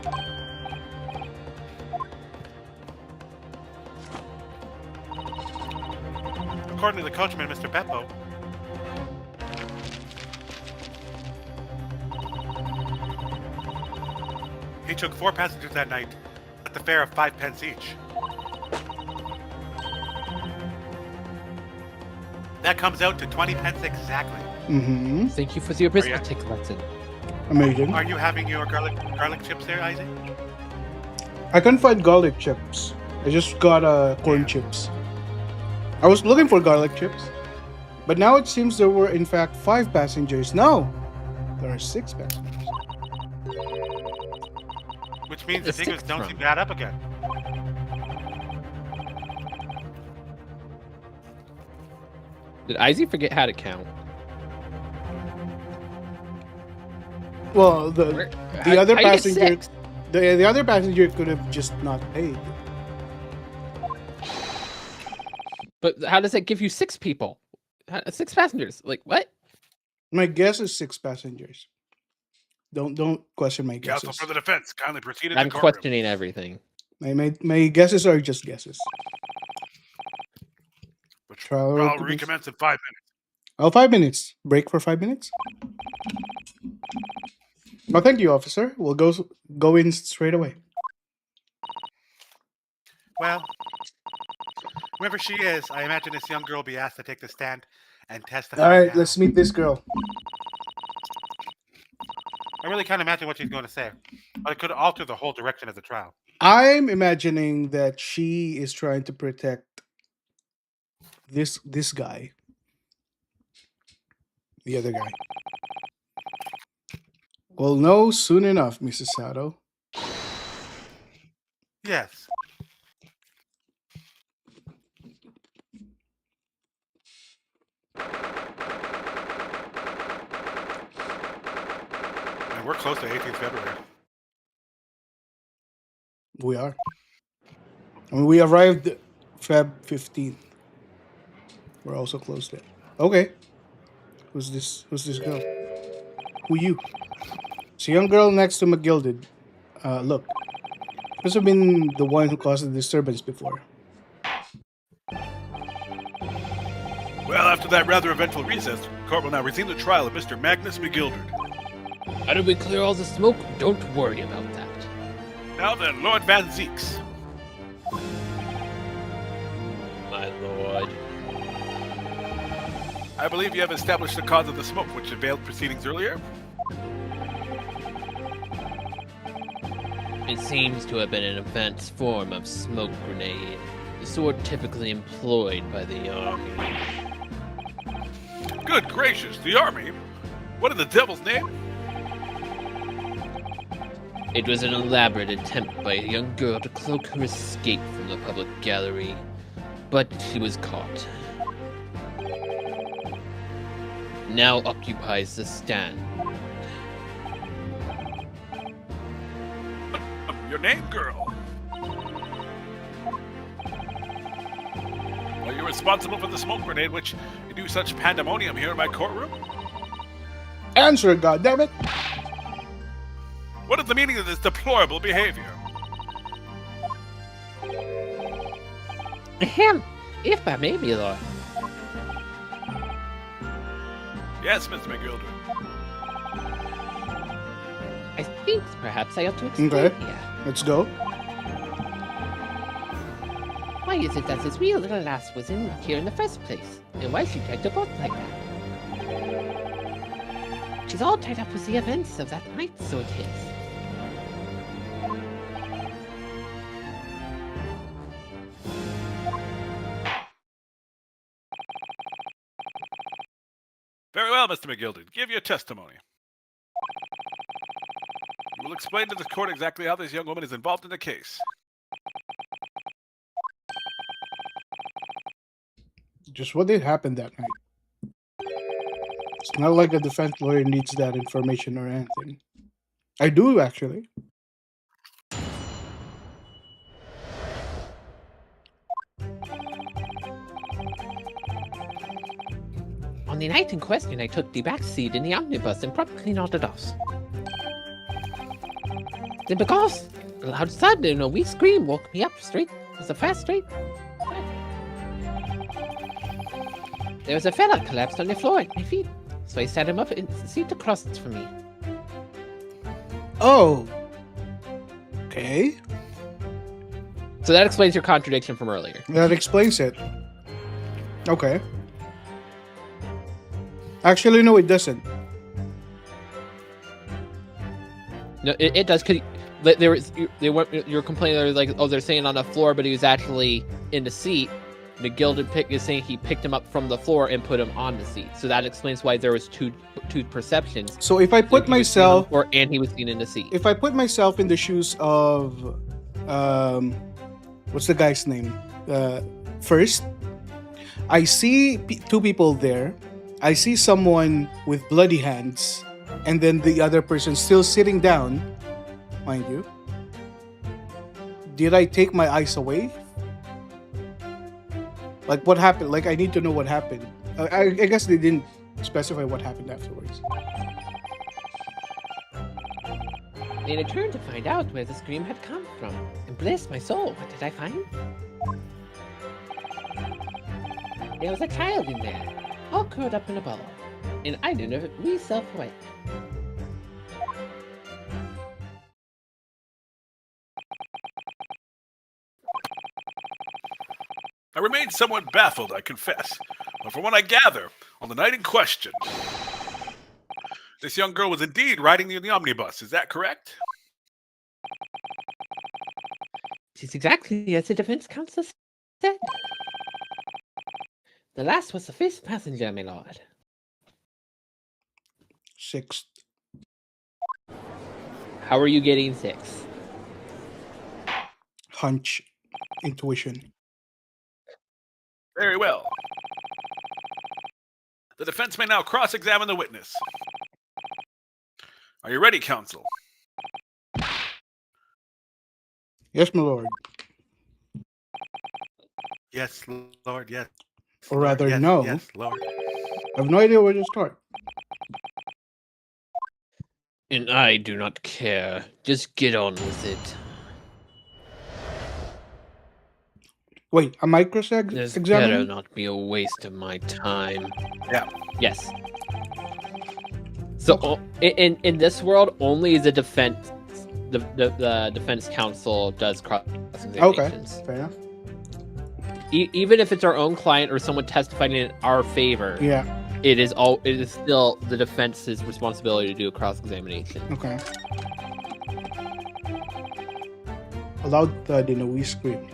Speaker 7: According to the coachman, Mr. Beppo, he took 4 passengers that night at the fare of 5 pence each. That comes out to 20 pence exactly.
Speaker 1: Mm-hmm.
Speaker 2: Thank you for your arithmetic lesson.
Speaker 1: Amazing.
Speaker 7: Are you having your garlic chips there, Isaac?
Speaker 1: I couldn't find garlic chips. I just got corn chips. I was looking for garlic chips, but now it seems there were in fact 5 passengers. No, there are 6 passengers.
Speaker 7: Which means the
Speaker 2: Where'd the
Speaker 7: figures
Speaker 2: six
Speaker 7: don't
Speaker 2: from?
Speaker 7: seem to add up again.
Speaker 2: Did Izzy forget how to count?
Speaker 1: Well, the other
Speaker 2: How you get
Speaker 1: passenger,
Speaker 2: six?
Speaker 1: the other passenger could have just not paid.
Speaker 2: But how does that give you 6 people? 6 passengers? Like what?
Speaker 1: My guess is 6 passengers. Don't question my
Speaker 7: Counsel
Speaker 1: guesses.
Speaker 7: for the defense, kindly proceed in
Speaker 2: I'm
Speaker 7: the courtroom.
Speaker 2: questioning everything.
Speaker 1: My guesses are just guesses.
Speaker 7: The
Speaker 1: Trial
Speaker 7: trial will
Speaker 1: will
Speaker 7: recommence in 5 minutes.
Speaker 1: Oh, 5 minutes. Break for 5 minutes. Oh, thank you, officer. We'll go in straight away.
Speaker 7: Well, whoever she is, I imagine this young girl will be asked to take the stand and testify.
Speaker 1: All right,
Speaker 7: now.
Speaker 1: let's meet this girl.
Speaker 7: I really can't imagine what she's going to say, but it could alter the whole direction of the trial.
Speaker 1: I'm imagining that she is trying to protect this guy, the other guy. We'll know soon enough, Mrs. Sato.
Speaker 7: Yes. And we're close to 18th February.
Speaker 1: We are. I mean, we arrived Feb 15th. We're also close there. Okay. Who's this? Who's this girl? Who you? It's a young girl next to McGilded. Look. Must have been the one who caused the disturbance before.
Speaker 7: Well, after that rather eventful recess, the court will now resume the trial of Mr. Magnus McGildred.
Speaker 9: How did we clear all the smoke? Don't worry about that.
Speaker 7: Now then, Lord Van Zeeks.
Speaker 9: My lord.
Speaker 7: I believe you have established the cause of the smoke which availed proceedings earlier.
Speaker 9: It seems to have been an advanced form of smoke grenade, the sort typically employed by the army.
Speaker 7: Good gracious, the army? What in the devil's name?
Speaker 9: It was an elaborate attempt by a young girl to cloak her escape from the public gallery, but she was caught. Now occupies the stand.
Speaker 7: Your name, girl? Are you responsible for the smoke grenade which induced such pandemonium here in my courtroom?
Speaker 1: Answer, goddammit!
Speaker 7: What is the meaning of this deplorable behavior?
Speaker 9: Ahem, if I may be, lord.
Speaker 7: Yes, Mr. McGildred.
Speaker 9: I think perhaps I ought to explain
Speaker 1: Okay.
Speaker 9: here.
Speaker 1: Let's go.
Speaker 9: Why is it that this real little lass was in here in the first place? And why she dragged her boat like that? She's all tied up with the events of that night, so it is.
Speaker 7: Very well, Mr. McGildred. Give your testimony. You will explain to the court exactly how this young woman is involved in the case.
Speaker 1: Just what did happen that night? It's not like a defense lawyer needs that information or anything. I do, actually.
Speaker 9: On the night in question, I took the back seat in the omnibus and promptly nodded off. Then because a loud thud and a wee scream woke me up straight. It was a fast straight. There was a fella collapsed on the floor at my feet, so I sat him up in the seat across from me.
Speaker 1: Oh. Okay.
Speaker 2: So that explains your contradiction from earlier.
Speaker 1: That explains it. Okay. Actually, no, it doesn't.
Speaker 2: No, it does, because you're complaining, they were like, oh, they're saying on the floor, but he was actually in the seat. The Gilded Pick is saying he picked him up from the floor and put him on the seat. So that explains why there was two perceptions.
Speaker 1: So if I put
Speaker 2: He was seen on the
Speaker 1: myself,
Speaker 2: floor and he was seen in the seat.
Speaker 1: if I put myself in the shoes of, what's the guy's name? First, I see two people there. I see someone with bloody hands, and then the other person still sitting down, mind you. Did I take my eyes away? Like, what happened? Like, I need to know what happened. I guess they didn't specify what happened afterwards.
Speaker 9: And I turned to find out where the scream had come from. And bless my soul, what did I find? There was a child in there, all curled up in a ball. And I didn't know wee self away.
Speaker 7: I remain somewhat baffled, I confess. But from what I gather, on the night in question, this young girl was indeed riding in the omnibus. Is that correct?
Speaker 2: It's exactly as the defense counsel said. The last was the fifth passenger, my lord.
Speaker 1: Sixth.
Speaker 2: How are you getting 6?
Speaker 1: Hunch. Intuition.
Speaker 7: Very well. The defense may now cross-examine the witness. Are you ready, counsel?
Speaker 1: Yes, my lord.
Speaker 7: Yes, Lord, yes.
Speaker 1: Or
Speaker 7: Lord,
Speaker 1: rather,
Speaker 7: yes,
Speaker 1: no.
Speaker 7: yes, Lord.
Speaker 1: I have no idea where to start.
Speaker 9: And I do not care. Just get on with it.
Speaker 1: Wait, a
Speaker 9: This better
Speaker 1: examining?
Speaker 9: not be a waste of my time.
Speaker 7: Yeah.
Speaker 2: Yes. So in this world, only the defense, the defense counsel does cross
Speaker 1: Okay,
Speaker 2: examinations.
Speaker 1: fair enough.
Speaker 2: Even if it's our own client or someone testifying in our favor,
Speaker 1: Yeah,
Speaker 2: it is still the defense's responsibility to do a cross examination.
Speaker 1: okay. A loud thud and a wee scream.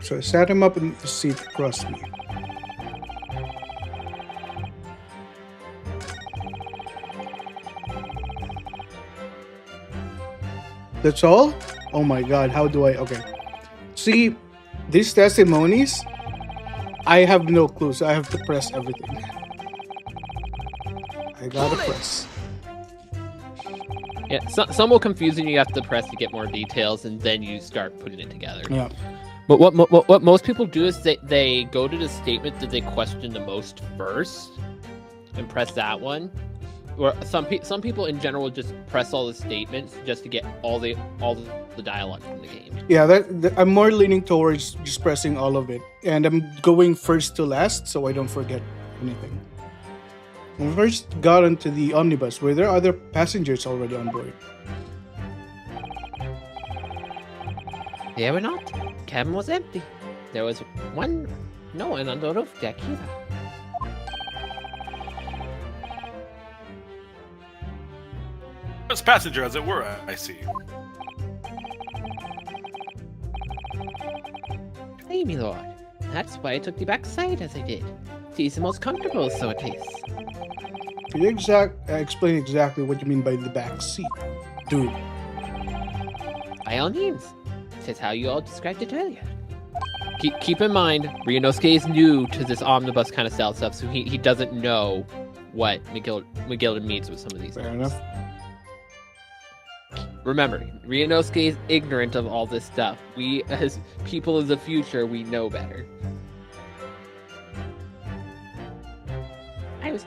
Speaker 1: So I sat him up in the seat across me. That's all? Oh my god, how do I... Okay. See, these testimonies, I have no clue, so I have to press everything. I gotta press.
Speaker 2: Yeah, some will confuse you. You have to press to get more details, and then you start putting it together.
Speaker 1: Yeah.
Speaker 2: But what most people do is they go to the statement that they question the most first, and press that one. Or some people in general just press all the statements just to get all the dialogue from the game.
Speaker 1: Yeah, I'm more leaning towards just pressing all of it. And I'm going first to last, so I don't forget anything. When we first got into the omnibus, were there other passengers already on board?
Speaker 2: There were not. Cabin was empty. There was no one on the roof deck either.
Speaker 7: First passenger, as it were, I see.
Speaker 2: Hey, my lord. That's why I took the back side as I did. It's the most comfortable, so it is.
Speaker 1: Can you explain exactly what you mean by the back seat? Dude.
Speaker 2: By all means. Says how you all described it earlier. Keep in mind, Ryunosuke is new to this omnibus kind of style stuff, so he doesn't know what McGilda means with some of these
Speaker 1: Fair
Speaker 2: things.
Speaker 1: enough.
Speaker 2: Remember, Ryunosuke is ignorant of all this stuff. We, as people of the future, we know better. I was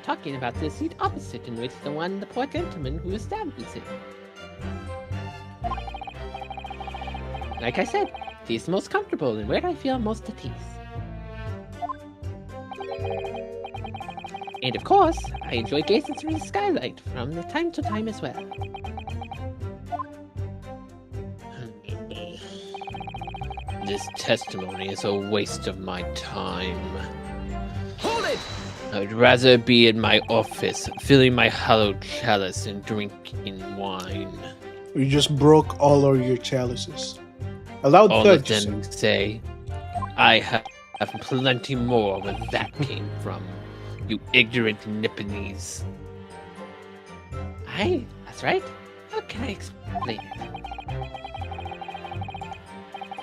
Speaker 2: talking about the seat opposite in which the one the poor gentleman who was stabbed was sitting. Like I said, he's the most comfortable and where I feel most at ease. And of course, I enjoy gazing through the skylight from time to time as well.
Speaker 9: This testimony is a waste of my time.
Speaker 4: Hold it!
Speaker 9: I'd rather be in my office, filling my hollow chalice and drinking wine.
Speaker 1: You just broke all of your chalices. A loud
Speaker 9: All
Speaker 1: thud.
Speaker 9: of them say, I have plenty more where that came from, you ignorant Nipponese.
Speaker 2: Aye, that's right. How can I explain it?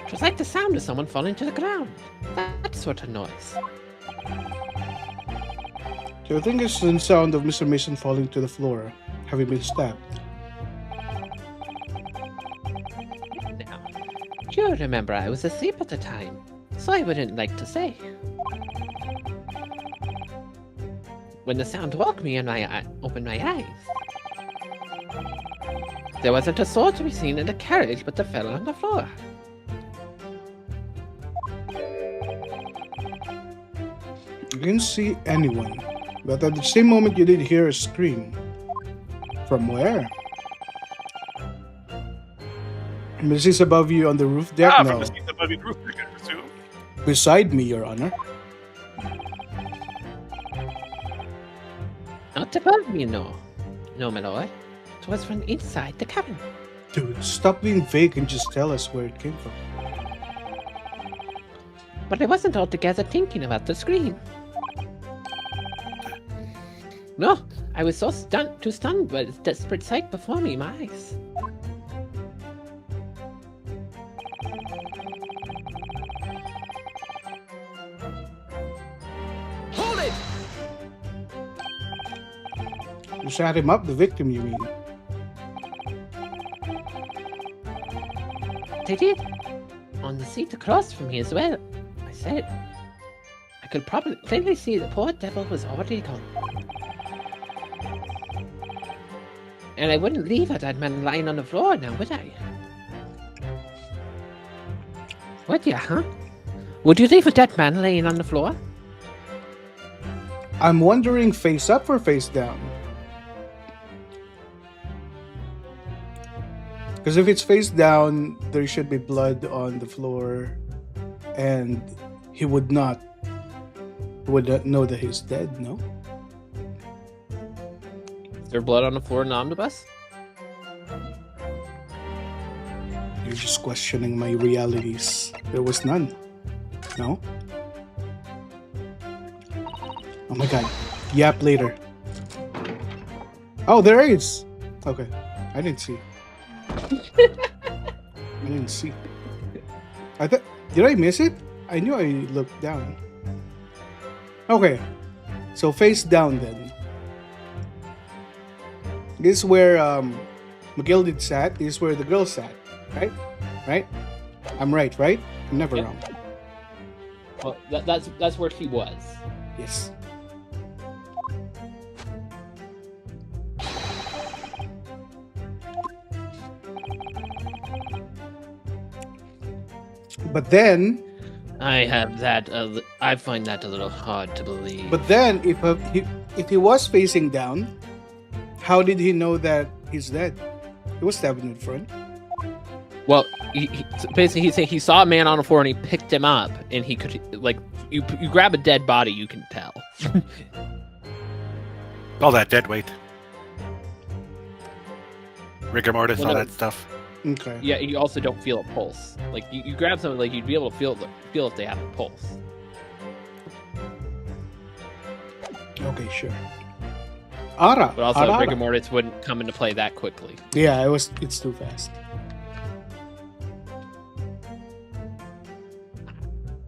Speaker 2: It was like the sound of someone falling to the ground. That sort of noise.
Speaker 1: So I think it's the sound of Mr. Mason falling to the floor, having been stabbed.
Speaker 2: Now, you remember I was asleep at the time, so I wouldn't like to say. When the sound woke me and I opened my eyes, there wasn't a soul to be seen in the carriage but the fellow on the floor.
Speaker 1: You didn't see anyone, but at the same moment you did hear a scream. From where? This is above you on the roof deck?
Speaker 7: From
Speaker 1: No.
Speaker 7: the seat above your roof, I presume.
Speaker 1: Beside me, Your Honor.
Speaker 9: Not above me, no. No, my lord. It was from inside the cabin.
Speaker 1: Dude, stop being vague and just tell us where it came from.
Speaker 9: But I wasn't altogether thinking about the screen. No, I was so stunned by the desperate sight before me, my eyes.
Speaker 4: Hold it!
Speaker 1: You shot him up, the victim, you mean?
Speaker 9: They did. On the seat across from me as well. I said. I could probably plainly see the poor devil was already gone. And I wouldn't leave a dead man lying on the floor now, would I? Would ya, huh? Would you leave a dead man laying on the floor?
Speaker 1: I'm wondering face up or face down? Because if it's face down, there should be blood on the floor, and he would not know that he's dead, no?
Speaker 2: Is there blood on the floor in the omnibus?
Speaker 1: You're just questioning my realities. There was none. No? Oh my god. Yap later. Oh, there is! Okay. I didn't see. I didn't see. Did I miss it? I knew I looked down. Okay. So face down then. This is where McGilded sat. This is where the girl sat. Right? Right? I'm right? I'm never
Speaker 2: Yep.
Speaker 1: wrong.
Speaker 2: Well, that's where she was.
Speaker 1: Yes. But then,
Speaker 9: I have that. I find that a little hard to believe.
Speaker 1: if he was facing down, how did he know that he's dead? He was stabbed in the front.
Speaker 2: Well, basically he's saying he saw a man on the floor and he picked him up, and he could you grab a dead body, you can tell.
Speaker 7: All that dead weight. Rigor mortis,
Speaker 2: Well,
Speaker 7: all
Speaker 2: no.
Speaker 7: that stuff.
Speaker 1: Okay.
Speaker 2: Yeah, you also don't feel a pulse. Like you grab something, like you'd be able to feel if they have a pulse.
Speaker 1: Okay, sure. Ara.
Speaker 2: But also,
Speaker 1: Ara.
Speaker 2: rigor mortis wouldn't come into play that quickly.
Speaker 1: Yeah, it's too fast.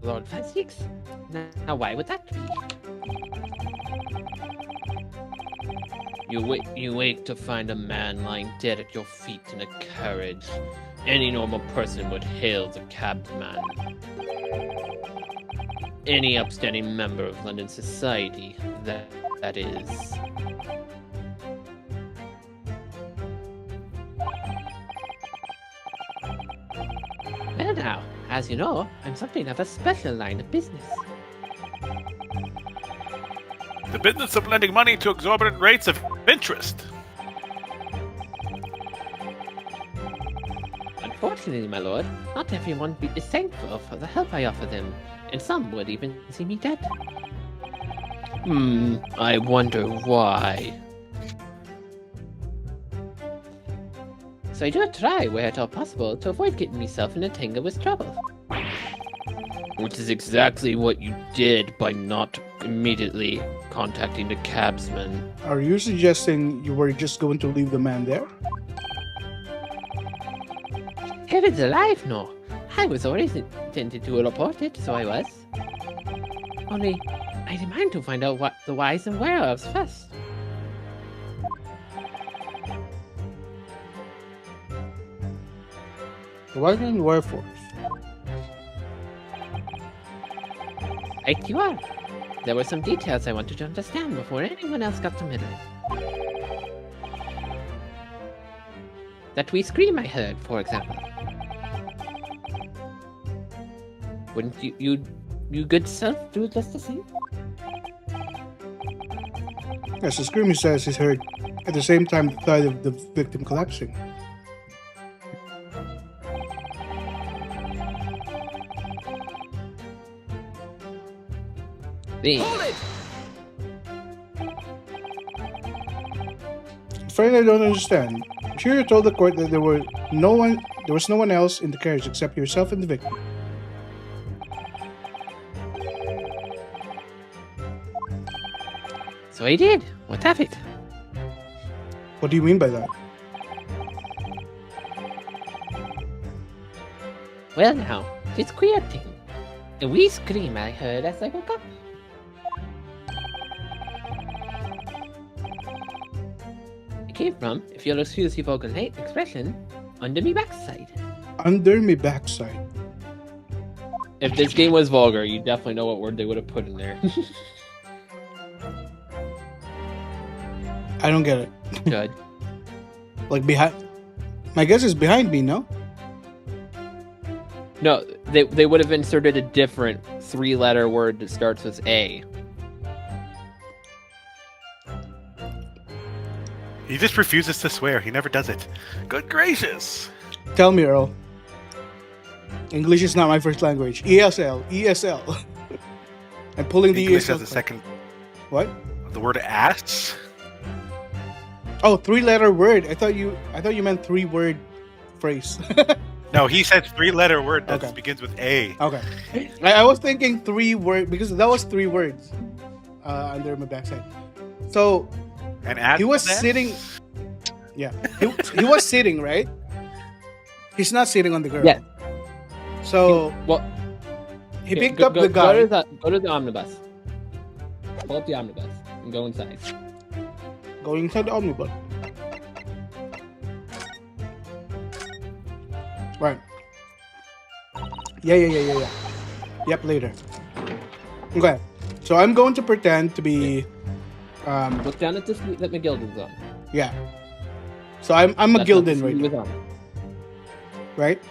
Speaker 9: Lord Fazix? Now, why would that be? You wake to find a man lying dead at your feet in a carriage. Any normal person would hail the cabman. Any upstanding member of London society, that is. Well now, as you know, I'm something of a special line of business.
Speaker 7: The business of lending money to exorbitant rates of interest.
Speaker 9: Unfortunately, my lord, not everyone is thankful for the help I offer them, and some would even see me dead. I wonder why. So I do try, where at all possible, to avoid getting myself in a tangle with trouble. Which is exactly what you did by not immediately contacting the cabsman.
Speaker 1: Are you suggesting you were just going to leave the man there?
Speaker 9: Heavens alive, no. I was always intended to report it, so I was. Only, I demand to find out what the whys and whereofs first.
Speaker 1: Why and wherefore?
Speaker 9: Right you are. There were some details I wanted to understand before anyone else got to meddling. That wee scream I heard, for example. Wouldn't you good self do just the same?
Speaker 1: Yes, the scream he says is heard at the same time the thud of the victim collapsing.
Speaker 4: Hold it!
Speaker 1: afraid I don't understand. I'm sure you told the court that there was no one else in the carriage except yourself and the victim.
Speaker 9: So I did. What of it?
Speaker 1: What do you mean by that?
Speaker 9: Well, now, this queer thing. A wee scream I heard as I woke up. It came from, if you'll excuse the vocal expression, under me backside.
Speaker 1: Under me backside.
Speaker 2: If this game was vulgar, you definitely know what word they would have put in there.
Speaker 1: I don't get it.
Speaker 2: Good.
Speaker 1: Like behind. My guess is behind me, no?
Speaker 2: No, they would have inserted a different 3-letter word that starts with A.
Speaker 7: He just refuses to swear. He never does it. Good gracious!
Speaker 1: Tell me, Earl. English is not my first language. ESL. ESL. I'm pulling the
Speaker 7: English
Speaker 1: ESL.
Speaker 7: has a second.
Speaker 1: What?
Speaker 7: The word ass.
Speaker 1: Oh, 3-letter word. I thought you meant 3-word phrase.
Speaker 7: No, he said 3-letter word that
Speaker 1: Okay.
Speaker 7: begins with A.
Speaker 1: Okay. I was thinking 3-word because that was 3 words under my backside. So
Speaker 7: And ass
Speaker 1: he was
Speaker 7: is S?
Speaker 1: sitting. Yeah, he was sitting, right? He's not sitting on the girl.
Speaker 2: Yeah.
Speaker 1: So
Speaker 2: Well,
Speaker 1: he
Speaker 2: okay,
Speaker 1: picked up the guy.
Speaker 2: Go to the omnibus. Pull up the omnibus and go inside.
Speaker 1: Going inside the omnibus. Right. Yeah. Yep, later. Okay. So I'm going to pretend to be
Speaker 2: Look down at the suite that McGilden's on.
Speaker 1: yeah. So I'm a
Speaker 2: That's not the
Speaker 1: Gildan
Speaker 2: suite
Speaker 1: right
Speaker 2: he
Speaker 1: now,
Speaker 2: was on.
Speaker 1: right?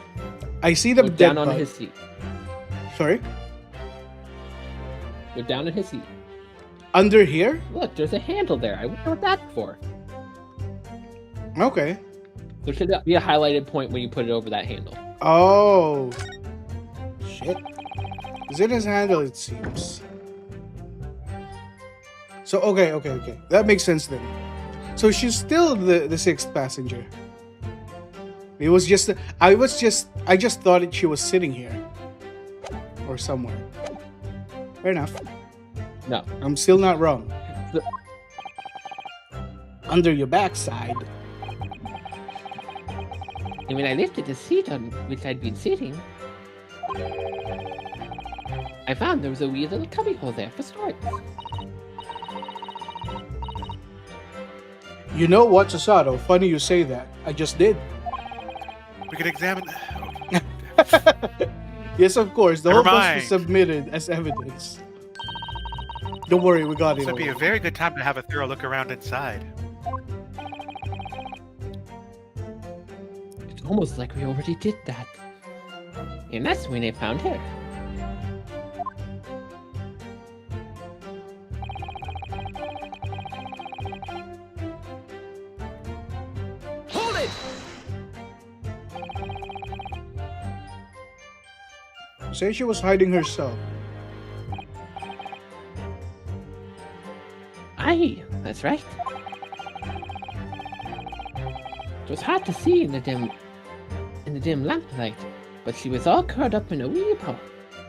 Speaker 1: I see the
Speaker 2: Look
Speaker 1: dead
Speaker 2: down on
Speaker 1: body.
Speaker 2: his seat.
Speaker 1: Sorry?
Speaker 2: Look down at his seat.
Speaker 1: Under here?
Speaker 2: Look, there's a handle there. I wonder what that's for.
Speaker 1: Okay.
Speaker 2: There should be a highlighted point when you put it over that handle.
Speaker 1: Oh. Shit. Is it his handle, it seems. So, okay. That makes sense then. So she's still the sixth passenger. It was just, I just thought she was sitting here. Or somewhere. Fair enough.
Speaker 2: No.
Speaker 1: I'm still not wrong.
Speaker 2: The-
Speaker 1: Under your backside.
Speaker 9: And when I lifted the seat on which I'd been sitting, I found there was a wee little cubby hole there for storage.
Speaker 1: You know what, Sasato? Funny you say that. I just did.
Speaker 7: We can examine.
Speaker 1: Yes, of course. The
Speaker 7: Never
Speaker 1: whole bus
Speaker 7: mind.
Speaker 1: was submitted as evidence. Don't worry, we got
Speaker 7: This
Speaker 1: it.
Speaker 7: would be a very good time to have a thorough look around inside.
Speaker 9: It's almost like we already did that. And that's when I found her.
Speaker 4: Hold it!
Speaker 1: Say she was hiding herself.
Speaker 9: Aye, that's right. It was hard to see in the dim lamplight, but she was all curled up in a wee ball.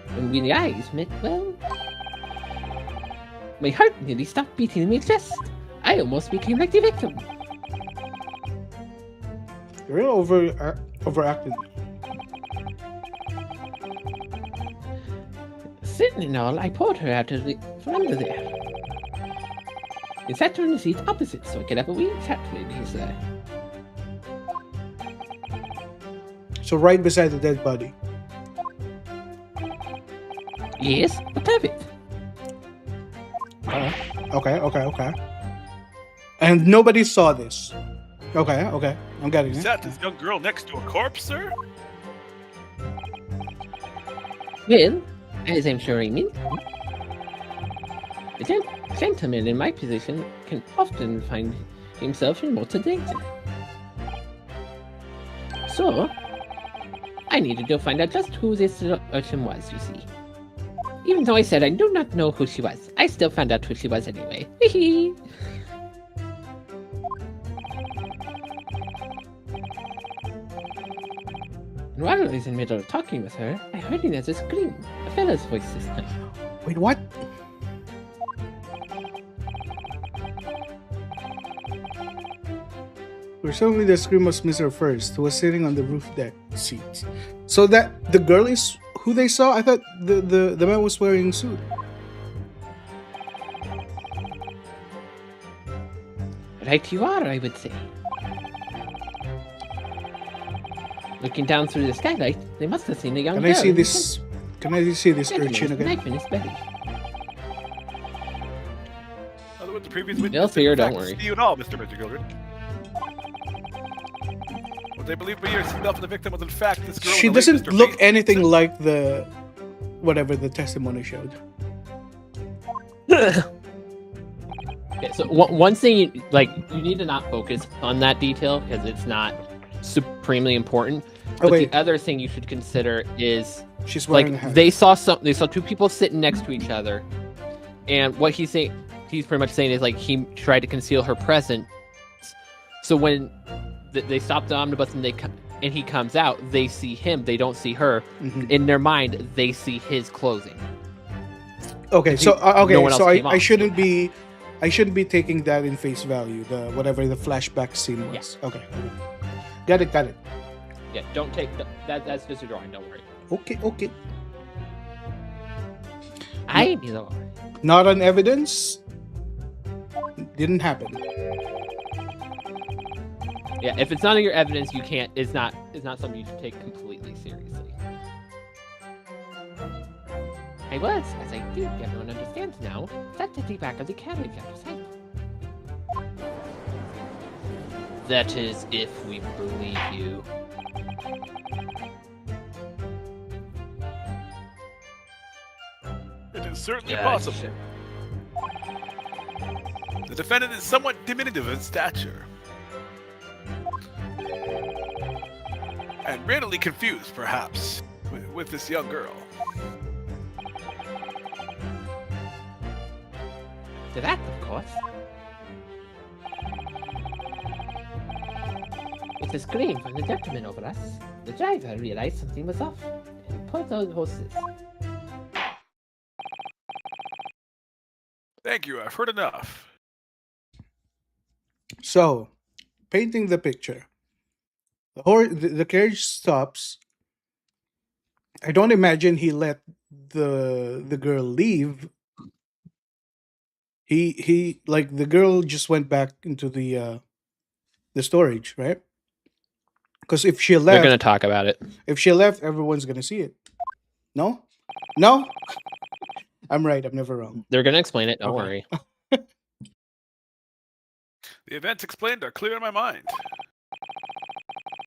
Speaker 9: And when the eyes met, well, my heart nearly stopped beating in my chest. I almost became like the victim.
Speaker 1: You're real overacting.
Speaker 9: Sitting and all, I pulled her out of from under there. I sat her in the seat opposite so I could have a wee chat with his
Speaker 1: So right beside the dead body.
Speaker 9: Yes, what of it?
Speaker 1: Okay. And nobody saw this. Okay. I'm getting
Speaker 7: Is
Speaker 1: it.
Speaker 7: that this young girl next to a corpse, sir?
Speaker 9: Well, as I'm sure I mean, the gentleman in my position can often find himself in mortal danger. So, I needed to find out just who this urchin was, you see. Even though I said I do not know who she was, I still found out who she was anyway.
Speaker 2: And while I was in the middle of talking with her, I heard there's a scream. A fella's voice this time.
Speaker 1: Wait, what? Or suddenly the scream was Mr. First, who was sitting on the roof deck seats. So that the girl is who they saw? I thought the man was wearing a suit.
Speaker 2: Right you are, I would say. Looking down through the skylight, they must have seen a young
Speaker 1: Can
Speaker 2: girl.
Speaker 1: I see
Speaker 2: in the
Speaker 1: this? Can I see this
Speaker 2: center.
Speaker 1: urchin
Speaker 2: With a
Speaker 1: again?
Speaker 2: knife in his belly.
Speaker 7: Other with the previous
Speaker 2: They'll
Speaker 7: witness,
Speaker 2: figure,
Speaker 7: in
Speaker 2: don't
Speaker 7: fact,
Speaker 2: worry.
Speaker 7: see you at all, Mr. Gildred. What they believe by yourself and the victim was in fact this girl.
Speaker 1: She
Speaker 7: and the late
Speaker 1: doesn't
Speaker 7: Mr.
Speaker 1: look
Speaker 7: Bates.
Speaker 1: anything like the whatever the testimony showed.
Speaker 2: Okay, so one thing, you need to not focus on that detail because it's not supremely important. But
Speaker 1: wait.
Speaker 2: the other thing you should consider is
Speaker 1: She's wearing a hat.
Speaker 2: they saw two people sitting next to each other, and what he's pretty much saying is he tried to conceal her presence. So when they stop the omnibus and he comes out, they see him. They don't see her.
Speaker 1: Mhm.
Speaker 2: In their mind, they see his clothing.
Speaker 1: Okay, so
Speaker 2: no one else came
Speaker 1: I
Speaker 2: off.
Speaker 1: shouldn't be taking that in face value. The whatever the flashback scene was. Okay. Got it.
Speaker 2: Yeah, don't take that. That's just a drawing. Don't worry.
Speaker 1: Okay.
Speaker 2: I know.
Speaker 1: Not on evidence. Didn't happen.
Speaker 2: Yeah, if it's not in your evidence, you can't. It's not something you should take completely seriously. I was, as I think everyone understands now, sat at the back of the carriage out of sight. That is, if we believe you.
Speaker 7: It is certainly
Speaker 2: Yeah,
Speaker 7: possible.
Speaker 2: sure.
Speaker 7: The defendant is somewhat diminutive in stature. And readily confused, perhaps, with this young girl.
Speaker 2: To that, of course. With a scream from the gentleman over us, the driver realized something was off and pulled out horses.
Speaker 7: Thank you, I've heard enough.
Speaker 1: So, painting the picture. The carriage stops. I don't imagine he let the girl leave. He like the girl just went back into the storage, right? Because if she
Speaker 2: They're
Speaker 1: left,
Speaker 2: gonna talk about it.
Speaker 1: everyone's gonna see it. No, I'm right. I'm never wrong.
Speaker 2: They're gonna explain it. Don't
Speaker 1: Okay.
Speaker 2: worry.
Speaker 7: The events explained are clear in my mind.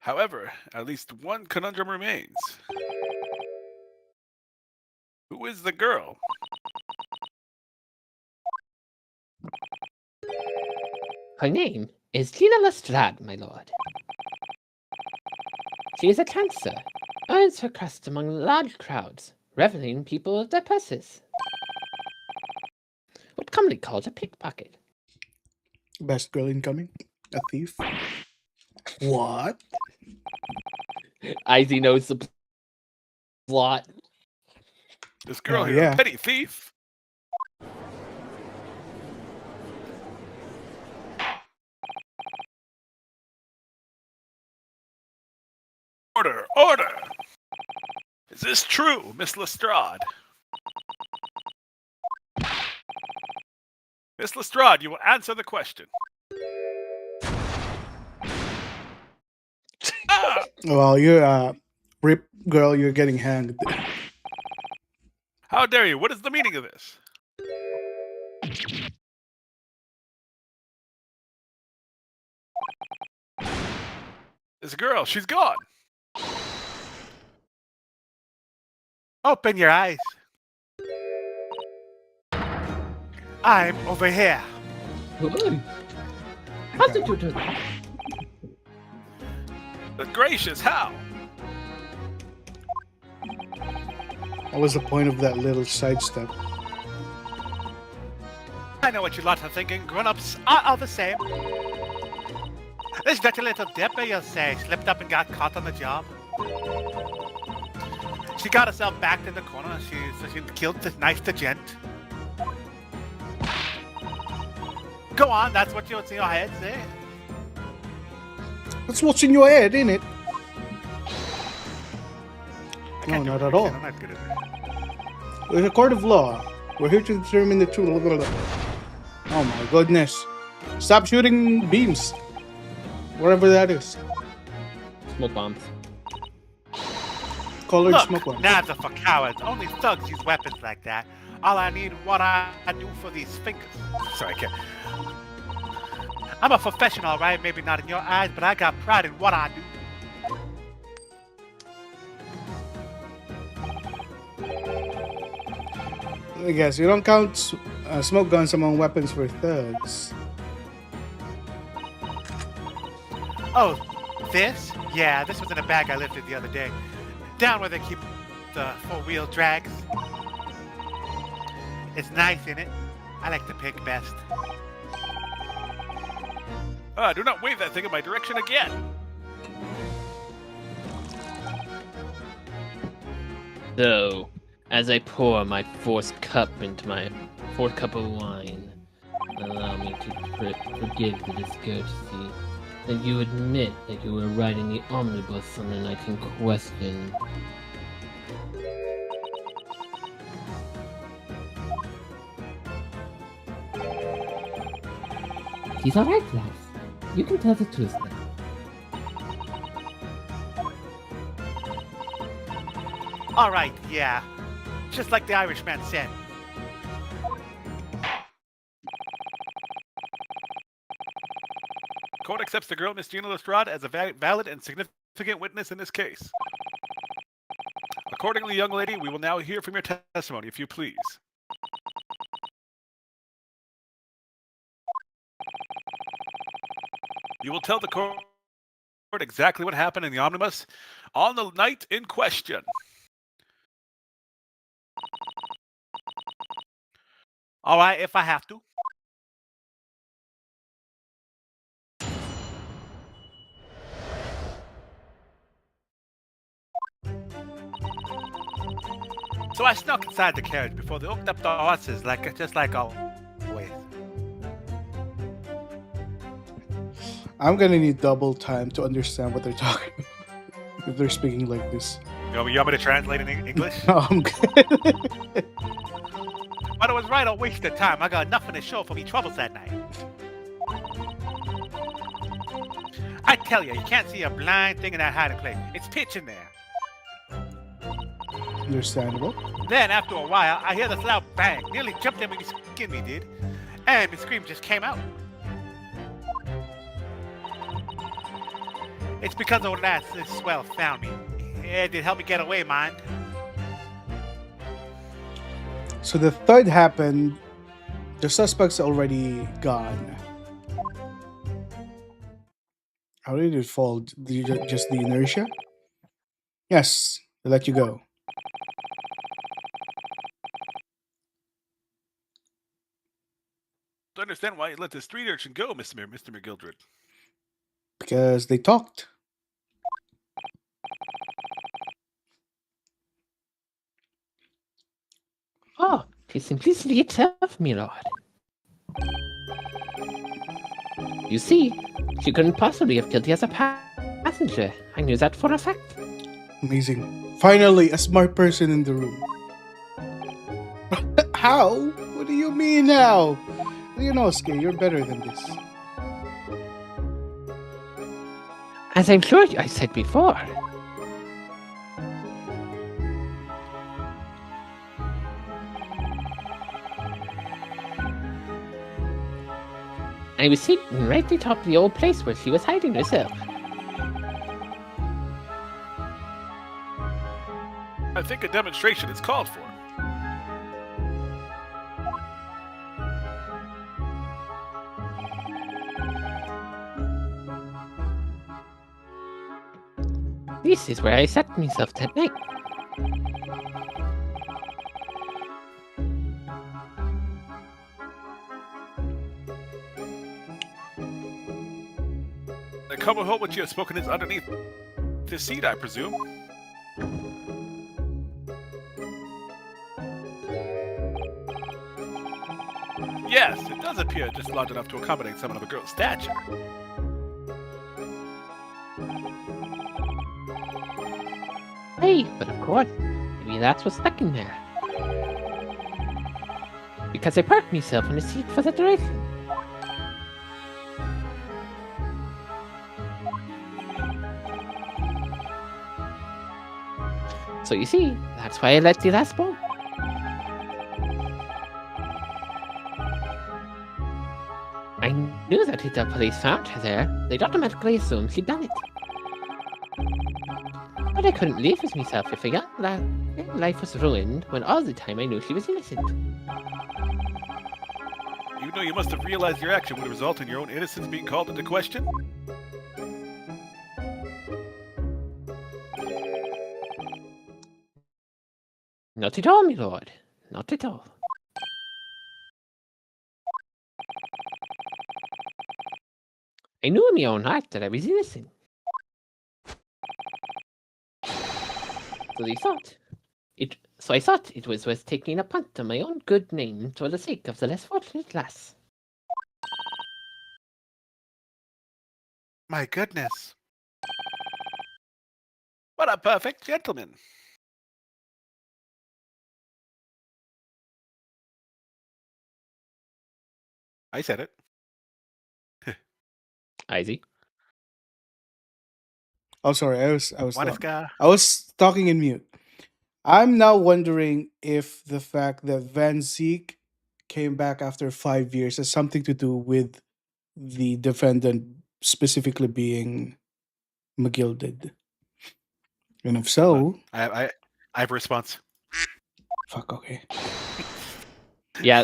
Speaker 7: However, at least one conundrum remains. Who is the girl?
Speaker 2: Her name is Gina Lestrade, my lord. She is a dancer, earns her crust among large crowds, reveling people of their purses. What commonly called a pickpocket.
Speaker 1: Best girl incoming, a thief. What?
Speaker 2: Izzy knows the plot.
Speaker 7: This girl
Speaker 1: Oh,
Speaker 7: here,
Speaker 1: yeah.
Speaker 7: a petty thief? Order! Order! Is this true, Miss Lestrade? Miss Lestrade, you will answer the question. Ah!
Speaker 1: Well, you're rip girl. You're getting hanged.
Speaker 7: How dare you? What is the meaning of this? This girl, she's gone. Open your eyes. I'm over here.
Speaker 2: How did you do that?
Speaker 7: But gracious, how?
Speaker 1: What was the point of that little sidestep?
Speaker 7: I know what you lot are thinking. Grown-ups are all the same. There's that little dipper, you'll say, slipped up and got caught on the job. She got herself backed in the corner. She killed the knife the gent. Go on, that's what you're in your head, say.
Speaker 1: That's what's in your head, ain't it? No,
Speaker 7: Can't do
Speaker 1: not
Speaker 7: it,
Speaker 1: at all.
Speaker 7: I'm not good at it.
Speaker 1: We're a court of law. We're here to determine the truth. Oh my goodness. Stop shooting beams. Whatever that is.
Speaker 2: Smoke bombs.
Speaker 1: Colored
Speaker 7: Look,
Speaker 1: smoke one.
Speaker 7: knives are for cowards. Only thugs use weapons like that. All I need, what I do for these fingers. Sorry, I can't. I'm a professional, right? Maybe not in your eyes, but I got pride in what I do.
Speaker 1: I guess you don't count smoke guns among weapons for thugs.
Speaker 7: Oh, this? Yeah, this was in a bag I lifted the other day. Down where they keep the four-wheel drags. It's nice in it. I like the pink best. Do not wave that thing in my direction again.
Speaker 9: So, as I pour my fourth cup into my fourth cup of wine, allow me to forgive the discourtesy that you admit that you were riding the omnibus on the night in question. He's alright, lass. You can tell the truth now.
Speaker 7: All right, yeah. Just like the Irishman said. Court accepts the girl, Miss Gina Lestrade, as a valid and significant witness in this case. Accordingly, young lady, we will now hear from your testimony, if you please. You will tell the court exactly what happened in the omnibus on the night in question. All right, if I have to. So I snuck inside the carriage before they hooked up the horses, just like always.
Speaker 1: I'm gonna need double time to understand what they're talking about if they're speaking like this.
Speaker 7: You want me to translate in English?
Speaker 1: No, I'm good.
Speaker 7: But it was right, I wasted time. I got nothing to show for me troubles that night. I tell you can't see a blind thing in that hiding place. It's pitch in there.
Speaker 1: Understandable.
Speaker 7: Then, after a while, I hear this loud bang. Nearly jumped in when he skinned me, did. And my scream just came out. It's because of that this swell found me. It did help me get away, mind.
Speaker 1: So the third happened. The suspect's already gone. How did it fall? Just the inertia? Yes, they let you go.
Speaker 7: I understand why you let the street urchin go, Mr. McGildred.
Speaker 1: Because they talked.
Speaker 9: Oh, the simplicity itself, my lord. You see, she couldn't possibly have killed you as a passenger. I knew that for a fact.
Speaker 1: Amazing. Finally, a smart person in the room. How? What do you mean how? Inosuke, you're better than this.
Speaker 9: As I'm sure I said before. I was sitting right at the top of the old place where she was hiding herself.
Speaker 7: I think a demonstration is called for.
Speaker 9: This is where I sat myself that night.
Speaker 7: The cover hole which you have spoken is underneath the seat, I presume. Yes, it does appear just large enough to accommodate someone of a girl's stature.
Speaker 9: Hey, but of course, maybe that's what's stuck in there. Because I parked myself in a seat for the duration. So you see, that's why I let you last ball. I knew that if the police found her there, they'd automatically assume she'd done it. But I couldn't leave with myself if I got that life was ruined when all the time I knew she was innocent.
Speaker 7: You know you must have realized your action would result in your own innocence being called into question?
Speaker 9: Not at all, my lord. Not at all. I knew in my own heart that I was innocent. So I thought it was worth taking a punt on my own good name for the sake of the less fortunate lass.
Speaker 7: My goodness. What a perfect gentleman. I said it.
Speaker 9: Izzy?
Speaker 1: Oh, sorry.
Speaker 7: Waniska.
Speaker 1: I was talking in mute. I'm now wondering if the fact that Van Zeke came back after 5 years has something to do with the defendant specifically being McGilded. And if
Speaker 7: Hold on.
Speaker 1: so,
Speaker 7: I have a response.
Speaker 1: fuck. Okay.
Speaker 9: Yeah,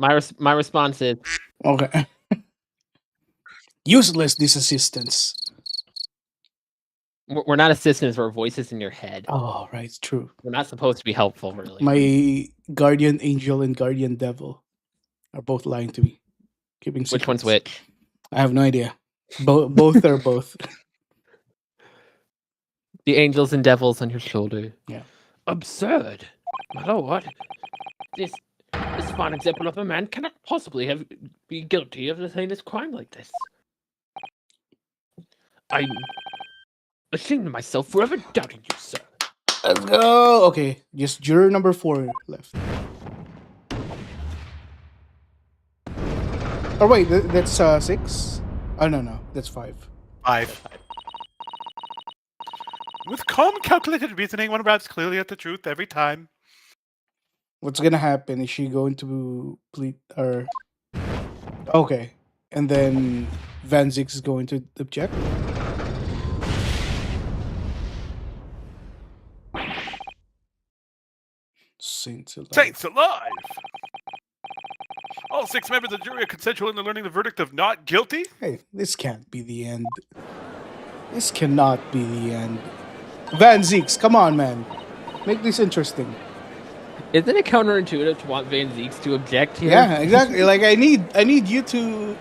Speaker 9: my response is
Speaker 1: Okay. Useless this assistance.
Speaker 9: we're not assistants, we're voices in your head.
Speaker 1: Oh, right. True.
Speaker 9: We're not supposed to be helpful, really.
Speaker 1: My guardian angel and guardian devil are both lying to me, keeping secrets.
Speaker 9: Which one's which?
Speaker 1: I have no idea. Both are both.
Speaker 9: The angels and devils on your shoulder.
Speaker 1: Yeah.
Speaker 9: Absurd. My lord. This fine example of a man cannot possibly be guilty of a heinous crime like this. I'm ashamed of myself for ever doubting you, sir.
Speaker 1: Let's go. Okay, just juror number 4 left. Oh wait, that's 6. Oh no, that's 5.
Speaker 7: 5. With calm, calculated reasoning, one arrives clearly at the truth every time.
Speaker 1: What's gonna happen? Is she going to plead or? Okay, and then Van Zix is going to object. Saints alive.
Speaker 7: Saints alive! All 6 members of the jury are consensual in learning the verdict of not guilty?
Speaker 1: Hey, this can't be the end. This cannot be the end. Van Zix, come on, man. Make this interesting.
Speaker 9: Isn't it counterintuitive to want Van Zeeks to object here?
Speaker 1: Yeah, exactly. Like I need you to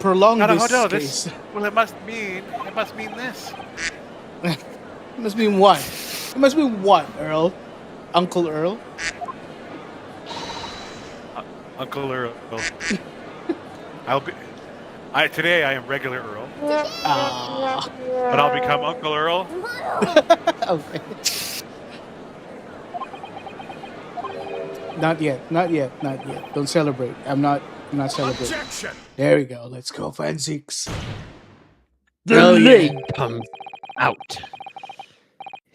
Speaker 1: prolong this case.
Speaker 7: Well, it must mean this.
Speaker 1: It must mean what? It must mean what, Earl? Uncle Earl?
Speaker 7: Uncle Earl. Today I am regular Earl, but I'll become Uncle Earl.
Speaker 1: Okay. Not yet. Don't celebrate. I'm not celebrating.
Speaker 6: Objection!
Speaker 1: There we go. Let's go, Van Zix.
Speaker 9: The
Speaker 1: Hell yeah.
Speaker 9: leg comes out.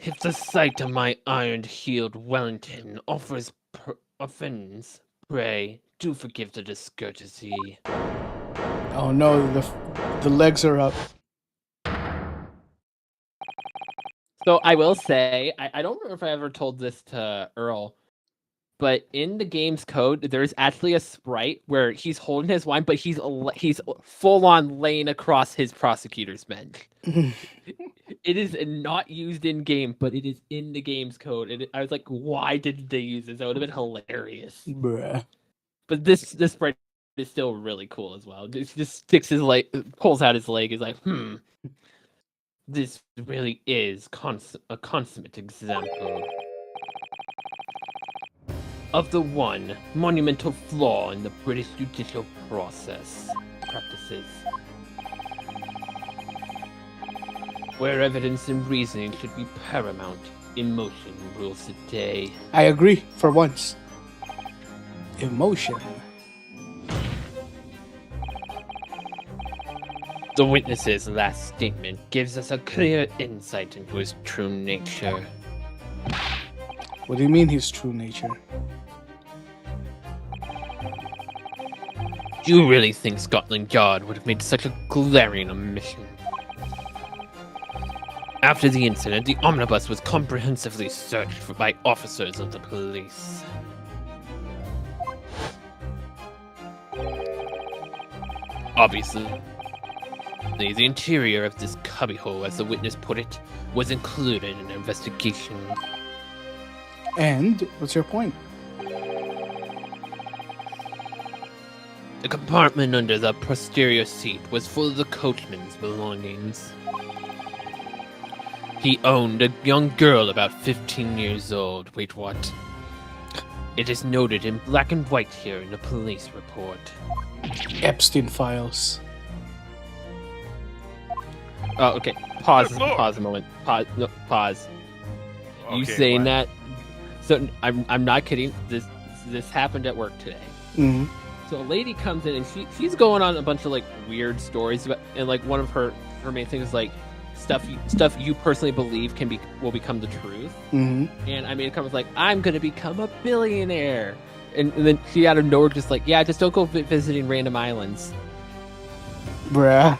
Speaker 9: If the sight of my iron-heeled Wellington offends, pray do forgive the discourtesy.
Speaker 1: Oh no, the legs are up.
Speaker 9: So I will say, I don't remember if I ever told this to Earl, but in the game's code, there's actually a sprite where he's holding his wine, but he's full on laying across his prosecutor's bench. It is not used in game, but it is in the game's code. And I was like, why didn't they use this? That would have been hilarious.
Speaker 1: Bruh.
Speaker 9: But this sprite is still really cool as well. He just sticks his leg, pulls out his leg, is like, this really is a consummate example. of the one monumental flaw in the British judicial practices, where evidence and reasoning should be paramount, emotion rules the day.
Speaker 1: I agree for once. Emotion.
Speaker 9: The witness's last statement gives us a clear insight into his true nature.
Speaker 1: What do you mean his true nature?
Speaker 9: Do you really think Scotland Yard would have made such a glaring omission? After the incident, the omnibus was comprehensively searched by officers of the police. Obviously, the interior of this cubbyhole, as the witness put it, was included in the investigation.
Speaker 1: And what's your point?
Speaker 9: The compartment under the posterior seat was full of the coachman's belongings. He owned a young girl about 15 years old. Wait, what? It is noted in black and white here in the police report.
Speaker 1: Epstein files.
Speaker 9: Oh, okay. Pause.
Speaker 7: Good lord.
Speaker 9: Pause a moment. Pause. No, pause. You
Speaker 7: Okay,
Speaker 9: saying
Speaker 7: what?
Speaker 9: that? So I'm not kidding. This happened at work today.
Speaker 1: Mm-hmm.
Speaker 9: So a lady comes in and she's going on a bunch of like weird stories about, and like one of her main things is like stuff you personally believe will become the truth.
Speaker 1: Mm-hmm.
Speaker 9: And I mean, it comes like, I'm gonna become a billionaire, and then she out of nowhere just like, yeah, just don't go visiting random islands.
Speaker 1: Bruh.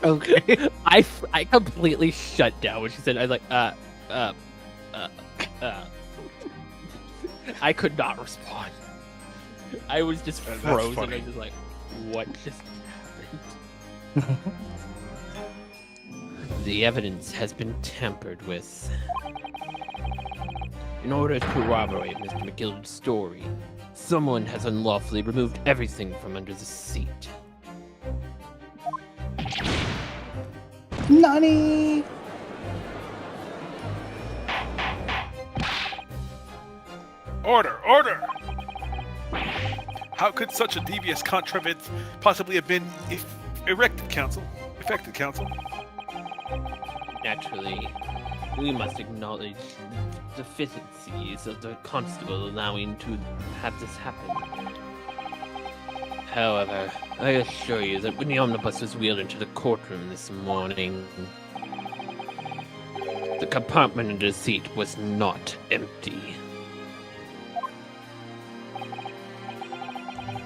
Speaker 1: Okay.
Speaker 9: I completely shut down when she said, I was like, I could not respond. I was just
Speaker 7: That's
Speaker 9: frozen.
Speaker 7: funny.
Speaker 9: I was just like, what just happened? The evidence has been tampered with. In order to corroborate Mr. McGillicuddy's story, someone has unlawfully removed everything from under the seat.
Speaker 1: Nani?
Speaker 7: Order! Order! How could such a devious contrivance possibly have been effected, counsel?
Speaker 9: Naturally, we must acknowledge the deficiencies of the constable allowing to have this happen. However, I assure you that when the omnibus was wheeled into the courtroom this morning, the compartment under the seat was not empty.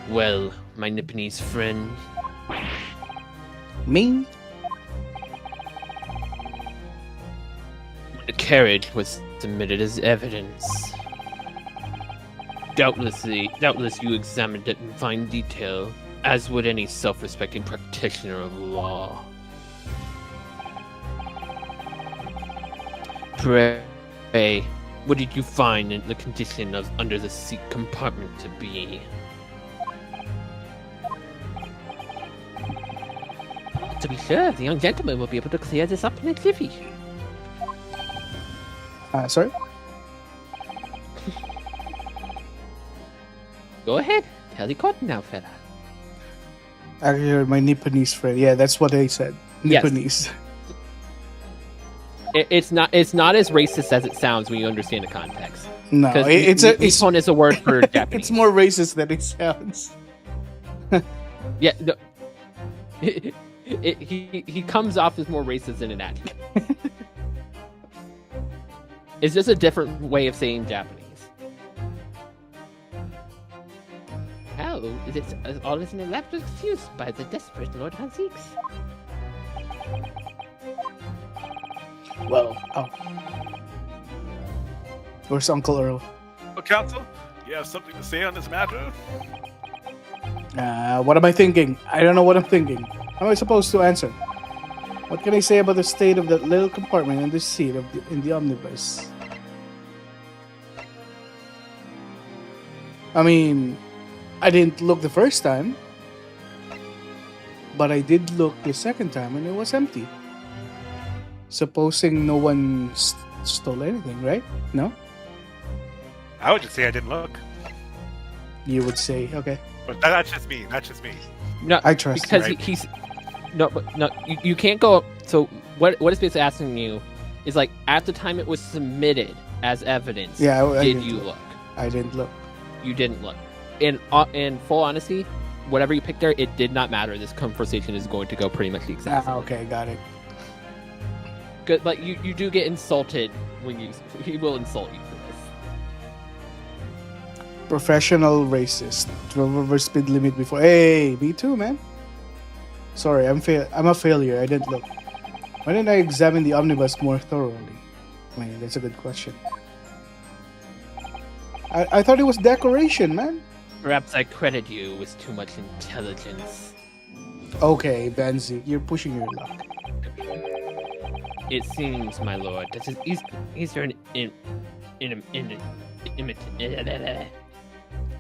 Speaker 9: Well, my Nipponese friend,
Speaker 1: Me?
Speaker 9: the carriage was submitted as evidence. Doubtless you examined it in fine detail, as would any self-respecting practitioner of law. Pray, what did you find in the condition of under the seat compartment to be? To be sure, the young gentleman will be able to clear this up in a jiffy.
Speaker 1: Sorry?
Speaker 9: Go ahead, tell the court now, fella.
Speaker 1: Actually, my Nipponese friend. Yeah, that's what I said.
Speaker 9: Yes.
Speaker 1: Nipponese.
Speaker 9: It's not as racist as it sounds when you understand the context.
Speaker 1: No,
Speaker 9: Because
Speaker 1: it's
Speaker 9: Nippon is a word for Japanese.
Speaker 1: it's more racist than it sounds.
Speaker 9: Yeah, no, he comes off as more racist than an actor. It's just a different way of saying Japanese. How is it all is an elaborate excuse by the desperate Lord Hansix?
Speaker 1: Well, oh. Where's Uncle Earl?
Speaker 7: Oh, counsel, you have something to say on this matter?
Speaker 1: What am I thinking? I don't know what I'm thinking. How am I supposed to answer? What can I say about the state of that little compartment in the seat in the omnibus? I mean, I didn't look the first time, but I did look the second time and it was empty. Supposing no one stole anything, right? No?
Speaker 7: I would just say I didn't look.
Speaker 1: You would say, okay,
Speaker 7: But that's just me. That's just me.
Speaker 2: No,
Speaker 1: I trust
Speaker 2: because
Speaker 1: you.
Speaker 2: he's no, but no, you can't go. So what it's basically asking you is like at the time it was submitted as evidence.
Speaker 1: Yeah, I
Speaker 2: did
Speaker 1: didn't
Speaker 2: you
Speaker 1: look.
Speaker 2: look?
Speaker 1: I didn't look.
Speaker 2: You didn't look. In full honesty, whatever you picked there, it did not matter. This conversation is going to go pretty much the exact same.
Speaker 1: Okay, got it.
Speaker 2: Good, but you do get insulted when he will insult you for this.
Speaker 1: Professional racist. Drove over speed limit before. Hey, me too, man. Sorry, I'm a failure. I didn't look. Why didn't I examine the omnibus more thoroughly? I mean, that's a good question. I thought it was decoration, man.
Speaker 2: Perhaps I credit you with too much intelligence.
Speaker 1: Okay, Benzi, you're pushing your luck.
Speaker 2: It seems, my lord, that his Eastern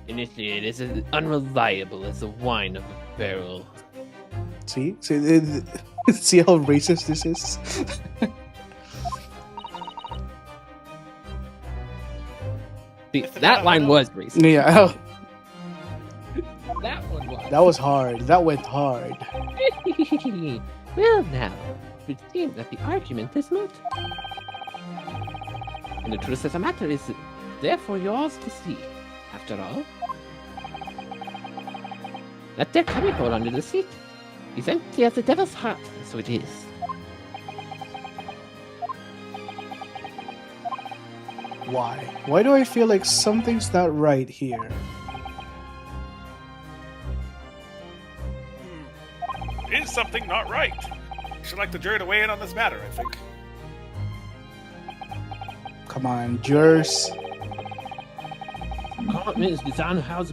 Speaker 2: initiate is as unreliable as the wine of a barrel.
Speaker 1: See, see how racist this is.
Speaker 2: See, that line was racist.
Speaker 1: Yeah,
Speaker 2: That one was.
Speaker 1: that was hard. That went hard.
Speaker 2: Well, now, it seems that the argument is moot. And the truth of the matter is therefore yours to see. After all, that there cubbyhole under the seat is empty as the devil's heart, and so it is.
Speaker 1: Why? Why do I feel like something's not right here?
Speaker 7: Is something not right? Should like the jury to weigh in on this matter, I think.
Speaker 1: Come on, jurors.
Speaker 2: Equipment is designed to house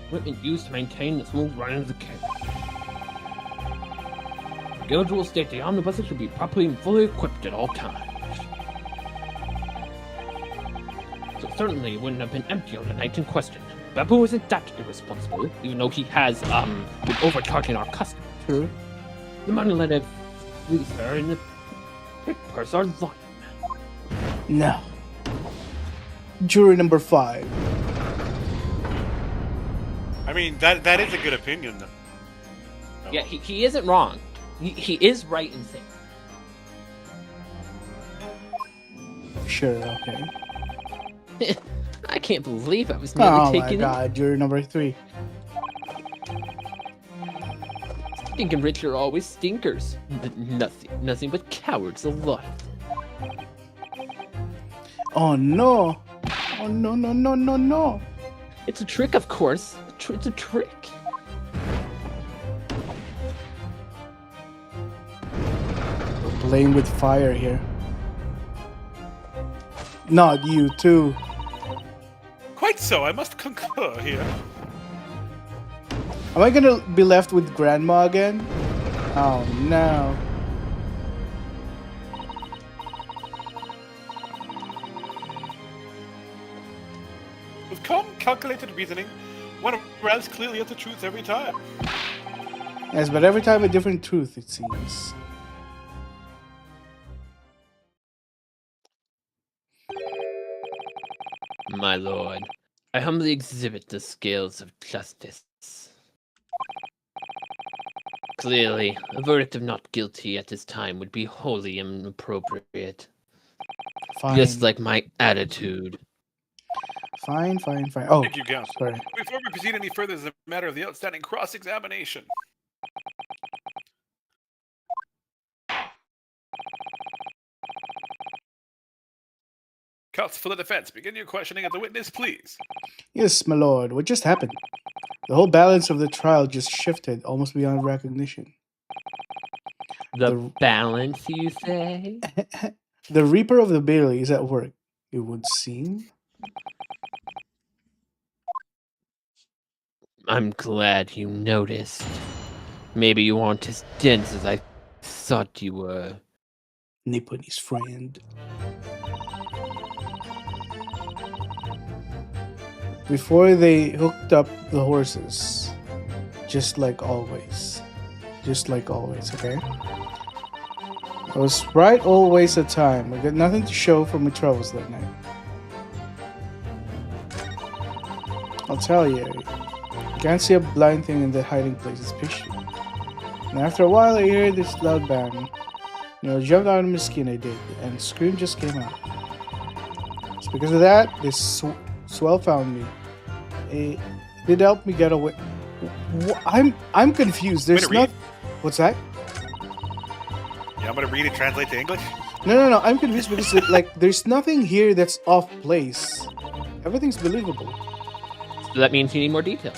Speaker 2: equipment used to maintain the smooth running of the carriage. Guild rules state the omnibuses should be properly and fully equipped at all times. So certainly it wouldn't have been empty on the night in question. Babu isn't that irresponsible, even though he has been overcharging our customers.
Speaker 1: True.
Speaker 2: The money let have please her and the papers are lying.
Speaker 1: No. Jury number 5.
Speaker 7: I mean, that is a good opinion, though.
Speaker 2: Yeah, he isn't wrong. He is right in saying.
Speaker 1: Sure, okay.
Speaker 2: I can't believe I was never
Speaker 1: Oh my
Speaker 2: taken.
Speaker 1: god, jury number 3.
Speaker 2: Stinking rich are always stinkers. Nothing but cowards alive.
Speaker 1: Oh no! Oh no, no, no, no, no!
Speaker 2: It's a trick, of course. It's a trick.
Speaker 1: We're playing with fire here. Not you, too.
Speaker 7: Quite so, I must concur here.
Speaker 1: Am I gonna be left with Grandma again? Oh no.
Speaker 7: With calm, calculated reasoning, one arrives clearly at the truth every time.
Speaker 1: Yes, but every time a different truth, it seems.
Speaker 2: My lord, I humbly exhibit the scales of justice. Clearly, a verdict of not guilty at this time would be wholly inappropriate.
Speaker 1: Fine.
Speaker 2: Just like my attitude.
Speaker 1: Fine, fine, fine. Oh,
Speaker 7: Thank you, counsel.
Speaker 1: sorry.
Speaker 7: Before we proceed any further, is a matter of the outstanding cross-examination. Counsel for the defense, begin your questioning of the witness, please.
Speaker 1: Yes, my lord. What just happened? The whole balance of the trial just shifted, almost beyond recognition.
Speaker 2: The balance, you say?
Speaker 1: The Reaper of the Bailey is at work, it would seem.
Speaker 2: I'm glad you noticed. Maybe you aren't as dense as I thought you were.
Speaker 1: Nipponese friend. Before they hooked up the horses, just like always. Just like always, okay? I was right always at time. I got nothing to show for my travels that night. I'll tell you. You can't see a blind thing in the hiding place. It's pitchy. And after a while, I heard this loud bang. Jumped out of my skin, I did, and scream just came out. It's because of that, this swell found me. It did help me get away. I'm confused. There's
Speaker 7: read?
Speaker 1: not. What's that?
Speaker 7: Yeah, I'm gonna read and translate to English.
Speaker 1: No. I'm confused because there's nothing here that's off place. Everything's believable.
Speaker 2: So that means you need more details.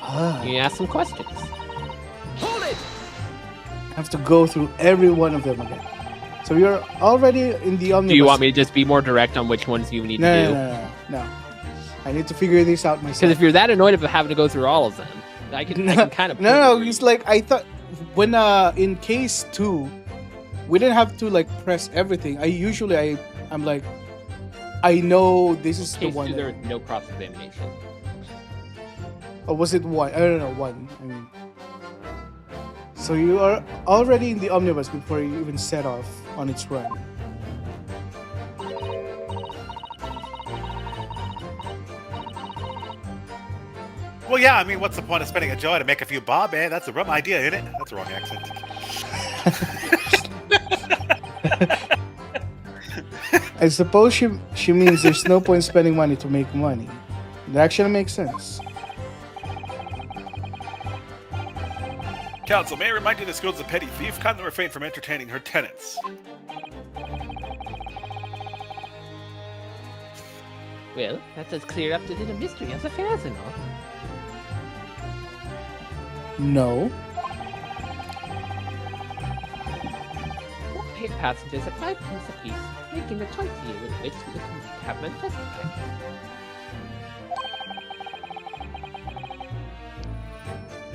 Speaker 1: Ah.
Speaker 2: You ask some questions.
Speaker 4: Hold it!
Speaker 1: I have to go through every one of them again. So you're already in the omnibus.
Speaker 2: Do you want me to just be more direct on which ones you need to do?
Speaker 1: No. I need to figure this out myself.
Speaker 2: Because if you're that annoyed about having to go through all of them, I can kind of...
Speaker 1: No, it's like, I thought, when, in case 2, we didn't have to, press everything. I'm like, I know this is the one.
Speaker 2: There was no cross-examination.
Speaker 1: Or was it 1? I don't know, 1. I mean... So you are already in the omnibus before you even set off on its run.
Speaker 7: Well, yeah, I mean, what's the point of spending a joy to make a few bob, eh? That's a rum idea, isn't it? That's the wrong accent.
Speaker 1: I suppose she means there's no point spending money to make money. That actually makes sense.
Speaker 7: Council, may I remind you this girl's a petty thief? Kindly refrain from entertaining her tenants.
Speaker 2: Well, that's as clear up to the mystery as affairs and all.
Speaker 1: No.
Speaker 2: We'll pay passengers at 5 pence apiece, making a toy deal with which the cabman justified.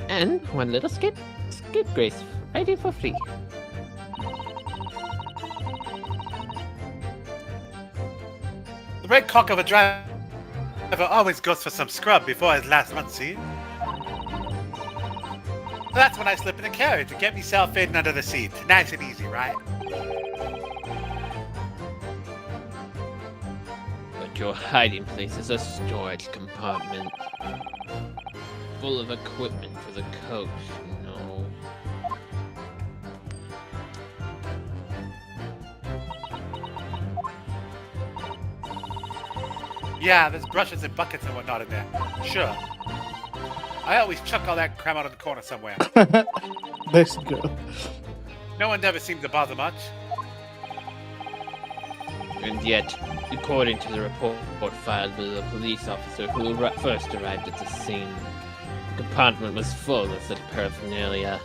Speaker 2: And one little skip grace, Friday for free.
Speaker 7: The red cock of a driver always goes for some scrub before his last month, see? That's when I slip in a carriage to get myself in under the seat. Nice and easy, right?
Speaker 9: But your hiding place is a storage compartment. Full of equipment for the coach, no.
Speaker 7: Yeah, there's brushes and buckets and whatnot in there. Sure. I always chuck all that crap out in the corner somewhere.
Speaker 1: Let's go.
Speaker 7: No one ever seems to bother much.
Speaker 9: And yet, according to the report filed by the police officer who first arrived at the scene, the compartment was full of such paraphernalia.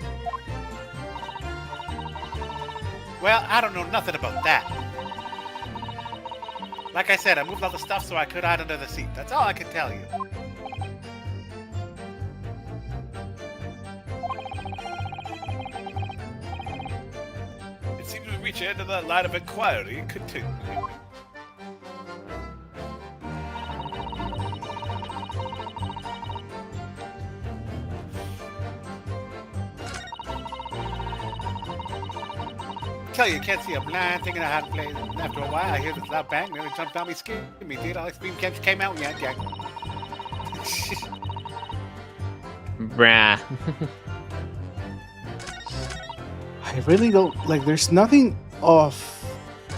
Speaker 7: Well, I don't know nothing about that. Like I said, I moved all the stuff so I could hide under the seat. That's all I can tell you. It seems we reach the end of that line of inquiry. Continue. Tell you can't see a blind thing in a hot place. After a while, I hear this loud bang. Nearly jumped on me, scared me. Dude, all scream came out yet, Jack.
Speaker 9: Brah.
Speaker 1: I really don't there's nothing off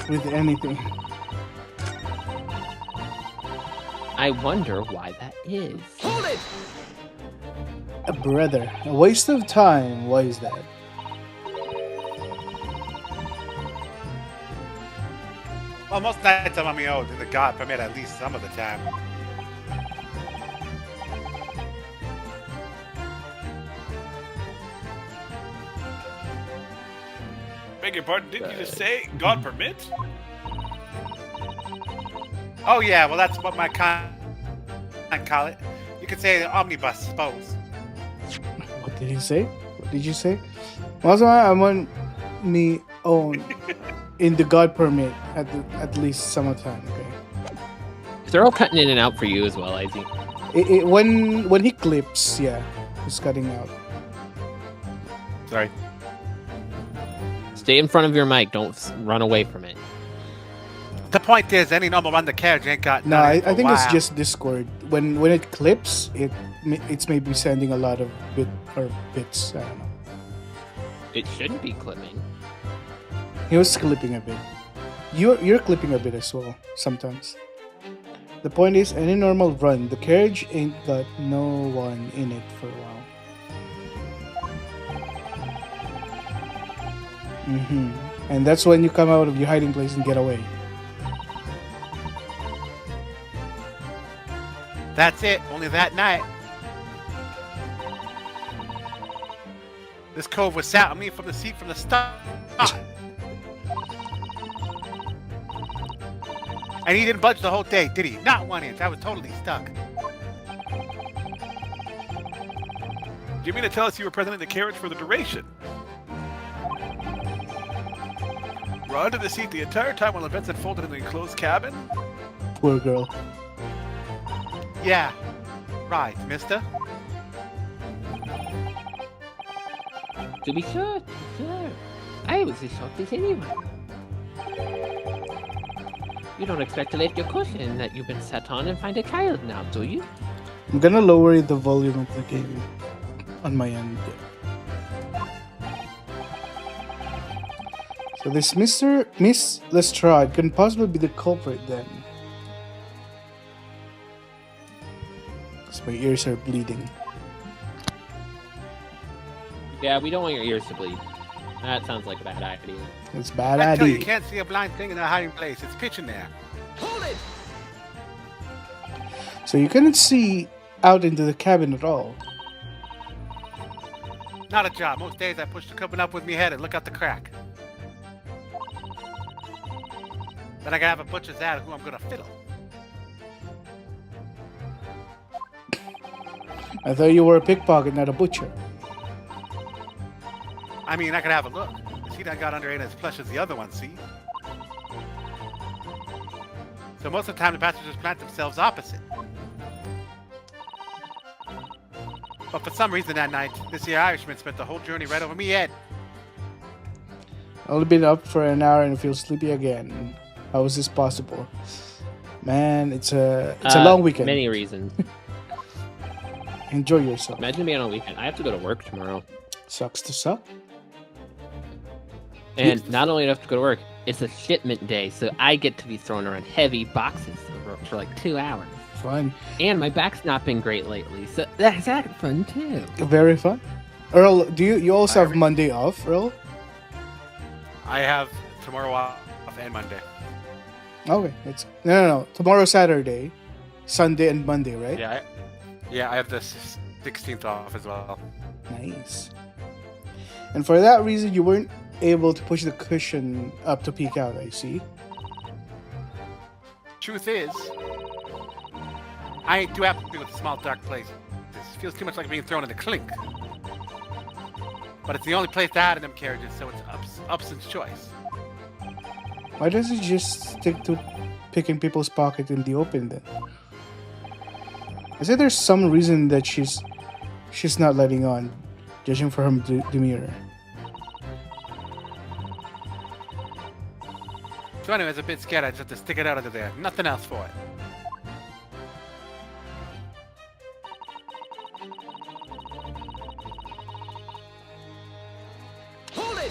Speaker 1: with anything.
Speaker 2: I wonder why that is.
Speaker 4: Hold it!
Speaker 1: Brother, a waste of time. Why is that?
Speaker 7: Well, most nights I'm on my own, and the God permit at least some of the time. Beg your pardon, didn't you just say God permit? Oh yeah, well that's what my kind call it. You could say the omnibus, suppose.
Speaker 1: What did he say? What did you say? Also, I'm on me own in the God permit at least some of the time. Okay.
Speaker 2: They're all cutting in and out for you as well, I think.
Speaker 1: When he clips, yeah, he's cutting out.
Speaker 7: Sorry.
Speaker 2: Stay in front of your mic. Don't run away from it.
Speaker 7: The point is, any normal run the carriage ain't got
Speaker 1: No,
Speaker 7: none
Speaker 1: I,
Speaker 7: in for
Speaker 1: I
Speaker 7: a
Speaker 1: think it's
Speaker 7: while.
Speaker 1: just Discord. When it clips, it's maybe sending a lot of bits. I don't know.
Speaker 9: It shouldn't be clipping.
Speaker 1: He was clipping a bit. You're clipping a bit as well sometimes. The point is, any normal run, the carriage ain't got no one in it for a while. And that's when you come out of your hiding place and get away.
Speaker 7: That's it. Only that night. This cove was sat on me from the seat from the start. And he didn't budge the whole day, did he? Not 1 inch. I was totally stuck.
Speaker 10: Do you mean to tell us you were present in the carriage for the duration? Were under the seat the entire time while events unfolded in the enclosed cabin?
Speaker 1: Poor girl.
Speaker 7: Yeah. Right, mister.
Speaker 9: To be sure. I was as shocked as anyone. You don't expect to lift your cushion that you've been sat on and find a child now, do you?
Speaker 1: I'm gonna lower the volume of the game on my end. So this Miss Lestrade can possibly be the culprit then. Because my ears are bleeding.
Speaker 9: Yeah, we don't want your ears to bleed. That sounds like a bad idea.
Speaker 1: It's bad
Speaker 7: I tell you, you
Speaker 1: idea.
Speaker 7: can't see a blind thing in a hiding place. It's pitch in there.
Speaker 4: Hold it!
Speaker 1: So you couldn't see out into the cabin at all.
Speaker 7: Not a job. Most days I push the cabin up with me head and look out the crack. Then I gotta have a butcher's ad who I'm gonna fiddle.
Speaker 1: I thought you were a pickpocket, not a butcher.
Speaker 7: I mean, I could have a look. The seat I got under ain't as plush as the other one, see? So most of the time the passengers plant themselves opposite. But for some reason that night, this here Irishman spent the whole journey right over me head.
Speaker 1: I've only been up for an hour and feel sleepy again. How is this possible? Man, it's a long weekend.
Speaker 9: Many reasons.
Speaker 1: Enjoy yourself.
Speaker 9: Imagine being on a weekend. I have to go to work tomorrow.
Speaker 1: Sucks to suck.
Speaker 9: And not only do I have to go to work, it's a shipment day, so I get to be throwing around heavy boxes for like 2 hours.
Speaker 1: Fun.
Speaker 9: And my back's not been great lately, so that's fun too.
Speaker 1: Very fun. Earl, do you also have Monday off, Earl?
Speaker 7: I have tomorrow off and Monday.
Speaker 1: Okay, it's no. Tomorrow Saturday, Sunday and Monday, right?
Speaker 7: Yeah, I have the 16th off as well.
Speaker 1: Nice. And for that reason, you weren't able to push the cushion up to peek out. I see.
Speaker 7: Truth is, I ain't too happy with the small dark places. It feels too much like being thrown in a clink. But it's the only place to hide in them carriages, so it's Upson's choice.
Speaker 1: Why does he just stick to picking people's pocket in the open then? I say there's some reason that she's not letting on, judging from her demeanor.
Speaker 7: So anyways, a bit scared I just have to stick it out under there. Nothing else for it.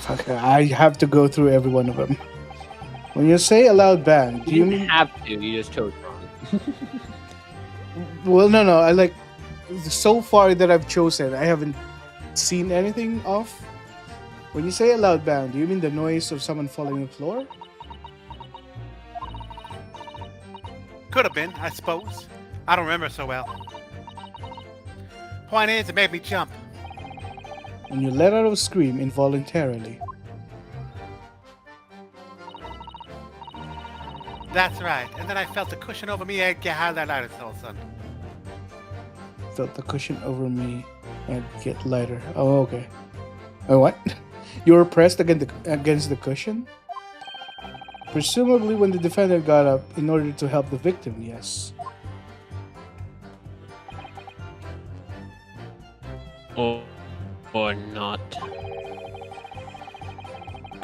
Speaker 1: Fuck, I have to go through every one of them. When you say a loud bang, do you
Speaker 9: You
Speaker 1: mean...
Speaker 9: have to. You just chose wrong.
Speaker 1: Well, no. I like... So far that I've chosen, I haven't seen anything off. When you say a loud bang, do you mean the noise of someone falling on the floor?
Speaker 7: Could have been, I suppose. I don't remember so well. Point is, it made me jump.
Speaker 1: When you let out a scream involuntarily.
Speaker 7: That's right. And then I felt the cushion over me and get highlighted all of a sudden.
Speaker 1: Felt the cushion over me and get lighter. Oh, okay. Oh, what? You were pressed against the cushion? Presumably when the defendant got up in order to help the victim, yes.
Speaker 9: Or not.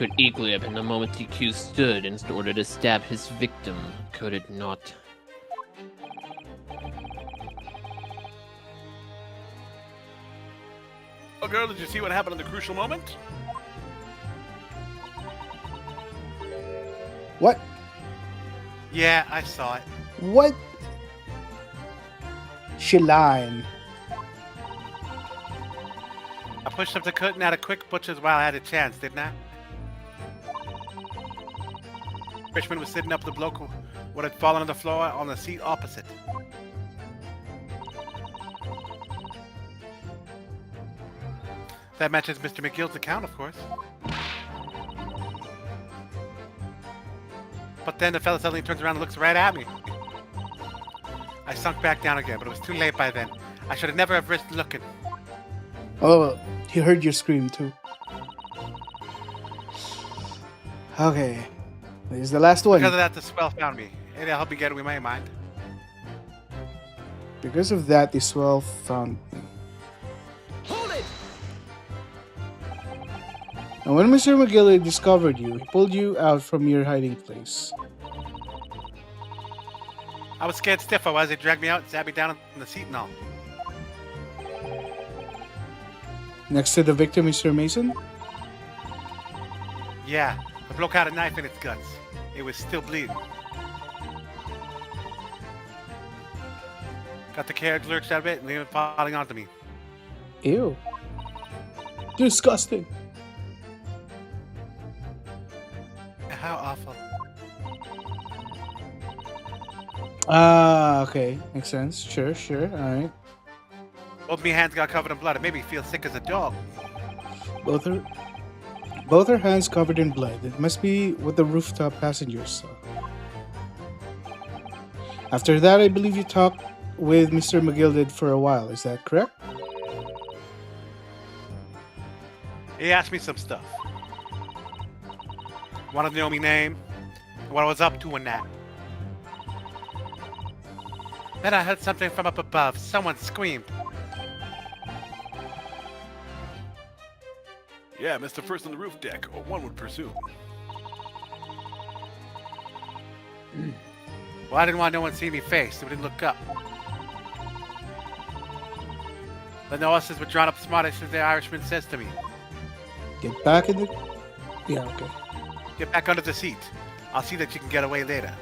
Speaker 9: could equally have been the moment the accused stood in order to stab his victim, could it not?
Speaker 10: Oh, girl, did you see what happened in the crucial moment?
Speaker 1: What?
Speaker 7: Yeah, I saw it.
Speaker 1: What? Shiline.
Speaker 7: I pushed up the curtain out of quick butchers while I had a chance, didn't I? Richmond was sitting up the bloke who had fallen on the floor on the seat opposite. That matches Mr. McGill's account, of course. But then the fella suddenly turns around and looks right at me. I sunk back down again, but it was too late by then. I should have never have risked looking.
Speaker 1: Oh, he heard your scream too. Okay. This is the last one.
Speaker 7: Because of that, the swell found me. It'll help me get away my mind.
Speaker 1: Because of that, the swell found me.
Speaker 4: Hold it!
Speaker 1: And when Mr. McGilly discovered you, he pulled you out from your hiding place.
Speaker 7: I was scared stiff I was. They dragged me out and sat me down on the seat and all.
Speaker 1: Next to the victim, Mr. Mason?
Speaker 7: Yeah, the bloke had a knife in its guts. It was still bleeding. Got the carriage lurched out of it and they were falling onto me.
Speaker 1: Ew. Disgusting.
Speaker 7: How awful.
Speaker 1: Ah, okay. Makes sense. Sure. Alright.
Speaker 7: Both me hands got covered in blood. It made me feel sick as a dog.
Speaker 1: Both her hands covered in blood. It must be what the rooftop passengers saw. After that, I believe you talked with Mr. McGilded for a while. Is that correct?
Speaker 7: He asked me some stuff. Wanted to know me name, what I was up to and that. Then I heard something from up above. Someone screamed.
Speaker 10: Yeah, Mr. First on the roof deck, or one would presume.
Speaker 7: Well, I didn't want no one to see me face, so we didn't look up. The horses were drawn up smart as the Irishman says to me.
Speaker 1: Get back in the... Yeah, okay.
Speaker 7: Get back under the seat. I'll see that you can get away later.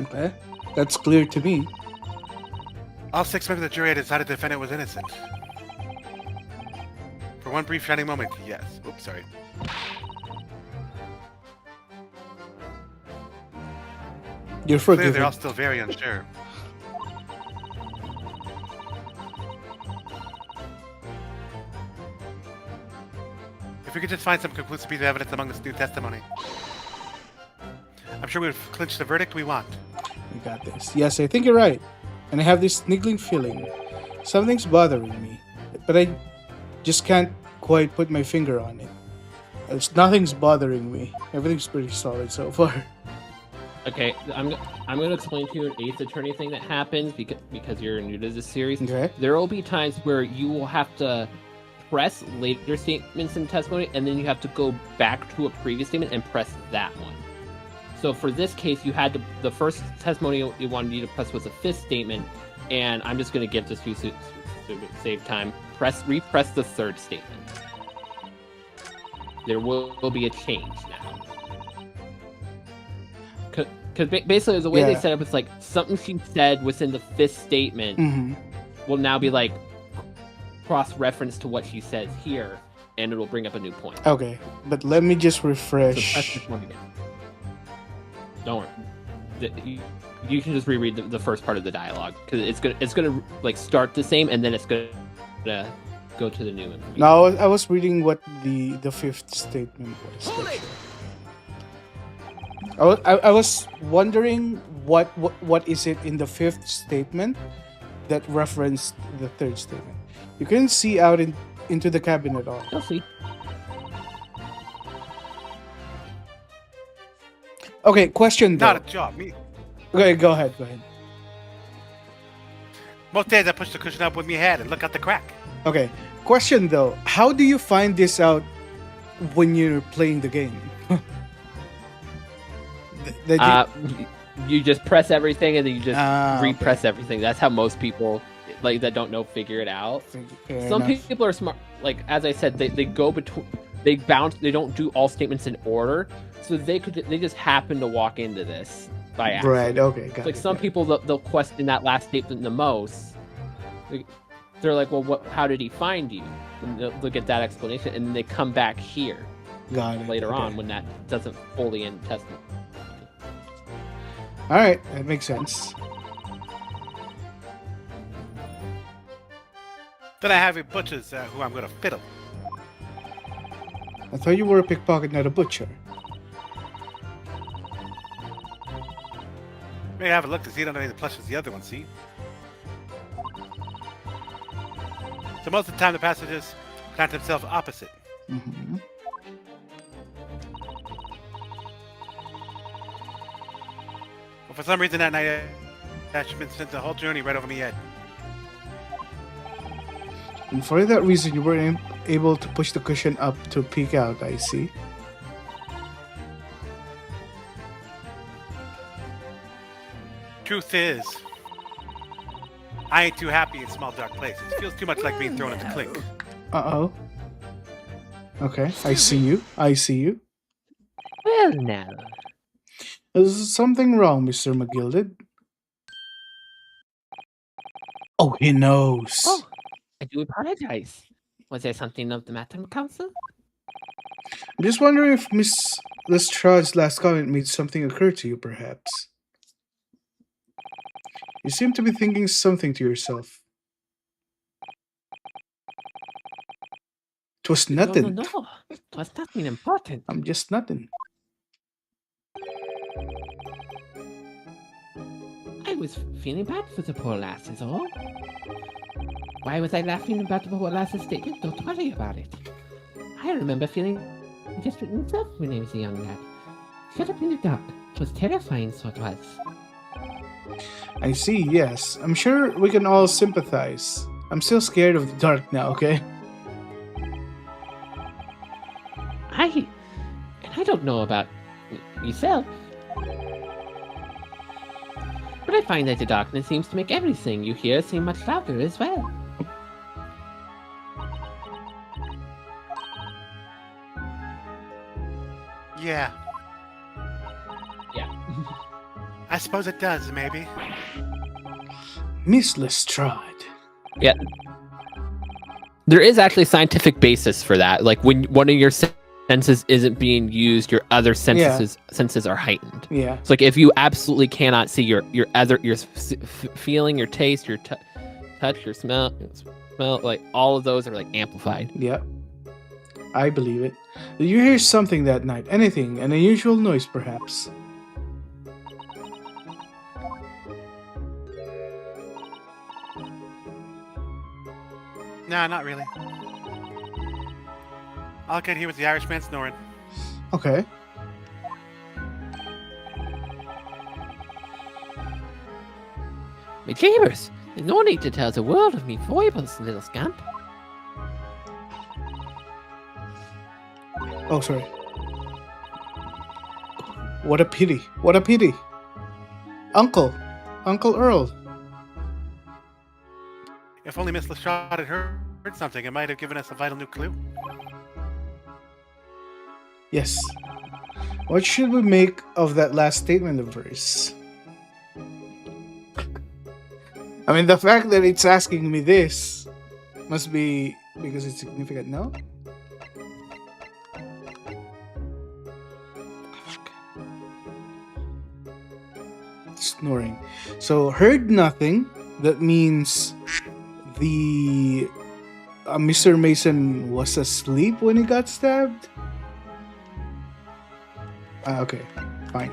Speaker 1: Okay. That's clear to me.
Speaker 7: All 6 members of the jury had decided the defendant was innocent. For one brief shining moment, yes. Oops, sorry.
Speaker 1: You're
Speaker 7: Clearly,
Speaker 1: forgiven.
Speaker 7: they're all still very unsure. If we could just find some conclusive piece of evidence among this new testimony, I'm sure we've clinched the verdict we want.
Speaker 1: We got this. Yes, I think you're right. And I have this niggling feeling. Something's bothering me. But I just can't quite put my finger on it. Nothing's bothering me. Everything's pretty solid so far.
Speaker 2: Okay, I'm going to explain to you an eighth attorney thing that happens because you're new to this series.
Speaker 1: Okay.
Speaker 2: There will be times where you will have to press later statements in testimony, and then you have to go back to a previous statement and press that one. So for this case, you had to, the first testimony you wanted you to press was a fifth statement, and I'm just going to give this to you to save time. Repress the third statement. There will be a change now. Because basically the way they set up, it's like something she said within the fifth statement will now be like cross-reference to what she says here, and it'll bring up a new point.
Speaker 1: Okay, but let me just refresh.
Speaker 2: So press this one again. Don't worry. You can just reread the first part of the dialogue because it's gonna like start the same, and then it's gonna go to the new one.
Speaker 1: No, I was reading what the fifth statement was. I was wondering what is it in the fifth statement that referenced the third statement. You couldn't see out into the cabin at all.
Speaker 2: You'll see.
Speaker 1: Okay, question though.
Speaker 7: Not a job. Me.
Speaker 1: Okay, go ahead.
Speaker 7: Most days I push the cushion up with my head and look out the crack.
Speaker 1: Okay. Question though, how do you find this out when you're playing the game?
Speaker 2: You just press everything and then you just
Speaker 1: okay.
Speaker 2: repress everything. That's how most people like that don't know figure it out.
Speaker 1: Fair
Speaker 2: Some
Speaker 1: enough.
Speaker 2: people are smart. Like as I said, they go between, they bounce. They don't do all statements in order, so they just happen to walk into this by accident.
Speaker 1: Right. Okay. Got
Speaker 2: Like
Speaker 1: it,
Speaker 2: some
Speaker 1: got it.
Speaker 2: people, they'll question that last statement the most. They're like, well, how did he find you? And they'll get that explanation, and then they come back here
Speaker 1: Got it.
Speaker 2: later
Speaker 1: okay.
Speaker 2: on when that doesn't fully end testament.
Speaker 1: All right, that makes sense.
Speaker 7: Then I have a butcher's who I'm gonna fiddle.
Speaker 1: I thought you were a pickpocket, not a butcher.
Speaker 7: Maybe have a look to see. I don't know any of the plushes the other one, see? So most of the time the passages plant themselves opposite.
Speaker 1: Mm-hmm.
Speaker 7: But for some reason that night, Ashman sent the whole journey right over my head.
Speaker 1: And for that reason, you weren't able to push the cushion up to peek out, I see.
Speaker 7: Truth is, I ain't too happy in small dark places. Feels too much like being thrown into clink.
Speaker 1: Uh-oh. Okay, I see you. I see you.
Speaker 2: Well, now.
Speaker 1: Is something wrong, Mr. McGilded? Oh, he knows.
Speaker 2: Oh, I do apologize. Was there something of the matter, Council?
Speaker 1: I'm just wondering if Miss Lestrade's last comment made something occur to you, perhaps. You seem to be thinking something to yourself. It was nothing.
Speaker 2: No. It was nothing important.
Speaker 1: I'm just nothing.
Speaker 2: I was feeling bad for the poor lass, is all. Why was I laughing about the poor lass's statement? Don't worry about it. I remember feeling desperate myself when I was a young lad. Shut up in the dark. It was terrifying, so it was.
Speaker 1: I see, yes. I'm sure we can all sympathize. I'm still scared of the dark now, okay?
Speaker 2: I don't know about yourself. But I find that the darkness seems to make everything you hear seem much louder as well.
Speaker 7: Yeah,
Speaker 2: Yeah.
Speaker 7: I suppose it does, maybe.
Speaker 1: Miss Lestrade.
Speaker 2: Yeah. There is actually scientific basis for that. Like when one of your senses isn't being used, your other senses are heightened.
Speaker 1: Yeah.
Speaker 2: It's like if you absolutely cannot see your feeling, your taste, your touch, your smell, like all of those are like amplified.
Speaker 1: Yep. I believe it. Did you hear something that night? Anything? An unusual noise, perhaps?
Speaker 7: Nah, not really. All I could hear was the Irishman snoring.
Speaker 1: Okay.
Speaker 2: My chambers! There's no need to tell the world of me foibles, little scamp.
Speaker 1: Oh, sorry. What a pity. What a pity. Uncle Earl.
Speaker 7: If only Miss Lestrade had heard something, it might have given us a vital new clue.
Speaker 1: Yes. What should we make of that last statement of hers? I mean, the fact that it's asking me this must be because it's significant, no? Snoring. So, heard nothing. That means the Mr. Mason was asleep when he got stabbed? Okay, fine.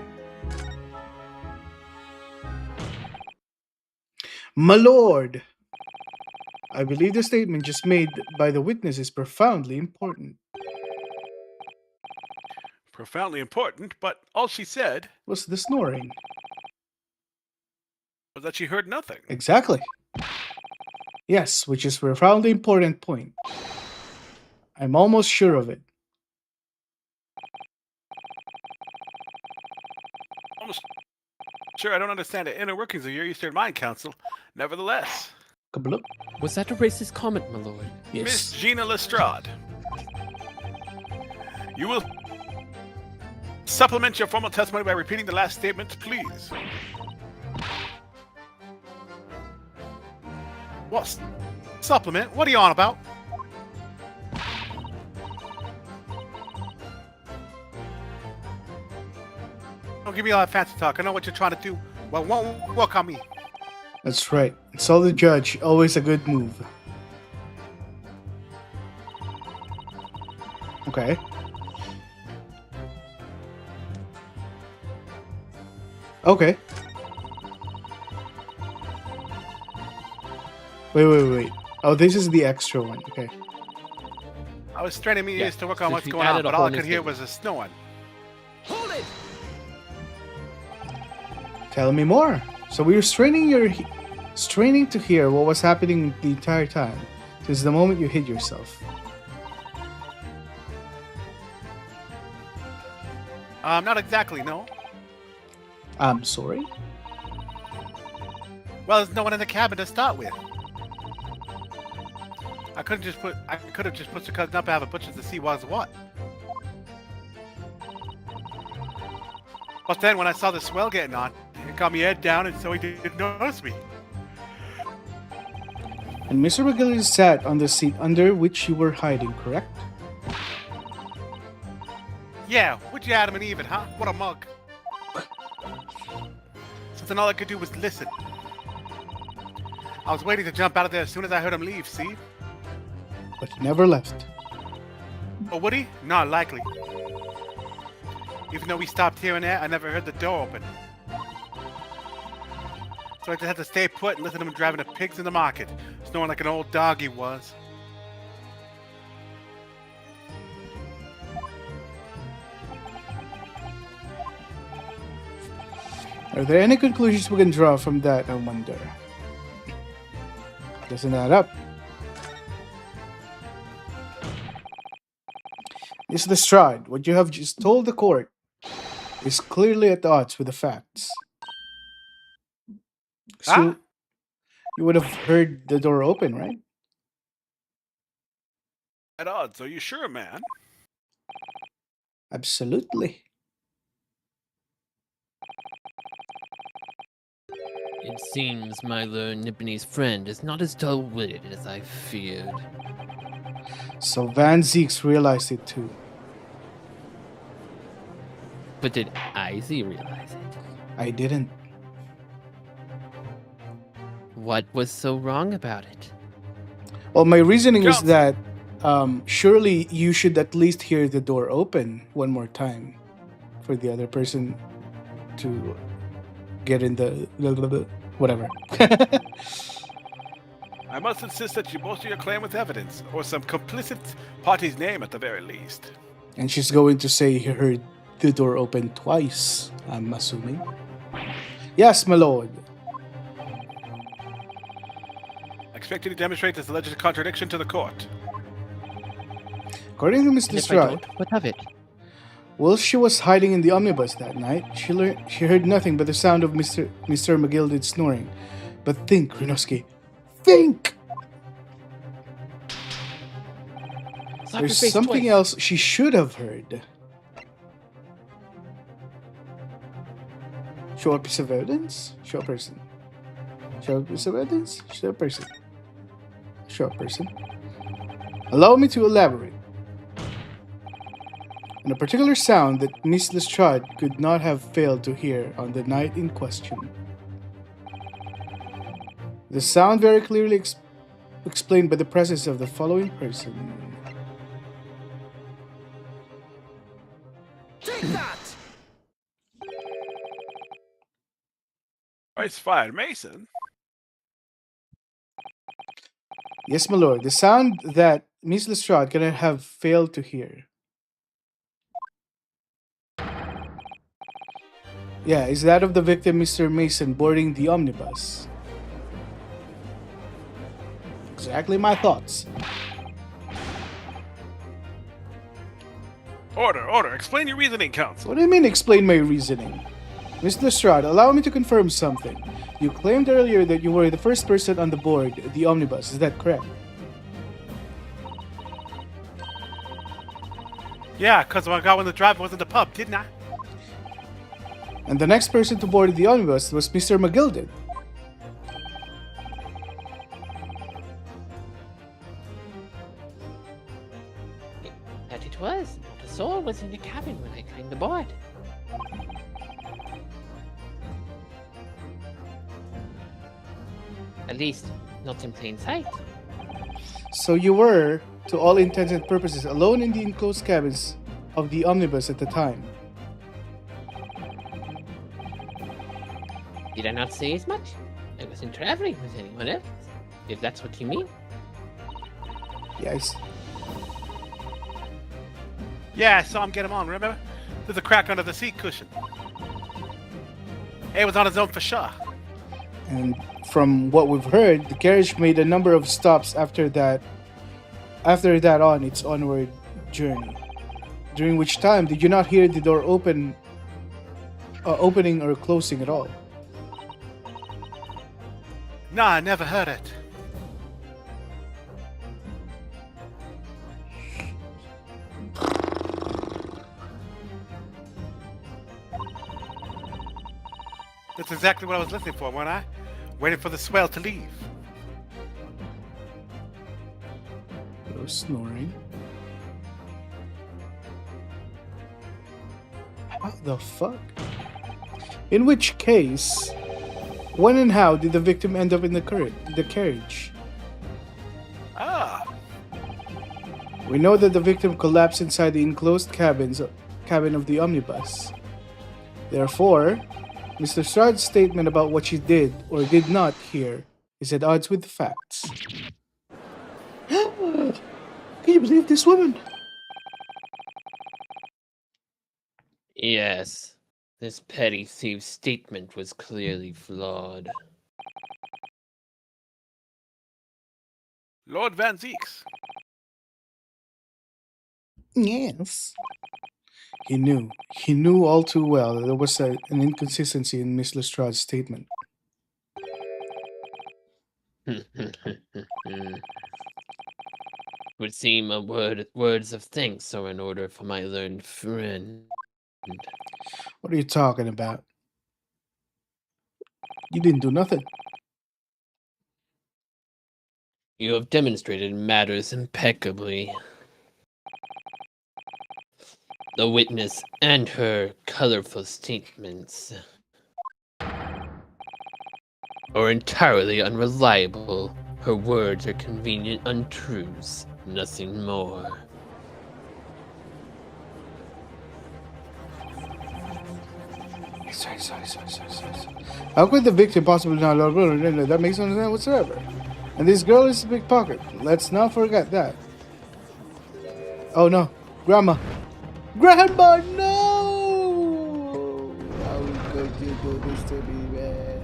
Speaker 1: My lord, I believe the statement just made by the witness is profoundly important.
Speaker 10: Profoundly important, but all she said
Speaker 1: Was the snoring?
Speaker 10: was that she heard nothing.
Speaker 1: Exactly. Yes, which is a profoundly important point. I'm almost sure of it.
Speaker 10: Almost sure I don't understand the inner workings of your Eastern Mind Council. Nevertheless,
Speaker 1: Kabloop.
Speaker 2: Was that a racist comment, my lord?
Speaker 10: Miss
Speaker 1: Yes.
Speaker 10: Gina Lestrade, you will supplement your formal testimony by repeating the last statement, please. What? Supplement? What are you on about? Don't give me all that fancy talk. I know what you're trying to do. Well, won't work on me.
Speaker 1: That's right. Insult the judge. Always a good move. Okay. Okay. Wait. Oh, this is the extra one. Okay.
Speaker 10: I was straining my ears to work on
Speaker 2: so
Speaker 10: what's
Speaker 2: she
Speaker 10: going on,
Speaker 2: added a
Speaker 10: but all I
Speaker 2: whole new
Speaker 10: could hear
Speaker 2: statement.
Speaker 10: was a snoring.
Speaker 4: Hold it!
Speaker 1: Tell me more. So we were straining to hear what was happening the entire time, since the moment you hid yourself.
Speaker 10: Not exactly, no.
Speaker 1: I'm sorry.
Speaker 10: Well, there's no one in the cabin to start with. I could have just put your cousin up and have a butcher to see what's what. But then when I saw the swell getting on, it got me head down, and so he didn't notice me.
Speaker 1: And Mr. McGillicuddy sat on the seat under which you were hiding, correct?
Speaker 10: Yeah, would you Adam and Eve it, huh? What a mug. Something all I could do was listen. I was waiting to jump out of there as soon as I heard him leave, see?
Speaker 1: But he never left.
Speaker 10: Oh, would he? Not likely. Even though we stopped here and there, I never heard the door open. So I just had to stay put and listen to him driving the pigs in the market, snoring like an old dog he was.
Speaker 1: Are there any conclusions we can draw from that, I wonder? Doesn't add up. Miss Lestrade, what you have just told the court is clearly at odds with the facts. So,
Speaker 10: Huh?
Speaker 1: you would have heard the door open, right?
Speaker 10: At odds, are you sure, man?
Speaker 1: Absolutely.
Speaker 9: It seems my Lord Nipponey's friend is not as dull-witted as I feared.
Speaker 1: So Van Zeeks realized it too.
Speaker 9: But did Izzy realize it?
Speaker 1: I didn't.
Speaker 9: What was so wrong about it?
Speaker 1: Well, my reasoning is
Speaker 10: Johnson.
Speaker 1: that surely you should at least hear the door open one more time for the other person to get in the whatever.
Speaker 10: I must insist that you bolster your claim with evidence, or some complicit party's name at the very least.
Speaker 1: And she's going to say he heard the door open twice, I'm assuming. Yes, my lord.
Speaker 10: I expect you to demonstrate this alleged contradiction to the court.
Speaker 1: According to Miss
Speaker 2: And if I
Speaker 1: Lestrade,
Speaker 2: don't, what of it?
Speaker 1: while she was hiding in the omnibus that night, she heard nothing but the sound of Mr. McGillicuddy snoring. But think, Renoski, think!
Speaker 2: Slap your
Speaker 1: There's
Speaker 2: face
Speaker 1: something
Speaker 2: twice.
Speaker 1: else she should have heard. Show a piece of evidence? Show a person. Show a piece of evidence? Show a person. Show a person. Allow me to elaborate. And a particular sound that Miss Lestrade could not have failed to hear on the night in question. The sound very clearly explained by the presence of the following person.
Speaker 4: Take that!
Speaker 10: Christ fired Mason.
Speaker 1: Yes, my lord, the sound that Miss Lestrade cannot have failed to hear. Yeah, is that of the victim, Mr. Mason, boarding the omnibus. exactly my thoughts.
Speaker 10: Order. Explain your reasoning, Counsel.
Speaker 1: What do you mean, explain my reasoning? Mr. Lestrade, allow me to confirm something. You claimed earlier that you were the first person on the board, the omnibus. Is that correct?
Speaker 10: Yeah, because when I got when the driver was in the pub, didn't I?
Speaker 1: And the next person to board the omnibus was Mr. McGilded.
Speaker 9: That it was. Not a soul was in the cabin when I climbed aboard. At least, not in plain sight.
Speaker 1: So you were, to all intents and purposes, alone in the enclosed cabins of the omnibus at the time.
Speaker 9: Did I not say as much? I wasn't traveling with anyone else, if that's what you mean.
Speaker 1: Yes.
Speaker 10: Yeah, I saw him get him on, remember? There's a crack under the seat cushion. He was on his own for sure.
Speaker 1: And from what we've heard, the carriage made a number of stops after that on its onward journey. During which time did you not hear the door opening or closing at all?
Speaker 10: Nah, I never heard it. That's exactly what I was listening for, weren't I? Waiting for the swell to leave.
Speaker 1: You're snoring. What the fuck? In which case, when and how did the victim end up in the carriage?
Speaker 10: Ah,
Speaker 1: We know that the victim collapsed inside the enclosed cabin of the omnibus. Therefore, Mr. Lestrade's statement about what she did or did not hear is at odds with the facts. Can you believe this woman?
Speaker 9: Yes, this petty thief's statement was clearly flawed.
Speaker 10: Lord Van Zeeks.
Speaker 1: Yes. He knew all too well that there was an inconsistency in Miss Lestrade's statement.
Speaker 9: Would seem words of thanks are in order for my learned friend.
Speaker 1: What are you talking about? You didn't do nothing.
Speaker 9: You have demonstrated matters impeccably. The witness and her colorful statements are entirely unreliable. Her words are convenient untruths, nothing more.
Speaker 1: Sorry. How could the victim possibly not love her? That makes no sense whatsoever. And this girl is a big pocket. Let's not forget that. Oh no, Grandma! Grandma, no! How could you do this to me, man?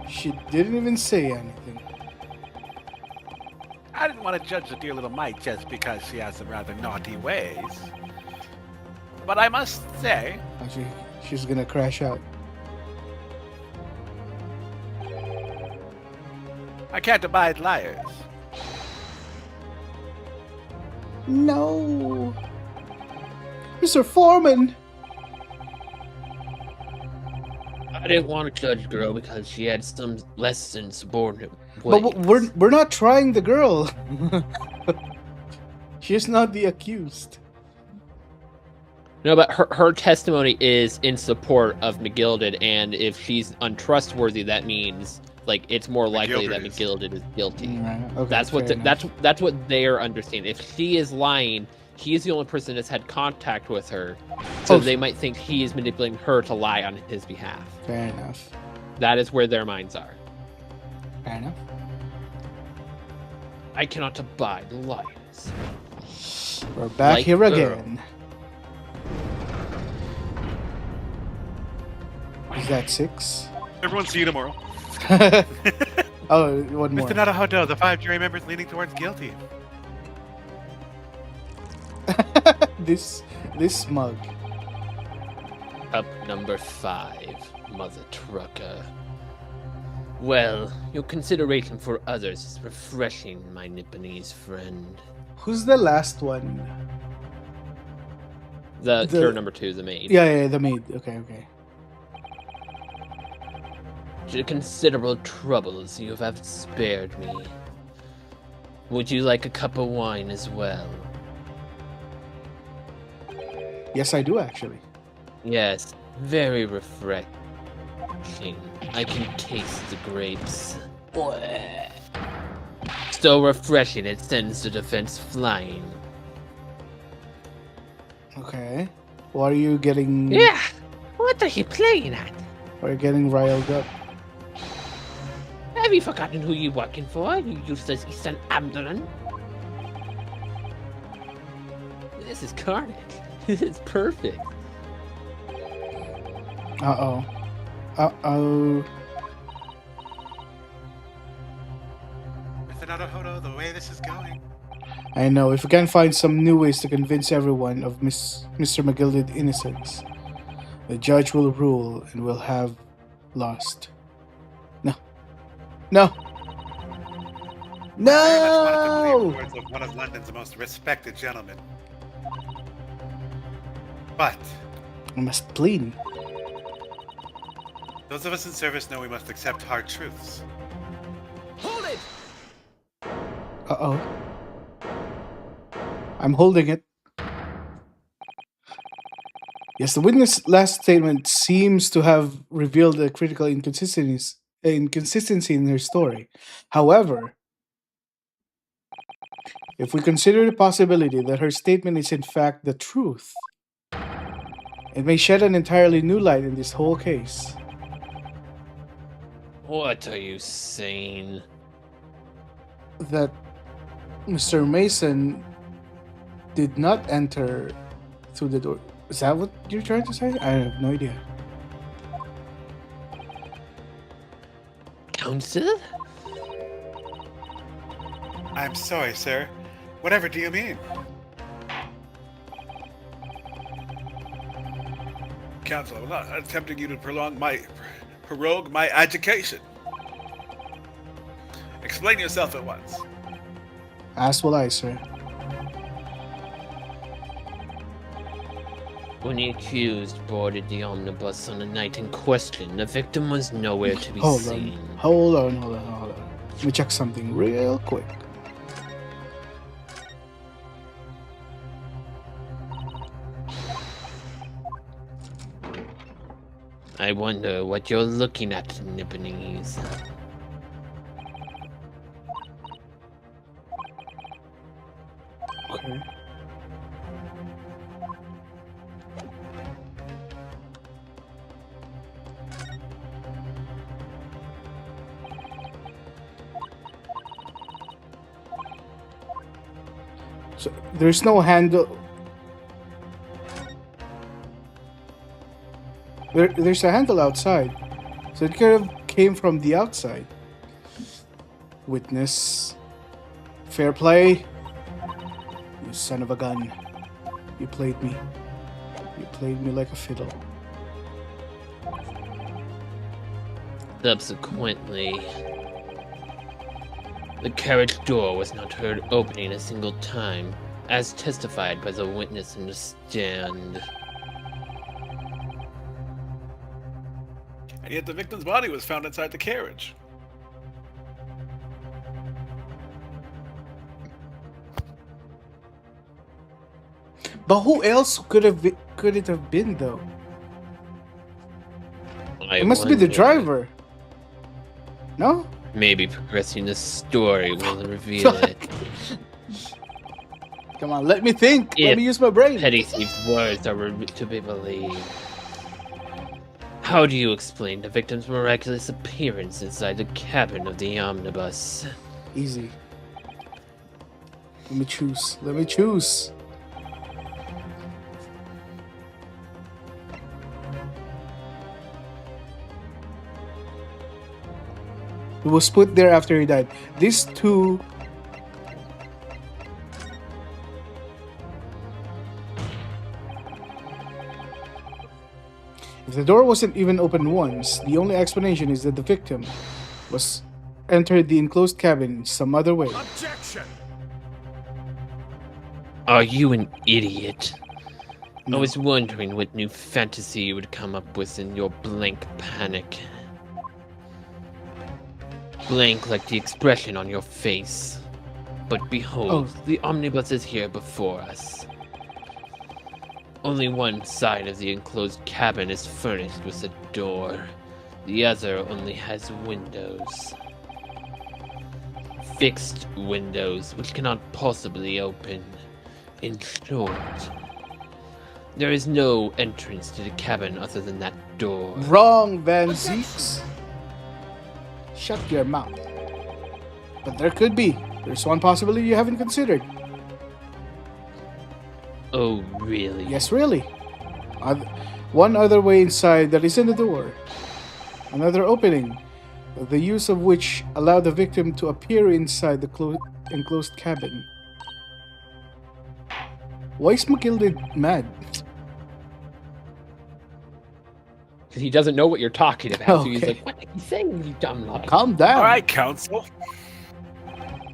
Speaker 1: She didn't even say anything.
Speaker 10: I didn't want to judge the dear little mite just because she has some rather naughty ways. But I must say,
Speaker 1: Actually, she's gonna crash out.
Speaker 10: I can't abide liars.
Speaker 1: No! Mr. Foreman!
Speaker 9: I didn't want to judge girl because she had some less than subordinate
Speaker 1: But
Speaker 9: ways.
Speaker 1: we're not trying the girl. She's not the accused.
Speaker 9: No, but her testimony is in support of McGilded, and if she's untrustworthy, that means like it's more likely that McGilded is guilty.
Speaker 1: Okay,
Speaker 9: That's what
Speaker 1: fair enough.
Speaker 9: that's what they're understanding. If she is lying, he's the only person that's had contact with her, so
Speaker 1: Oh,
Speaker 9: they might think he is manipulating her to lie on his behalf.
Speaker 1: Fair enough.
Speaker 9: That is where their minds are.
Speaker 1: Fair enough.
Speaker 9: I cannot abide liars.
Speaker 1: We're back
Speaker 9: Like
Speaker 1: here
Speaker 9: girl.
Speaker 1: again. Is that 6?
Speaker 10: Everyone see you tomorrow.
Speaker 1: Oh, one more.
Speaker 7: Mr. Naruhodo, the 5 jury members leaning towards guilty.
Speaker 1: this mug.
Speaker 9: Up number 5, mother trucker. Well, your consideration for others is refreshing, my Nipponese friend.
Speaker 1: Who's the last one?
Speaker 9: The
Speaker 1: The-
Speaker 9: cure number 2, the maid.
Speaker 1: Yeah, the maid. Okay.
Speaker 9: To considerable troubles you have spared me. Would you like a cup of wine as well?
Speaker 1: Yes, I do actually.
Speaker 9: Yes, very refreshing. I can taste the grapes. So refreshing it sends the defense flying.
Speaker 1: Okay. Why are you getting?
Speaker 9: Yeah, what are you playing at?
Speaker 1: Are you getting riled up?
Speaker 9: Have you forgotten who you're working for, you useless Eastern Amdaran? This is carnage. This is perfect.
Speaker 1: Uh-oh.
Speaker 7: Mr. Naruhodo, the way this is going.
Speaker 1: I know. If we can find some new ways to convince everyone of Mr. McGilded innocence, the judge will rule and we'll have lost. No.
Speaker 7: I very much wanted to
Speaker 1: No!
Speaker 7: believe the words of one of London's most respected gentlemen. But
Speaker 1: I must plead.
Speaker 7: those of us in service know we must accept hard truths.
Speaker 4: Hold it!
Speaker 1: Uh-oh. I'm holding it. Yes, the witness' last statement seems to have revealed a critical inconsistency in her story. However, if we consider the possibility that her statement is in fact the truth, it may shed an entirely new light in this whole case.
Speaker 9: What are you saying?
Speaker 1: That Mr. Mason did not enter through the door. Is that what you're trying to say? I have no idea.
Speaker 9: Counsel?
Speaker 7: I'm sorry, sir. Whatever do you mean? Counsel, I'm not attempting you to prorogue my education. Explain yourself at once.
Speaker 1: As will I, sir.
Speaker 9: When the accused boarded the omnibus on the night in question, the victim was nowhere to be
Speaker 1: Hold
Speaker 9: seen.
Speaker 1: on. Hold on. Let me check something real quick.
Speaker 9: I wonder what you're looking at, Nipponese.
Speaker 1: Okay. So there's no handle. There's a handle outside, so it could have came from the outside. Witness, fair play. You son of a gun! You played me. You played me like a fiddle.
Speaker 9: Subsequently, the carriage door was not heard opening a single time, as testified by the witness in the stand.
Speaker 7: And yet the victim's body was found inside the carriage.
Speaker 1: But who else could it have been though? It must be the
Speaker 9: wonder.
Speaker 1: driver. No?
Speaker 9: Maybe progressing the story will reveal it.
Speaker 1: Come on, let me think. Let
Speaker 9: If
Speaker 1: me use my brain.
Speaker 9: Petty Thief's words are to be believed. How do you explain the victim's miraculous appearance inside the cabin of the omnibus?
Speaker 1: Easy. Let me choose. He was put there after he died. These two. If the door wasn't even opened once, the only explanation is that the victim was entered the enclosed cabin some other way.
Speaker 6: Objection!
Speaker 9: Are you an idiot?
Speaker 1: No.
Speaker 9: I was wondering what new fantasy you would come up with in your blank panic. Blank like the expression on your face. But behold, the omnibus is here before us. Only one side of the enclosed cabin is furnished with a door. The other only has windows. Fixed windows, which cannot possibly open. In short, there is no entrance to the cabin other than that door.
Speaker 1: Wrong, Van Zeeks. Shut your mouth. But there could be. There's one possibility you haven't considered.
Speaker 9: Oh, really?
Speaker 1: Yes, really. One other way inside that isn't the door. Another opening, the use of which allowed the victim to appear inside the enclosed cabin. Why is McGilded mad?
Speaker 2: He doesn't know what you're talking about. So he's
Speaker 1: Okay.
Speaker 2: like, what are you saying, you dumb lot?
Speaker 1: Calm down.
Speaker 10: All right, counsel.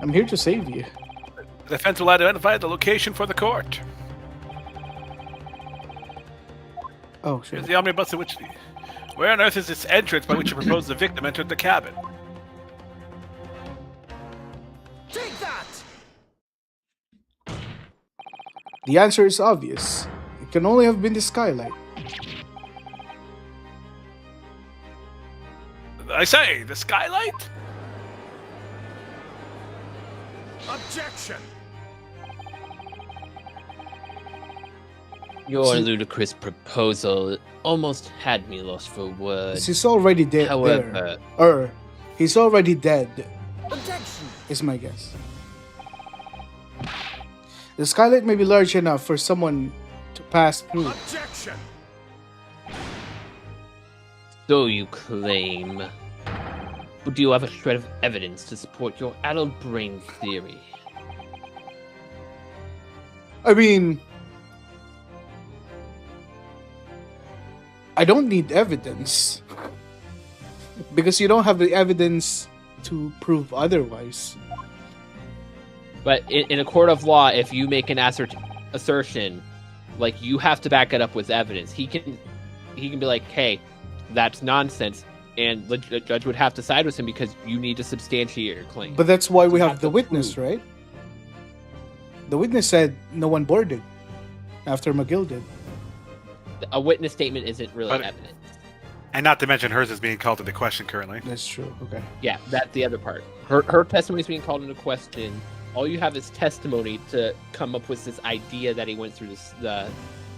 Speaker 1: I'm here to save you.
Speaker 10: The defense will identify the location for the court.
Speaker 1: Oh, sure.
Speaker 10: Here's the omnibus in which... Where on earth is this entrance by which you propose the victim entered the cabin?
Speaker 6: Take that!
Speaker 1: The answer is obvious. It can only have been the skylight.
Speaker 10: I say, the skylight?
Speaker 6: Objection!
Speaker 9: Your ludicrous proposal almost had me lost for words.
Speaker 1: He's already dead
Speaker 9: However,
Speaker 1: there. He's already dead,
Speaker 6: Objection!
Speaker 1: is my guess. The skylight may be large enough for someone to pass through.
Speaker 6: Objection!
Speaker 9: so you claim. But do you have a shred of evidence to support your addled brain theory?
Speaker 1: I mean, I don't need evidence. Because you don't have the evidence to prove otherwise.
Speaker 2: But in a court of law, if you make an assertion, like, you have to back it up with evidence. He can be like, hey, that's nonsense, and the judge would have to side with him because you need to substantiate your claim.
Speaker 1: But that's why we
Speaker 2: You
Speaker 1: have the
Speaker 2: to
Speaker 1: witness,
Speaker 2: prove.
Speaker 1: right? The witness said no one boarded after McGill did.
Speaker 2: A witness statement isn't really
Speaker 7: But-
Speaker 2: evidence.
Speaker 7: And not to mention hers is being called into question currently.
Speaker 1: That's true. Okay.
Speaker 2: Yeah, that's the other part. Her testimony is being called into question. All you have is testimony to come up with this idea that he went through the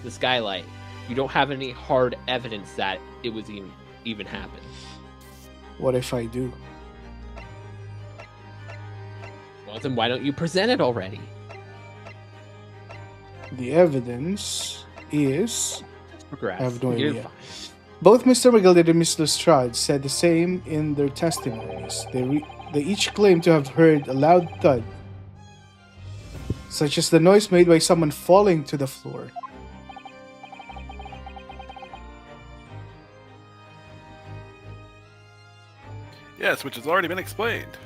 Speaker 2: skylight. You don't have any hard evidence that it was even happened.
Speaker 1: What if I do?
Speaker 2: Well, then why don't you present it already?
Speaker 1: The evidence is...
Speaker 2: Let's progress.
Speaker 1: I have no
Speaker 2: You're
Speaker 1: idea.
Speaker 2: fine.
Speaker 1: Both Mr. McGill and Miss Lestrade said the same in their testimonies. They each claimed to have heard a loud thud, such as the noise made by someone falling to the floor.
Speaker 10: Yes, which has already been explained.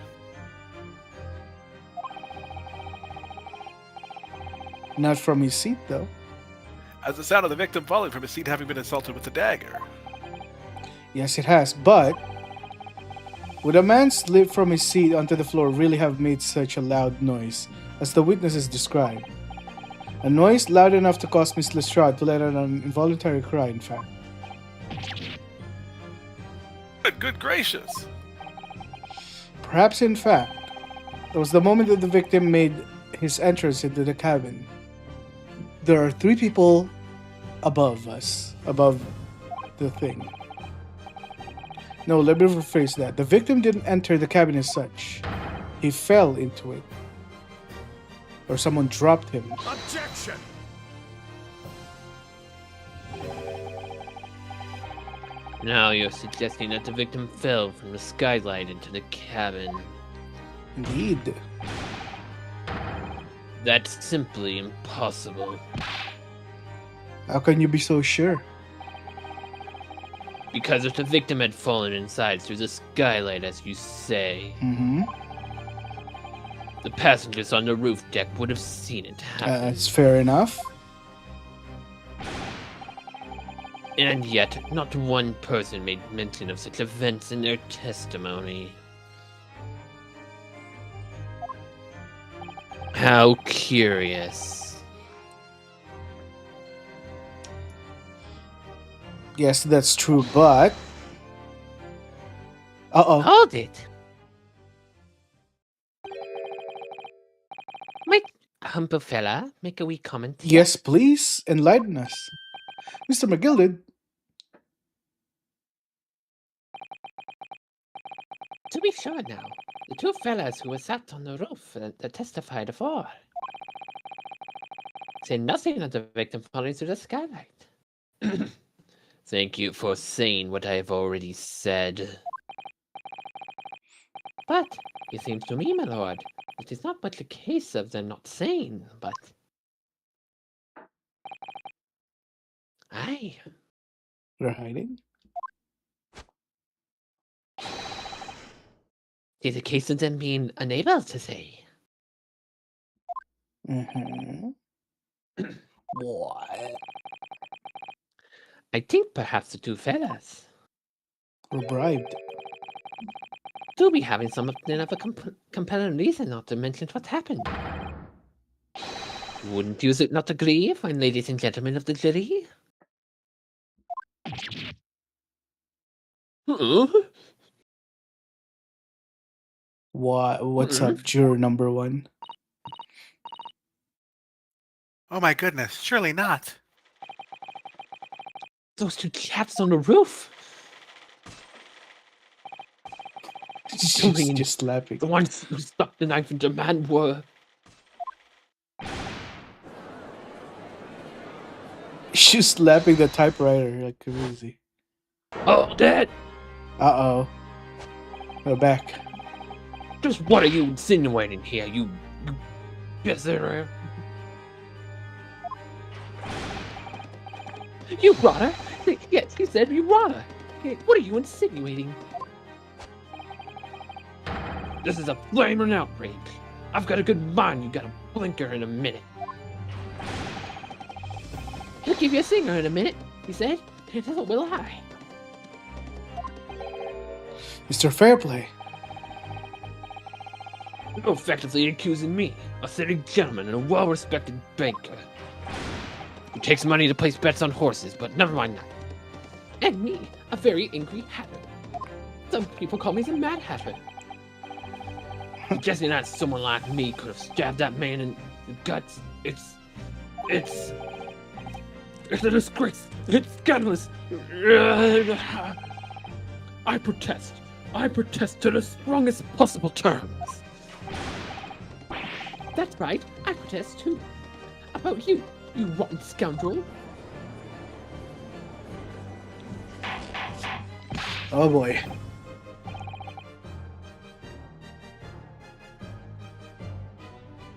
Speaker 1: Not from his seat, though.
Speaker 10: As the sound of the victim falling from his seat having been assaulted with a dagger.
Speaker 1: Yes, it has, but would a man slip from his seat onto the floor really have made such a loud noise, as the witnesses described? A noise loud enough to cause Miss Lestrade to let out an involuntary cry, in fact.
Speaker 10: Good gracious!
Speaker 1: Perhaps, in fact, that was the moment that the victim made his entrance into the cabin. There are 3 people above us, above the thing. No, let me rephrase that. The victim didn't enter the cabin as such. He fell into it. Or someone dropped him.
Speaker 9: Now you're suggesting that the victim fell from the skylight into the cabin.
Speaker 1: Indeed.
Speaker 9: That's simply impossible.
Speaker 1: How can you be so sure?
Speaker 9: Because if the victim had fallen inside through the skylight, as you say,
Speaker 1: Mm-hmm.
Speaker 9: the passengers on the roof deck would have seen it happen.
Speaker 1: That's fair enough.
Speaker 9: And yet, not one person made mention of such events in their testimony. How curious.
Speaker 1: Yes, that's true, but... Uh-oh.
Speaker 9: Hold it! Might humble fella make a wee comment here?
Speaker 1: Yes, please, enlighten us. Mr. McGilded.
Speaker 9: To be sure now, the two fellas who were sat on the roof that testified afore say nothing of the victim falling through the skylight. Thank you for saying what I have already said. But it seems to me, my lord, it is not much a case of them not saying, but... Aye.
Speaker 1: They're hiding?
Speaker 9: It is a case of them being unable to say.
Speaker 1: Mm-hmm. What?
Speaker 9: I think perhaps the two fellas
Speaker 1: We're bribed.
Speaker 9: do be having something of a compelling reason not to mention what happened. Wouldn't you not agree, fine ladies and gentlemen of the jury?
Speaker 1: What's up, juror number 1?
Speaker 7: Oh my goodness, surely not.
Speaker 9: Those two chaps on the roof.
Speaker 1: Just laughing.
Speaker 9: The ones who stuck the knife into man were...
Speaker 1: She's slapping the typewriter like crazy.
Speaker 9: Oh, Dad!
Speaker 1: Uh-oh. We're back.
Speaker 9: Just what are you insinuating here, you visitor? You brought her? Yes, you said you brought her. What are you insinuating? This is a flaming outrage. I've got a good mind you got a blinker in a minute. He'll give you a singer in a minute, he said. And so will I.
Speaker 1: Mr. Fairplay.
Speaker 9: You're effectively accusing me, a city gentleman and a well-respected banker, who takes money to place bets on horses, but never mind that. And me, a very angry hatter. Some people call me the Mad Hatter. Suggesting that someone like me could have stabbed that man in the guts, it's a disgrace. It's scandalous. I protest. I protest to the strongest possible terms. That's right, I protest too. About you, you rotten scoundrel.
Speaker 1: Oh boy.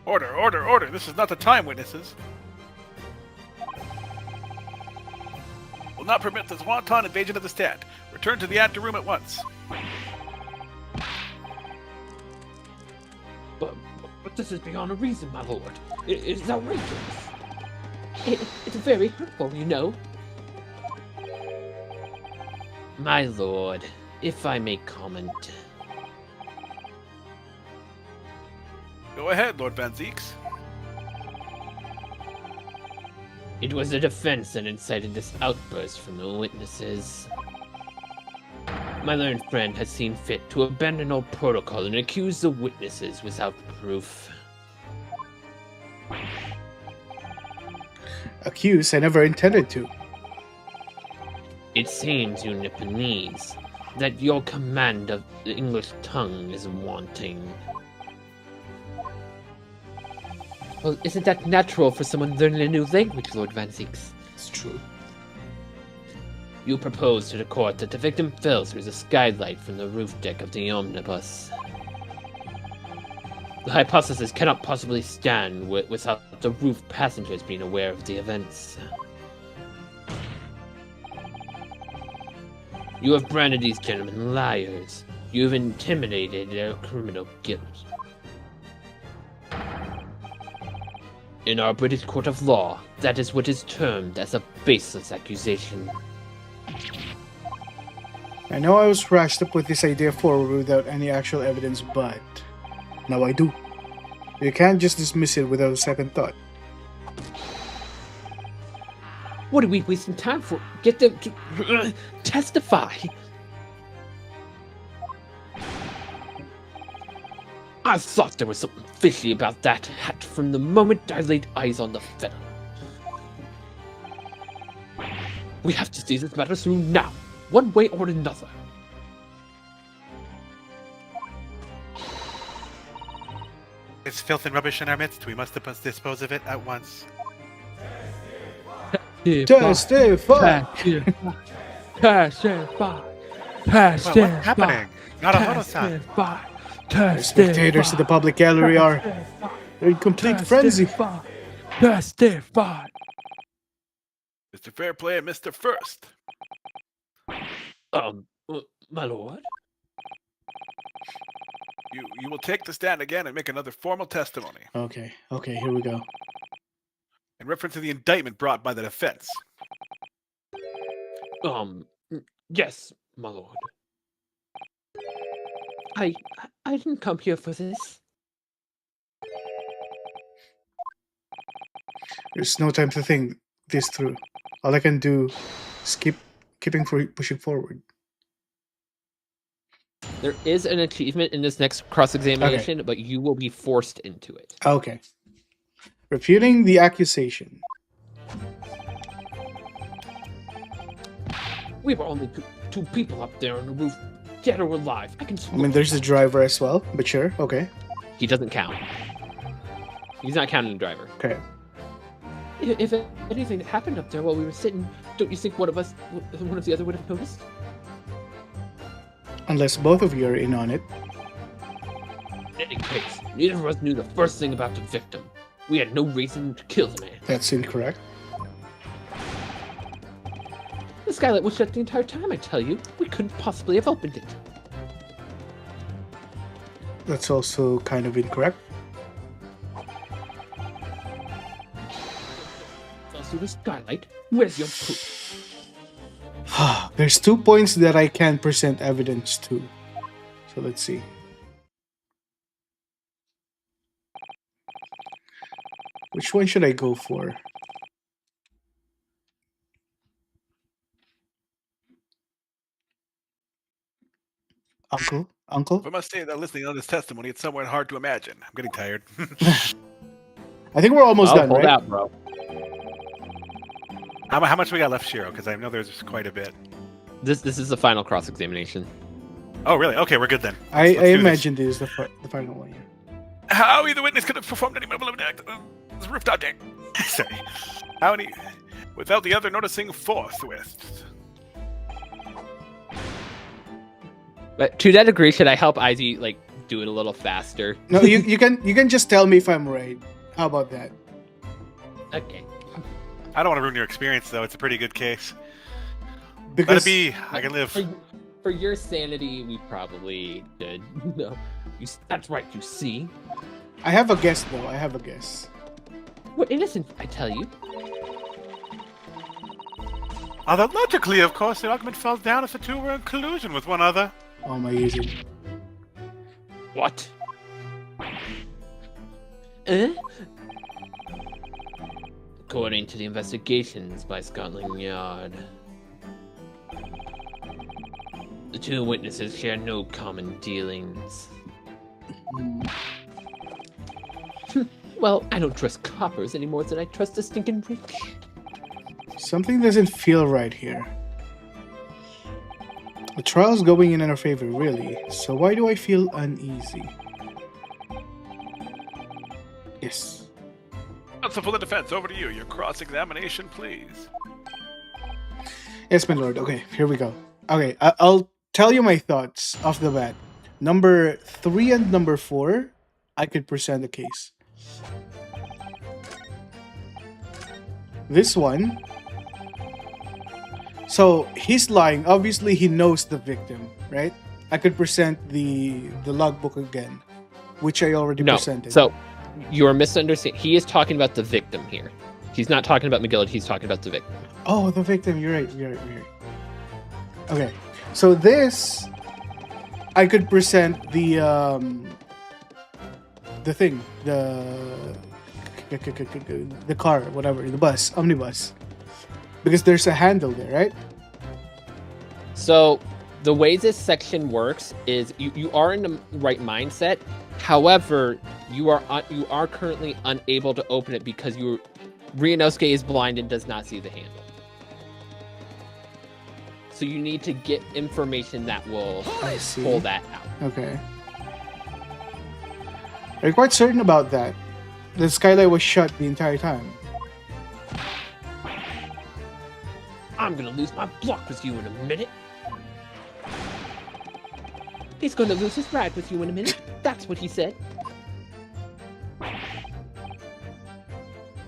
Speaker 7: Order, order, order! This is not the time, witnesses. Will not permit this wanton invasion of the stand. Return to the anteroom at once.
Speaker 9: But this is beyond a reason, my lord. It is outrageous. It's very hurtful, you know. My lord, if I may comment.
Speaker 7: Go ahead, Lord Van Zeeks.
Speaker 9: It was the defense that incited this outburst from the witnesses. My learned friend has seen fit to abandon all protocol and accuse the witnesses without proof.
Speaker 1: Accuse? I never intended to.
Speaker 9: It seems, you Nipponese, that your command of the English tongue is wanting. Well, isn't that natural for someone learning a new language, Lord Van Zeeks?
Speaker 1: It's true.
Speaker 9: You propose to the court that the victim fell through the skylight from the roof deck of the omnibus. The hypothesis cannot possibly stand without the roof passengers being aware of the events. You have branded these gentlemen liars. You have intimidated their criminal guilt. In our British court of law, that is what is termed as a baseless accusation.
Speaker 1: I know I was rushed to put this idea forward without any actual evidence, but now I do. You can't just dismiss it without a second thought.
Speaker 9: What are we wasting time for? Get them to testify! I thought there was something fishy about that hat from the moment I laid eyes on the fellow. We have to see this matter through now, one way or another.
Speaker 7: It's filth and rubbish in our midst. We must dispose of it at once.
Speaker 1: Testify!
Speaker 8: Testify!
Speaker 7: What's happening? Not a homicide.
Speaker 1: The spectators to the public gallery are in complete frenzy.
Speaker 8: Testify!
Speaker 10: Mr. Fairplay and Mr. First.
Speaker 9: My lord?
Speaker 10: You will take the stand again and make another formal testimony
Speaker 1: Okay, here we go.
Speaker 10: in reference to the indictment brought by the defense.
Speaker 9: Yes, my lord. I didn't come here for this.
Speaker 1: There's no time to think this through. All I can do is keeping pushing forward.
Speaker 9: There is an achievement in this next cross-examination, but you will be forced into it.
Speaker 1: Okay. Refuting the accusation.
Speaker 9: We were only two people up there on the roof, dead or alive. I mean,
Speaker 1: there's the driver as well, but sure, okay.
Speaker 9: He doesn't count. He's not counting the driver.
Speaker 1: Okay.
Speaker 9: If anything happened up there while we were sitting, don't you think one of the other would have noticed?
Speaker 1: Unless both of you are in on it.
Speaker 9: In any case, neither of us knew the first thing about the victim. We had no reason to kill the man.
Speaker 1: That's incorrect.
Speaker 9: The skylight was shut the entire time, I tell you. We couldn't possibly have opened it.
Speaker 1: That's also kind of incorrect.
Speaker 9: Through the skylight, where's your proof?
Speaker 1: There's 2 points that I can present evidence to. So let's see. Which one should I go for? Uncle?
Speaker 10: If I must say that listening on this testimony, it's somewhat hard to imagine. I'm getting tired.
Speaker 1: I think we're almost done,
Speaker 9: hold
Speaker 1: right?
Speaker 9: out, bro.
Speaker 10: How much we got left, Shiro? Because I know there's quite a bit.
Speaker 9: This is the final cross-examination.
Speaker 10: Oh, really? Okay, we're good then.
Speaker 1: I
Speaker 10: Let's do this.
Speaker 1: imagine this is the final one. Yeah.
Speaker 10: How either witness could have performed any malevolent act the rooftop deck. Sorry. How any without the other noticing forthwith.
Speaker 9: But to that degree, should I help Izzy do it a little faster?
Speaker 1: No, you can just tell me if I'm right. How about that?
Speaker 9: Okay.
Speaker 10: I don't want to ruin your experience though. It's a pretty good case.
Speaker 1: Because
Speaker 10: Let it be. I can live.
Speaker 9: For your sanity, we probably did. No, that's right. You see,
Speaker 1: I have a guess though. I have a guess.
Speaker 9: we're innocent. I tell you.
Speaker 7: Although logically, of course, the argument falls down if the two were in collusion with one another.
Speaker 1: Oh my using.
Speaker 9: What? Eh? According to the investigations by Scotland Yard, the two witnesses share no common dealings. Well, I don't trust coppers any more than I trust the stinking rich.
Speaker 1: Something doesn't feel right here. The trial's going in our favor, really. So why do I feel uneasy? Yes.
Speaker 10: Counsel for the defense, over to you. Your cross-examination, please.
Speaker 1: Yes, my lord. Okay, here we go. Okay, I'll tell you my thoughts off the bat. Number 3 and number 4, I could present a case. This one, so he's lying. Obviously, he knows the victim, right? I could present the logbook again, which I already
Speaker 2: No.
Speaker 1: presented.
Speaker 2: So you're misunderstanding. He is talking about the victim here. He's not talking about McGillard. He's talking about the victim.
Speaker 1: Oh, the victim. You're right. You're right. Okay. So this, I could present the thing, the car, whatever, the bus, omnibus, because there's a handle there, right?
Speaker 2: So the way this section works is you are in the right mindset. However, you are currently unable to open it because Ryunosuke is blind and does not see the handle. So you need to get information that will pull that out.
Speaker 1: Okay. Are you quite certain about that? The skylight was shut the entire time.
Speaker 2: I'm gonna lose my block with you in a minute. He's gonna lose his ride with you in a minute. That's what he said.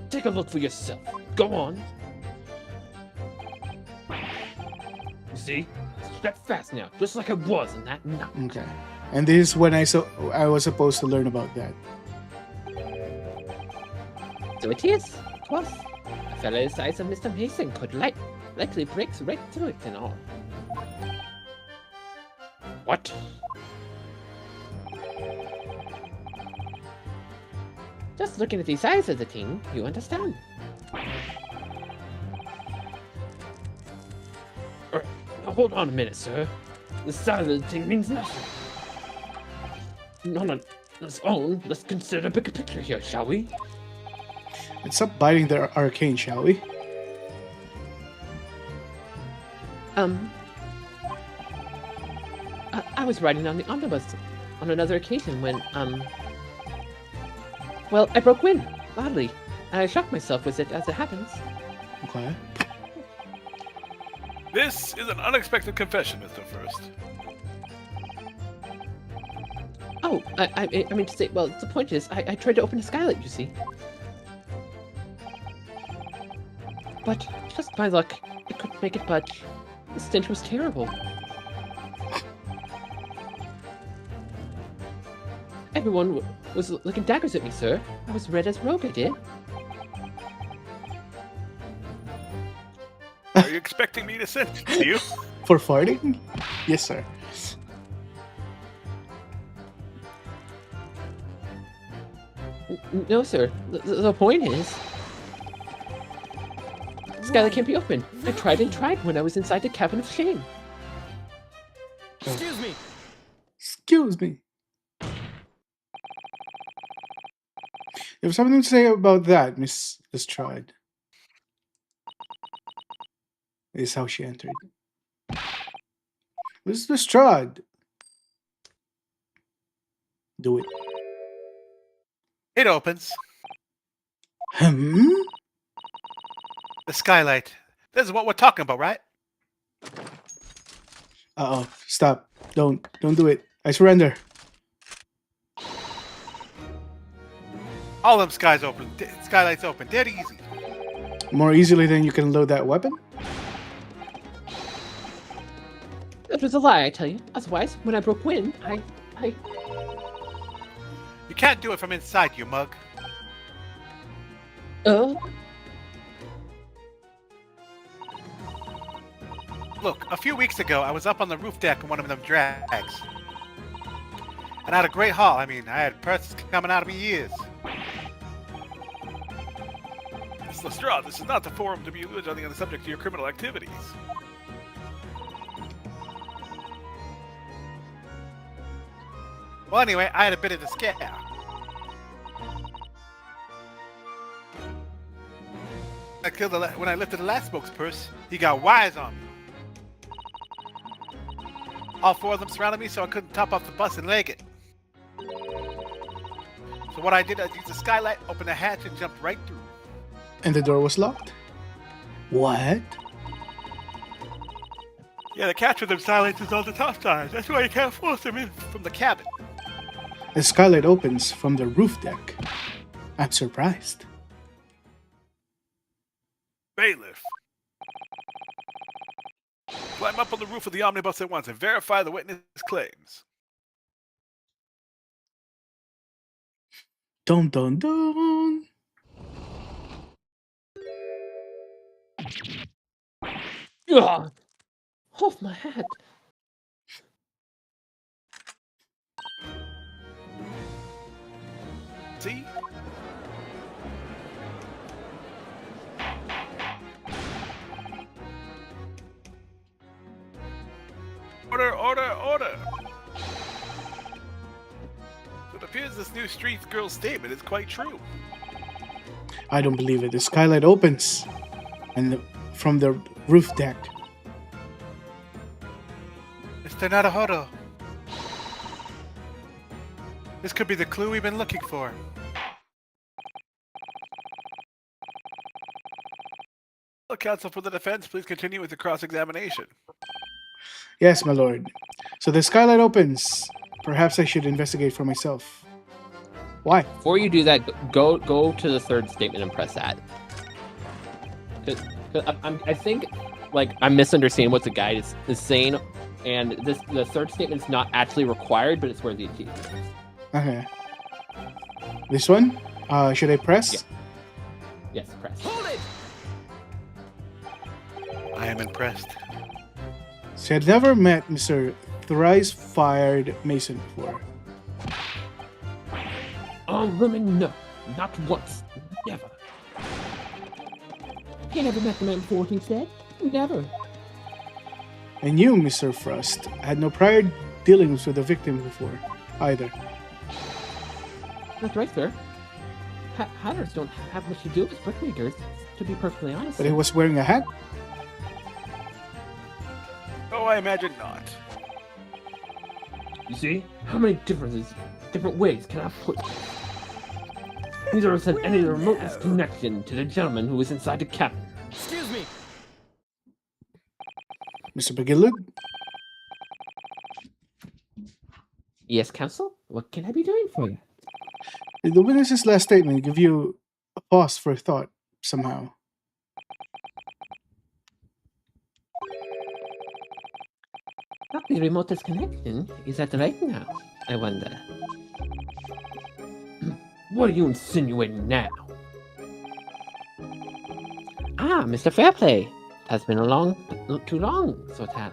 Speaker 2: Take a look for yourself. Go on. You see? It's that fast now, just like I was in that night.
Speaker 1: Okay. And this is when I was supposed to learn about that.
Speaker 2: So it is. Twas. A fellow the size of Mr. Mason could likely breaks right through it and all. What? Just looking at the size of the thing, you understand. Now hold on a minute, sir. The size of the thing means nothing. Not on its own. Let's consider a bigger picture here, shall we?
Speaker 1: Let's stop biting the arcane, shall we?
Speaker 2: I was riding on the omnibus on another occasion when, well, I broke wind, loudly. I shocked myself with it as it happens.
Speaker 1: Okay.
Speaker 10: This is an unexpected confession, Mr. First.
Speaker 2: Oh, I mean to say, well, the point is, I tried to open the skylight, you see. But, just by luck, I couldn't make it budge. The stench was terrible. Everyone was looking daggers at me, sir. I was red as rogue, I did.
Speaker 10: Are you expecting me to send it to you?
Speaker 1: For farting? Yes, sir.
Speaker 2: No, sir. The point is... the skylight can't be open. I tried and tried when I was inside the cabin of shame.
Speaker 6: Excuse me.
Speaker 1: Excuse me. You have something to say about that, Miss Lestrade? This is how she entered. Miss Lestrade. Do it.
Speaker 7: It opens.
Speaker 1: Hmm?
Speaker 7: The skylight. This is what we're talking about, right?
Speaker 1: Uh-oh. Stop. Don't do it. I surrender.
Speaker 7: All them skylights open. Dead easy.
Speaker 1: More easily than you can load that weapon?
Speaker 2: That was a lie, I tell you. Otherwise, when I broke wind, I...
Speaker 7: You can't do it from inside, you mug. Look, a few weeks ago, I was up on the roof deck in one of them drags. And I had a great haul. I mean, I had purses coming out of me ears.
Speaker 10: Miss Lestrade, this is not the forum to be judging on the subject of your criminal activities.
Speaker 7: Well, anyway, I had a bit of a scare. When I lifted the last smoke's purse, he got wise on me. All four of them surrounded me so I couldn't top off the bus and leg it. So what I did, I used the skylight, opened the hatch, and jumped right through.
Speaker 1: And the door was locked? What?
Speaker 10: Yeah, the catch with them silences all the tough times. That's why you can't force them in from the cabin.
Speaker 1: A skylight opens from the roof deck. I'm surprised.
Speaker 10: Bailiff. Climb up on the roof of the omnibus at once and verify the witness' claims.
Speaker 1: Dun dun dun.
Speaker 9: Ugh! Off my head.
Speaker 10: See? Order, order, order! It appears this new street girl's statement is quite true.
Speaker 1: I don't believe it. The skylight opens, and from the roof deck.
Speaker 7: Mr. Naruhodo. This could be the clue we've been looking for.
Speaker 10: Counsel for the defense, please continue with the cross-examination.
Speaker 1: Yes, my lord. So the skylight opens. Perhaps I should investigate for myself. Why?
Speaker 9: Before you do that, go to the third statement and press that. Because I think like I'm misunderstanding what the guide is saying, and the third statement is not actually required, but it's where the achievement is.
Speaker 1: Okay. This one? Should I press?
Speaker 9: Yeah. Yes, press.
Speaker 4: Hold it!
Speaker 7: I am impressed.
Speaker 1: So I'd never met Mr. Thrice-Fired Mason before.
Speaker 9: Oh, woman, no. Not once. Never. You never met the man before, he said? Never.
Speaker 1: And you, Mr. Frost, had no prior dealings with the victim before, either.
Speaker 9: That's right, sir. Hatters don't have much to do with brickmakers, to be perfectly honest.
Speaker 1: But he was wearing a hat?
Speaker 10: Oh, I imagine not.
Speaker 9: You see? How many different ways can I put this? Neither of us had any remotest connection to the gentleman who was inside the cabin.
Speaker 4: Excuse me.
Speaker 1: Mr. Bagilud?
Speaker 9: Yes, counsel? What can I be doing for you?
Speaker 1: Did the witness's last statement give you a pause for thought somehow?
Speaker 9: Not the remotest connection. Is that right now? I wonder. What are you insinuating now? Ah, Mr. Fairplay. It has been too long, so it has.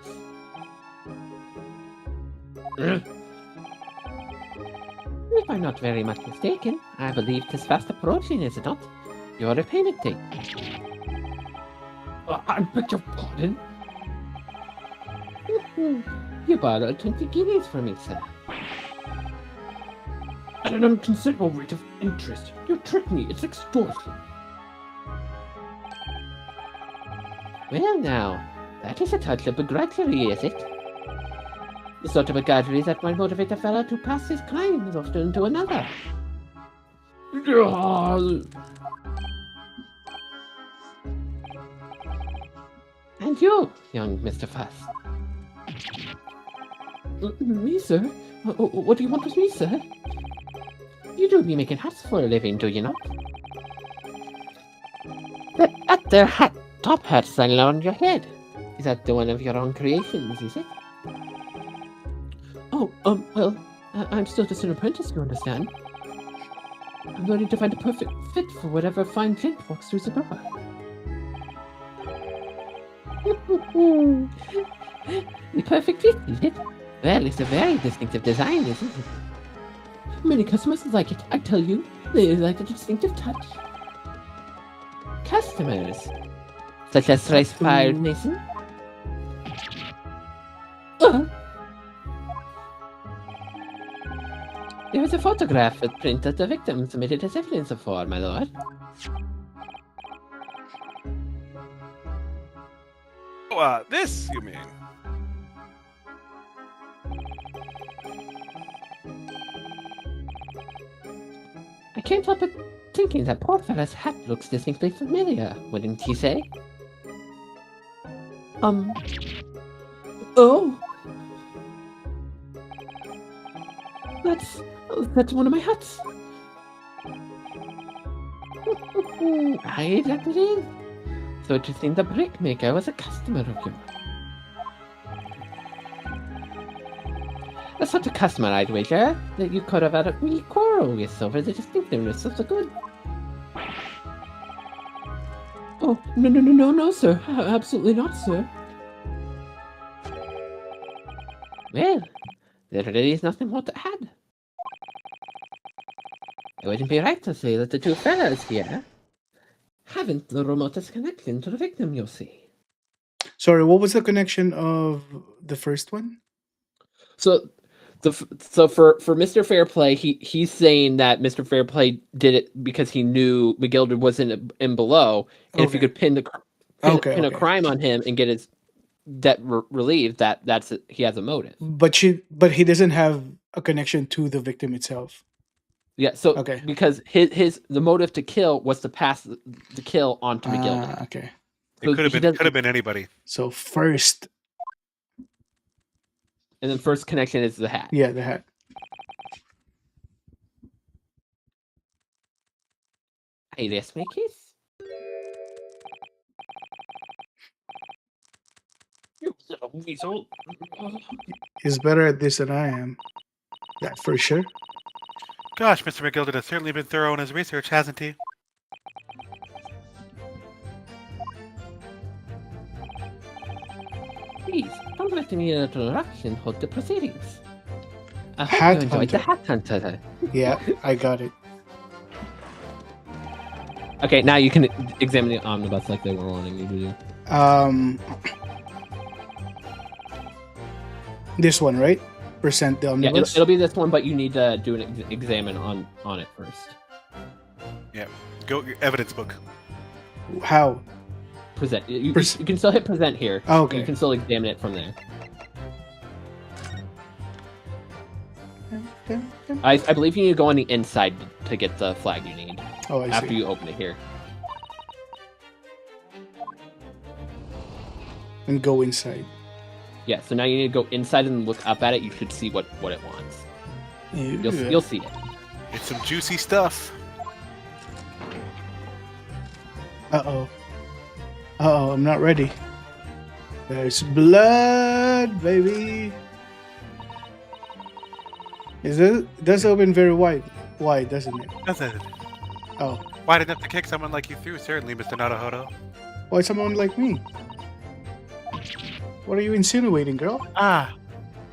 Speaker 9: If I'm not very much mistaken, I believe 'tis fast approaching, is it not? Your repayment date. I beg your pardon? You borrowed 20 guineas from me, sir. At an inconsiderable rate of interest. You tricked me. It's extortion. Well now, that is a touch of begrudgery, is it? The sort of begrudgery that might motivate a fellow to pass his crimes off to another. And you, young Mr. Fuss. Me, sir? What do you want with me, sir? You do be making hats for a living, do you not? At their top hats hanging on your head. Is that the one of your own creations, is it? Oh, well, I'm still just an apprentice, you understand? I'm learning to find a perfect fit for whatever fine gent walks through the door. The perfect fit, is it? Well, it's a very distinctive design, isn't it? Many customers like it, I tell you. They like the distinctive touch. Customers? Such as Thrice-Fired Mason? There was a photograph with print that the victim submitted as evidence of for, my lord.
Speaker 10: Oh, this, you mean?
Speaker 9: I can't help but thinking that poor fella's hat looks distinctly familiar, wouldn't you say? Oh, that's one of my hats. Aye, that it is. So it seems the brickmaker was a customer of yours. That's not a customer, I'd wager, that you could have had a wee quarrel with over the distinctiveness of the good. Oh, no, sir. Absolutely not, sir. Well, there really is nothing more to add. It wouldn't be right to say that the two fellows here haven't the remotest connection to the victim, you see.
Speaker 1: Sorry, what was the connection of the first one?
Speaker 2: So, so for Mr. Fairplay, he's saying that Mr. Fairplay did it because he knew McGilder was in below, and if you
Speaker 1: Okay.
Speaker 2: could pin
Speaker 1: Okay.
Speaker 2: a crime on him and get his debt relieved, he has a motive.
Speaker 1: But he doesn't have a connection to the victim itself.
Speaker 2: Yeah, so
Speaker 1: Okay.
Speaker 2: because the motive to kill was to pass the kill on to McGilder.
Speaker 1: Okay.
Speaker 7: It
Speaker 2: So
Speaker 7: could have been anybody.
Speaker 1: So first,
Speaker 2: and then first connection is the hat.
Speaker 1: yeah, the hat.
Speaker 2: Hey, this my kiss. You little weasel.
Speaker 1: He's better at this than I am. That for sure.
Speaker 7: Gosh, Mr. McGilder has certainly been thorough in his research, hasn't he?
Speaker 9: Please, don't let me interruption hold the proceedings. I hope
Speaker 1: Hat
Speaker 9: you enjoyed the
Speaker 1: hunter.
Speaker 9: hat hunter.
Speaker 1: Yeah, I got it.
Speaker 2: Okay, now you can examine the omnibus like they were wanting you to do.
Speaker 1: This one, right? Percent the
Speaker 2: Yeah,
Speaker 1: omnibus.
Speaker 2: it'll be this one, but you need to do an examine on it first.
Speaker 7: Yeah. Go evidence book.
Speaker 1: How?
Speaker 2: Present. You can still hit present here.
Speaker 1: Oh, okay.
Speaker 2: You can still examine it from there. I believe you need to go on the inside to get the flag you need
Speaker 1: Oh, I
Speaker 2: after
Speaker 1: see.
Speaker 2: you open it here.
Speaker 1: And go inside.
Speaker 2: Yeah, so now you need to go inside and look up at it. You should see what it wants. You'll see it.
Speaker 7: It's some juicy stuff.
Speaker 1: Uh-oh. Uh-oh, I'm not ready. There's blood, baby. It does open very wide, doesn't it?
Speaker 7: Doesn't it?
Speaker 1: Oh,
Speaker 7: Why didn't have to kick someone like you through? Certainly, Mr. Naruhodo.
Speaker 1: why someone like me? What are you insinuating, girl?
Speaker 7: Ah,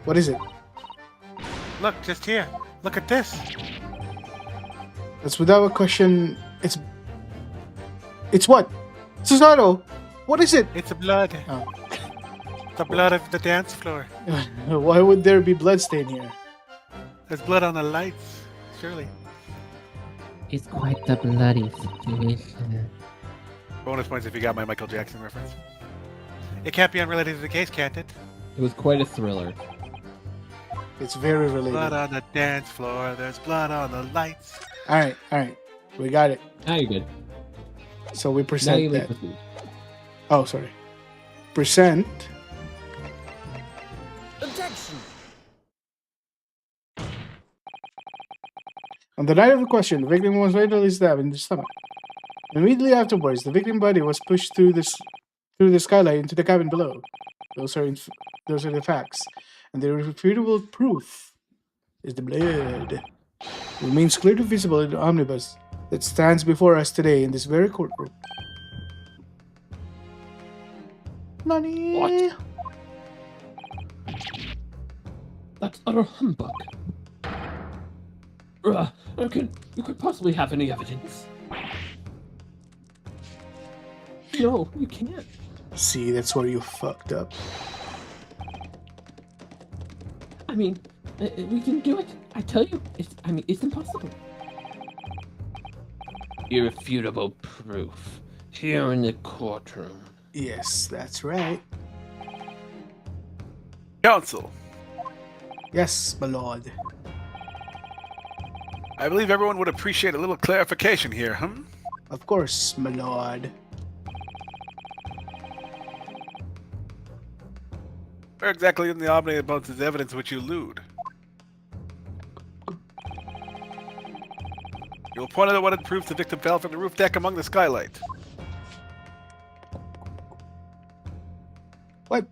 Speaker 1: What is it?
Speaker 7: look, just here. Look at this.
Speaker 1: That's without a question. It's what? Susanoo, what is it?
Speaker 7: It's blood.
Speaker 1: Oh.
Speaker 7: The blood of the dance floor.
Speaker 1: Why would there be blood stain here?
Speaker 7: There's blood on the lights. Surely.
Speaker 9: It's quite the bloody situation.
Speaker 7: Bonus points if you got my Michael Jackson reference. It can't be unrelated to the case, can't it?
Speaker 2: It was quite a thriller.
Speaker 1: It's very
Speaker 7: Blood
Speaker 1: related.
Speaker 7: on the dance floor. There's blood on the lights.
Speaker 1: All right. We got it.
Speaker 2: Now you're good.
Speaker 1: So we
Speaker 2: Now
Speaker 1: present
Speaker 2: you
Speaker 1: that.
Speaker 2: make the food.
Speaker 1: Oh, sorry. Percent.
Speaker 4: Objection!
Speaker 1: On the night of the question, the victim was fatally stabbed in the stomach. Immediately afterwards, the victim body was pushed through the skylight into the cabin below. Those are the facts, and the irrefutable proof is the blood. Remains clearly visible in the omnibus that stands before us today in this very courtroom. Nani?
Speaker 2: What? That's utter humbug. You could possibly have any evidence. No, you can't.
Speaker 1: See, that's where you fucked up.
Speaker 2: I mean, we can do it. I tell you, it's impossible. Irrefutable proof here in the courtroom.
Speaker 1: Yes, that's right.
Speaker 7: Counsel,
Speaker 1: Yes, my lord.
Speaker 7: I believe everyone would appreciate a little clarification here, huh?
Speaker 1: Of course, my lord.
Speaker 7: Where exactly in the omnibus is evidence which you elude? You will point out what it proves the victim fell from the roof deck among the skylight.
Speaker 1: What?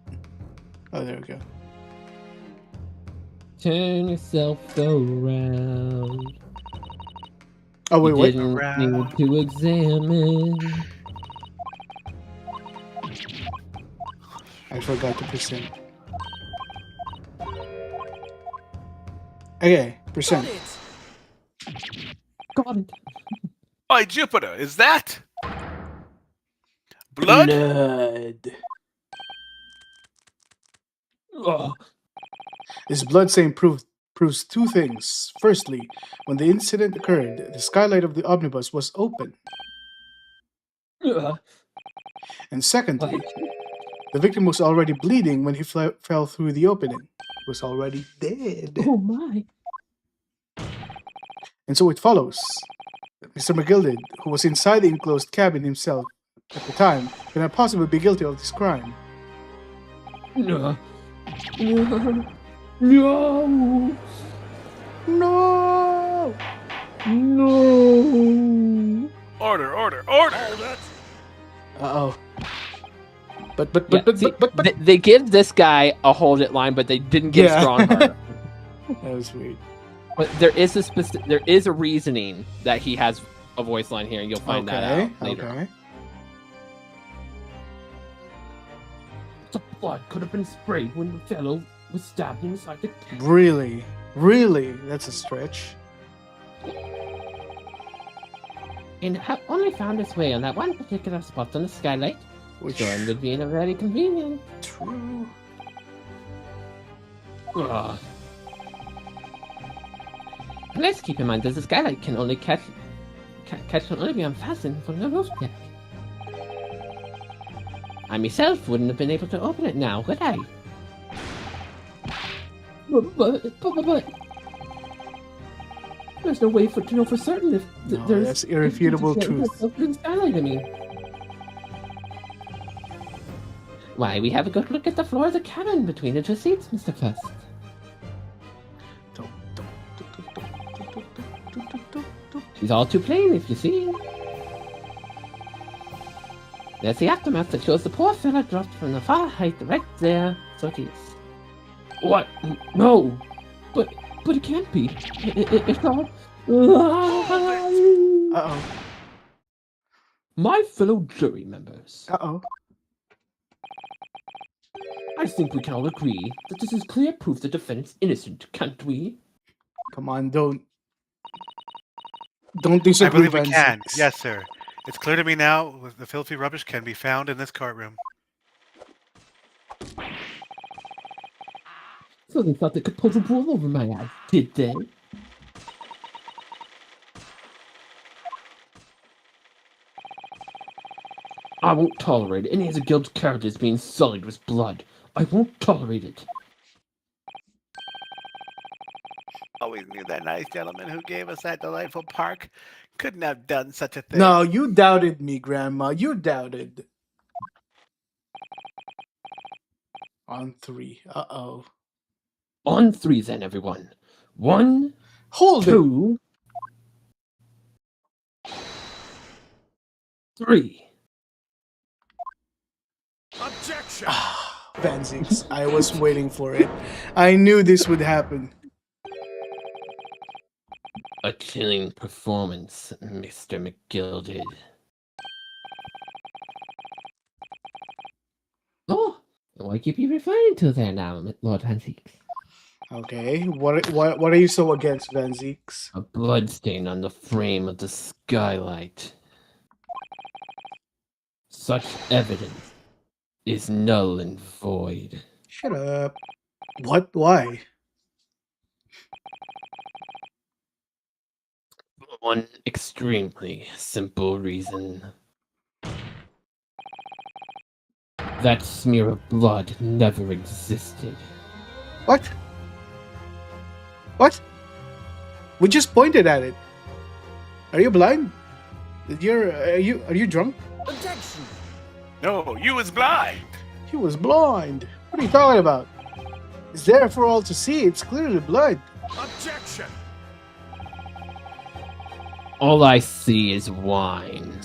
Speaker 1: Oh, there we go.
Speaker 9: Turn yourself around.
Speaker 1: Oh, wait,
Speaker 9: You
Speaker 1: what?
Speaker 9: didn't
Speaker 7: Around.
Speaker 9: need to examine.
Speaker 1: I forgot to percent. Okay,
Speaker 6: Got
Speaker 1: percent.
Speaker 6: it!
Speaker 9: Got it.
Speaker 7: By Jupiter, is that blood?
Speaker 1: Blood.
Speaker 9: Oh,
Speaker 1: This blood stain proves two things. Firstly, when the incident occurred, the skylight of the omnibus was open. And secondly,
Speaker 9: what?
Speaker 1: the victim was already bleeding when he fell through the opening. He was already dead.
Speaker 9: Oh my.
Speaker 1: And so it follows that Mr. McGilded, who was inside the enclosed cabin himself at the time, cannot possibly be guilty of this crime.
Speaker 9: No. No. No.
Speaker 1: No!
Speaker 9: No.
Speaker 7: Order!
Speaker 6: Hold it!
Speaker 1: Uh-oh. But,
Speaker 9: Yeah, see, they give this guy a hold it line, but they didn't give
Speaker 1: Yeah.
Speaker 9: Strongheart.
Speaker 1: that was weird.
Speaker 9: But there is a reasoning that he has a voice line here, and you'll find that out later.
Speaker 1: Okay.
Speaker 8: The blood could have been sprayed when the fellow was stabbed inside the cave.
Speaker 1: Really? Really? That's a stretch.
Speaker 9: And have only found his way on that one particular spot on the skylight.
Speaker 1: Which,
Speaker 9: Sure, would be in a very convenient.
Speaker 1: true.
Speaker 9: Ugh. Let's keep in mind that the skylight can only catch can only be unfastened from the roof deck. I myself wouldn't have been able to open it now, would I?
Speaker 8: But there's no way to know for certain if
Speaker 1: No,
Speaker 8: there's
Speaker 1: that's irrefutable
Speaker 8: if there's
Speaker 1: truth.
Speaker 8: open skylight, I mean.
Speaker 9: Why, we have a good look at the floor of the cabin between the two seats, Mr. First. She's all too plain, if you see. There's the aftermath that shows the poor fella dropped from the far height right there. So it is.
Speaker 8: What? No. But it can't be. It's all.
Speaker 1: Uh-oh.
Speaker 8: My fellow jury members,
Speaker 1: Uh-oh.
Speaker 8: I think we can all agree that this is clear proof the defendant's innocent, can't we?
Speaker 1: Come on, don't
Speaker 7: I
Speaker 1: disagree,
Speaker 7: believe we
Speaker 1: Van
Speaker 7: can.
Speaker 1: Zix.
Speaker 7: Yes, sir. It's clear to me now the filthy rubbish can be found in this cart room.
Speaker 8: So they thought they could pull the wool over my eyes, did they? I won't tolerate any of the guild's characters being sullied with blood. I won't tolerate it.
Speaker 7: Always knew that nice gentleman who gave us that delightful park couldn't have done such a thing.
Speaker 1: No, you doubted me, Grandma. You doubted. On 3. Uh-oh.
Speaker 8: On 3 then, everyone. 1,
Speaker 1: Hold it.
Speaker 8: 2, 3.
Speaker 6: Objection!
Speaker 1: Van Zix, I was waiting for it. I knew this would happen.
Speaker 9: A chilling performance, Mr. McGilded.
Speaker 8: Oh,
Speaker 9: Why keep you referring to there now, Lord Hansix?
Speaker 1: Okay, what are you so against, Van Zix?
Speaker 9: A bloodstain on the frame of the skylight. Such evidence is null and void.
Speaker 1: Shut up. What? Why?
Speaker 9: One extremely simple reason. That smear of blood never existed.
Speaker 1: What? What? We just pointed at it. Are you blind? Are you drunk?
Speaker 6: Objection!
Speaker 7: No, you was blind.
Speaker 1: He was blind. What are you talking about? It's there for all to see. It's clearly blood.
Speaker 3: Objection!
Speaker 8: All I see is wine.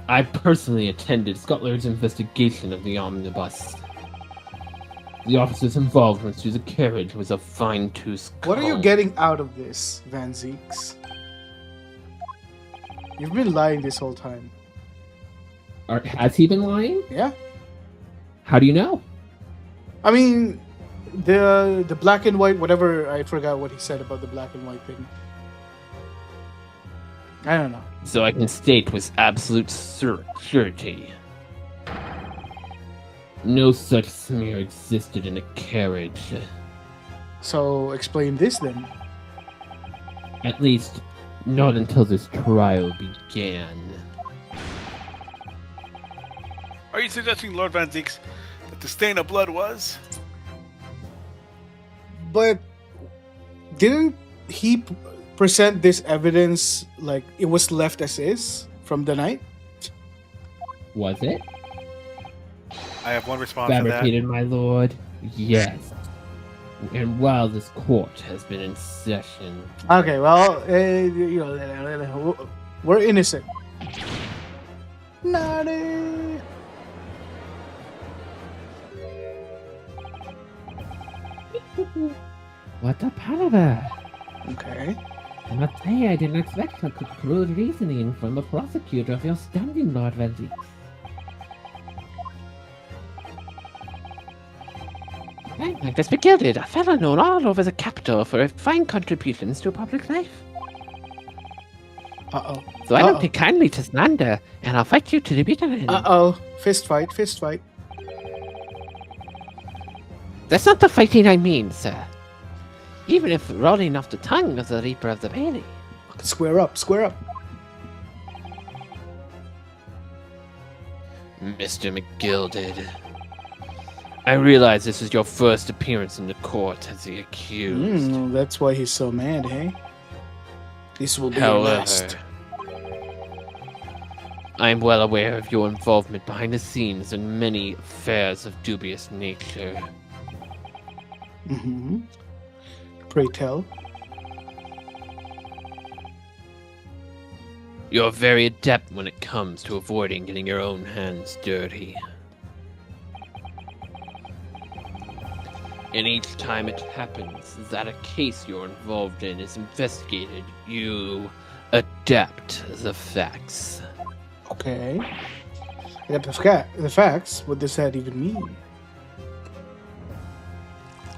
Speaker 8: I personally attended Scotland's investigation of the omnibus. The officers involved went through the carriage was a fine-tooth comb.
Speaker 1: What are you getting out of this, Van Zeeks? You've been lying this whole time.
Speaker 8: Has he been lying?
Speaker 1: Yeah.
Speaker 8: How do you know?
Speaker 1: I mean, the black and white, whatever, I forgot what he said about the black and white thing. I don't know.
Speaker 8: So I can state with absolute surety. No such smear existed in a carriage.
Speaker 1: So explain this then.
Speaker 8: At least, not until this trial began.
Speaker 10: Are you suggesting, Lord Van Zeeks, that the stain of blood was?
Speaker 1: But didn't he present this evidence like it was left as is from the night?
Speaker 8: Was it?
Speaker 10: I have one response to that.
Speaker 8: Fabricated, my lord? Yes. And while this court has been in session...
Speaker 1: Okay, well, we're innocent. Naughty.
Speaker 8: What a palaver!
Speaker 1: Okay.
Speaker 8: I must say I didn't expect such crude reasoning from the prosecutor of your standing, Lord Van Zeeks.
Speaker 9: Magnus Begilded, a fellow known all over the capital for his fine contributions to public life.
Speaker 1: Uh-oh.
Speaker 9: So I don't take kindly to slander, and I'll fight you to the bitter end.
Speaker 1: Uh-oh. Fist fight, fist fight.
Speaker 9: That's not the fighting I mean, sir. Even if rolling off the tongue of the Reaper of the Bailey.
Speaker 1: Square up, square up.
Speaker 9: Mr. McGilded, I realize this is your first appearance in the court as the accused.
Speaker 1: That's why he's so mad, hey? This will be your last.
Speaker 9: I am well aware of your involvement behind the scenes in many affairs of dubious nature.
Speaker 1: Mm-hmm. Pray tell.
Speaker 9: You're very adept when it comes to avoiding getting your own hands dirty. And each time it happens that a case you're involved in is investigated, you adapt the facts.
Speaker 1: Okay. The facts? What does that even mean?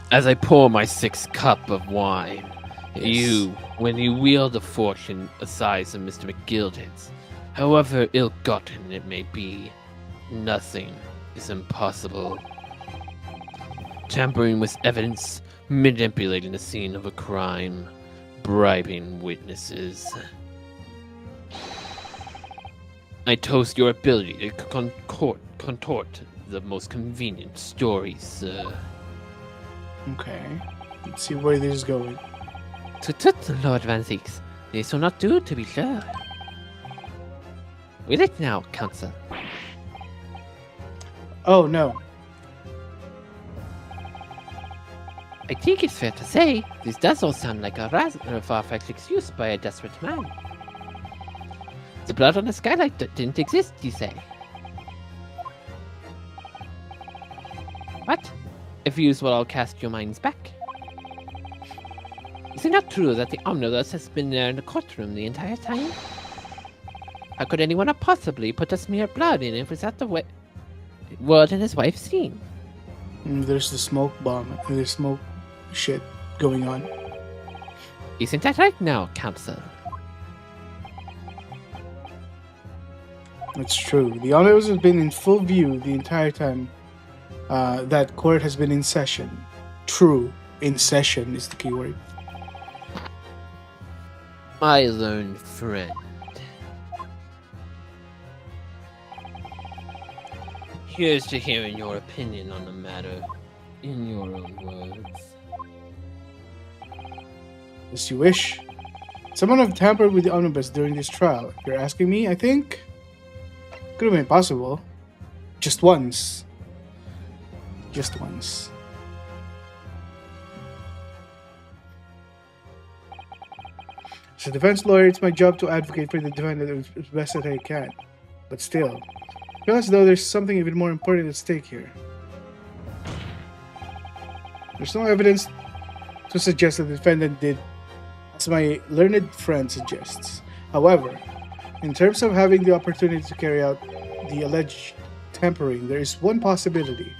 Speaker 9: As I pour my sixth cup of wine,
Speaker 1: Yes.
Speaker 9: when you wield a fortune the size of Mr. McGilded's, however ill-gotten it may be, nothing is impossible. Tampering with evidence, manipulating the scene of a crime, bribing witnesses. I toast your ability to contort the most convenient stories, sir.
Speaker 1: Okay. Let's see where this is going.
Speaker 9: Tut, Lord Van Zeeks. This will not do, to be sure. Will it now, Counsel?
Speaker 1: Oh, no.
Speaker 9: I think it's fair to say, this does all sound like a rather far-fetched excuse by a desperate man. The blood on the skylight didn't exist, you say? What? If used, well, I'll cast your minds back. Is it not true that the omnibus has been there in the courtroom the entire time? How could anyone have possibly put a smear of blood in it without the word and his wife seen?
Speaker 1: There's the smoke bomb. There's smoke shit going on.
Speaker 9: Isn't that right now, Counsel?
Speaker 1: That's true. The omnibus has been in full view the entire time that court has been in session. True. In session is the key word.
Speaker 9: My learned friend. Here's to hearing your opinion on the matter, in your own words.
Speaker 1: As you wish. Someone have tampered with the omnibus during this trial. If you're asking me, I think could have been possible. Just once. Just once. As a defense lawyer, it's my job to advocate for the defendant as best that I can. But still, I feel as though there's something even more important at stake here. There's no evidence to suggest that the defendant did as my learned friend suggests. However, in terms of having the opportunity to carry out the alleged tampering, there is one possibility.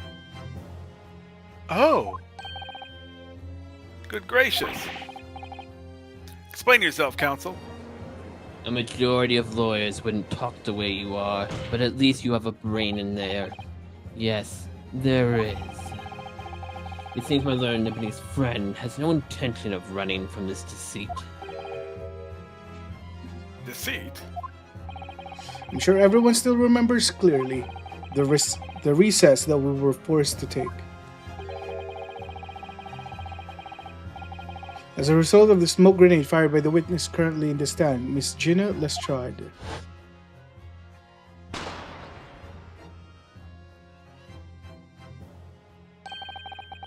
Speaker 10: Oh. Good gracious. Explain yourself, counsel.
Speaker 9: A majority of lawyers wouldn't talk the way you are, but at least you have a brain in there. Yes, there is. It seems my learned Ebony's friend has no intention of running from this deceit.
Speaker 10: Deceit?
Speaker 1: I'm sure everyone still remembers clearly the recess that we were forced to take. As a result of the smoke grenade fired by the witness currently in the stand, Miss Gina Lestrade.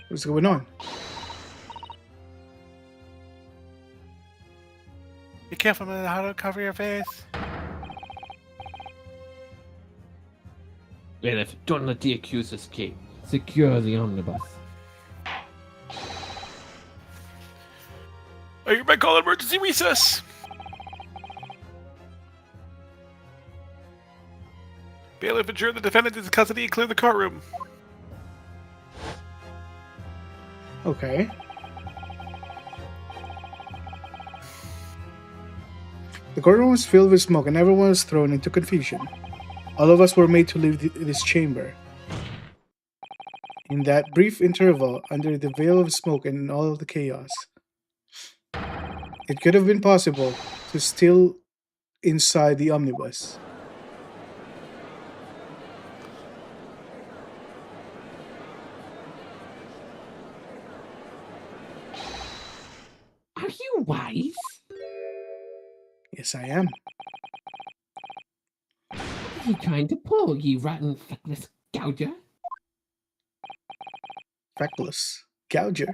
Speaker 1: What's going on?
Speaker 7: Be careful with how to cover your face.
Speaker 8: Bailiff, don't let the accused escape. Secure the omnibus.
Speaker 10: I hereby call emergency recess. Bailiff, ensure the defendant is in custody and clear the courtroom.
Speaker 1: Okay. The courtroom was filled with smoke and everyone was thrown into confusion. All of us were made to leave this chamber. In that brief interval, under the veil of smoke and in all of the chaos, it could have been possible to steal inside the omnibus.
Speaker 8: Are you wise?
Speaker 1: Yes, I am.
Speaker 8: What are you trying to pull, you rotten feckless gouger?
Speaker 1: Feckless gouger.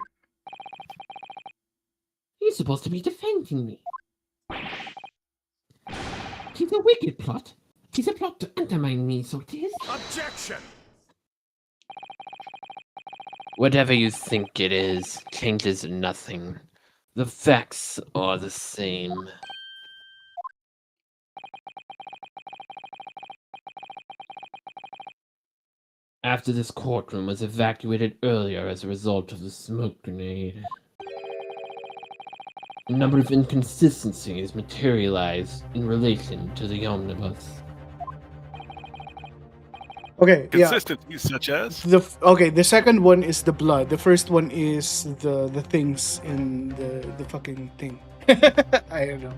Speaker 8: You're supposed to be defending me. Tis a wicked plot. Tis a plot to undermine me, so it is.
Speaker 6: Objection!
Speaker 9: Whatever you think it is changes nothing. The facts are the same.
Speaker 8: After this courtroom was evacuated earlier as a result of the smoke grenade, a number of inconsistencies materialized in relation to the omnibus.
Speaker 1: Okay, yeah.
Speaker 10: Consistencies such as?
Speaker 1: The second one is the blood. The first one is the things in the fucking thing. I don't know.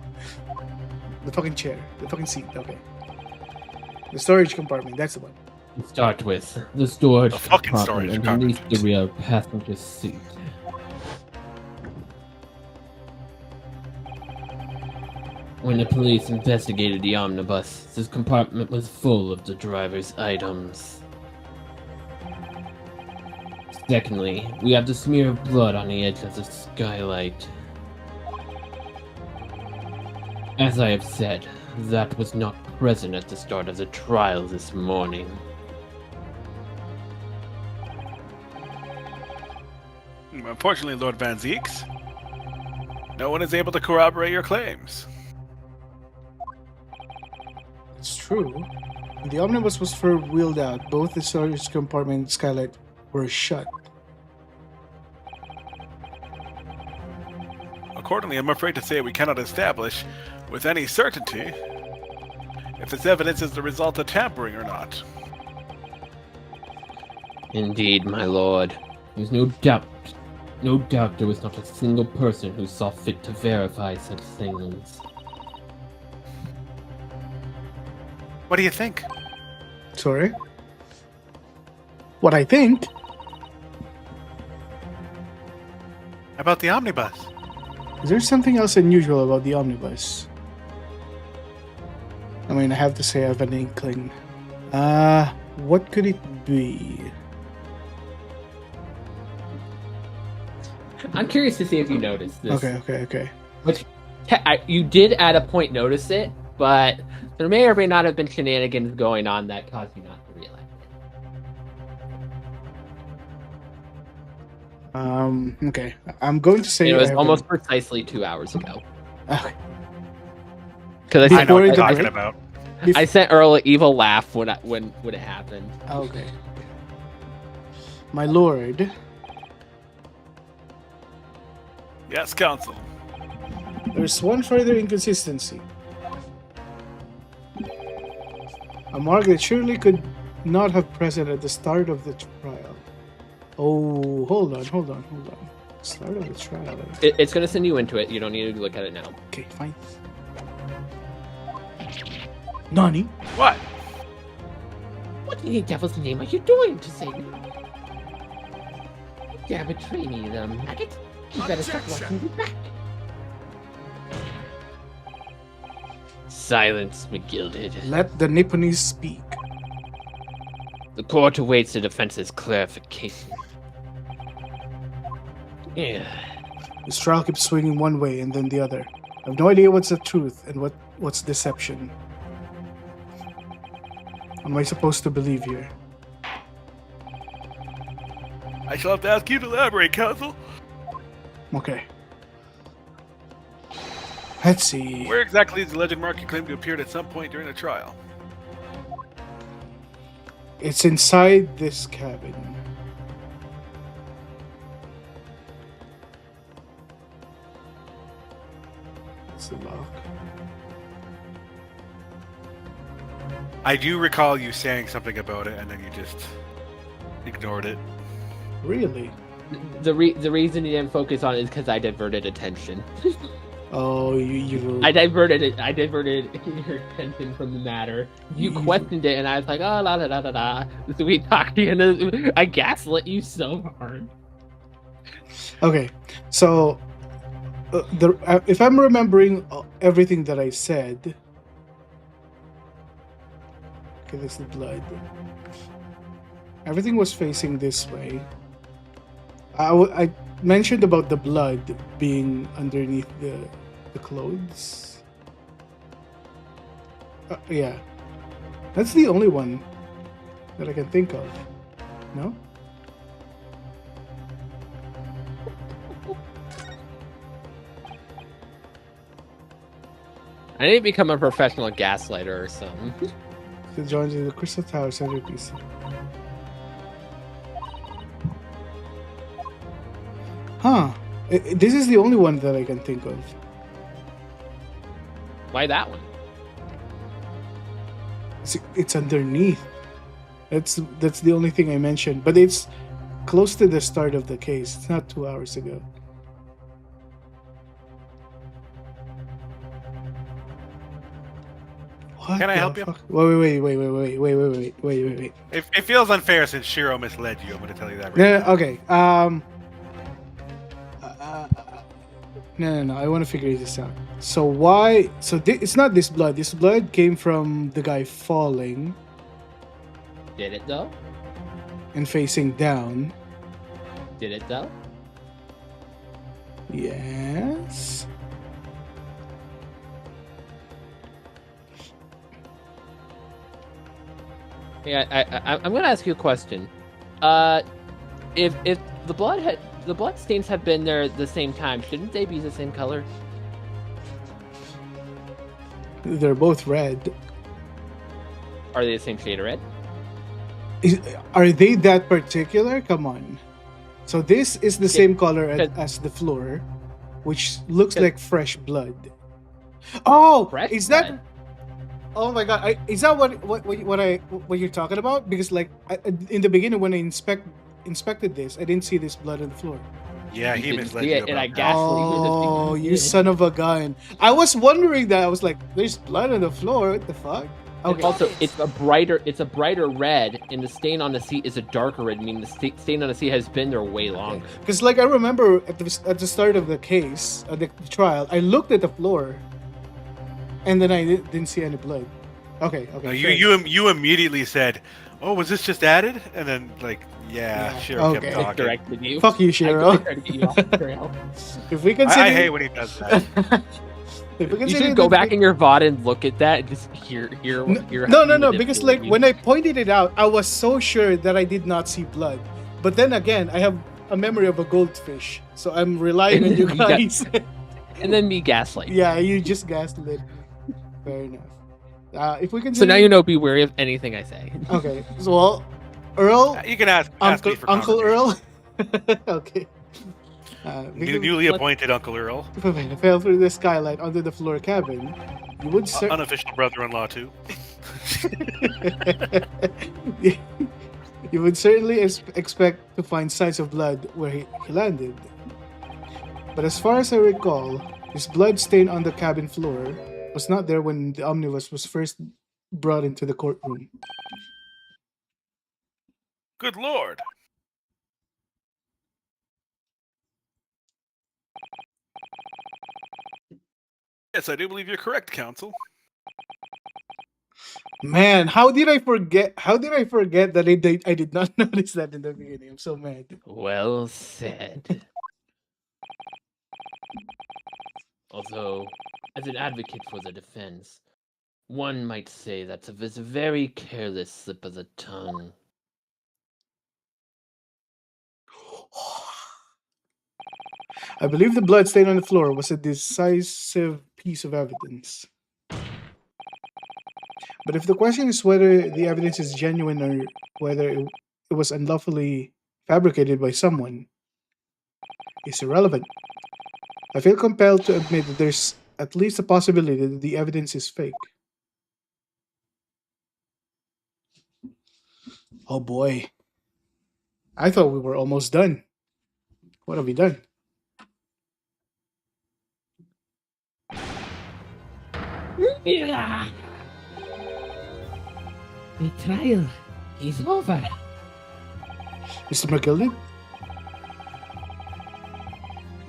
Speaker 1: The fucking chair. The fucking seat. Okay. The storage compartment. That's the one.
Speaker 8: To start with, the storage
Speaker 10: The fucking
Speaker 8: compartment
Speaker 10: storage
Speaker 8: underneath the
Speaker 10: compartment.
Speaker 8: rear passenger seat. When the police investigated the omnibus, this compartment was full of the driver's items. Secondly, we have the smear of blood on the edge of the skylight. As I have said, that was not present at the start of the trial this morning.
Speaker 10: Unfortunately, Lord Van Zeeks, no one is able to corroborate your claims.
Speaker 1: It's true. When the omnibus was first wheeled out, both the storage compartment and skylight were shut.
Speaker 10: Accordingly, I'm afraid to say we cannot establish with any certainty if this evidence is the result of tampering or not.
Speaker 9: Indeed, my lord.
Speaker 8: There's no doubt there was not a single person who saw fit to verify such things.
Speaker 10: What do you think?
Speaker 1: Sorry? What I think?
Speaker 10: About the omnibus?
Speaker 1: Is there something else unusual about the omnibus? I mean, I have to say I have an inkling. What could it be?
Speaker 8: I'm curious to see if you noticed this.
Speaker 1: Okay.
Speaker 8: Which you did at a point notice it, but there may or may not have been shenanigans going on that caused you not to realize it.
Speaker 1: Okay. I'm going to say
Speaker 8: It was
Speaker 1: I
Speaker 8: almost precisely 2 hours ago.
Speaker 1: Okay.
Speaker 8: Because
Speaker 7: I know what you're
Speaker 1: the
Speaker 7: talking
Speaker 1: break?
Speaker 7: about.
Speaker 8: I sent Earl an evil laugh when it happened.
Speaker 1: Okay. My lord,
Speaker 10: Yes, Council.
Speaker 1: there's one further inconsistency. A Margaret surely could not have present at the start of the trial. Oh, hold on. Start of the trial.
Speaker 8: It's going to send you into it. You don't need to look at it now.
Speaker 1: Okay, fine. Nani?
Speaker 10: What?
Speaker 8: What in the devil's name are you doing to say? You dare betray me, maggot. You better stop watching me back. Silence, McGilded.
Speaker 1: Let the Nipponese speak.
Speaker 8: The court awaits the defense's clarification. Yeah.
Speaker 1: This trial keeps swinging one way and then the other. I have no idea what's the truth and what's deception. What am I supposed to believe here?
Speaker 10: I shall have to ask you to elaborate, Council.
Speaker 1: Okay. Let's see.
Speaker 10: Where exactly is the legend market claimed to appeared at some point during the trial?
Speaker 1: It's inside this cabin. That's the lock.
Speaker 7: I do recall you saying something about it, and then you just ignored it.
Speaker 1: Really?
Speaker 8: The reason you didn't focus on it is because I diverted attention.
Speaker 1: Oh, you.
Speaker 8: I diverted your attention from the matter. You questioned it, and I was like, oh, la da da da da. So we talked, and I gaslit you so hard.
Speaker 1: Okay, so if I'm remembering everything that I said, okay, that's the blood. Everything was facing this way. I mentioned about the blood being underneath the clothes. Yeah, that's the only one that I can think of. No?
Speaker 8: I need to become a professional gaslighter or something.
Speaker 1: To join the Crystal Tower centerpiece. Huh. This is the only one that I can think of.
Speaker 8: Why that one?
Speaker 1: It's underneath. That's the only thing I mentioned. But it's close to the start of the case. It's not 2 hours ago. What
Speaker 7: Can I
Speaker 1: the
Speaker 7: help you?
Speaker 1: fuck? Wait.
Speaker 7: It feels unfair since Shiro misled you. I'm going to tell you that right
Speaker 1: No, okay. No. I want to figure this out. So why? So it's not this blood. This blood came from the guy falling
Speaker 8: Did it though?
Speaker 1: and facing down.
Speaker 8: Did it though?
Speaker 1: Yes.
Speaker 8: Yeah, I'm gonna ask you a question. If the blood stains have been there at the same time, shouldn't they be the same color?
Speaker 1: They're both red.
Speaker 8: Are they the same shade of red?
Speaker 1: Are they that particular? Come on. So this is the same color as the floor, which looks like fresh blood. Oh,
Speaker 8: Fresh
Speaker 1: is that?
Speaker 8: blood?
Speaker 1: Oh my god! Is that what you're talking about? Because in the beginning when I inspected this, I didn't see this blood on the floor.
Speaker 7: now. Yeah, he
Speaker 8: You didn't
Speaker 7: misled
Speaker 8: see
Speaker 7: you
Speaker 8: it, and I
Speaker 7: about that.
Speaker 8: gaslit you with
Speaker 1: Oh,
Speaker 8: the
Speaker 1: you son of a gun! I was wondering that. I was like, "There's blood on the floor. What the fuck?"
Speaker 8: And also, it's a brighter red, and the stain on the seat is a darker red, meaning the stain on the seat has been there way longer.
Speaker 1: Because like I remember at the start of the case, the trial, I looked at the floor, and then I didn't see any blood. Okay.
Speaker 7: No,
Speaker 1: fair
Speaker 7: you immediately said, "Oh, was this just added?" And then
Speaker 1: Yeah,
Speaker 7: Shiro
Speaker 1: okay.
Speaker 7: kept talking.
Speaker 8: Directed you.
Speaker 1: Fuck you,
Speaker 8: I
Speaker 1: Shiro.
Speaker 8: tried to get you off the trail.
Speaker 1: If we consider,
Speaker 7: I hate when he does that.
Speaker 1: if we
Speaker 2: You
Speaker 1: consider
Speaker 2: should go
Speaker 1: that
Speaker 2: back in your VOD and look at that and just hear
Speaker 1: no, because like when I pointed it out, I was so sure that I did not see blood. But then again, I have a memory of a goldfish, so I'm relying on you
Speaker 2: You got-
Speaker 1: guys.
Speaker 2: and then me gaslight.
Speaker 1: Yeah, you just gaslit. Fair enough. If we can.
Speaker 2: So now you know, be wary of anything I say.
Speaker 1: Okay. So, well, Earl,
Speaker 7: You can ask
Speaker 1: Uncle
Speaker 7: me for
Speaker 1: Uncle
Speaker 7: confirmation.
Speaker 1: Earl. Okay.
Speaker 7: Newly appointed Uncle Earl.
Speaker 1: Fell through the skylight under the floor cabin. You would
Speaker 7: Unofficial brother-in-law too.
Speaker 1: you would certainly expect to find signs of blood where he landed. But as far as I recall, his blood stain on the cabin floor was not there when the omnibus was first brought into the courtroom.
Speaker 7: Good lord. Yes, I do believe you're correct, Counsel.
Speaker 1: Man, how did I forget? How did I forget that I did not notice that in the beginning? I'm so mad.
Speaker 2: Well said. Although, as an advocate for the defense, one might say that it was a very careless slip of the tongue.
Speaker 1: I believe the blood stain on the floor was a decisive piece of evidence. But if the question is whether the evidence is genuine or whether it was unlawfully fabricated by someone, it's irrelevant. I feel compelled to admit that there's at least a possibility that the evidence is fake. Oh boy. I thought we were almost done. What have we done?
Speaker 8: The trial is over.
Speaker 1: Mr. McGilden?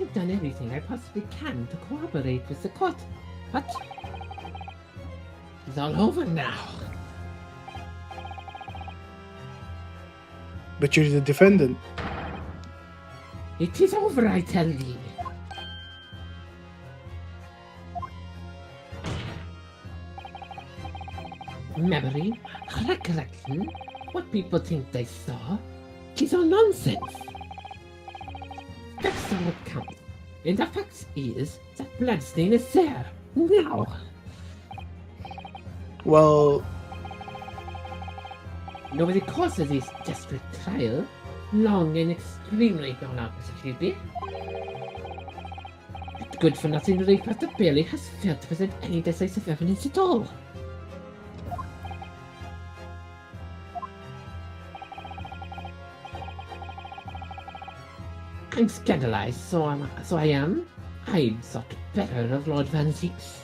Speaker 8: I've done everything I possibly can to cooperate with the court, but it's all over now.
Speaker 1: But you're the defendant.
Speaker 8: It is over, I tell thee. Memory, recollection, what people think they saw, is all nonsense. Facts are what count, and the fact is that bloodstain is there, now.
Speaker 1: Well,
Speaker 8: Nobody causes this desperate trial, long and extremely drawn out as it should be. That good-for-nothing reporter barely has failed to present any decisive evidence at all. I'm scandalized, so I am. I thought better of Lord Van Zeeks.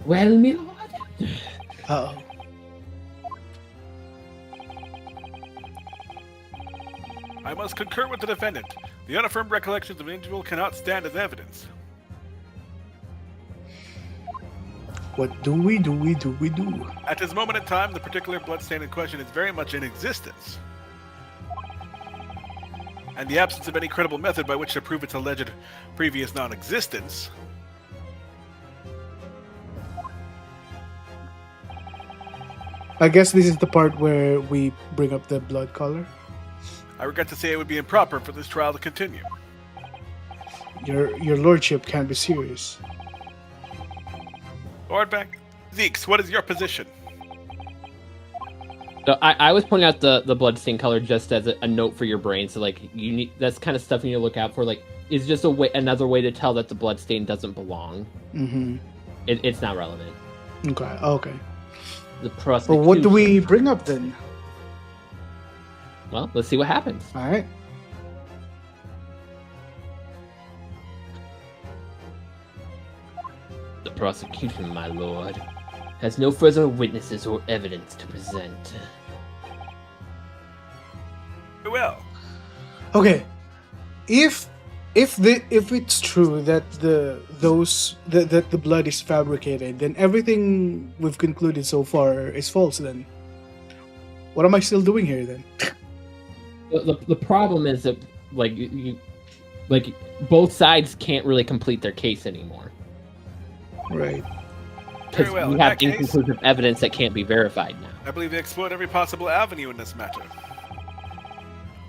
Speaker 8: Well, my lord.
Speaker 1: uh-oh.
Speaker 7: I must concur with the defendant. The unaffirmed recollections of an individual cannot stand as evidence.
Speaker 1: What do we do?
Speaker 7: At this moment in time, the particular bloodstain in question is very much in existence. And the absence of any credible method by which to prove its alleged previous non-existence.
Speaker 1: I guess this is the part where we bring up the blood color.
Speaker 7: I regret to say it would be improper for this trial to continue.
Speaker 1: Your lordship can't be serious.
Speaker 7: Lord Beck, Zeeks, what is your position?
Speaker 2: So I was pointing out the bloodstain color just as a note for your brain. So like you need that's kind of stuff you need to look out for. Like is just another way to tell that the bloodstain doesn't belong.
Speaker 1: Mm-hmm.
Speaker 2: It's not relevant.
Speaker 1: Okay.
Speaker 2: The prosecution.
Speaker 1: But what do we bring up then?
Speaker 2: Well, let's see what happens.
Speaker 1: All right.
Speaker 2: The prosecution, my lord, has no further witnesses or evidence to present.
Speaker 7: Well,
Speaker 1: Okay. If it's true that the blood is fabricated, then everything we've concluded so far is false. Then, what am I still doing here? Then,
Speaker 2: The problem is that like
Speaker 8: Like, both sides can't really complete their case anymore.
Speaker 1: Right.
Speaker 8: Because
Speaker 10: Very well,
Speaker 8: we
Speaker 10: in
Speaker 8: have
Speaker 10: that case-
Speaker 8: inconclusive evidence that can't be verified now.
Speaker 10: I believe we explored every possible avenue in this matter.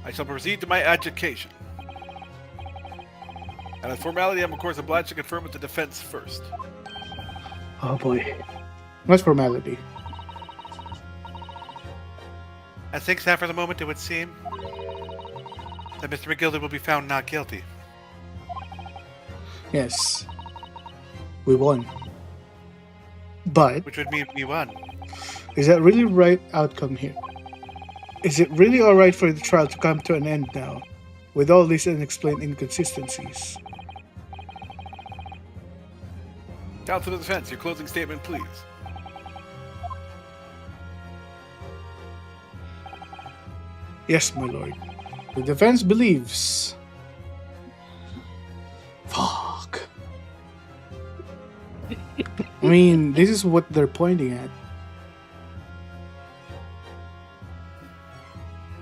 Speaker 10: I shall proceed to my adjudication. And as formality, I'm of course obliged to confirm with the defense first.
Speaker 1: Oh boy. What's formality?
Speaker 10: As things stand for the moment, it would seem that Mr. McGilder will be found not guilty.
Speaker 1: Yes. We won. But
Speaker 10: Which would mean we won.
Speaker 1: is that really the right outcome here? Is it really alright for the trial to come to an end now, with all these unexplained inconsistencies?
Speaker 10: Counsel to the defense, your closing statement, please.
Speaker 1: Yes, my lord. The defense believes. Fuck. I mean, this is what they're pointing at.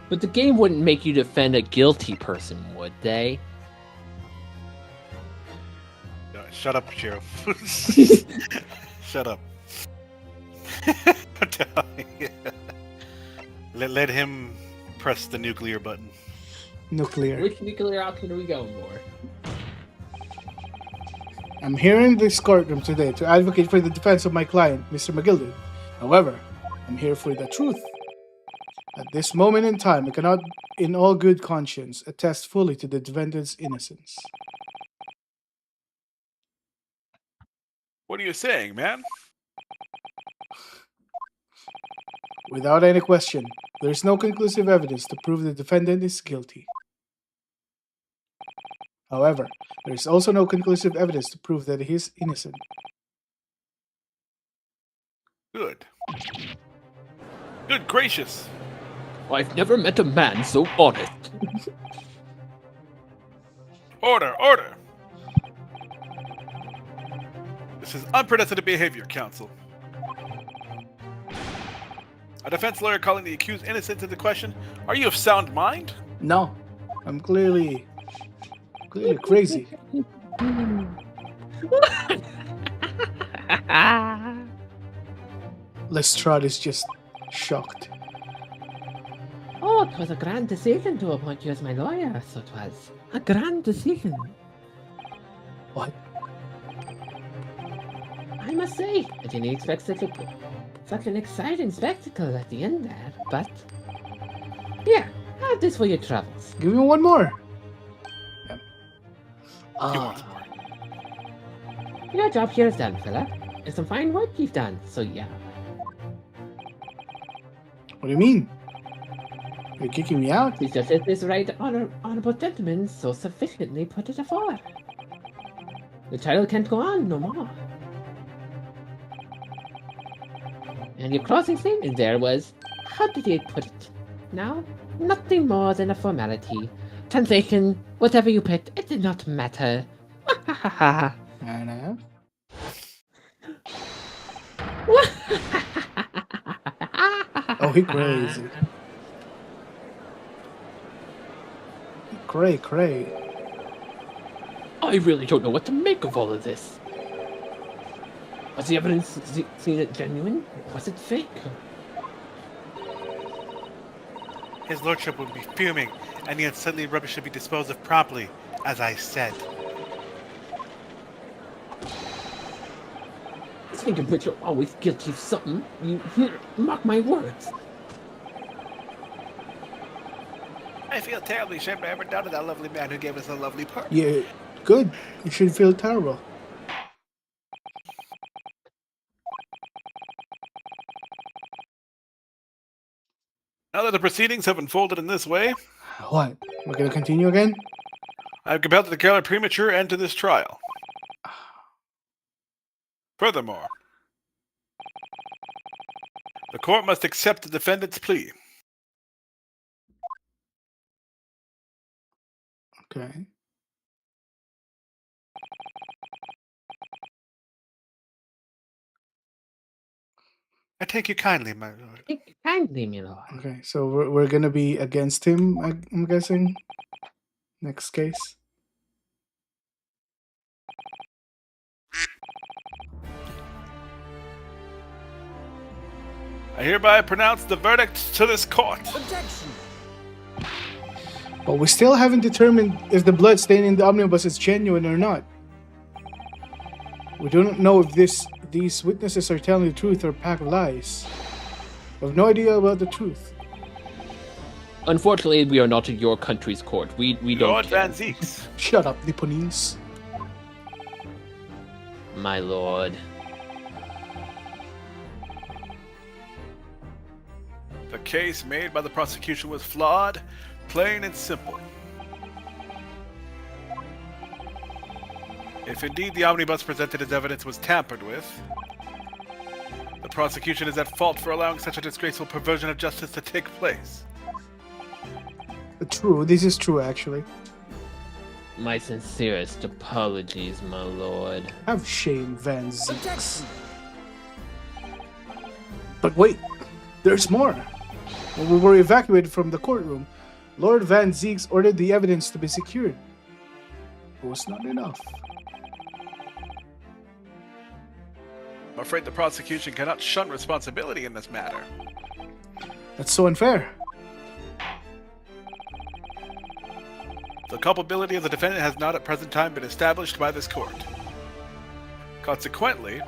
Speaker 8: But the game wouldn't make you defend a guilty person, would they?
Speaker 10: No, shut up, Sheriff. Shut up. I'm telling you. Let him press the nuclear button.
Speaker 1: Nuclear.
Speaker 8: Which nuclear option are we going for?
Speaker 1: I'm here in this courtroom today to advocate for the defense of my client, Mr. McGilder. However, I'm here for the truth. At this moment in time, I cannot, in all good conscience, attest fully to the defendant's innocence.
Speaker 10: What are you saying, man?
Speaker 1: Without any question, there is no conclusive evidence to prove the defendant is guilty. However, there is also no conclusive evidence to prove that he is innocent.
Speaker 10: Good. Good gracious.
Speaker 8: I've never met a man so honest.
Speaker 10: Order, order! This is unprecedented behavior, counsel. A defense lawyer calling the accused innocent into question. Are you of sound mind?
Speaker 1: No, I'm clearly crazy. Lestrade is just shocked.
Speaker 9: Oh, 'twas a grand decision to appoint you as my lawyer, so 'twas. A grand decision.
Speaker 1: What?
Speaker 9: I must say, I didn't expect such an exciting spectacle at the end there, but... Here, have this for your troubles.
Speaker 1: Give me one more.
Speaker 10: He wants more.
Speaker 9: Your job here is done, fella. It's some fine work you've done, so yeah.
Speaker 1: What do you mean? You're kicking me out?
Speaker 9: It's just that this right honorable gentleman so sufficiently put it afore. The trial can't go on no more. And your closing statement there was, how did you put it? Now, nothing more than a formality. Translation, whatever you put, it did not matter. Ha ha ha.
Speaker 1: Fair enough. Oh, he crazy. Cray.
Speaker 8: I really don't know what to make of all of this. Was the evidence seen it genuine? Was it fake?
Speaker 10: His lordship would be fuming, and the unsettling rubbish should be disposed of promptly, as I said.
Speaker 8: Speaking of which, you're always guilty of something. You mark my words.
Speaker 10: I feel terribly ashamed I ever doubted that lovely man who gave us a lovely part.
Speaker 1: Yeah, good. You should feel terrible.
Speaker 10: Now that the proceedings have unfolded in this way,
Speaker 1: What? We're gonna continue again?
Speaker 10: I am compelled to declare a premature end to this trial. Furthermore, the court must accept the defendant's plea.
Speaker 1: Okay.
Speaker 10: I take you kindly, my lord.
Speaker 9: Take kindly, my lord.
Speaker 1: Okay, so we're gonna be against him, I'm guessing. Next case.
Speaker 10: I hereby pronounce the verdict to this court.
Speaker 6: Objection!
Speaker 1: But we still haven't determined if the blood stain in the omnibus is genuine or not. We don't know if these witnesses are telling the truth or a pack of lies. We have no idea about the truth.
Speaker 8: Unfortunately, we are not in your country's court. We don't
Speaker 10: Lord
Speaker 8: care.
Speaker 10: Van Zeeks.
Speaker 1: Shut up, Nipponese.
Speaker 8: My lord.
Speaker 10: The case made by the prosecution was flawed, plain and simple. If indeed the omnibus presented as evidence was tampered with, the prosecution is at fault for allowing such a disgraceful perversion of justice to take place.
Speaker 1: True, this is true actually.
Speaker 8: My sincerest apologies, my lord.
Speaker 1: Have shame, Van Zeeks.
Speaker 6: Objection!
Speaker 1: But wait, there's more. When we were evacuated from the courtroom, Lord Van Zeeks ordered the evidence to be secured. It was not enough.
Speaker 10: I'm afraid the prosecution cannot shun responsibility in this matter.
Speaker 1: That's so unfair.
Speaker 10: The culpability of the defendant has not at present time been established by this court. Consequently,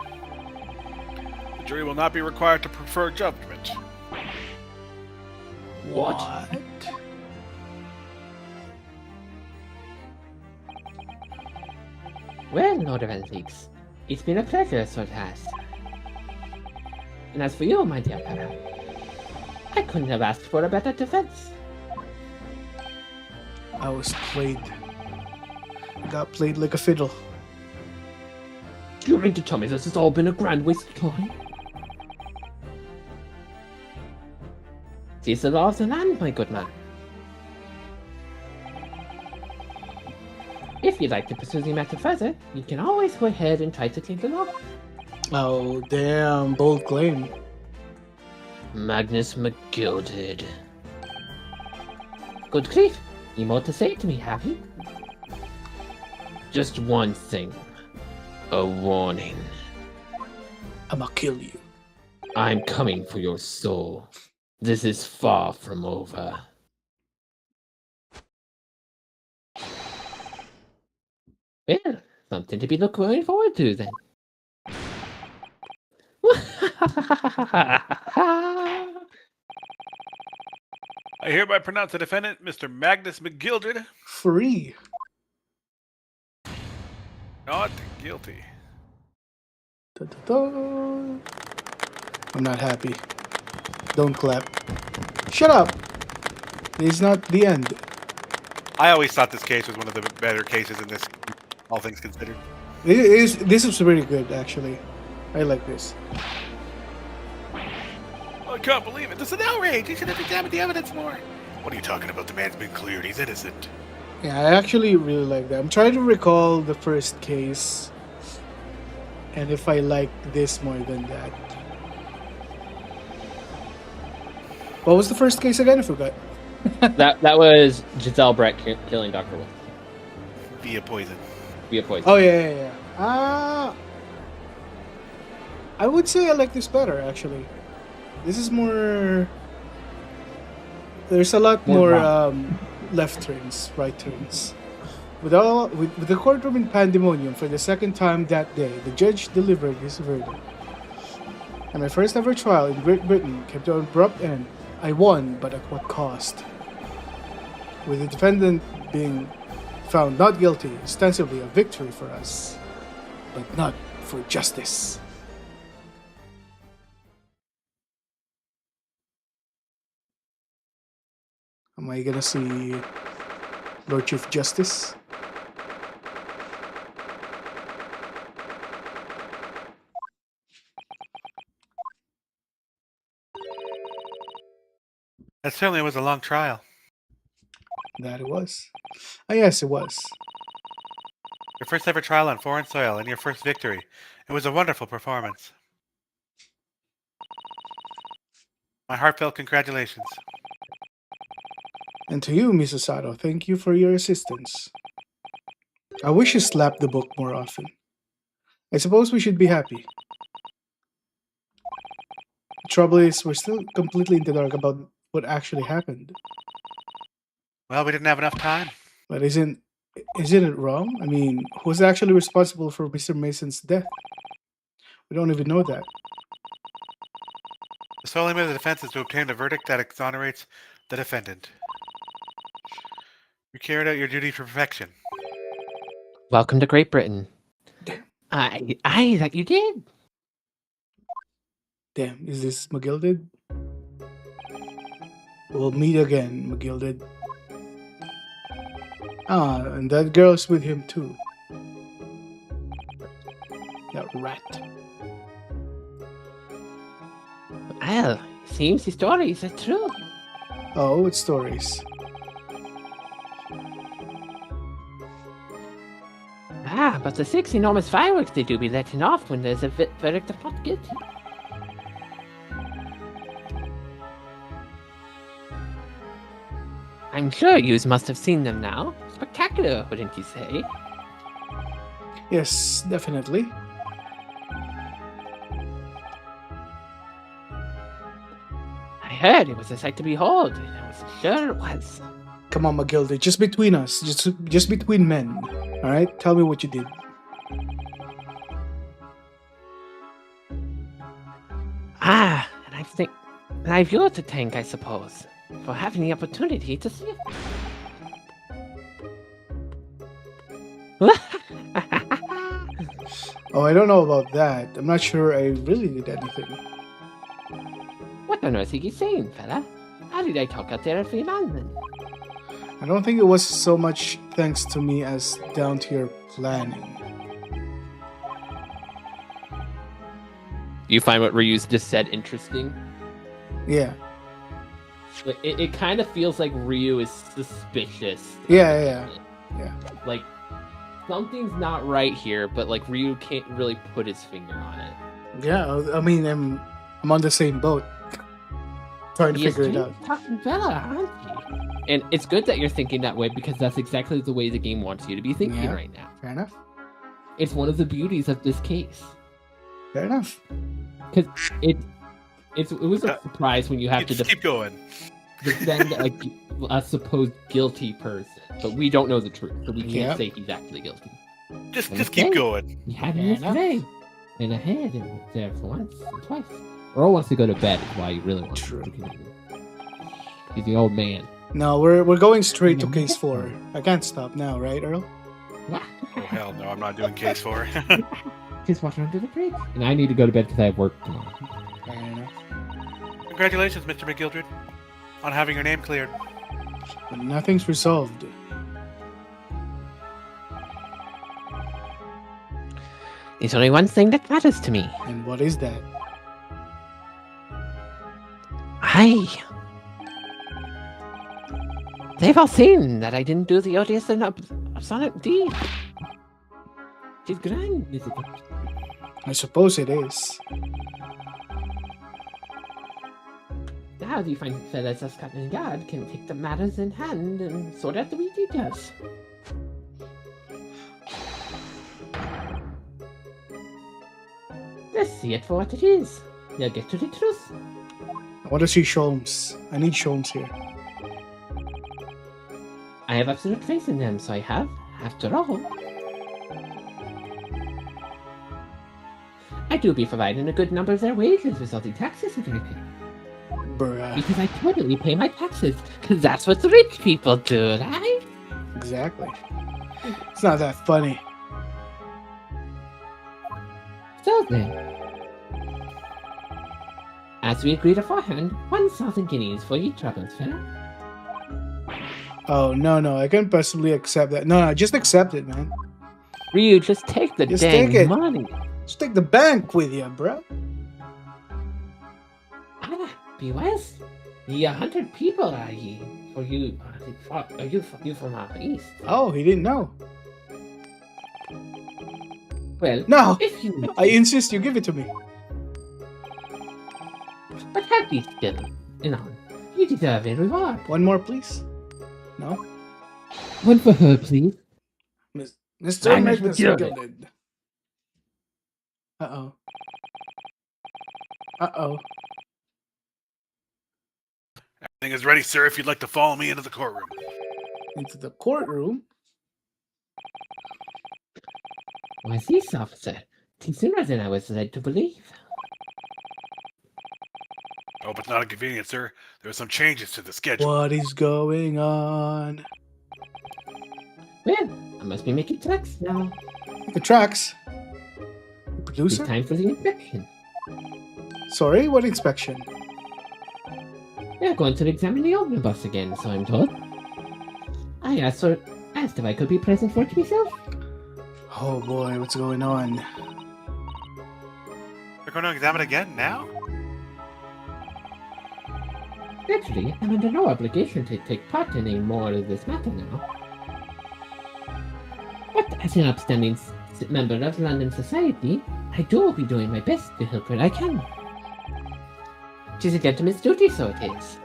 Speaker 10: the jury will not be required to prefer judgment.
Speaker 8: What?
Speaker 9: Well, Lord of Antiques, it's been a pleasure, Sir Tass. And as for you, my dear fellow, I couldn't have asked for a better defense.
Speaker 1: I was played. I got played like a fiddle.
Speaker 8: Do you mean to tell me this has all been a grand waste of time?
Speaker 9: These are the law of the land, my good man. If you'd like to pursue the matter further, you can always go ahead and try to clean the law.
Speaker 1: Oh, damn. Bold claim.
Speaker 8: Magnus McGilded.
Speaker 9: Good grief, you more to say to me, have you?
Speaker 8: Just one thing. A warning.
Speaker 1: I'ma kill you.
Speaker 8: I'm coming for your soul. This is far from over.
Speaker 9: Well, something to be looking forward to then.
Speaker 10: I hereby pronounce the defendant, Mr. Magnus McGildred,
Speaker 1: Free.
Speaker 10: not guilty.
Speaker 1: Da-da-da. I'm not happy. Don't clap. Shut up. It's not the end.
Speaker 7: I always thought this case was one of the better cases in this, all things considered.
Speaker 1: This is really good, actually. I like this.
Speaker 10: I can't believe it. This is an outrage. You should have examined the evidence more. What are you talking about? The man's been cleared. He's innocent.
Speaker 1: Yeah, I actually really like that. I'm trying to recall the first case and if I like this more than that. What was the first case again? I forgot.
Speaker 8: That was Giselle Brett killing Dr. Wolf
Speaker 7: Via poison.
Speaker 8: via poison.
Speaker 1: Oh, yeah. I would say I like this better, actually. This is more... There's a lot
Speaker 8: More
Speaker 1: more left turns, right turns. With the courtroom in pandemonium for the second time that day, the judge delivered his verdict. And my first ever trial in Great Britain came to an abrupt end. I won, but at what cost? With the defendant being found not guilty, ostensibly a victory for us, but not for justice. Am I gonna see Lord Chief Justice?
Speaker 7: That certainly was a long trial.
Speaker 1: That it was. Ah, yes, it was.
Speaker 7: Your first ever trial on foreign soil and your first victory. It was a wonderful performance. My heartfelt congratulations.
Speaker 1: And to you, Mrs. Sato, thank you for your assistance. I wish you slapped the book more often. I suppose we should be happy. trouble is, we're still completely in the dark about what actually happened.
Speaker 10: Well, we didn't have enough time.
Speaker 1: But isn't it wrong? I mean, who's actually responsible for Mr. Mason's death? We don't even know that.
Speaker 10: The sole aim of the defense is to obtain a verdict that exonerates the defendant. You carried out your duty to perfection.
Speaker 2: Welcome to Great Britain.
Speaker 1: Damn.
Speaker 2: I thought you did.
Speaker 1: Damn, is this McGilded? We'll meet again, McGilded. Ah, and that girl's with him too. That rat.
Speaker 2: Well, seems the stories are true.
Speaker 1: Oh, what stories?
Speaker 2: But the 6 enormous fireworks they do be letting off when there's a verdict of not guilty. I'm sure yous must have seen them now. Spectacular, wouldn't you say?
Speaker 1: Yes, definitely.
Speaker 2: I heard it was a sight to behold, and I was sure it was.
Speaker 1: Come on, McGilded, just between us, just between men. All right, tell me what you did.
Speaker 2: And I've you to thank, I suppose, for having the opportunity to see it.
Speaker 1: Oh, I don't know about that. I'm not sure I really did anything.
Speaker 2: What on earth are you saying, fella? How did I talk out there at free man then?
Speaker 1: I don't think it was so much thanks to me as down to your planning.
Speaker 8: Do you find what Ryu's just said interesting?
Speaker 1: Yeah.
Speaker 8: Like, it kind of feels like Ryu is suspicious.
Speaker 1: Yeah.
Speaker 8: Like, something's not right here, but like Ryu can't really put his finger on it.
Speaker 1: Yeah, I mean, I'm on the same boat. Trying to figure it out.
Speaker 2: Talking fella, aren't you?
Speaker 8: And it's good that you're thinking that way because that's exactly the way the game wants you to be thinking right now.
Speaker 1: Fair enough.
Speaker 8: It's one of the beauties of this case.
Speaker 1: Fair enough.
Speaker 8: Because it was a surprise when you have to
Speaker 10: keep going.
Speaker 8: defend a supposed guilty person, but we don't know the truth, so we can't say he's actually guilty.
Speaker 10: Just keep going.
Speaker 8: He had him yesterday, and I had him there for once or twice. Earl wants to go to bed, is why he really wants to continue. He's the old man.
Speaker 1: No, we're going straight to case 4. I can't stop now, right, Earl?
Speaker 8: Yeah.
Speaker 10: Oh hell no, I'm not doing case 4.
Speaker 8: Just water under the bridge. And I need to go to bed because I have work tomorrow.
Speaker 1: Fair enough.
Speaker 10: Congratulations, Mr. McGildred, on having your name cleared.
Speaker 1: But nothing's resolved.
Speaker 2: There's only one thing that matters to me.
Speaker 1: And what is that?
Speaker 2: They've all seen that I didn't do the odious and obstinate deed.
Speaker 8: It's grand, is it?
Speaker 1: I suppose it is.
Speaker 2: Now do you find fellas of Scotland Yard can take the matters in hand and sort out the wee details? Let's see it for what it is. You'll get to the truth.
Speaker 1: I want to see Sholmes. I need Sholmes here.
Speaker 2: I have absolute faith in them, so I have, after all. I do be providing a good number of their wages with all the taxes that I pay.
Speaker 1: Bruh.
Speaker 2: Because I totally pay my taxes, because that's what the rich people do, right?
Speaker 1: Exactly. It's not that funny.
Speaker 2: So then, as we agreed beforehand, 1,000 guineas for your troubles, fella.
Speaker 1: Oh, no, I can't possibly accept that. No, just accept it, man.
Speaker 2: Ryu, just take the
Speaker 1: Just
Speaker 2: dang
Speaker 1: take it.
Speaker 2: money.
Speaker 1: Just take the bank with you, bro.
Speaker 2: Be wise. Ye 100 people are ye. For you, are you from our east?
Speaker 1: Oh, he didn't know.
Speaker 2: Well,
Speaker 1: No,
Speaker 2: if you
Speaker 1: I insist you give it to me.
Speaker 2: but have these still, you deserve a reward.
Speaker 1: One more, please. No?
Speaker 8: One for her, please.
Speaker 1: Mr.
Speaker 2: Magnus
Speaker 1: Magnus
Speaker 2: McGilded.
Speaker 1: McGilded. Uh-oh. Uh-oh.
Speaker 10: Thing is ready, sir, if you'd like to follow me into the courtroom.
Speaker 1: Into the courtroom?
Speaker 8: Why, this, officer? Tis sooner than I was led to believe.
Speaker 10: Oh, but not inconvenient, sir. There are some changes to the schedule.
Speaker 1: What is going on?
Speaker 8: Well, I must be making tracks now.
Speaker 1: The tracks.
Speaker 8: It's
Speaker 1: Producer?
Speaker 8: time for the inspection.
Speaker 1: Sorry, what inspection?
Speaker 8: We're going to examine the omnibus again, so I'm told. I asked if I could be present for it myself.
Speaker 1: Oh boy, what's going on?
Speaker 10: We're going to examine again now?
Speaker 8: Naturally, I'm under no obligation to take part in any more of this matter now. But as an upstanding member of London society, I do be doing my best to help where I can. 'Tis a gentleman's duty, so it is.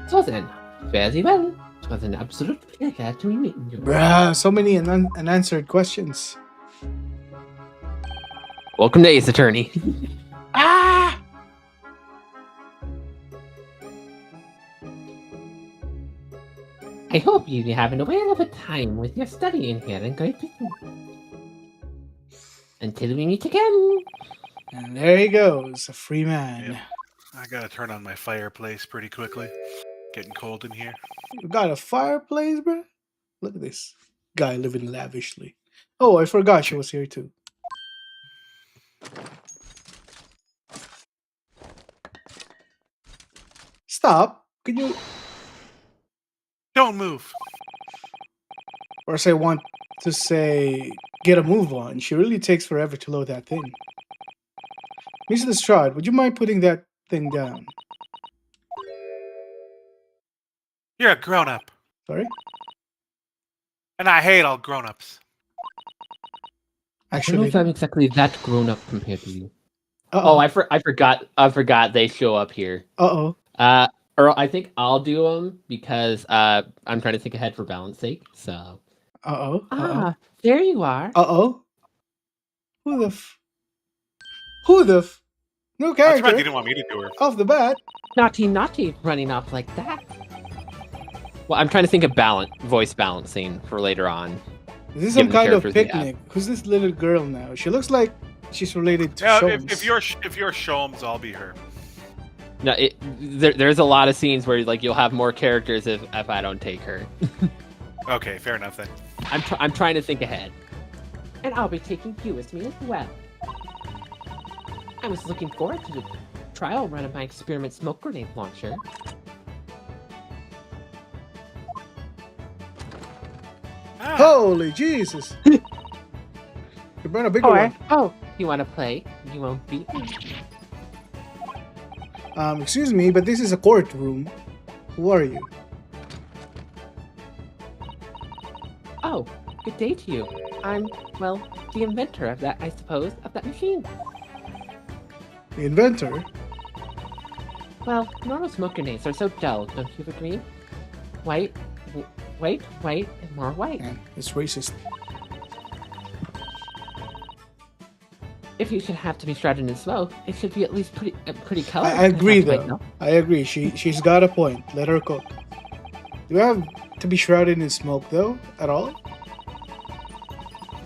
Speaker 8: So then, very well. It was an absolute pleasure to meet you.
Speaker 1: Bruh, so many unanswered questions.
Speaker 2: Welcome to Ace Attorney.
Speaker 1: Ah!
Speaker 8: I hope you're having a whale of a time with your studying here in Great Britain. Until we meet again.
Speaker 1: And there he goes, a free man.
Speaker 10: Yep. I gotta turn on my fireplace pretty quickly. Getting cold in here.
Speaker 1: You got a fireplace, bruh? Look at this guy living lavishly. Oh, I forgot she was here too. Stop. Can you...
Speaker 10: Don't move!
Speaker 1: Or as I want to say, get a move on. She really takes forever to load that thing. Mr. Lestrade, would you mind putting that thing down?
Speaker 10: You're a grown-up.
Speaker 1: Sorry?
Speaker 10: And I hate all grown-ups.
Speaker 8: I don't know
Speaker 1: Actually,
Speaker 8: if I'm exactly that grown up compared to you.
Speaker 2: Oh,
Speaker 1: uh-oh.
Speaker 2: I forgot they show up here.
Speaker 1: Uh-oh.
Speaker 2: Earl, I think I'll do them because I'm trying to think ahead for balance sake. So.
Speaker 1: Uh-oh. Uh-oh.
Speaker 8: Ah, there you are.
Speaker 1: Uh-oh. Who the f... Who the f... No
Speaker 10: I'm surprised you
Speaker 1: character.
Speaker 10: didn't want me to do her.
Speaker 1: Off the bat.
Speaker 8: Naughty, running off like that.
Speaker 2: Well, I'm trying to think of voice balancing for later on.
Speaker 1: Is this some
Speaker 2: Given the
Speaker 1: kind of
Speaker 2: characters we have.
Speaker 1: picnic? Who's this little girl now? She looks like she's related to
Speaker 10: Yeah,
Speaker 1: Sholmes.
Speaker 10: if you're Sholmes, I'll be her.
Speaker 2: No, there's a lot of scenes where like you'll have more characters if I don't take her.
Speaker 10: Okay, fair enough then.
Speaker 2: I'm trying to think ahead.
Speaker 8: And I'll be taking you with me as well. I was looking forward to the trial run of my experiment smoke grenade launcher.
Speaker 10: Ah,
Speaker 1: Holy Jesus! You brought a bigger one.
Speaker 8: You want to play? You won't beat me.
Speaker 1: Excuse me, but this is a courtroom. Who are you?
Speaker 8: Oh, good day to you. I'm, well, the inventor of that, I suppose, of that machine.
Speaker 1: The inventor?
Speaker 8: Well, normal smoke grenades are so dull, don't you agree? White, and more white.
Speaker 1: Man, it's racist.
Speaker 8: If you should have to be shrouded in smoke, it should be at least pretty colored.
Speaker 1: I agree,
Speaker 8: Not to wait,
Speaker 1: though.
Speaker 8: no?
Speaker 1: I agree. She's got a point. Let her cook. Do I have to be shrouded in smoke, though, at all?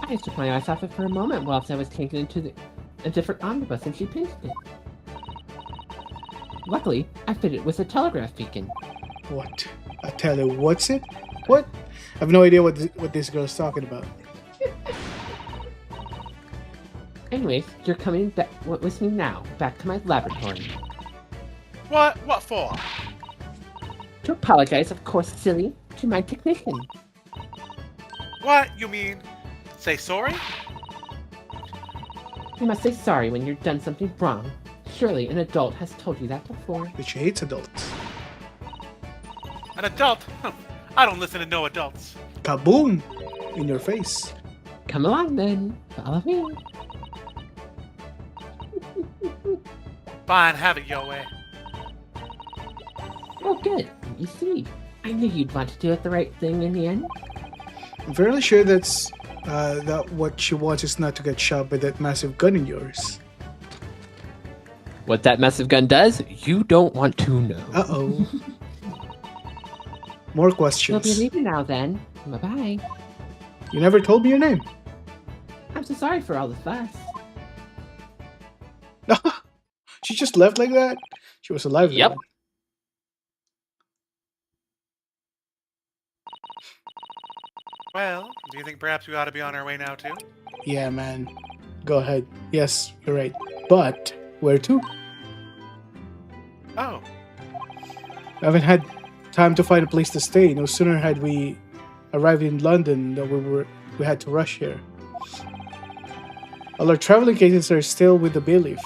Speaker 8: I just took my eyes off it for a moment whilst I was taken into a different omnibus and she pinched it. Luckily, I fitted it with a telegraph beacon.
Speaker 1: What? I tell you, what's it? What? I have no idea what this girl's talking about.
Speaker 8: Anyways, you're coming back with me now, back to my laboratory.
Speaker 10: what? What for?
Speaker 8: To apologize, of course, silly, to my technician.
Speaker 10: What? You mean say sorry?
Speaker 8: You must say sorry when you've done something wrong. Surely an adult has told you that before.
Speaker 1: That she hates adults.
Speaker 10: An adult? I don't listen to no adults.
Speaker 1: Kaboom! In your face.
Speaker 8: Come along then, follow me.
Speaker 10: Fine, have it your way.
Speaker 8: Oh good, you see. I knew you'd want to do it the right thing in the end.
Speaker 1: I'm fairly sure that what she wants is not to get shot by that massive gun in yours.
Speaker 9: What that massive gun does, you don't want to know.
Speaker 1: Uh-oh. More
Speaker 8: We'll
Speaker 1: questions.
Speaker 8: be leaving now then. Bye-bye.
Speaker 1: You never told me your name.
Speaker 8: I'm so sorry for all the fuss.
Speaker 1: She just left like that? She was alive
Speaker 9: Yep.
Speaker 1: then.
Speaker 10: Well, do you think perhaps we ought to be on our way now too?
Speaker 1: Yeah, man. Go ahead. Yes, you're right. But where to?
Speaker 10: Oh,
Speaker 1: I haven't had time to find a place to stay. No sooner had we arrived in London than we had to rush here. All our traveling cases are still with the bailiff.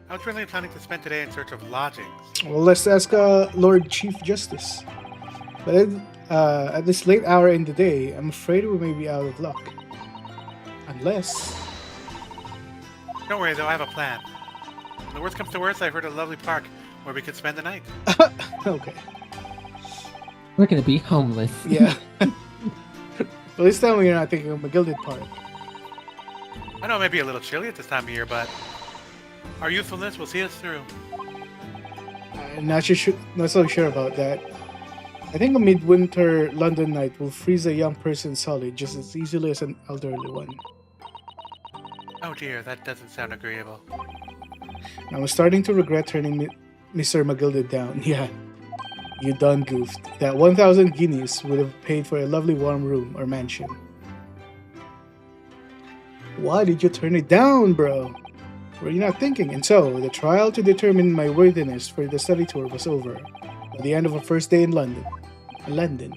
Speaker 10: I was really planning to spend today in search of lodgings.
Speaker 1: Well, let's ask Lord Chief Justice. But at this late hour in the day, I'm afraid we may be out of luck. Unless...
Speaker 10: Don't worry though, I have a plan. When the worst comes to worst, I've heard a lovely park where we could spend the night.
Speaker 1: Okay.
Speaker 8: We're gonna be homeless.
Speaker 1: Yeah. Well, this time we're not thinking of a gilded park.
Speaker 10: I know it may be a little chilly at this time of year, but our youthfulness will see us through.
Speaker 1: I'm not so sure about that. I think a midwinter London night will freeze a young person solid just as easily as an elderly one.
Speaker 10: Oh dear, that doesn't sound agreeable.
Speaker 1: I'm starting to regret turning Mr. McGilded down. Yeah, you done goofed. That 1,000 guineas would have paid for a lovely warm room or mansion. Why did you turn it down, bro? Were you not thinking? And so, the trial to determine my worthiness for the study tour was over at the end of our first day in London.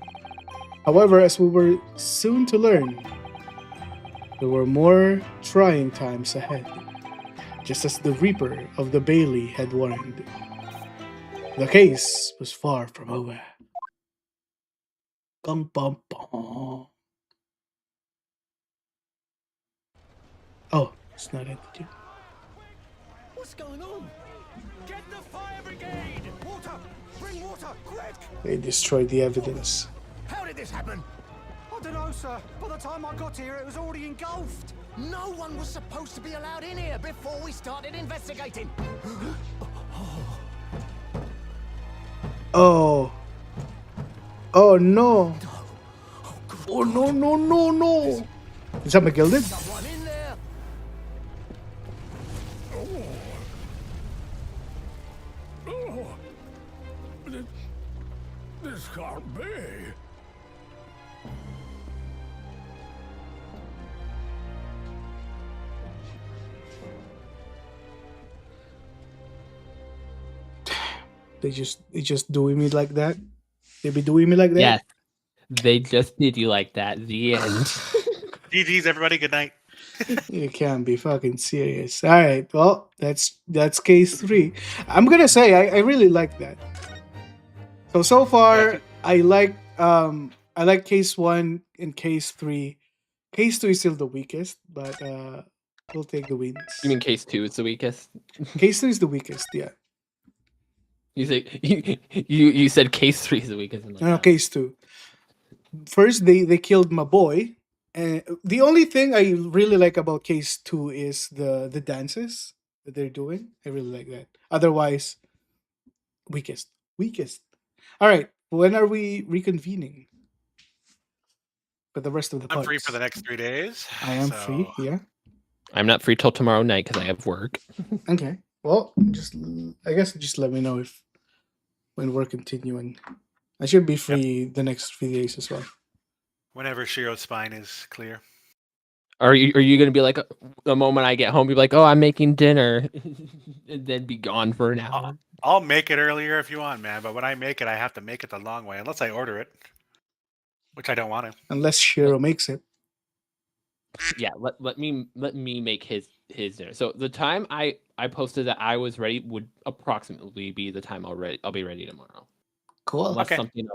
Speaker 1: However, as we were soon to learn, there were more trying times ahead, just as the Reaper of the Bailey had warned. The case was far from over. Bum, bum, bum. Oh, it's not empty.
Speaker 6: What's going on? Get the fire brigade! Water! Bring water, quick!
Speaker 1: They destroyed the evidence.
Speaker 6: How did this happen? I don't know, sir. By the time I got here, it was already engulfed. No one was supposed to be allowed in here before we started investigating.
Speaker 1: Oh. Oh no. Oh no, no, no, no. Is that McGilded?
Speaker 6: Someone in there. This can't be.
Speaker 1: They just doing me like that? They be doing me like that?
Speaker 9: Yes. They just did you like that. The end.
Speaker 10: GG's, everybody. Good night.
Speaker 1: You can't be fucking serious. Alright, well, that's case 3. I'm gonna say I really like that. So far I like case 1 and case 3. Case 2 is still the weakest, but we'll take the wins.
Speaker 9: You mean case 2 is the weakest?
Speaker 1: Case 2 is the weakest, yeah.
Speaker 9: You say you said case 3 is the weakest. Like
Speaker 1: No, case 2. First they killed my boy. And the only thing I really like about case 2 is the dances that they're doing. I really like that. Otherwise, weakest. All right. When are we reconvening for the rest of the
Speaker 10: I'm free
Speaker 1: parts?
Speaker 10: for the next 3 days.
Speaker 1: I am free. Yeah.
Speaker 9: I'm not free till tomorrow night because I have work.
Speaker 1: Okay. Well, I guess just let me know when we're continuing. I should be free the next 3 days as well.
Speaker 10: Whenever Shiro's spine is clear.
Speaker 9: Are you gonna be like the moment I get home, be like, oh, I'm making dinner, and then be gone for an hour?
Speaker 10: I'll make it earlier if you want, man. But when I make it, I have to make it the long way, unless I order it, which I don't want to.
Speaker 1: Unless Shiro makes it.
Speaker 9: Yeah, let me make his dinner. So the time I posted that I was ready would approximately be the time I'll be ready tomorrow.
Speaker 1: Cool.
Speaker 9: Unless
Speaker 10: Okay.
Speaker 9: something